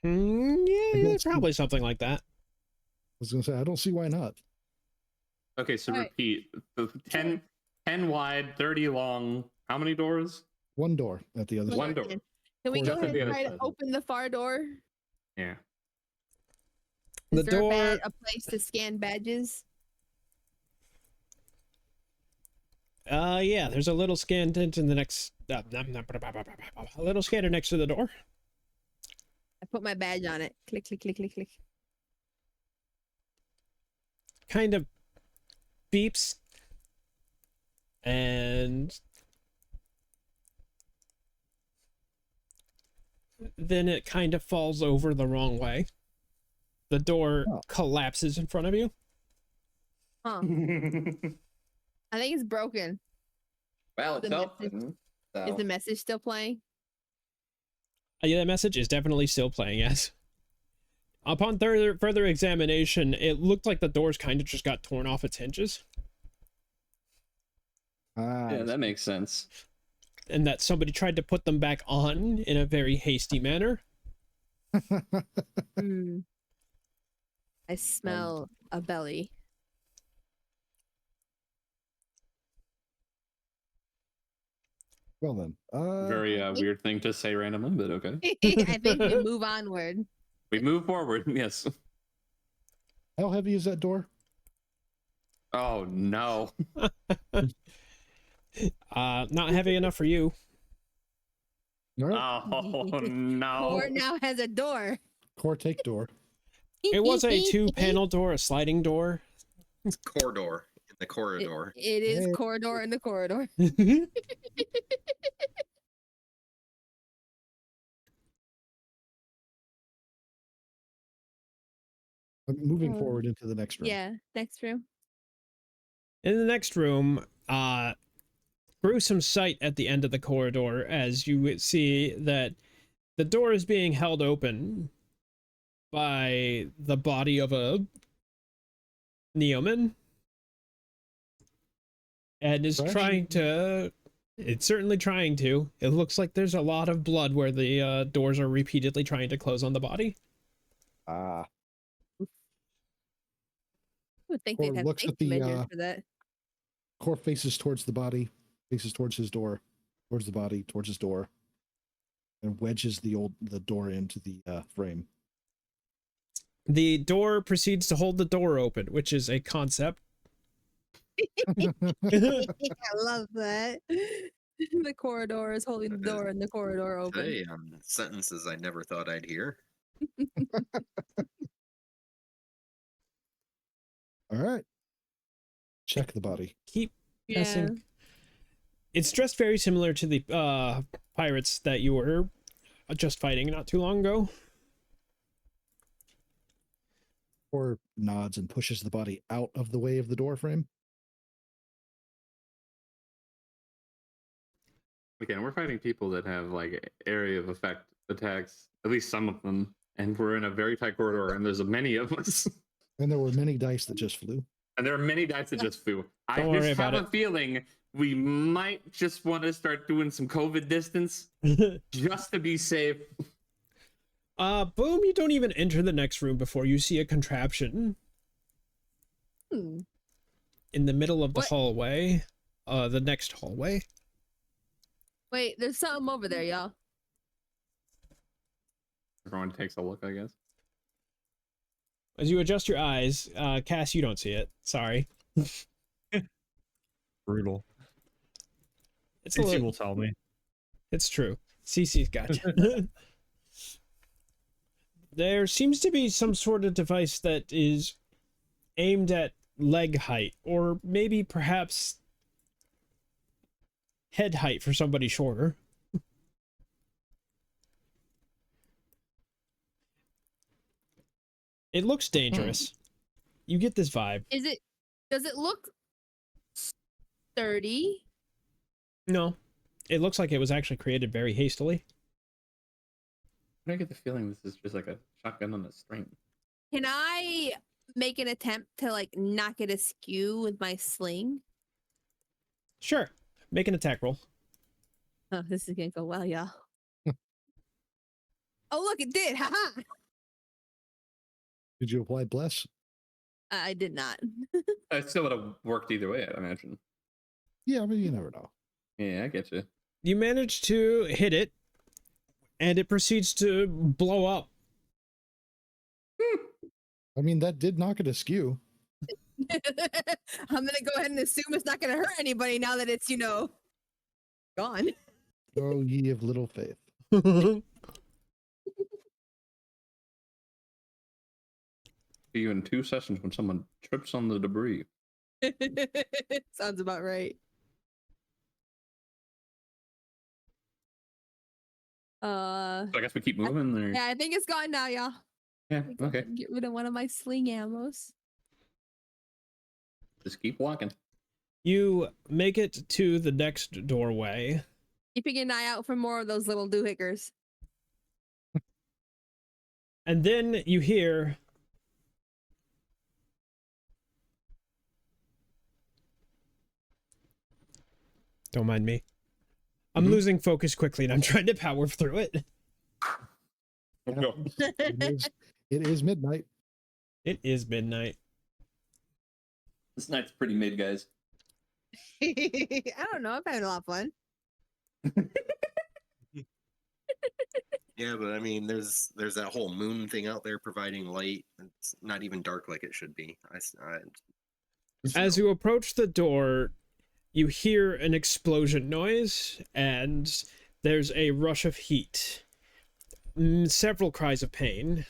I Yeah, don't see- probably something like that. I was gonna say I don't see why not. Okay, so Alright. repeat. The 10 wide, 30 long. How many doors? One door at the other One One side. door. Can we Or go just at ahead the and other try to side. open the far door? Yeah. Is The there door. a place to scan badges? Yeah, there's a little scan tent in the next. A little scanner next to the door. I put my badge on it. Click, click, click, click, click. Kind of beeps. And then it kind of falls over the wrong way. The door Oh. collapses in front of you. Huh. I think it's broken. Well, The it's message- open. Is So. the message still playing? Yeah, that message is definitely still playing, yes. Upon further examination, it looked like the doors kind of just got torn off its hinges, Yeah, that makes sense. and that somebody tried to put them back on in a very hasty manner. Hmm. I smell a belly. Well then, Very weird thing to say randomly, but okay. I think we move onward. We move forward. Yes. how heavy is that door? Oh no. Not heavy enough for you. All right, Oh no. Core now has a door. core take door. It was a 2-panel door, a sliding door. Corridor in the corridor. It is Hey. corridor in the corridor. I'm moving Oh. forward into the next room. Yeah, next room. In the next room, gruesome sight at the end of the corridor as you would see that the door is being held open by the body of a Neoman. And is Right. trying to... It's certainly trying to. It looks like there's a lot of blood where the doors are repeatedly trying to close on the body. Ah, I would think Or they'd have looks at safety the, measures for that. Core faces towards the body, faces towards his door, towards the body, towards his door, and wedges the door into the frame. The door proceeds to hold the door open, which is a concept. I love that. The corridor is holding the door and the corridor open. Hey, sentences I never thought I'd hear. All right. Check the body. Keep Yeah. guessing. It's dressed very similar to the pirates that you were just fighting not too long ago. Or nods and pushes the body out of the way of the door frame. Again, we're fighting people that have like area of effect attacks, at least some of them, and we're in a very tight corridor, and there's many of us. And there were many dice that just flew. And there are many dice that just flew. I Don't worry just have about a feeling we might just want to start doing some COVID distance just to be safe. Boom, you don't even enter the next room before you see a contraption Hmm. in the middle of the What? hallway. The next hallway. Wait, there's something over there, y'all. Everyone takes a look, I guess. As you adjust your eyes, Cass, you don't see it. Sorry. Brutal. It's a CC little, will tell me. it's true. CC's got you. There seems to be some sort of device that is aimed at leg height, or maybe perhaps head height for somebody shorter. It looks dangerous. You get this vibe. Does it look sturdy? No, it looks like it was actually created very hastily. I get the feeling this is just like a shotgun on a string. Can I make an attempt to like knock it askew with my sling? Sure, make an attack roll. Oh, this is gonna go well, y'all. Oh, look, it did! Haha! Did you apply bless? I did not. It still would have worked either way, I imagine. Yeah, but you never know. Yeah, I get you. You manage to hit it, and it proceeds to blow up. I mean, that did knock it askew. I'm gonna go ahead and assume it's not gonna hurt anybody now that it's, gone. Oh, ye of little faith. See you in 2 sessions when someone trips on the debris. Sounds about right. So I guess we keep moving there. Yeah, I think it's gone now, y'all. Yeah, Let me go okay. ahead and get rid of one of my sling ammos. Just keep walking. You make it to the next doorway. Keeping an eye out for more of those little doohickers. And then you hear don't mind me. I'm losing focus quickly and I'm trying to power through it. Go. It is midnight. It is midnight. This night's pretty mid, guys. I don't know. I'm having a lot of fun. Yeah, but I mean, there's that whole moon thing out there providing light. It's not even dark like it should be. As you approach the door, you hear an explosion noise and there's a rush of heat. Several cries of pain.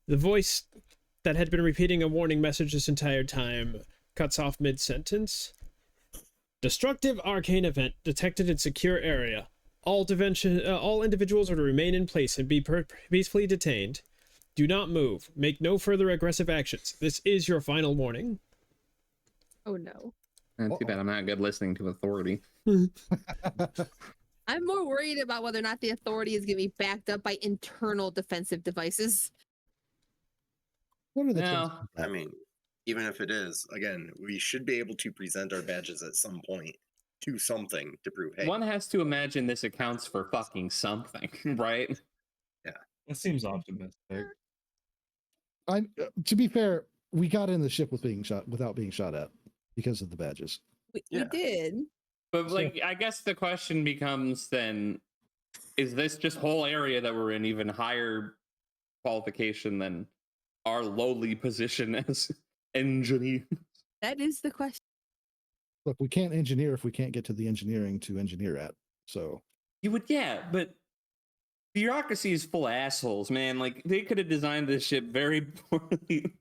The voice that had been repeating a warning message this entire time cuts off mid-sentence. Destructive arcane event detected in secure area. All individuals are to remain in place and be peacefully detained. Do not move. Make no further aggressive actions. This is your final warning. Oh no. Too bad I'm not good listening to authority. I'm more worried about whether or not the authority is going to be backed up by internal defensive devices. What are the No. chances of I that? mean, even if it is, again, we should be able to present our badges at some point to something to prove, hey, One has to imagine this accounts for fucking something, right? That seems optimistic. To be fair, we got in the ship without being shot at because of the badges. We Yeah. did. But like, I guess the question becomes then: is this just whole area that we're in even higher qualification than our lowly position as engineer? That is the question. Look, we can't engineer if we can't get to the engineering to engineer at. So You would, yeah, but bureaucracy is full of assholes, man. Like, they could have designed this ship very poorly.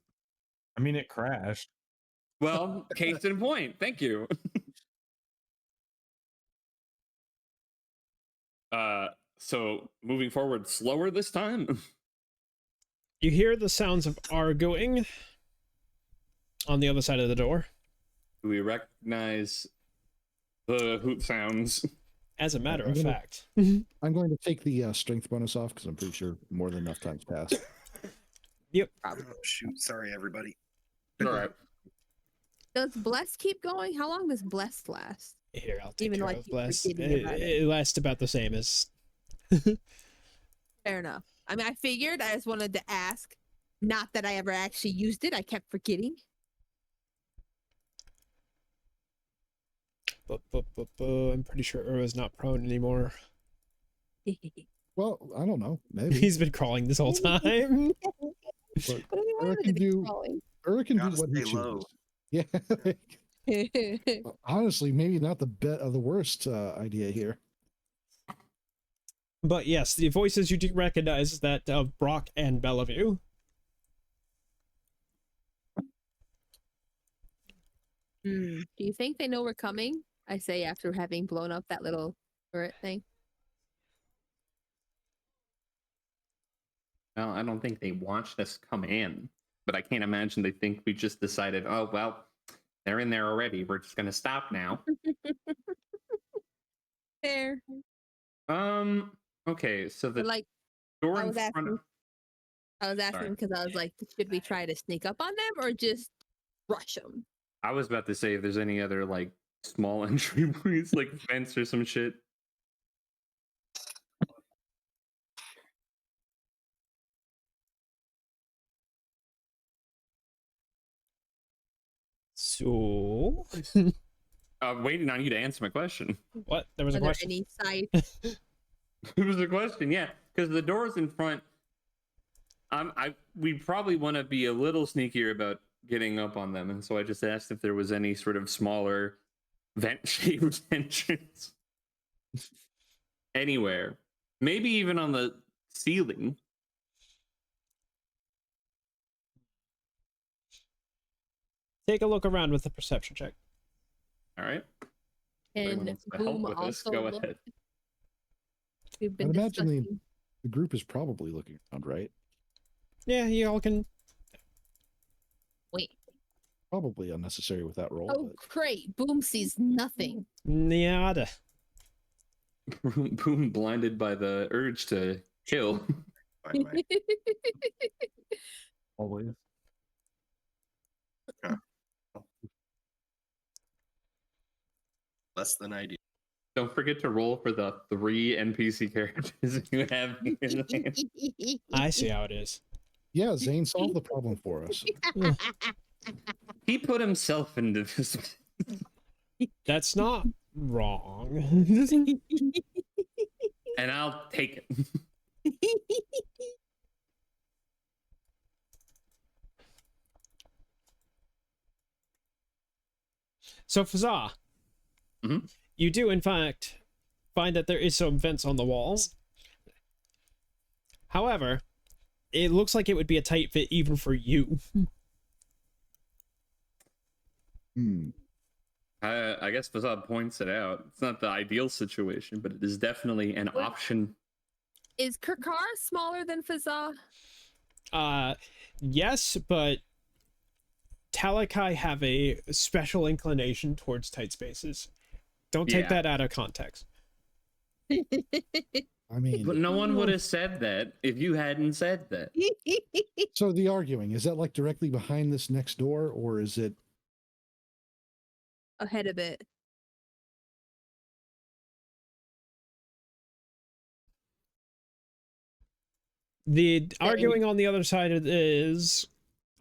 I mean, it crashed. Well, case in point. Thank you. So moving forward slower this time. You hear the sounds of arguing on the other side of the door. Do we recognize the hoot sounds? As a matter I'm of gonna- fact. I'm going to take the strength bonus off because I'm pretty sure more than enough times passed. oh, shoot, sorry, everybody. All right. Does Bless keep going? How long does Bless last? Here, I'll take Even care like of you Bless. forgetting about it. It lasts about the same as... Fair enough. I mean, I figured. I just wanted to ask. Not that I ever actually used it. I kept forgetting. I'm pretty sure Urwa's not prone anymore. Well, I don't know. Maybe. He's been crawling this whole time. But What do you Ur want can to do. Ur can do Gotta what he stay low. chooses. Yeah. Honestly, maybe not the worst idea here. But yes, the voices you do recognize is that of Brok and Bellavue. Do you think they know we're coming? I say after having blown up that little turret thing. Well, I don't think they watched us come in, but I can't imagine they think we just decided, oh, well, they're in there already. We're just going to stop now. Fair. Okay, so the But like, door I in was front asking. of... I was asking Sorry. because I was like, should we try to sneak up on them or just rush them? I was about to say if there's any other, like, small entryways, like fence or some shit. So... Waiting on you to answer my question. What? There was a Are there question? any side? It was a question, yeah, because the doors in front. We probably want to be a little sneakier about getting up on them, and so I just asked if there was any sort of smaller vent-shaped entrance anywhere, maybe even on the ceiling. Take a look around with the perception check. All right. And Anyone wants to help Boom with this? also Go looked. ahead. We've been I'd imagine discussing. the group is probably looking around, right? Yeah, you all can... Wait. Probably unnecessary with that roll. Oh, but great. Boom sees nothing. Nada. Boom, blinded by the urge to kill. Find my- Always. less than ideal. Don't forget to roll for the 3 NPC characters you have. I see how it is. yeah, Zane solved the problem for us. He put himself into this. That's not wrong. And I'll take it. So, Fazah, Mhm. you do, in fact, find that there is some vents on the walls. However, it looks like it would be a tight fit even for you. Hmm. I guess Fazad points it out. It's not the ideal situation, but it is definitely an option. Is Kirkar smaller than Fazza? Yes, but Talakai have a special inclination towards tight spaces. Don't take that out of context. I mean, But no one would have said that if you hadn't said that. so the arguing, is that like directly behind this next door, or is it Ahead of it. The arguing on the other side is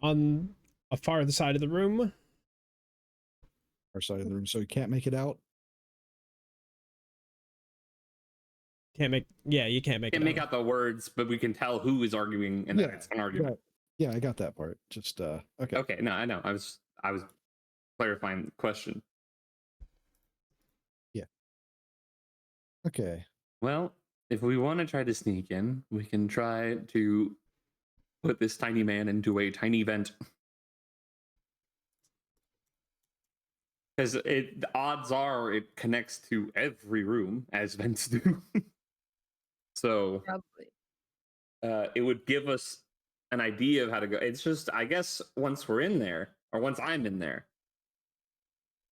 on a far side of the room. our side of the room, so you can't make it out? You can't make out the words, but we can tell who is arguing and that it's an argument. Yeah, I got that part. Just okay. Okay, no, I know. I was clarifying the question. Yeah. Okay. Well, if we want to try to sneak in, we can try to put this tiny man into a tiny vent. Because the odds are it connects to every room, as vents do. So Probably. It would give us an idea of how to go. It's just, I guess, once we're in there, or once I'm in there,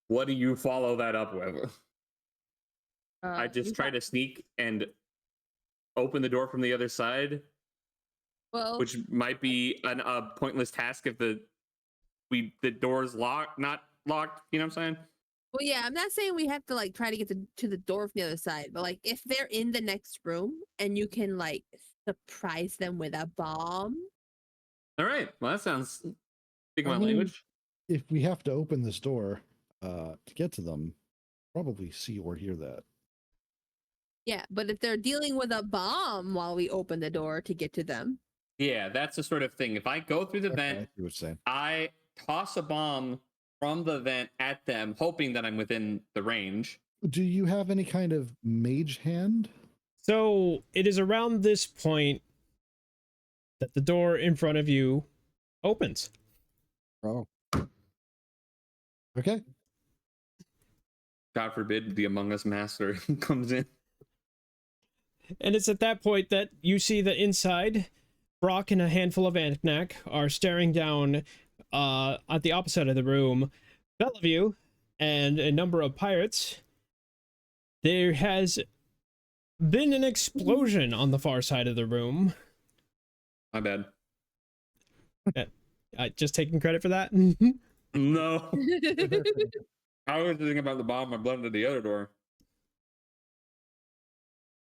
what do you follow that up with? I just try to sneak and open the door from the other side, which might be a pointless task if the door's not locked. You know what I'm saying? Well, yeah, I'm not saying we have to like try to get to the door from the other side, but like if they're in the next room and you can like surprise them with a bomb. All right. Well, that sounds speaking my mean, language. If we have to open this door to get to them, probably see or hear that. Yeah, but if they're dealing with a bomb while we open the door to get to them. Yeah, that's the sort of thing. If I go through the vent, I toss a bomb from the vent at them, hoping that I'm within the range. Do you have any kind of mage hand? So it is around this point that the door in front of you opens. Oh. Okay. God forbid the Among Us master comes in. And it's at that point that you see that inside, Brok and a handful of Anknak are staring down at the opposite of the room, Bellavue and a number of pirates. There has been an explosion on the far side of the room. My bad. Just taking credit for that? No. I was thinking about the bomb I blended the other door.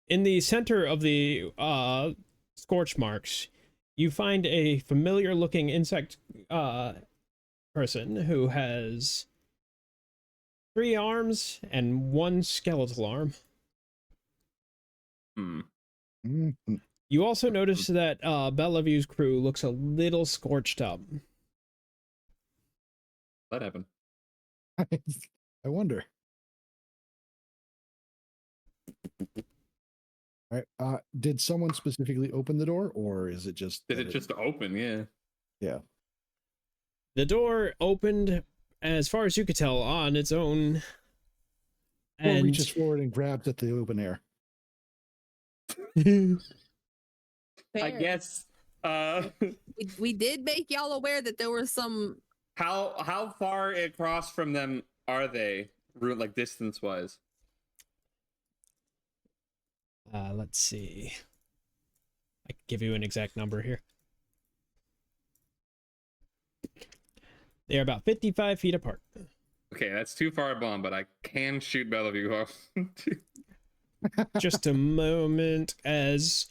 In the center of the scorch marks, you find a familiar looking insect person who has 3 arms and 1 skeletal arm. You also notice that Bellavue's crew looks a little scorched up. That happened. I wonder. All right. Did someone specifically open the door, or is it just? Did it just open? Yeah. Yeah. The door opened, as far as you could tell, on its own. And reaches forward and grabs at the open air. I guess. We did make y'all aware that there was some. How far across from them are they, like distance wise? Let's see. I can give you an exact number here. They are about 55 feet apart. Okay, that's too far a bomb, but I can shoot Bellavue off. Just a moment as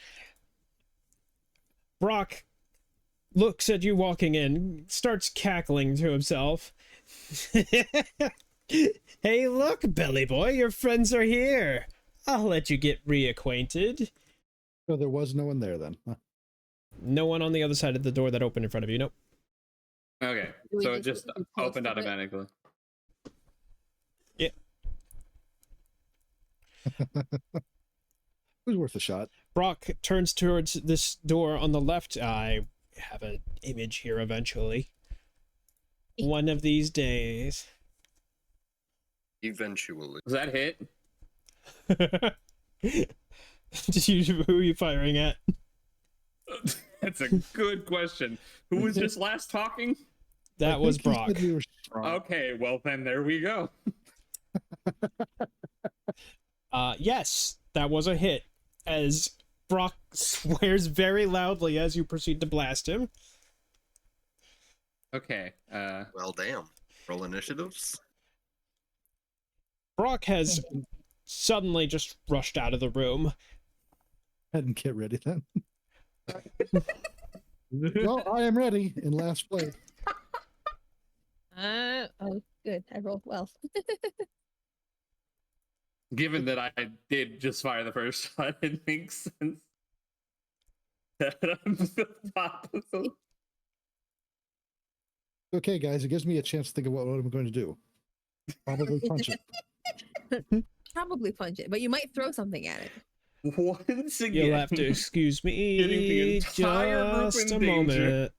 Brok looks at you walking in, starts cackling to himself. Hey, look, Belly Boy, your friends are here. I'll let you get reacquainted. So there was no one there then? Huh? No one on the other side of the door that opened in front of you, nope. Okay, so it just opened automatically. Yeah. It was worth a shot. Brok turns towards this door on the left. I have an image here eventually. One of these days. Eventually. Was that hit? Who are you firing at? That's a good question. Who was just last talking? That was Brok. Okay, well then there we go. Yes, that was a hit. As Brok swears very loudly as you proceed to blast him. Okay. Well, damn. Roll initiatives. Brok has suddenly just rushed out of the room. Head and get ready then. Well, I am ready in last place. Oh, good. I rolled well. Given that I did just fire the first shot, it makes sense that I'm the top of the... Okay, guys, it gives me a chance to think of what I'm going to do. Probably punch it. Probably punch it, but you might throw something at it. Once again, You'll have to excuse me getting the entire group just in a danger.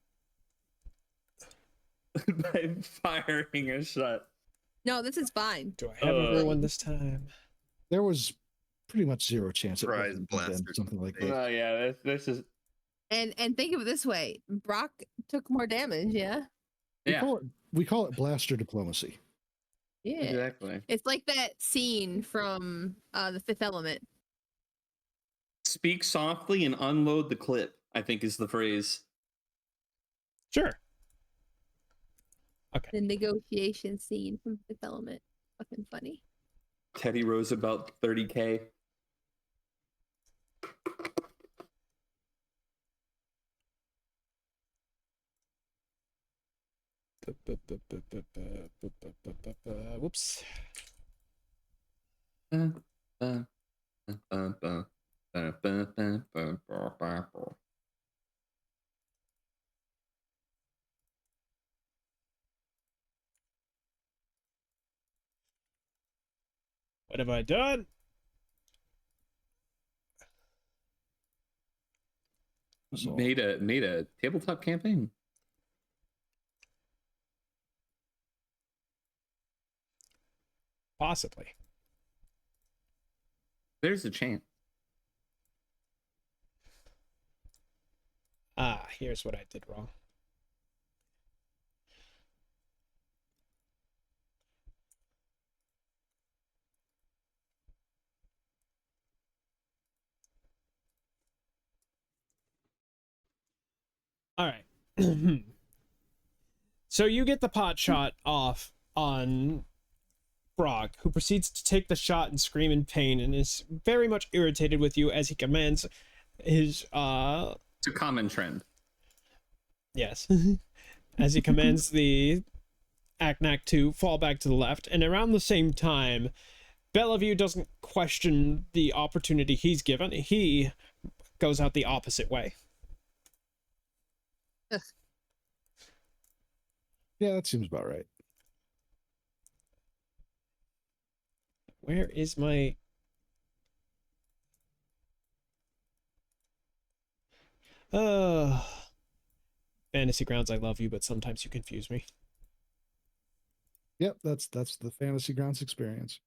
moment. by firing a shot. No, this is fine. Do I have everyone this time? There was pretty much zero chance it Surprise wouldn't have been blaster. something like that. Oh yeah, this is And think of it this way: Brok took more damage. Yeah. We call it blaster diplomacy. Yeah. exactly. It's like that scene from The Fifth Element. Speak softly and unload the clip, I think is the phrase. Sure. Okay. The negotiation scene from Fifth Element. Fucking funny. Teddy Roosevelt 30K. Whoops. What have I done? So, Made a tabletop campaign. Possibly. There's a chance. Ah, here's what I did wrong. All right. So you get the pot shot off on Brok, who proceeds to take the shot and scream in pain and is very much irritated with you as he commands his It's a common trend. yes. As he commands the Aknak to fall back to the left, and around the same time, Bellavue doesn't question the opportunity he's given. He goes out the opposite way. yeah, that seems about right. Where is my... Fantasy Grounds, I love you, but sometimes you confuse me. Yep, that's the Fantasy Grounds experience.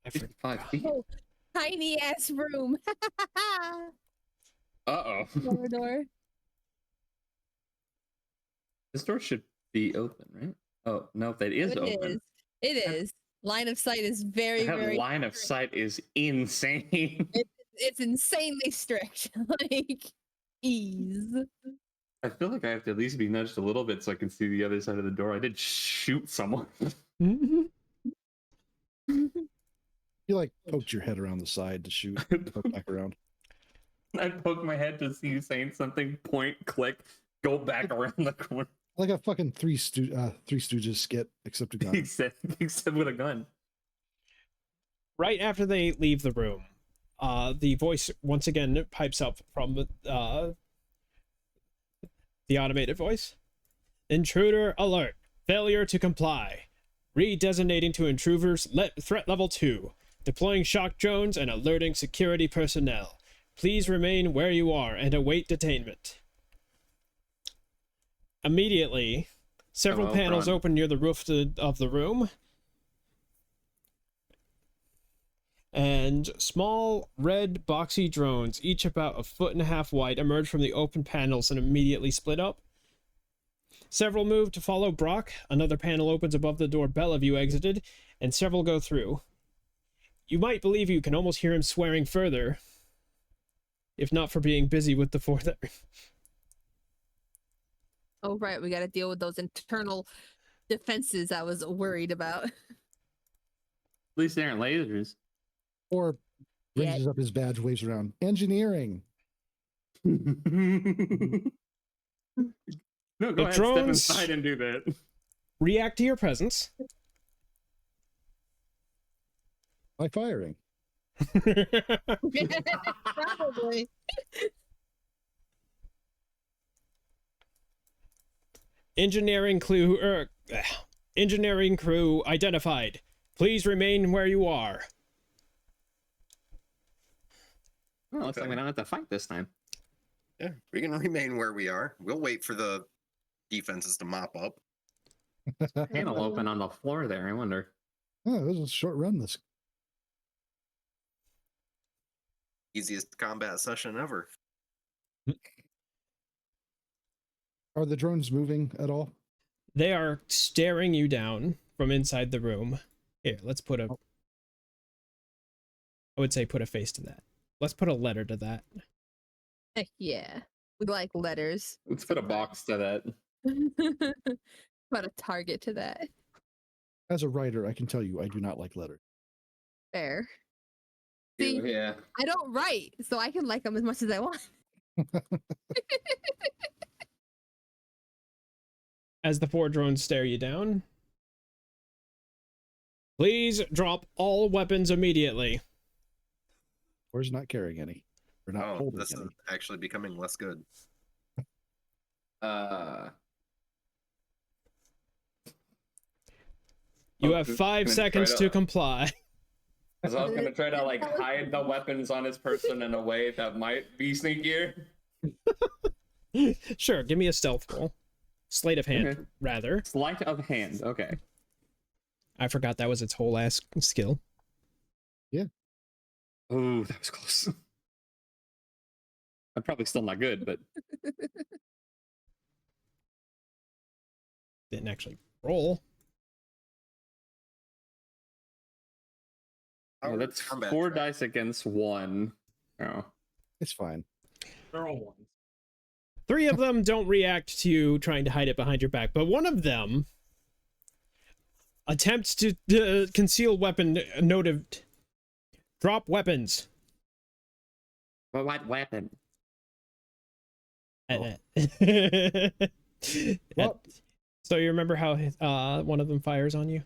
I forget. 5 feet. Oh, tiny ass room. Uh-oh. Door. This door should be open, right? Oh, no, that is It open. is. It is. Line of sight is very, That very line of strict. sight is insane. It's insanely strict. Like ease. I feel like I have to at least be nudged a little bit so I can see the other side of the door. I did shoot someone. You like poked your head around the side to shoot, poke back around. I poked my head to see you saying something, point, click, go back around the corner. Like a fucking Three Stooges skit, except a gun. except with a gun. Right after they leave the room, the voice once again pipes up from the automated voice. Intruder alert. Failure to comply. Redesignating to intruders threat level 2. Deploying shock drones and alerting security personnel. Please remain where you are and await detainment. Immediately, several Hello, panels Ron. open near the roof of the room. And small red boxy drones, each about 1.5 feet wide, emerge from the open panels and immediately split up. Several move to follow Brok. Another panel opens above the door Bellavue exited, and several go through. You might believe you can almost hear him swearing further, if not for being busy with the fourth. Oh, right. We got to deal with those internal defenses I was worried about. At least they aren't lasers. Or Yeah. raises up his badge, waves around. Engineering. No, The go ahead, drones- step inside and do that. React to your presence. By firing. Probably. Engineering crew identified. Please remain where you are. Well, looks like we don't have to fight this time. Yeah, we can remain where we are. We'll wait for the defenses to mop up. Panel open on the floor there, I wonder. Oh, it was a short run. This Easiest combat session ever. are the drones moving at all? They are staring you down from inside the room. Here, let's put a... I would say put a face to that. Let's put a letter to that. Heck yeah. We like letters. Let's put a box to that. Put a target to that. As a writer, I can tell you I do not like letters. Fair. See, Yeah. I don't write, so I can like them as much as I want. As the 4 drones stare you down, please drop all weapons immediately. Or is not carrying any. Or not Oh, holding this any. is actually becoming less good. You Oh, have who's 5 gonna seconds try to to- comply. Because I was gonna try to like hide the weapons on his person in a way that might be sneakier. Sure, give me a stealth roll. Sleight of hand, Okay. rather. Sleight of hand. Okay. I forgot that was its whole ass skill. Ooh, that was close. I'm probably still not good, but Didn't actually roll. oh, that's Combat 4 track. dice against 1. Oh. It's fine. They're all ones. 3 of them don't react to you trying to hide it behind your back, but one of them attempts to conceal weapon noted. Drop weapons. But what weapon? Oh. Well- So you remember how one of them fires on you?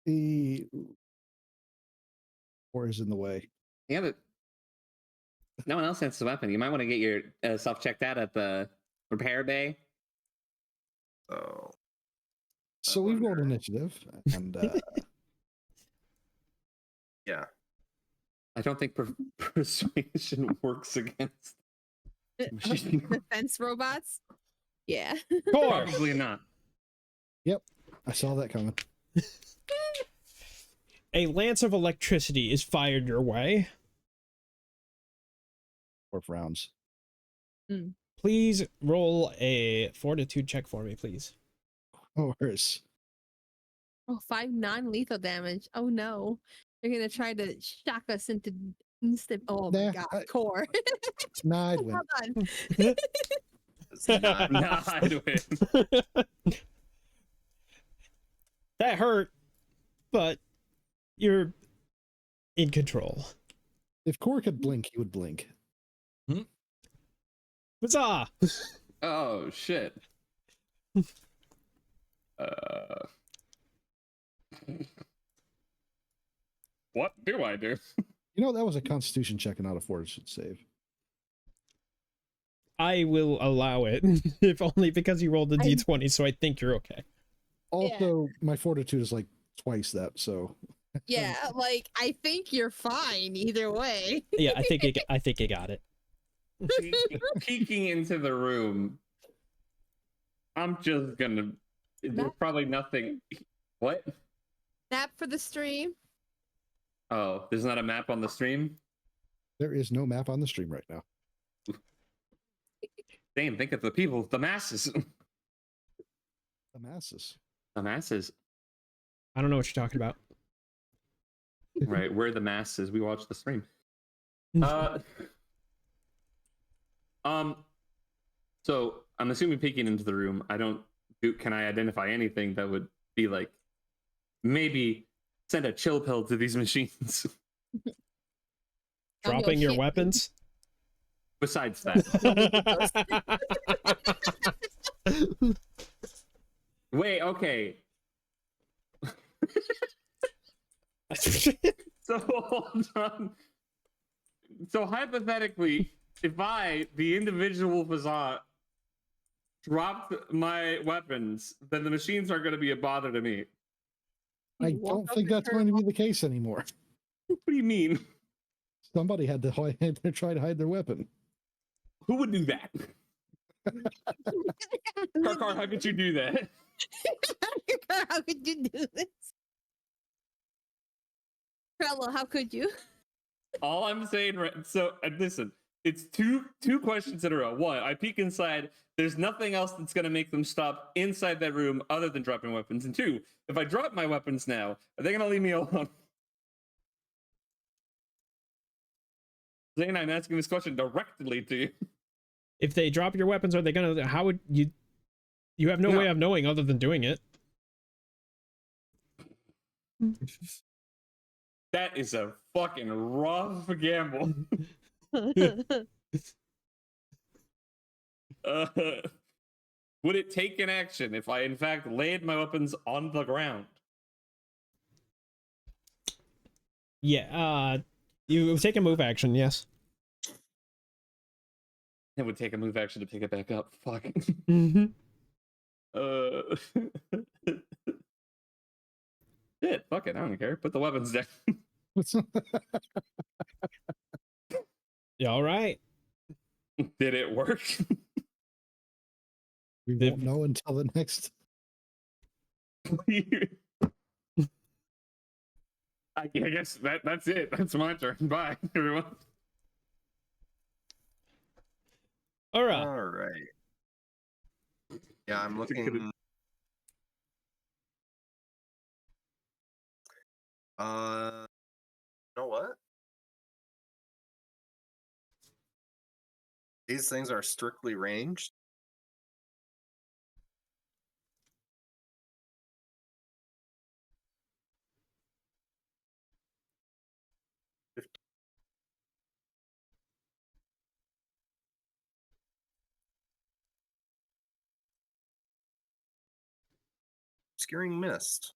The or is in the way. Yeah, but no one else has the weapon. You might want to get your self checked out at the repair bay. Oh, So we've rolled wonder. initiative, and yeah. I don't think persuasion works against machine. Defense robots? Yeah. Core. Probably not. I saw that coming. A lance of electricity is fired your way. 4 rounds. Please roll a fortitude check for me, please. Of course. Oh, 5 non-lethal damage. Oh no. They're gonna try to shock us into instant. Oh my Nah, god, core. Nah, I'd win. Hold on. It's not- Nah, I'd win. That hurt, but you're in control. If Core could blink, he would blink. Huzzah! Oh shit. What do I do? You know, that was a Constitution check and not a fortitude save. I will allow it, if only because you rolled a I- d20, so I think you're okay. Also, my fortitude is like twice that, so Yeah, like I think you're fine either way. Yeah, I think I got it. Peeking into the room, I'm just gonna. There's Map? probably nothing. What? Map for the stream. Oh, there's not a map on the stream? there is no map on the stream right now. Damn, think of the people, the masses. The masses. The masses. I don't know what you're talking about. Right, we're the masses. We watch the stream. So I'm assuming peeking into the room, can I identify anything that would be like maybe send a chill pill to these machines? Dropping your shit. weapons? Besides that. Wait, okay. So hold on. So hypothetically, if I, the individual Fazat, dropped my weapons, then the machines aren't going to be a bother to me. I walk don't up think and that's turn going to be the case anymore. What do you mean? Somebody had to try to hide their weapon. Who would do that? Karkar, how could you do that? How could you do this? Trello, how could you? All I'm saying, so listen, it's two questions in a row. One, I peek inside. There's nothing else that's going to make them stop inside that room other than dropping weapons. And two, if I drop my weapons now, are they going to leave me alone? Zane, I'm asking this question directly to you. If they drop your weapons, are they gonna? How would you? You have no way of knowing other than doing it. That is a fucking rough gamble. Would it take an action if I, in fact, laid my weapons on the ground? Yeah. You take a move action. Yes. It would take a move action to pick it back up. Fuck. Mm-hmm. Shit, fuck it, I don't care. Put the weapons down. Yeah. All right. Did it work? We won't know until the next. I guess that's it. That's my turn. Bye, everyone. All right. All right. Yeah, I'm looking. You know what? These things are strictly ranged. Obscuring mist.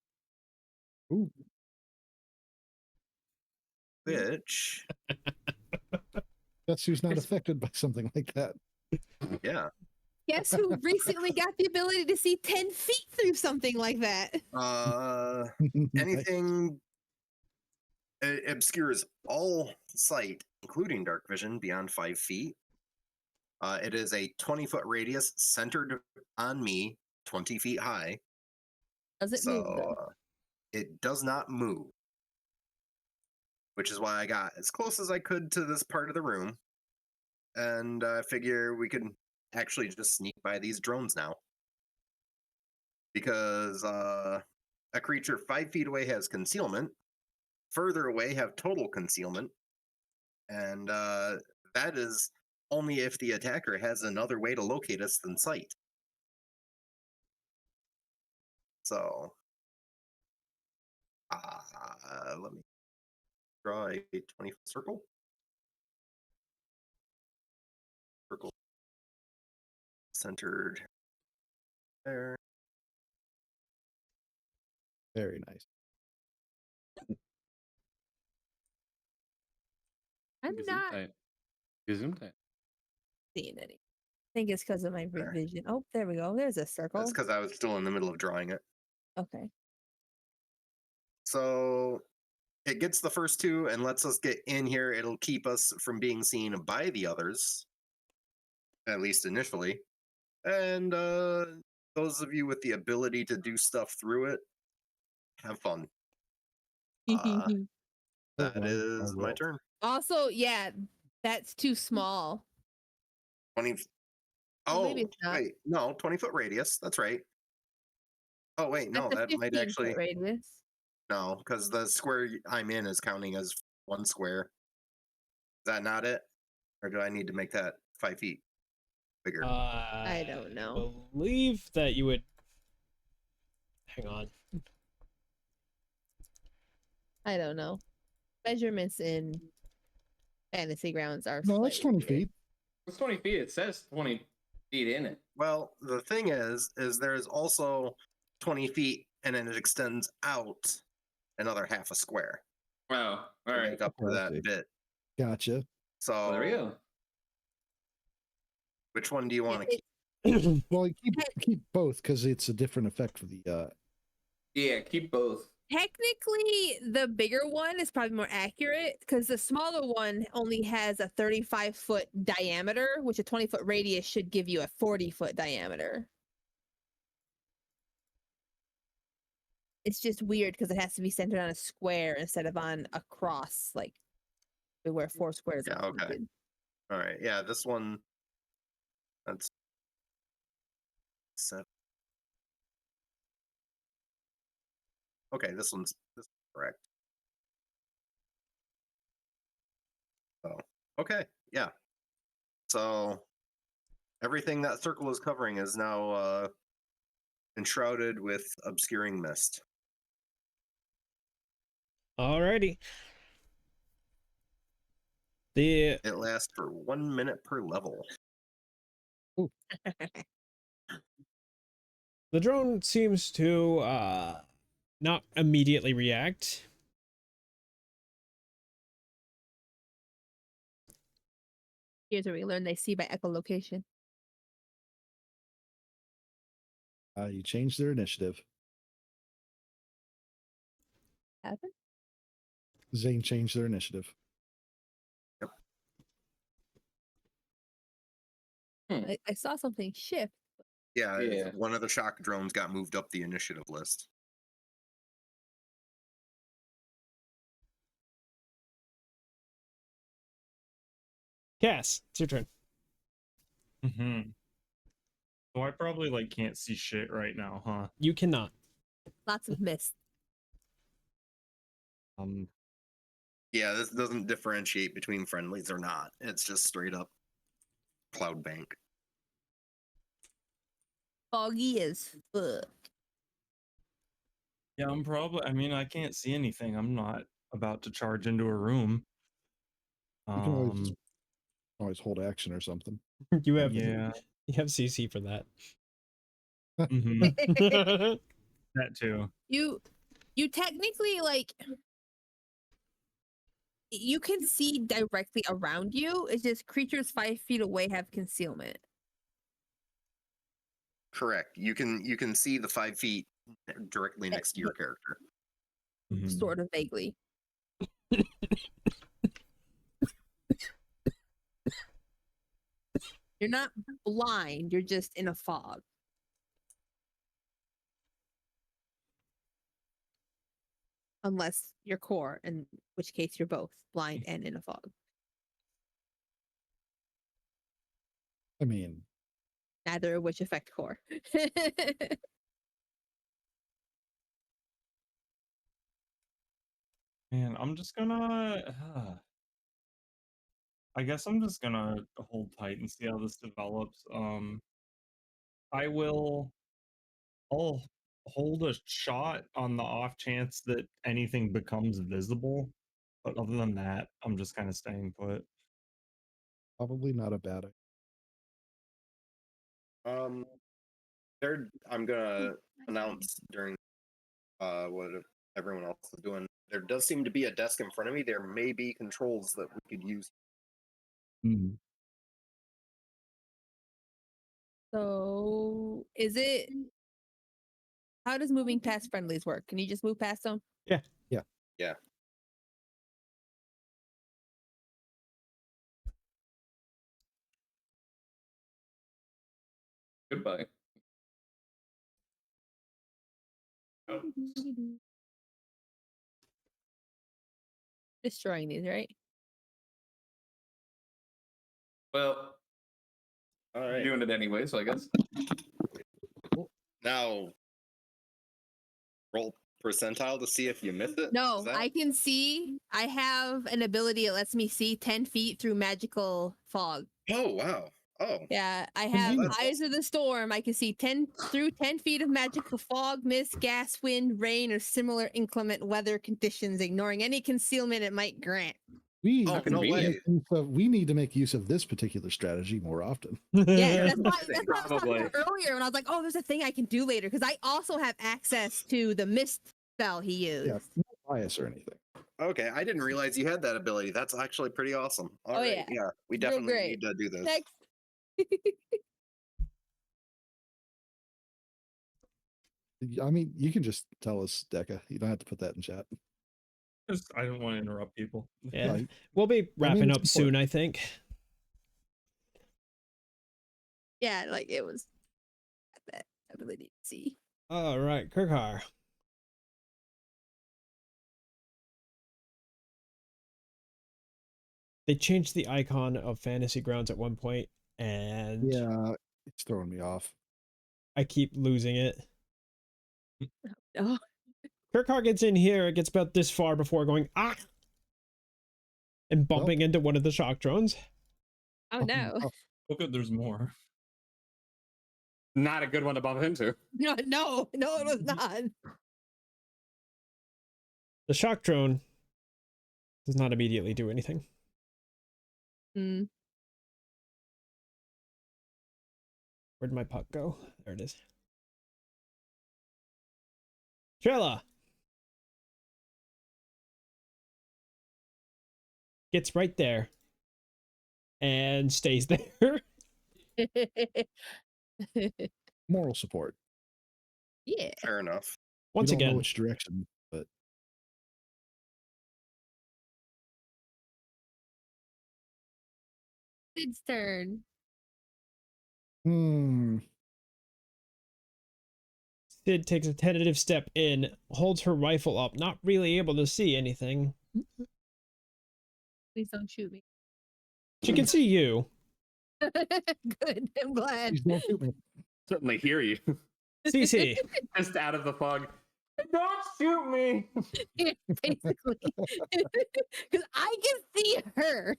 Ooh. Which, Guess who's not affected by something like that? yeah. Guess who recently got the ability to see 10 feet through something like that? Anything it obscures all sight, including dark vision, beyond 5 feet. It is a 20-foot radius centered on me, 20 feet high. Does it move though? It does not move, which is why I got as close as I could to this part of the room. And I figure we could actually just sneak by these drones now. Because a creature 5 feet away has concealment, further away have total concealment, and that is only if the attacker has another way to locate us than sight. So, let me draw a 20-foot circle. Circle centered there. Very nice. I'm not Gesundheit. seeing any. think it's because of my There. revision. Oh, there we go. There's a circle. That's because I was still in the middle of drawing it. Okay. So it gets the first two and lets us get in here. It'll keep us from being seen by the others, at least initially. And those of you with the ability to do stuff through it, have fun. That well, I is my will. turn. Also, yeah, that's too small. 20. Well, Oh, maybe it's not. wait. No, 20-foot radius. That's right. Oh, wait. No, That's a that might 15-foot actually. radius. No, because the square I'm in is counting as one square. Is that not it? Or do I need to make that 5 feet bigger? I don't know. Believe that you would. Hang on. I don't know. Measurements in Fantasy Grounds are No, that's slightly 20 weird. feet. It's 20 feet. It says 20 feet in it. Well, the thing is there's also 20 feet and then it extends out another half a square Oh, all to right. make up for Okay, I see. that bit. Gotcha. So Well, there we go. which one do you want to It- keep? Well, keep both because it's a different effect for the. Yeah, keep both. Technically, the bigger one is probably more accurate because the smaller one only has a 35-foot diameter, which a 20-foot radius should give you a 40-foot diameter. It's just weird because it has to be centered on a square instead of on a cross, like where 4 squares Yeah, are okay. included. All right. Yeah, this one. That's 7. Okay, this one's correct. Oh, okay. Yeah. So everything that circle is covering is now enshrouded with obscuring mist. Alrighty. The It lasts for 1 minute per level. the drone seems to not immediately react. Here's where we learn they see by echolocation. You change their initiative. Happen? Zane changed their initiative. I saw something shift. Yeah, Yeah. one of the shock drones got moved up the initiative list. Cass, it's your turn. Mm-hmm. So I probably like can't see shit right now, huh? You cannot. Lots of mist. Yeah, this doesn't differentiate between friendlies or not. It's just straight up cloud bank. Foggy as fuck. Yeah, I'm probably. I mean, I can't see anything. I'm not about to charge into a room. You can always hold action or something. You have Yeah. you have CC for that. Mhm, that too. You technically like you can see directly around you. It's just creatures 5 feet away have concealment. Correct. You can see the 5 feet directly next to your character. Mhm. Sort of vaguely. You're not blind, you're just in a fog. Unless you're core, in which case you're both blind and in a fog. I mean, Neither of which affect core. Man, I'm just gonna. I guess I'm just gonna hold tight and see how this develops. I will. I'll hold a shot on the off chance that anything becomes visible. But other than that, I'm just kind of staying put. probably not a bad idea. I'm gonna announce during what everyone else is doing. There does seem to be a desk in front of me. There may be controls that we could use. So is it? How does moving past friendlies work? Can you just move past them? Yeah. Yeah. Goodbye. Oh. Destroying these, right? Well, All you're right. doing it anyway, so I guess. Now, roll percentile to see if you miss it. No, Is that- I can see. I have an ability that lets me see 10 feet through magical fog. Oh wow. Oh. Yeah, I have Convenient. Eyes of the Storm. I can see 10 through 10 feet of magical fog, mist, gas, wind, rain, or similar inclement weather conditions, ignoring any concealment it might grant. We Oh, need to no convenient. way. we need to make use of this particular strategy more often. Yeah, that's what I was talking Probably. about earlier when I was like, oh, there's a thing I can do later because I also have access to the mist spell he used. Yeah, no bias or anything. Okay, I didn't realize you had that ability. That's actually pretty awesome. All Oh, right, yeah. we Real definitely great. need to do this. Next. I mean, you can just tell us, Deca. You don't have to put that in chat. I don't want to interrupt people. Yeah. Like, We'll be wrapping it's up soon, important. I think. Yeah, like it was that ability to see. All right, Kirkar. They changed the icon of Fantasy Grounds at one point, and Yeah, it's throwing me off. I keep losing it. Oh, Kirkar gets in here, it gets about this far before going, ah! And bumping into one of the shock drones. oh no. Oh, good, there's more. Not a good one to bump into. No, it was not. The shock drone does not immediately do anything. Hmm. Where'd my puck go? There it is. Trilla gets right there and stays there. Moral support. Yeah. Fair enough. Once you don't know again, which direction, but Sid's turn. Sid takes a tentative step in, holds her rifle up, not really able to see anything. Please don't shoot me. She can see you. Good. I'm glad. please don't shoot me. Certainly hear you. CC. Just out of the fog. Don't shoot me. Yeah, basically. Because I can see her.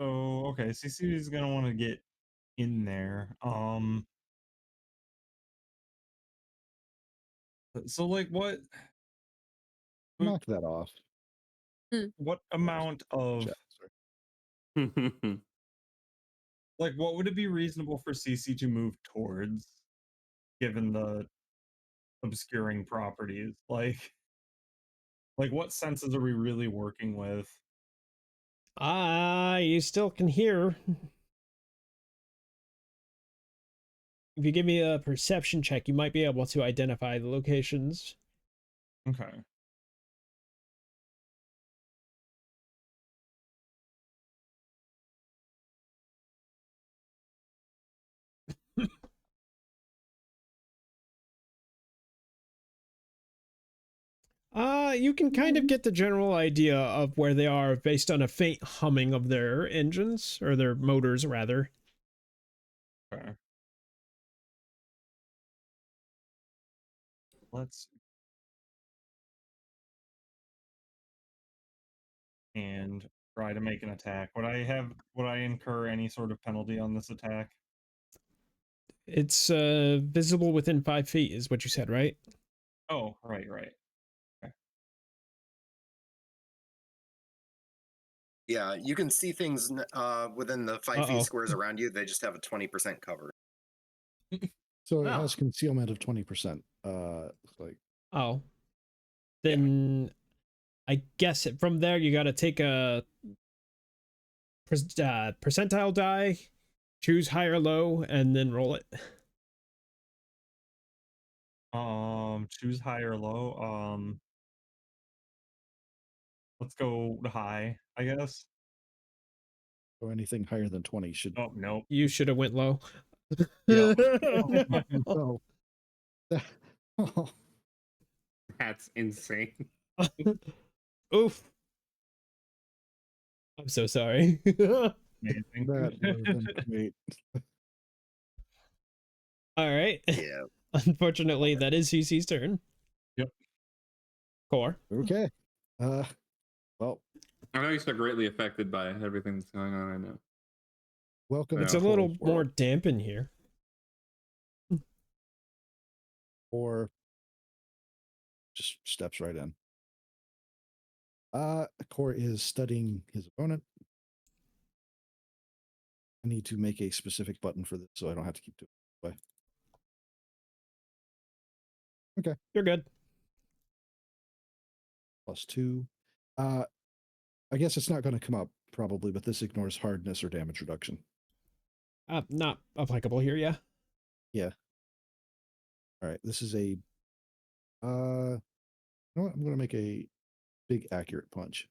So okay, CC is gonna want to get in there. So like what Knock that off. amount of Chat, sorry. like what would it be reasonable for CC to move towards, given the obscuring properties? Like what senses are we really working with? You still can hear. If you give me a perception check, you might be able to identify the locations. Okay. You can kind of get the general idea of where they are based on a faint humming of their engines, or their motors, rather. Okay. Let's and try to make an attack. Would I incur any sort of penalty on this attack? It's visible within 5 feet, is what you said, right? Oh, right. Okay. Yeah, you can see things within the 5 Uh-oh. feet squares around you. They just have a 20% cover. So it Oh. has concealment of 20%. Looks like. Oh. Then I guess from there you got to take a percentile die Choose high or low and then roll it. Choose high or low. Let's go to high, I guess. So anything higher than 20 should. Oh no. You should have went low. Yep. Oh, oh, That's insane. Oof. I'm so sorry. Amazing. that would have been great. All right. Yeah. Unfortunately, that is CC's turn. Yep. Core. Okay. Well, I know you are greatly affected by everything that's going on right now. welcome. It's to a little Core's more world. damp in here. Or just steps right in. Core is studying his opponent. I need to make a specific button for this, so I don't have to keep doing it. Bye. Okay. You're good. +2. I guess it's not going to come up probably, but this ignores hardness or damage reduction. Not applicable here, yeah. Yeah. All right. This is a. You know what? I'm going to make a big accurate punch.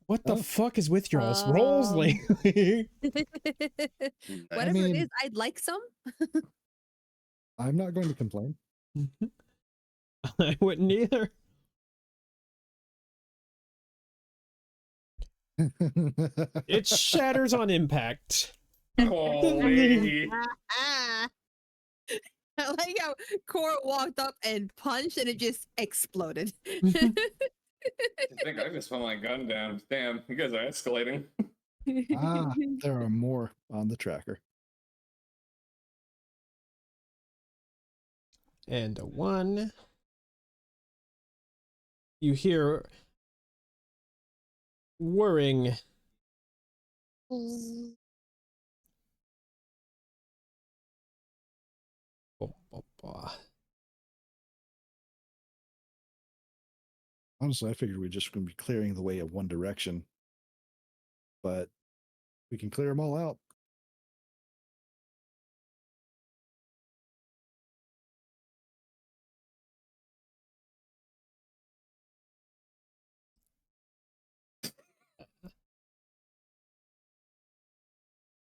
What the Oh. fuck is with y'all's rolls lately? Whatever mean- it is, I'd like some. I'm not going to complain. I wouldn't either. It shatters on impact. Holy. Ah. I like how Core walked up and punched and it just exploded. I think I just put my gun down. Damn, you guys are escalating. Ah, there are more on the tracker. And a 1. You hear whirring. Blah, blah, blah. Honestly, I figured we're just going to be clearing the way in one direction, but we can clear them all out.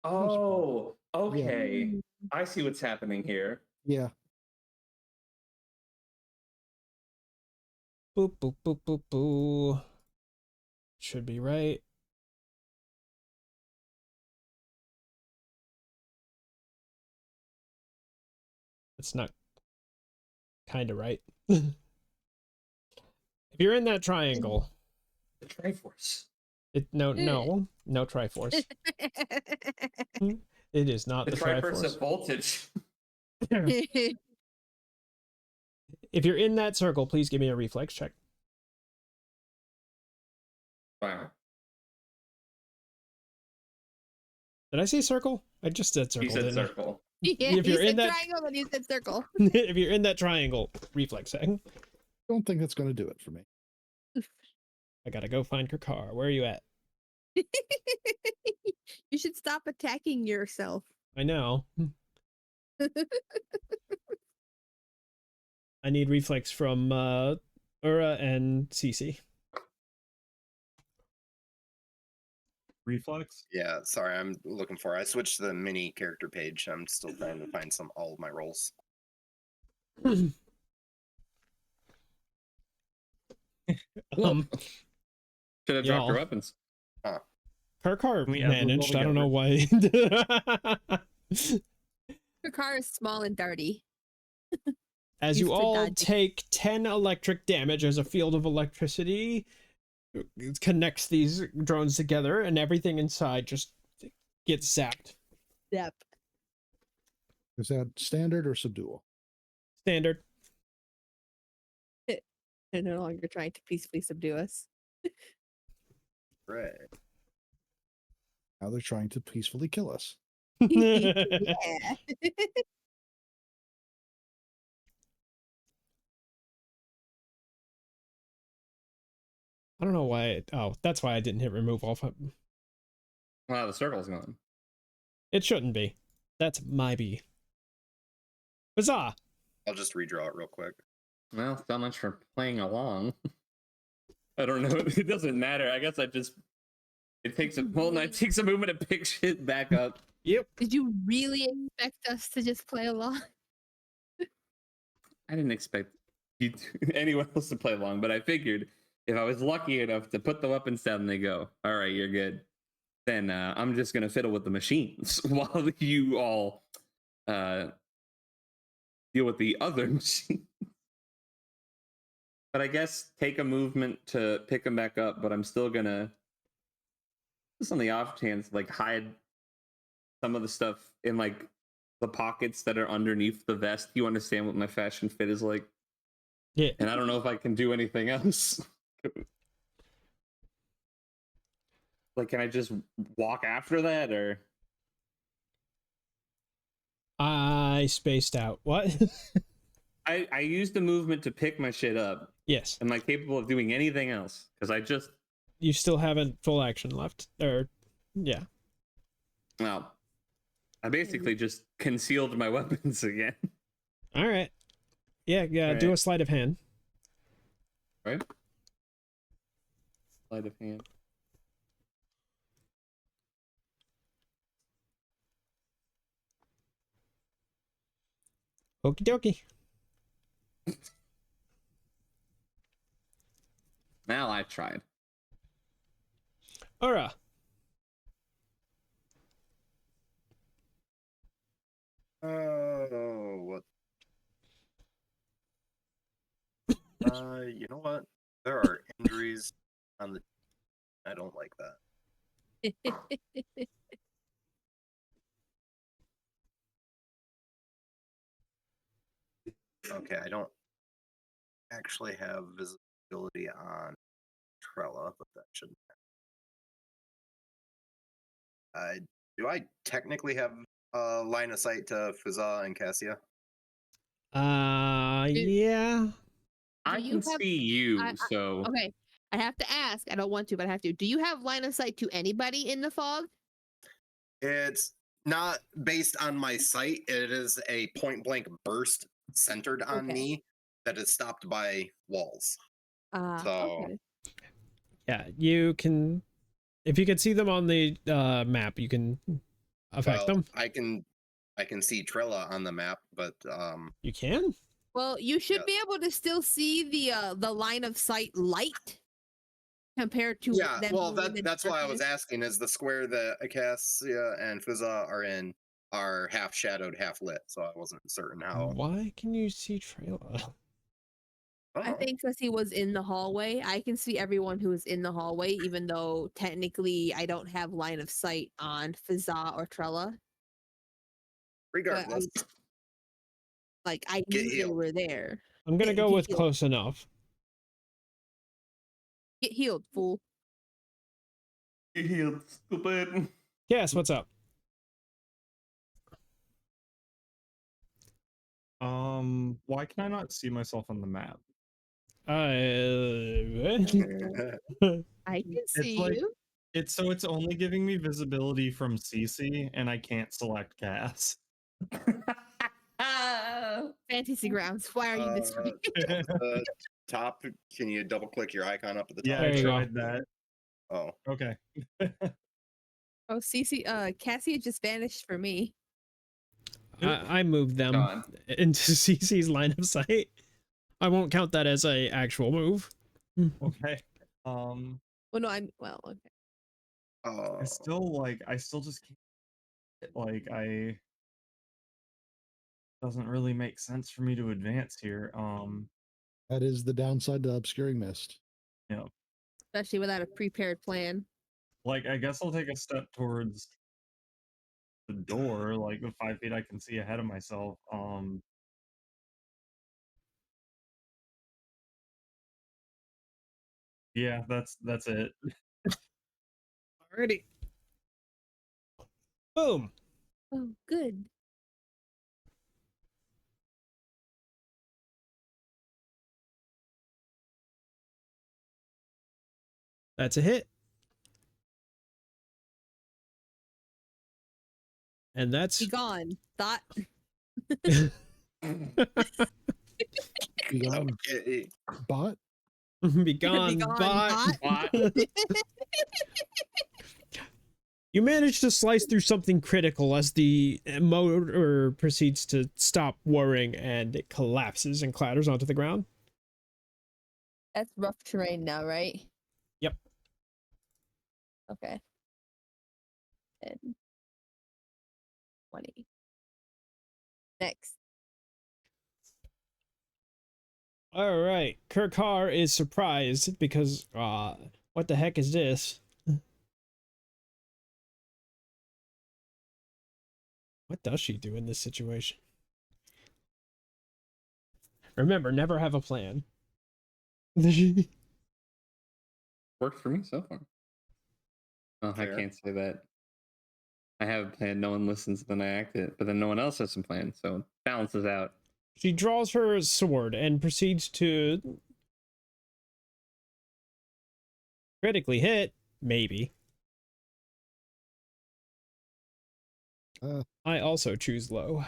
Oh, okay. I see what's happening here. Yeah. Boop, boop, boop, boop, boo. Should be right. It's not kind of right. If you're in that triangle, The Triforce. no Triforce. It is not The the Triforce Triforce. of voltage. If you're in that circle, please give me a reflex check. Wow. Did I say circle? I just said circle. He said didn't I? circle. Yeah, If you you're in said that- triangle and you said circle. If you're in that triangle, reflex check. Don't think that's going to do it for me. I gotta go find Kakar. Where are you at? You should stop attacking yourself. I know. I need reflex from Ura and Cece. Reflex. Yeah, sorry, I'm looking for. I switched to the mini character page. I'm still trying to find all of my roles. Should have dropped Y'all. your weapons. Kakar We have them managed. all I don't know why. Your car is small and darty. As Used you to all dodging. take 10 electric damage as a field of electricity connects these drones together, and everything inside just gets zapped. Yep. Is that standard or subdual? Standard. They're no longer trying to peacefully subdue us. Right. Now they're trying to peacefully kill us. Yeah. I don't know why. Oh, that's why I didn't hit remove all. Wow, the circle's gone. It shouldn't be. That's my B. Huzzah! I'll just redraw it real quick. Well, so much for playing along. I don't know. It doesn't matter. I guess it takes a movement to pick shit back up. Yep. Did you really expect us to just play along? I didn't expect anyone else to play along, but I figured if I was lucky enough to put the weapons down and they go, all right, you're good, then I'm just going to fiddle with the machines while you all deal with the other machines. But I guess take a movement to pick them back up, but I'm still going to, just on the off chance, like hide some of the stuff in like the pockets that are underneath the vest. You understand what my fashion fit is like? Yeah. And I don't know if I can do anything else. Like, can I just walk after that, or? I spaced out. What? I used the movement to pick my shit up. Yes. Am I capable of doing anything else? Because I just... You still haven't full action left. Or, yeah. Well, I basically just concealed my weapons again. All right. Yeah, Right. do a sleight of hand. Right? Sleight of hand. Okie dokie. Now I tried. Alright. Oh, what? You know what? There are injuries on the. I don't like that. Okay, I don't actually have visibility on Trella, but that shouldn't. Do I technically have line of sight to Fuzza and Cassia? Yeah. I you can have- see you, I- so... Okay, I have to ask. I don't want to, but I have to. Do you have line of sight to anybody in the fog? It's not based on my sight. It is a point blank burst centered on Okay. me that is stopped by walls. So Okay. Yeah, you can... If you can see them on the map, you can affect them. I can see Trella on the map, but You can? Well, you should Yes. be able to still see the line of sight light compared to yeah, them well being in the that's why I was darkness. asking, is the square that Cassia and Fuzza are in are half shadowed, half lit, so I wasn't certain how. Why can you see Trayla? I think because he was in the hallway, I can see everyone who is in the hallway, even though technically I don't have line of sight on Fazza or Trella. Regardless, Like I Get knew they healed. were there. I'm gonna go Get with healed. close enough. Get healed, fool. You healed, stupid. Yes, what's up? Why can I not see myself on the map? I can see like- you. It's only giving me visibility from CC, and I can't select Cass. Fantasy Grounds. Why are you this way? Top, can you double click your icon up at the top? Yeah, There I you go. tried that. Oh, Okay. Oh, Cece, Cassie just vanished for me. I moved them Gone. into CC's line of sight. I won't count that as a actual move. Okay. Well, no, okay. oh. I still just can't, doesn't really make sense for me to advance here. That is the downside to obscuring mist. Especially without a prepared plan. I guess I'll take a step towards the door, like the 5 feet I can see ahead of myself. Yeah, that's it. Alrighty. Boom. Oh, good. That's a hit. And that's Be gone. Thought. Be gone, bot. Be gone, gone, bot. bot. You manage to slice through something critical as the motor proceeds to stop whirring and it collapses and clatters onto the ground. That's rough terrain now, right? Yep. Okay. 10, 20. Next. All right. Kirkar is surprised because, what the heck is this? What does she do in this situation? Remember, never have a plan. Worked for me so far. Oh, I Fair. can't say that. I have a plan, no one listens, then I act it, but then no one else has some plan, so it balances out. She draws her sword and proceeds to critically hit, maybe. I also choose low.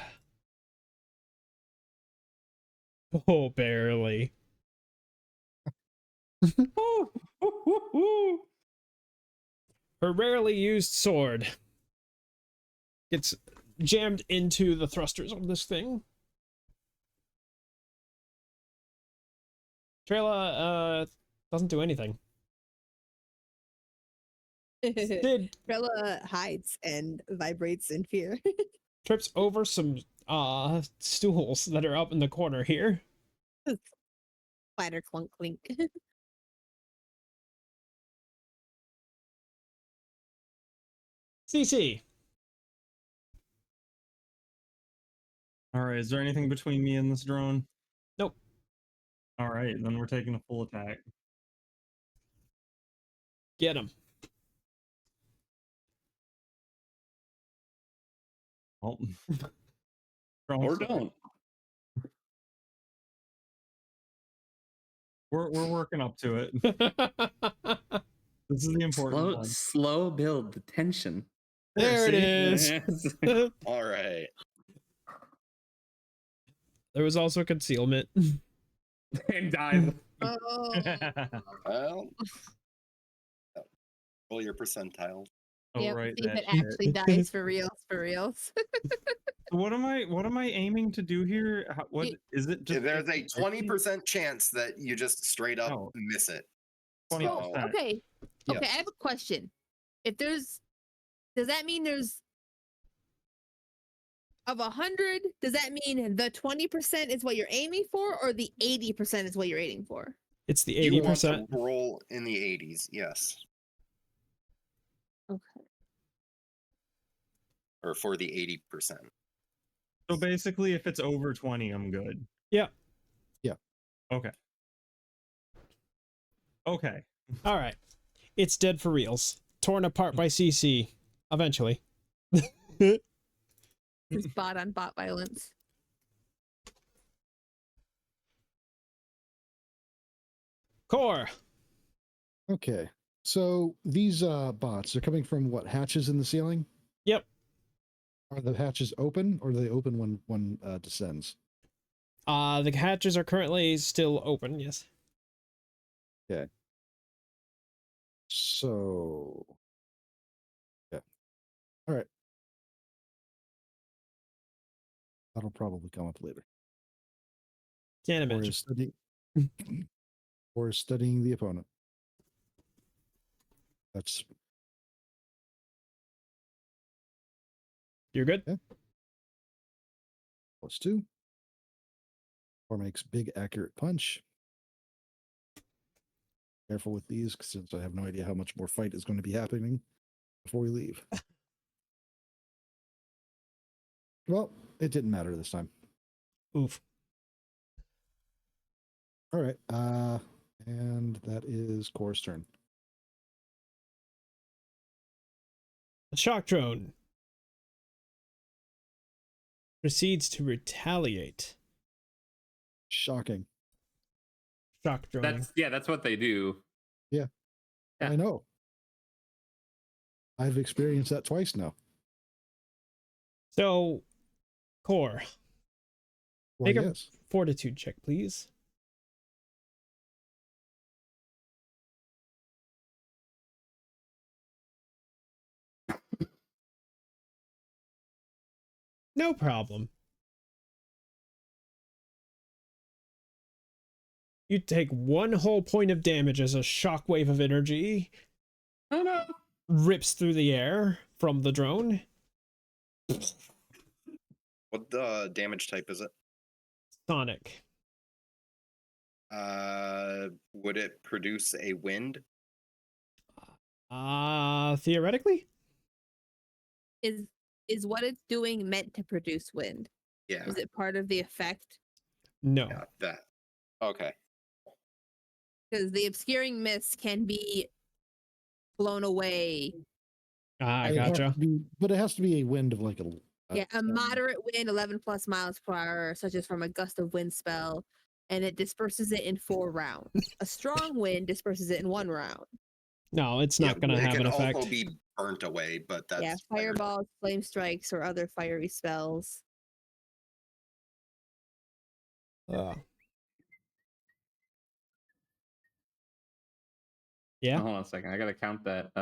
Oh, barely. Her rarely used sword gets jammed into the thrusters of this thing. Trela doesn't do anything. Did Bella hides and vibrates in fear. trips over some stools that are up in the corner here. Spider clunk clink. CC. All right, is there anything between me and this drone? Nope. All right, then we're taking a full attack. Get him. Oh. Or don't. We're working up to it. This is the important one. Slow build, the tension. There it is. All right. There was also concealment. And dive. Oh. Well, roll your percentiles. Oh, Yep, right. see if that it shit. actually dies for reals, for reals. What am I aiming to do here? What You- is it? Just There's a 50? 20% chance that you just straight up Oh. miss it. 20%. So, Okay. Yeah. Okay, I have a question. If does that mean there's of 100, does that mean the 20% is what you're aiming for, or the 80% is what you're aiming for? It's the you want 80%. to roll in the 80s, yes. Okay. Or for the 80%. So basically, if it's over 20, I'm good. Yeah. Yeah. Okay. Okay. All right. It's dead for reals. Torn apart by CC. Eventually. It's bot on bot violence. Core. Okay. So these bots are coming from what, hatches in the ceiling? Yep. Are the hatches open, or do they open when one descends? The hatches are currently still open, yes. Okay. So yeah. All right. That'll probably come up later. Can't Or imagine. is studying or studying the opponent. That's You're good? +2. Or makes big accurate punch. Careful with these, since I have no idea how much more fight is going to be happening before we leave. Well, it didn't matter this time. Oof. All right. And that is Core's turn. The shock drone proceeds to retaliate. Shocking. Shock droning. That's what they do. Yeah. I know. I've experienced that twice now. So, Core, Why, make a yes. fortitude check, please. No problem. You take 1 whole point of damage as a shockwave of energy Oh no. rips through the air from the drone. What damage type is it? Sonic. Would it produce a wind? Theoretically? Is what it's doing meant to produce wind? Yeah. Is it part of the effect? No. Yeah, that. Okay. Because the obscuring mist can be blown away. I It has gotcha. to be, but it has to be a wind of like a. Yeah, a moderate wind, 11 plus miles per hour, such as from a gust of wind spell, and it disperses it in 4 rounds. A strong wind disperses it in 1 round. No, it's Yeah, not gonna it have can an effect. also be burnt away, but that's Yeah, fireballs, flame strikes, or other fiery spells. Yeah. Oh, hold on a second. I gotta count that.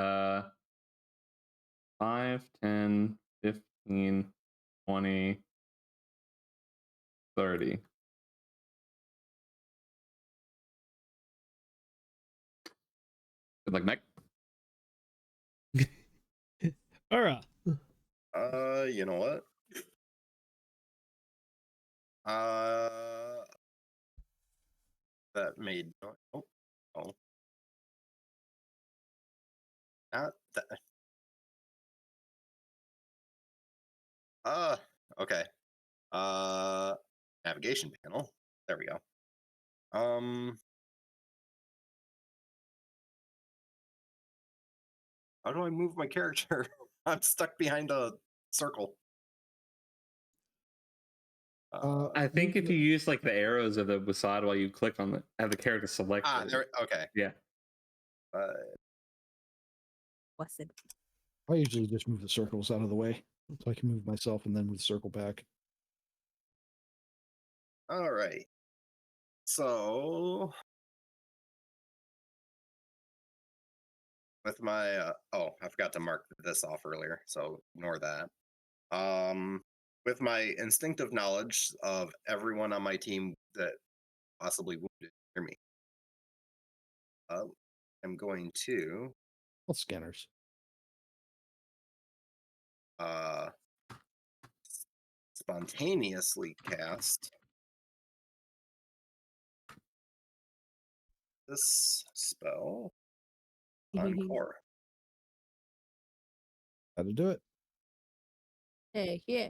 5, 10, 15, 20, 30. Good luck, Mech. Alright. You know what? That made oh. Not that. Okay. Navigation panel. There we go. How do I move my character? I'm stuck behind a circle. I think if you use like the arrows of the Wasad while you click on have the character selected. there. Okay. Yeah. What's it? I usually just move the circles out of the way so I can move myself and then move the circle back. All right. So with my I forgot to mark this off earlier, so ignore that. With my instinctive knowledge of everyone on my team that possibly wounded near me, I'm going to All scanners. spontaneously cast this spell on Core. How to do it. Hey, yeah.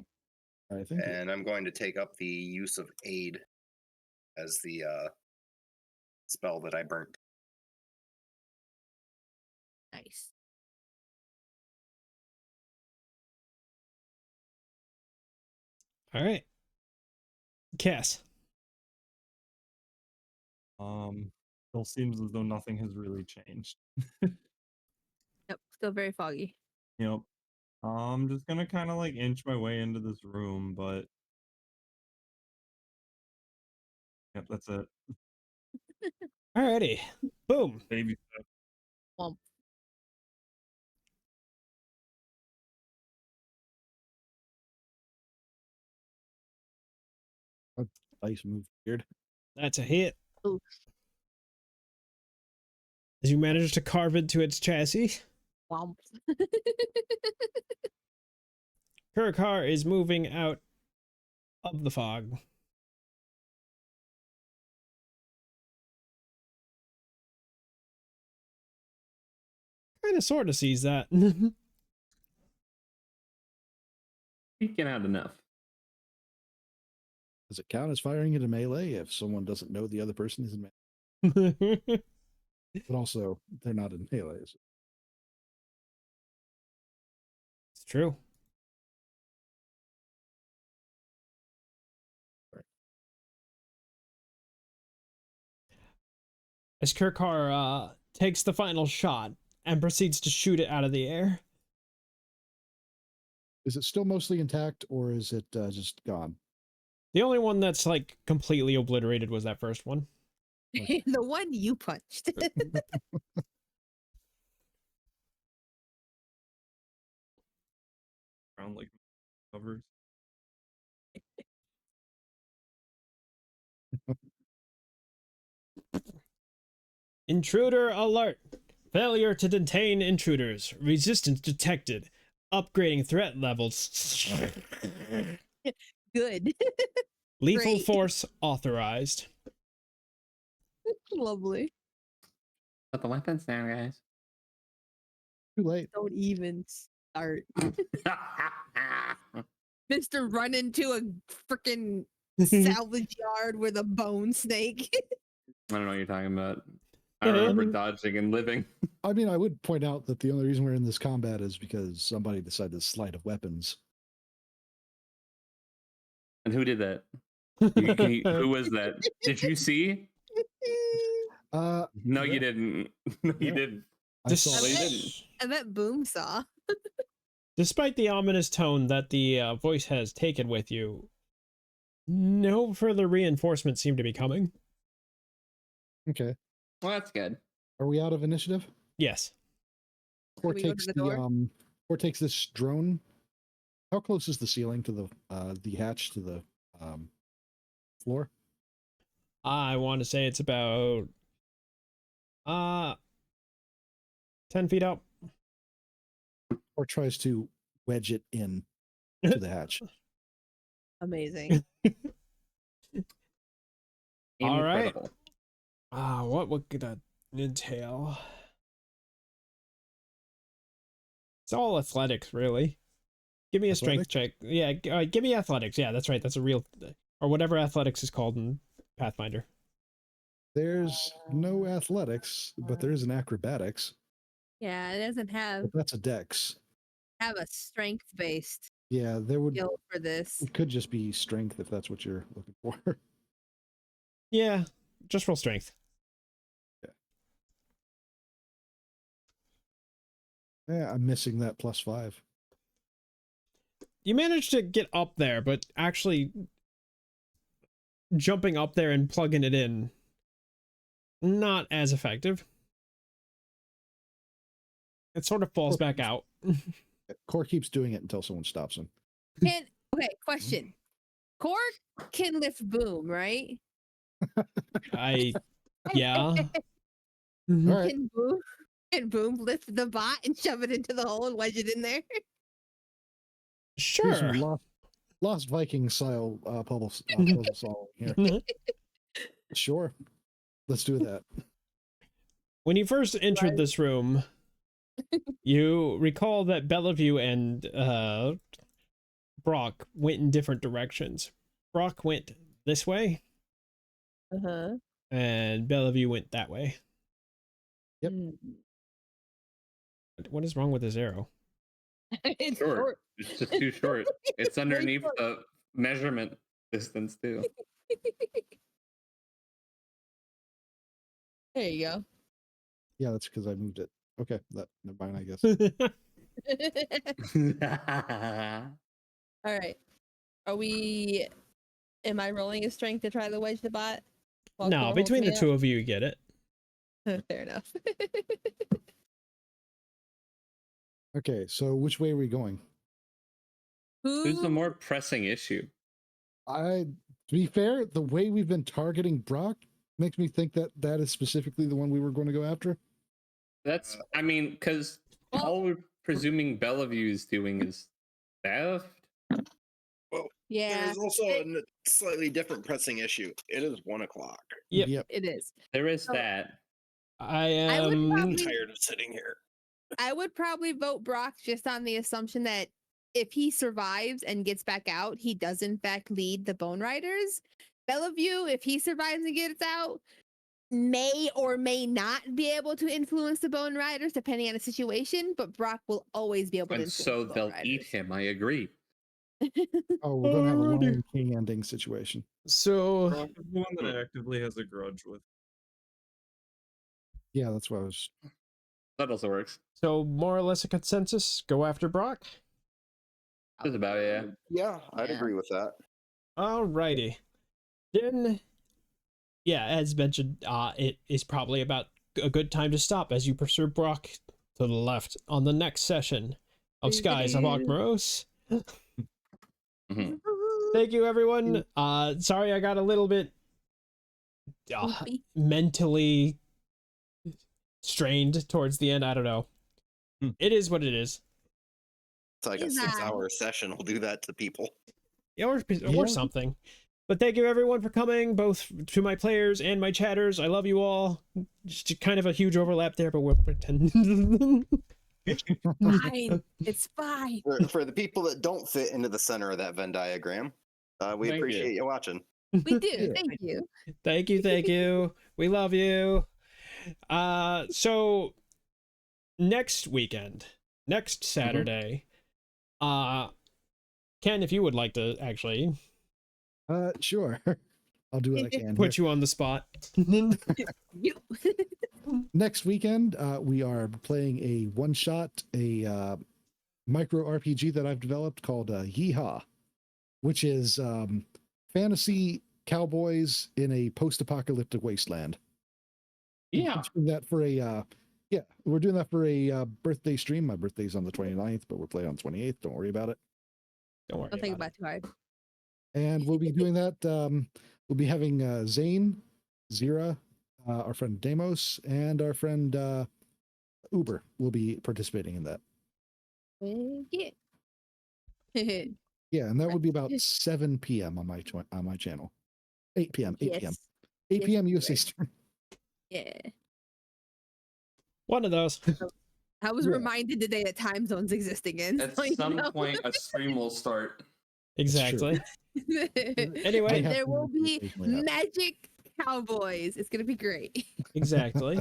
All right, thank you. And I'm going to take up the use of aid as the spell that I burnt. Nice. Alright. Cass. Still seems as though nothing has really changed. Yep, still very foggy. Yep. I'm just gonna kind of like inch my way into this room, but yep, that's it. Alrighty. Boom. Baby. Well, Dice move weird. That's a hit. oof. As you manage to carve into its chassis, Womp. Kurkar is moving out of the fog. Kind of sort of sees that. Peeking out enough. Does it count as firing into melee if someone doesn't know the other person is in melee? But also, they're not in melee. It's true. As Kurkar takes the final shot and proceeds to shoot it out of the air. Is it still mostly intact, or is it just gone? The only one that's like completely obliterated was that first one. The one you punched. Around like covers. Intruder alert! Failure to detain intruders. Resistance detected. Upgrading threat levels. Good. Lethal Great. force authorized. Lovely. Put the weapons down, guys. Too late. Don't even start. Mr. Run into a freaking salvage yard with a bone snake. I don't know what you're talking about. I Yeah. remember dodging and living. I mean, I would point out that the only reason we're in this combat is because somebody decided to sleight of weapons. And who did that? Who was that? Did you see? Uh, No, Yeah. you didn't. No, you Yeah. didn't. I saw Well, you it. didn't. I bet Boom saw. Despite the ominous tone that the voice has taken with you, no further reinforcements seem to be coming. Okay. Well, that's good. Are we out of initiative? Yes. Or we go to takes the the door? or takes this drone. How close is the ceiling to the hatch to the floor? I want to say it's about 10 feet up. Or tries to wedge it in to the hatch? Amazing. All right. Incredible. What could that entail? It's all athletics, really. Give me a strength check. Yeah, give me athletics. Yeah, that's right. That's a real, or whatever athletics is called in Pathfinder. There's no athletics, but there is an acrobatics. Yeah, it doesn't But that's a dex. have a strength based Yeah, there would skill for this. it could just be strength if that's what you're looking for. Yeah, just roll strength. Yeah, I'm missing that +5. You managed to get up there, but actually jumping up there and plugging it in, not as effective. It sort of falls back out. Core keeps doing it until someone stops him. Okay, question. Cork can lift Boom, right? Yeah. All right. Can Boom lift the bot and shove it into the hole and wedge it in there? Here's some Sure. Lost Viking style puzzle solving here. Sure. Let's do that. When you first entered this room, you recall that Bellavue and Brok went in different directions. Brok went this way, Uh-huh. and Bellavue went that way. Yep. What is wrong with this arrow? It's Short. It's just too short. It's underneath short. the measurement distance too. There you go. Yeah, that's because I moved it. Okay, never mind, I guess. All right. Am I rolling a strength to try to wedge the bot? while No, Core between the holds me two of you, you get it. up? Fair enough. Okay, so which way are we going? Who's the more pressing issue? To be fair, the way we've been targeting Brock makes me think that that is specifically the one we were going to go after. That's, I mean, because all we're presuming Bellavue is doing is theft. Well, Yeah, there's also a slightly different pressing issue. It is 1 o'clock. Yep. it is. There is So- that. I would am. probably- Tired of sitting here. I would probably vote Brock just on the assumption that if he survives and gets back out, he does in fact lead the Bone Riders. Bellavue, if he survives and gets out, may or may not be able to influence the Bone Riders depending on the situation, but Brock will always be able to And influence so the they'll Bone eat Riders. him. I agree. Oh, we're going to have a Alrighty. Lion King ending situation. So Brock is the one that actively has a grudge with. Yeah, that's what I was. That also works. So more or less a consensus. Go after Brok. That's about it. Yeah. Yeah, I'd Yeah. agree with that. Alrighty. Then, yeah, as mentioned, it is probably about a good time to stop as you pursue Brok to the left on the next session of Skies of Aukmeros. Mhm. Thank you, everyone. Sorry I got a little bit Goofy. mentally strained towards the end. I don't know. It is what it is. It's like a Is 6-hour session will do that to people. Yeah, or Yeah. something. But thank you everyone for coming, both to my players and my chatters. I love you all. Just kind of a huge overlap there, but we'll pretend. Fine. It's fine. For the people that don't fit into the center of that Venn diagram, we Thank appreciate you. you watching. We do. Yeah. Thank you. Thank you. We love you. So next weekend, next Saturday, Ken, if you would like to actually Sure. I'll do what I can. put you on the spot. You. Next weekend, we are playing a one-shot, a micro RPG that I've developed called Yeehaw, which is fantasy cowboys in a post-apocalyptic wasteland. Yeah. We're doing that for a we're doing that for a birthday stream. My birthday's on the 29th, but we're playing on the 28th. Don't worry about it. Don't worry Don't think about about it too hard. And we'll be doing that. We'll be having Zane, Zira, our friend Demos, and our friend Uber will be participating in that. Yeah. Yeah, and that would be about 7 p.m. on my channel. 8 p.m. 8 p.m. 8 Yes, p.m. USA right. Eastern. Yeah. one of those. I was Yeah. reminded today that time zones exist again. At so you some know. point, a stream will start. Exactly. And Anyway, have there to will be occasionally happen. magic cowboys. It's gonna be great. exactly.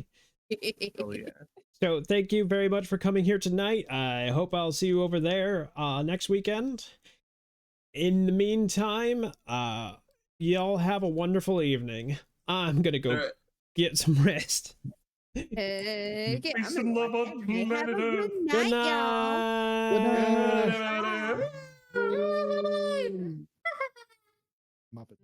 Oh yeah. So thank you very much for coming here tonight. I hope I'll see you over there next weekend. In the meantime, y'all have a wonderful evening. I'm gonna go Alright. get some rest. Heck yeah, Peace I'm and gonna love watch on anime. Have a planet good Earth. Good night, y'all. night. Good night. Bye. Muppet.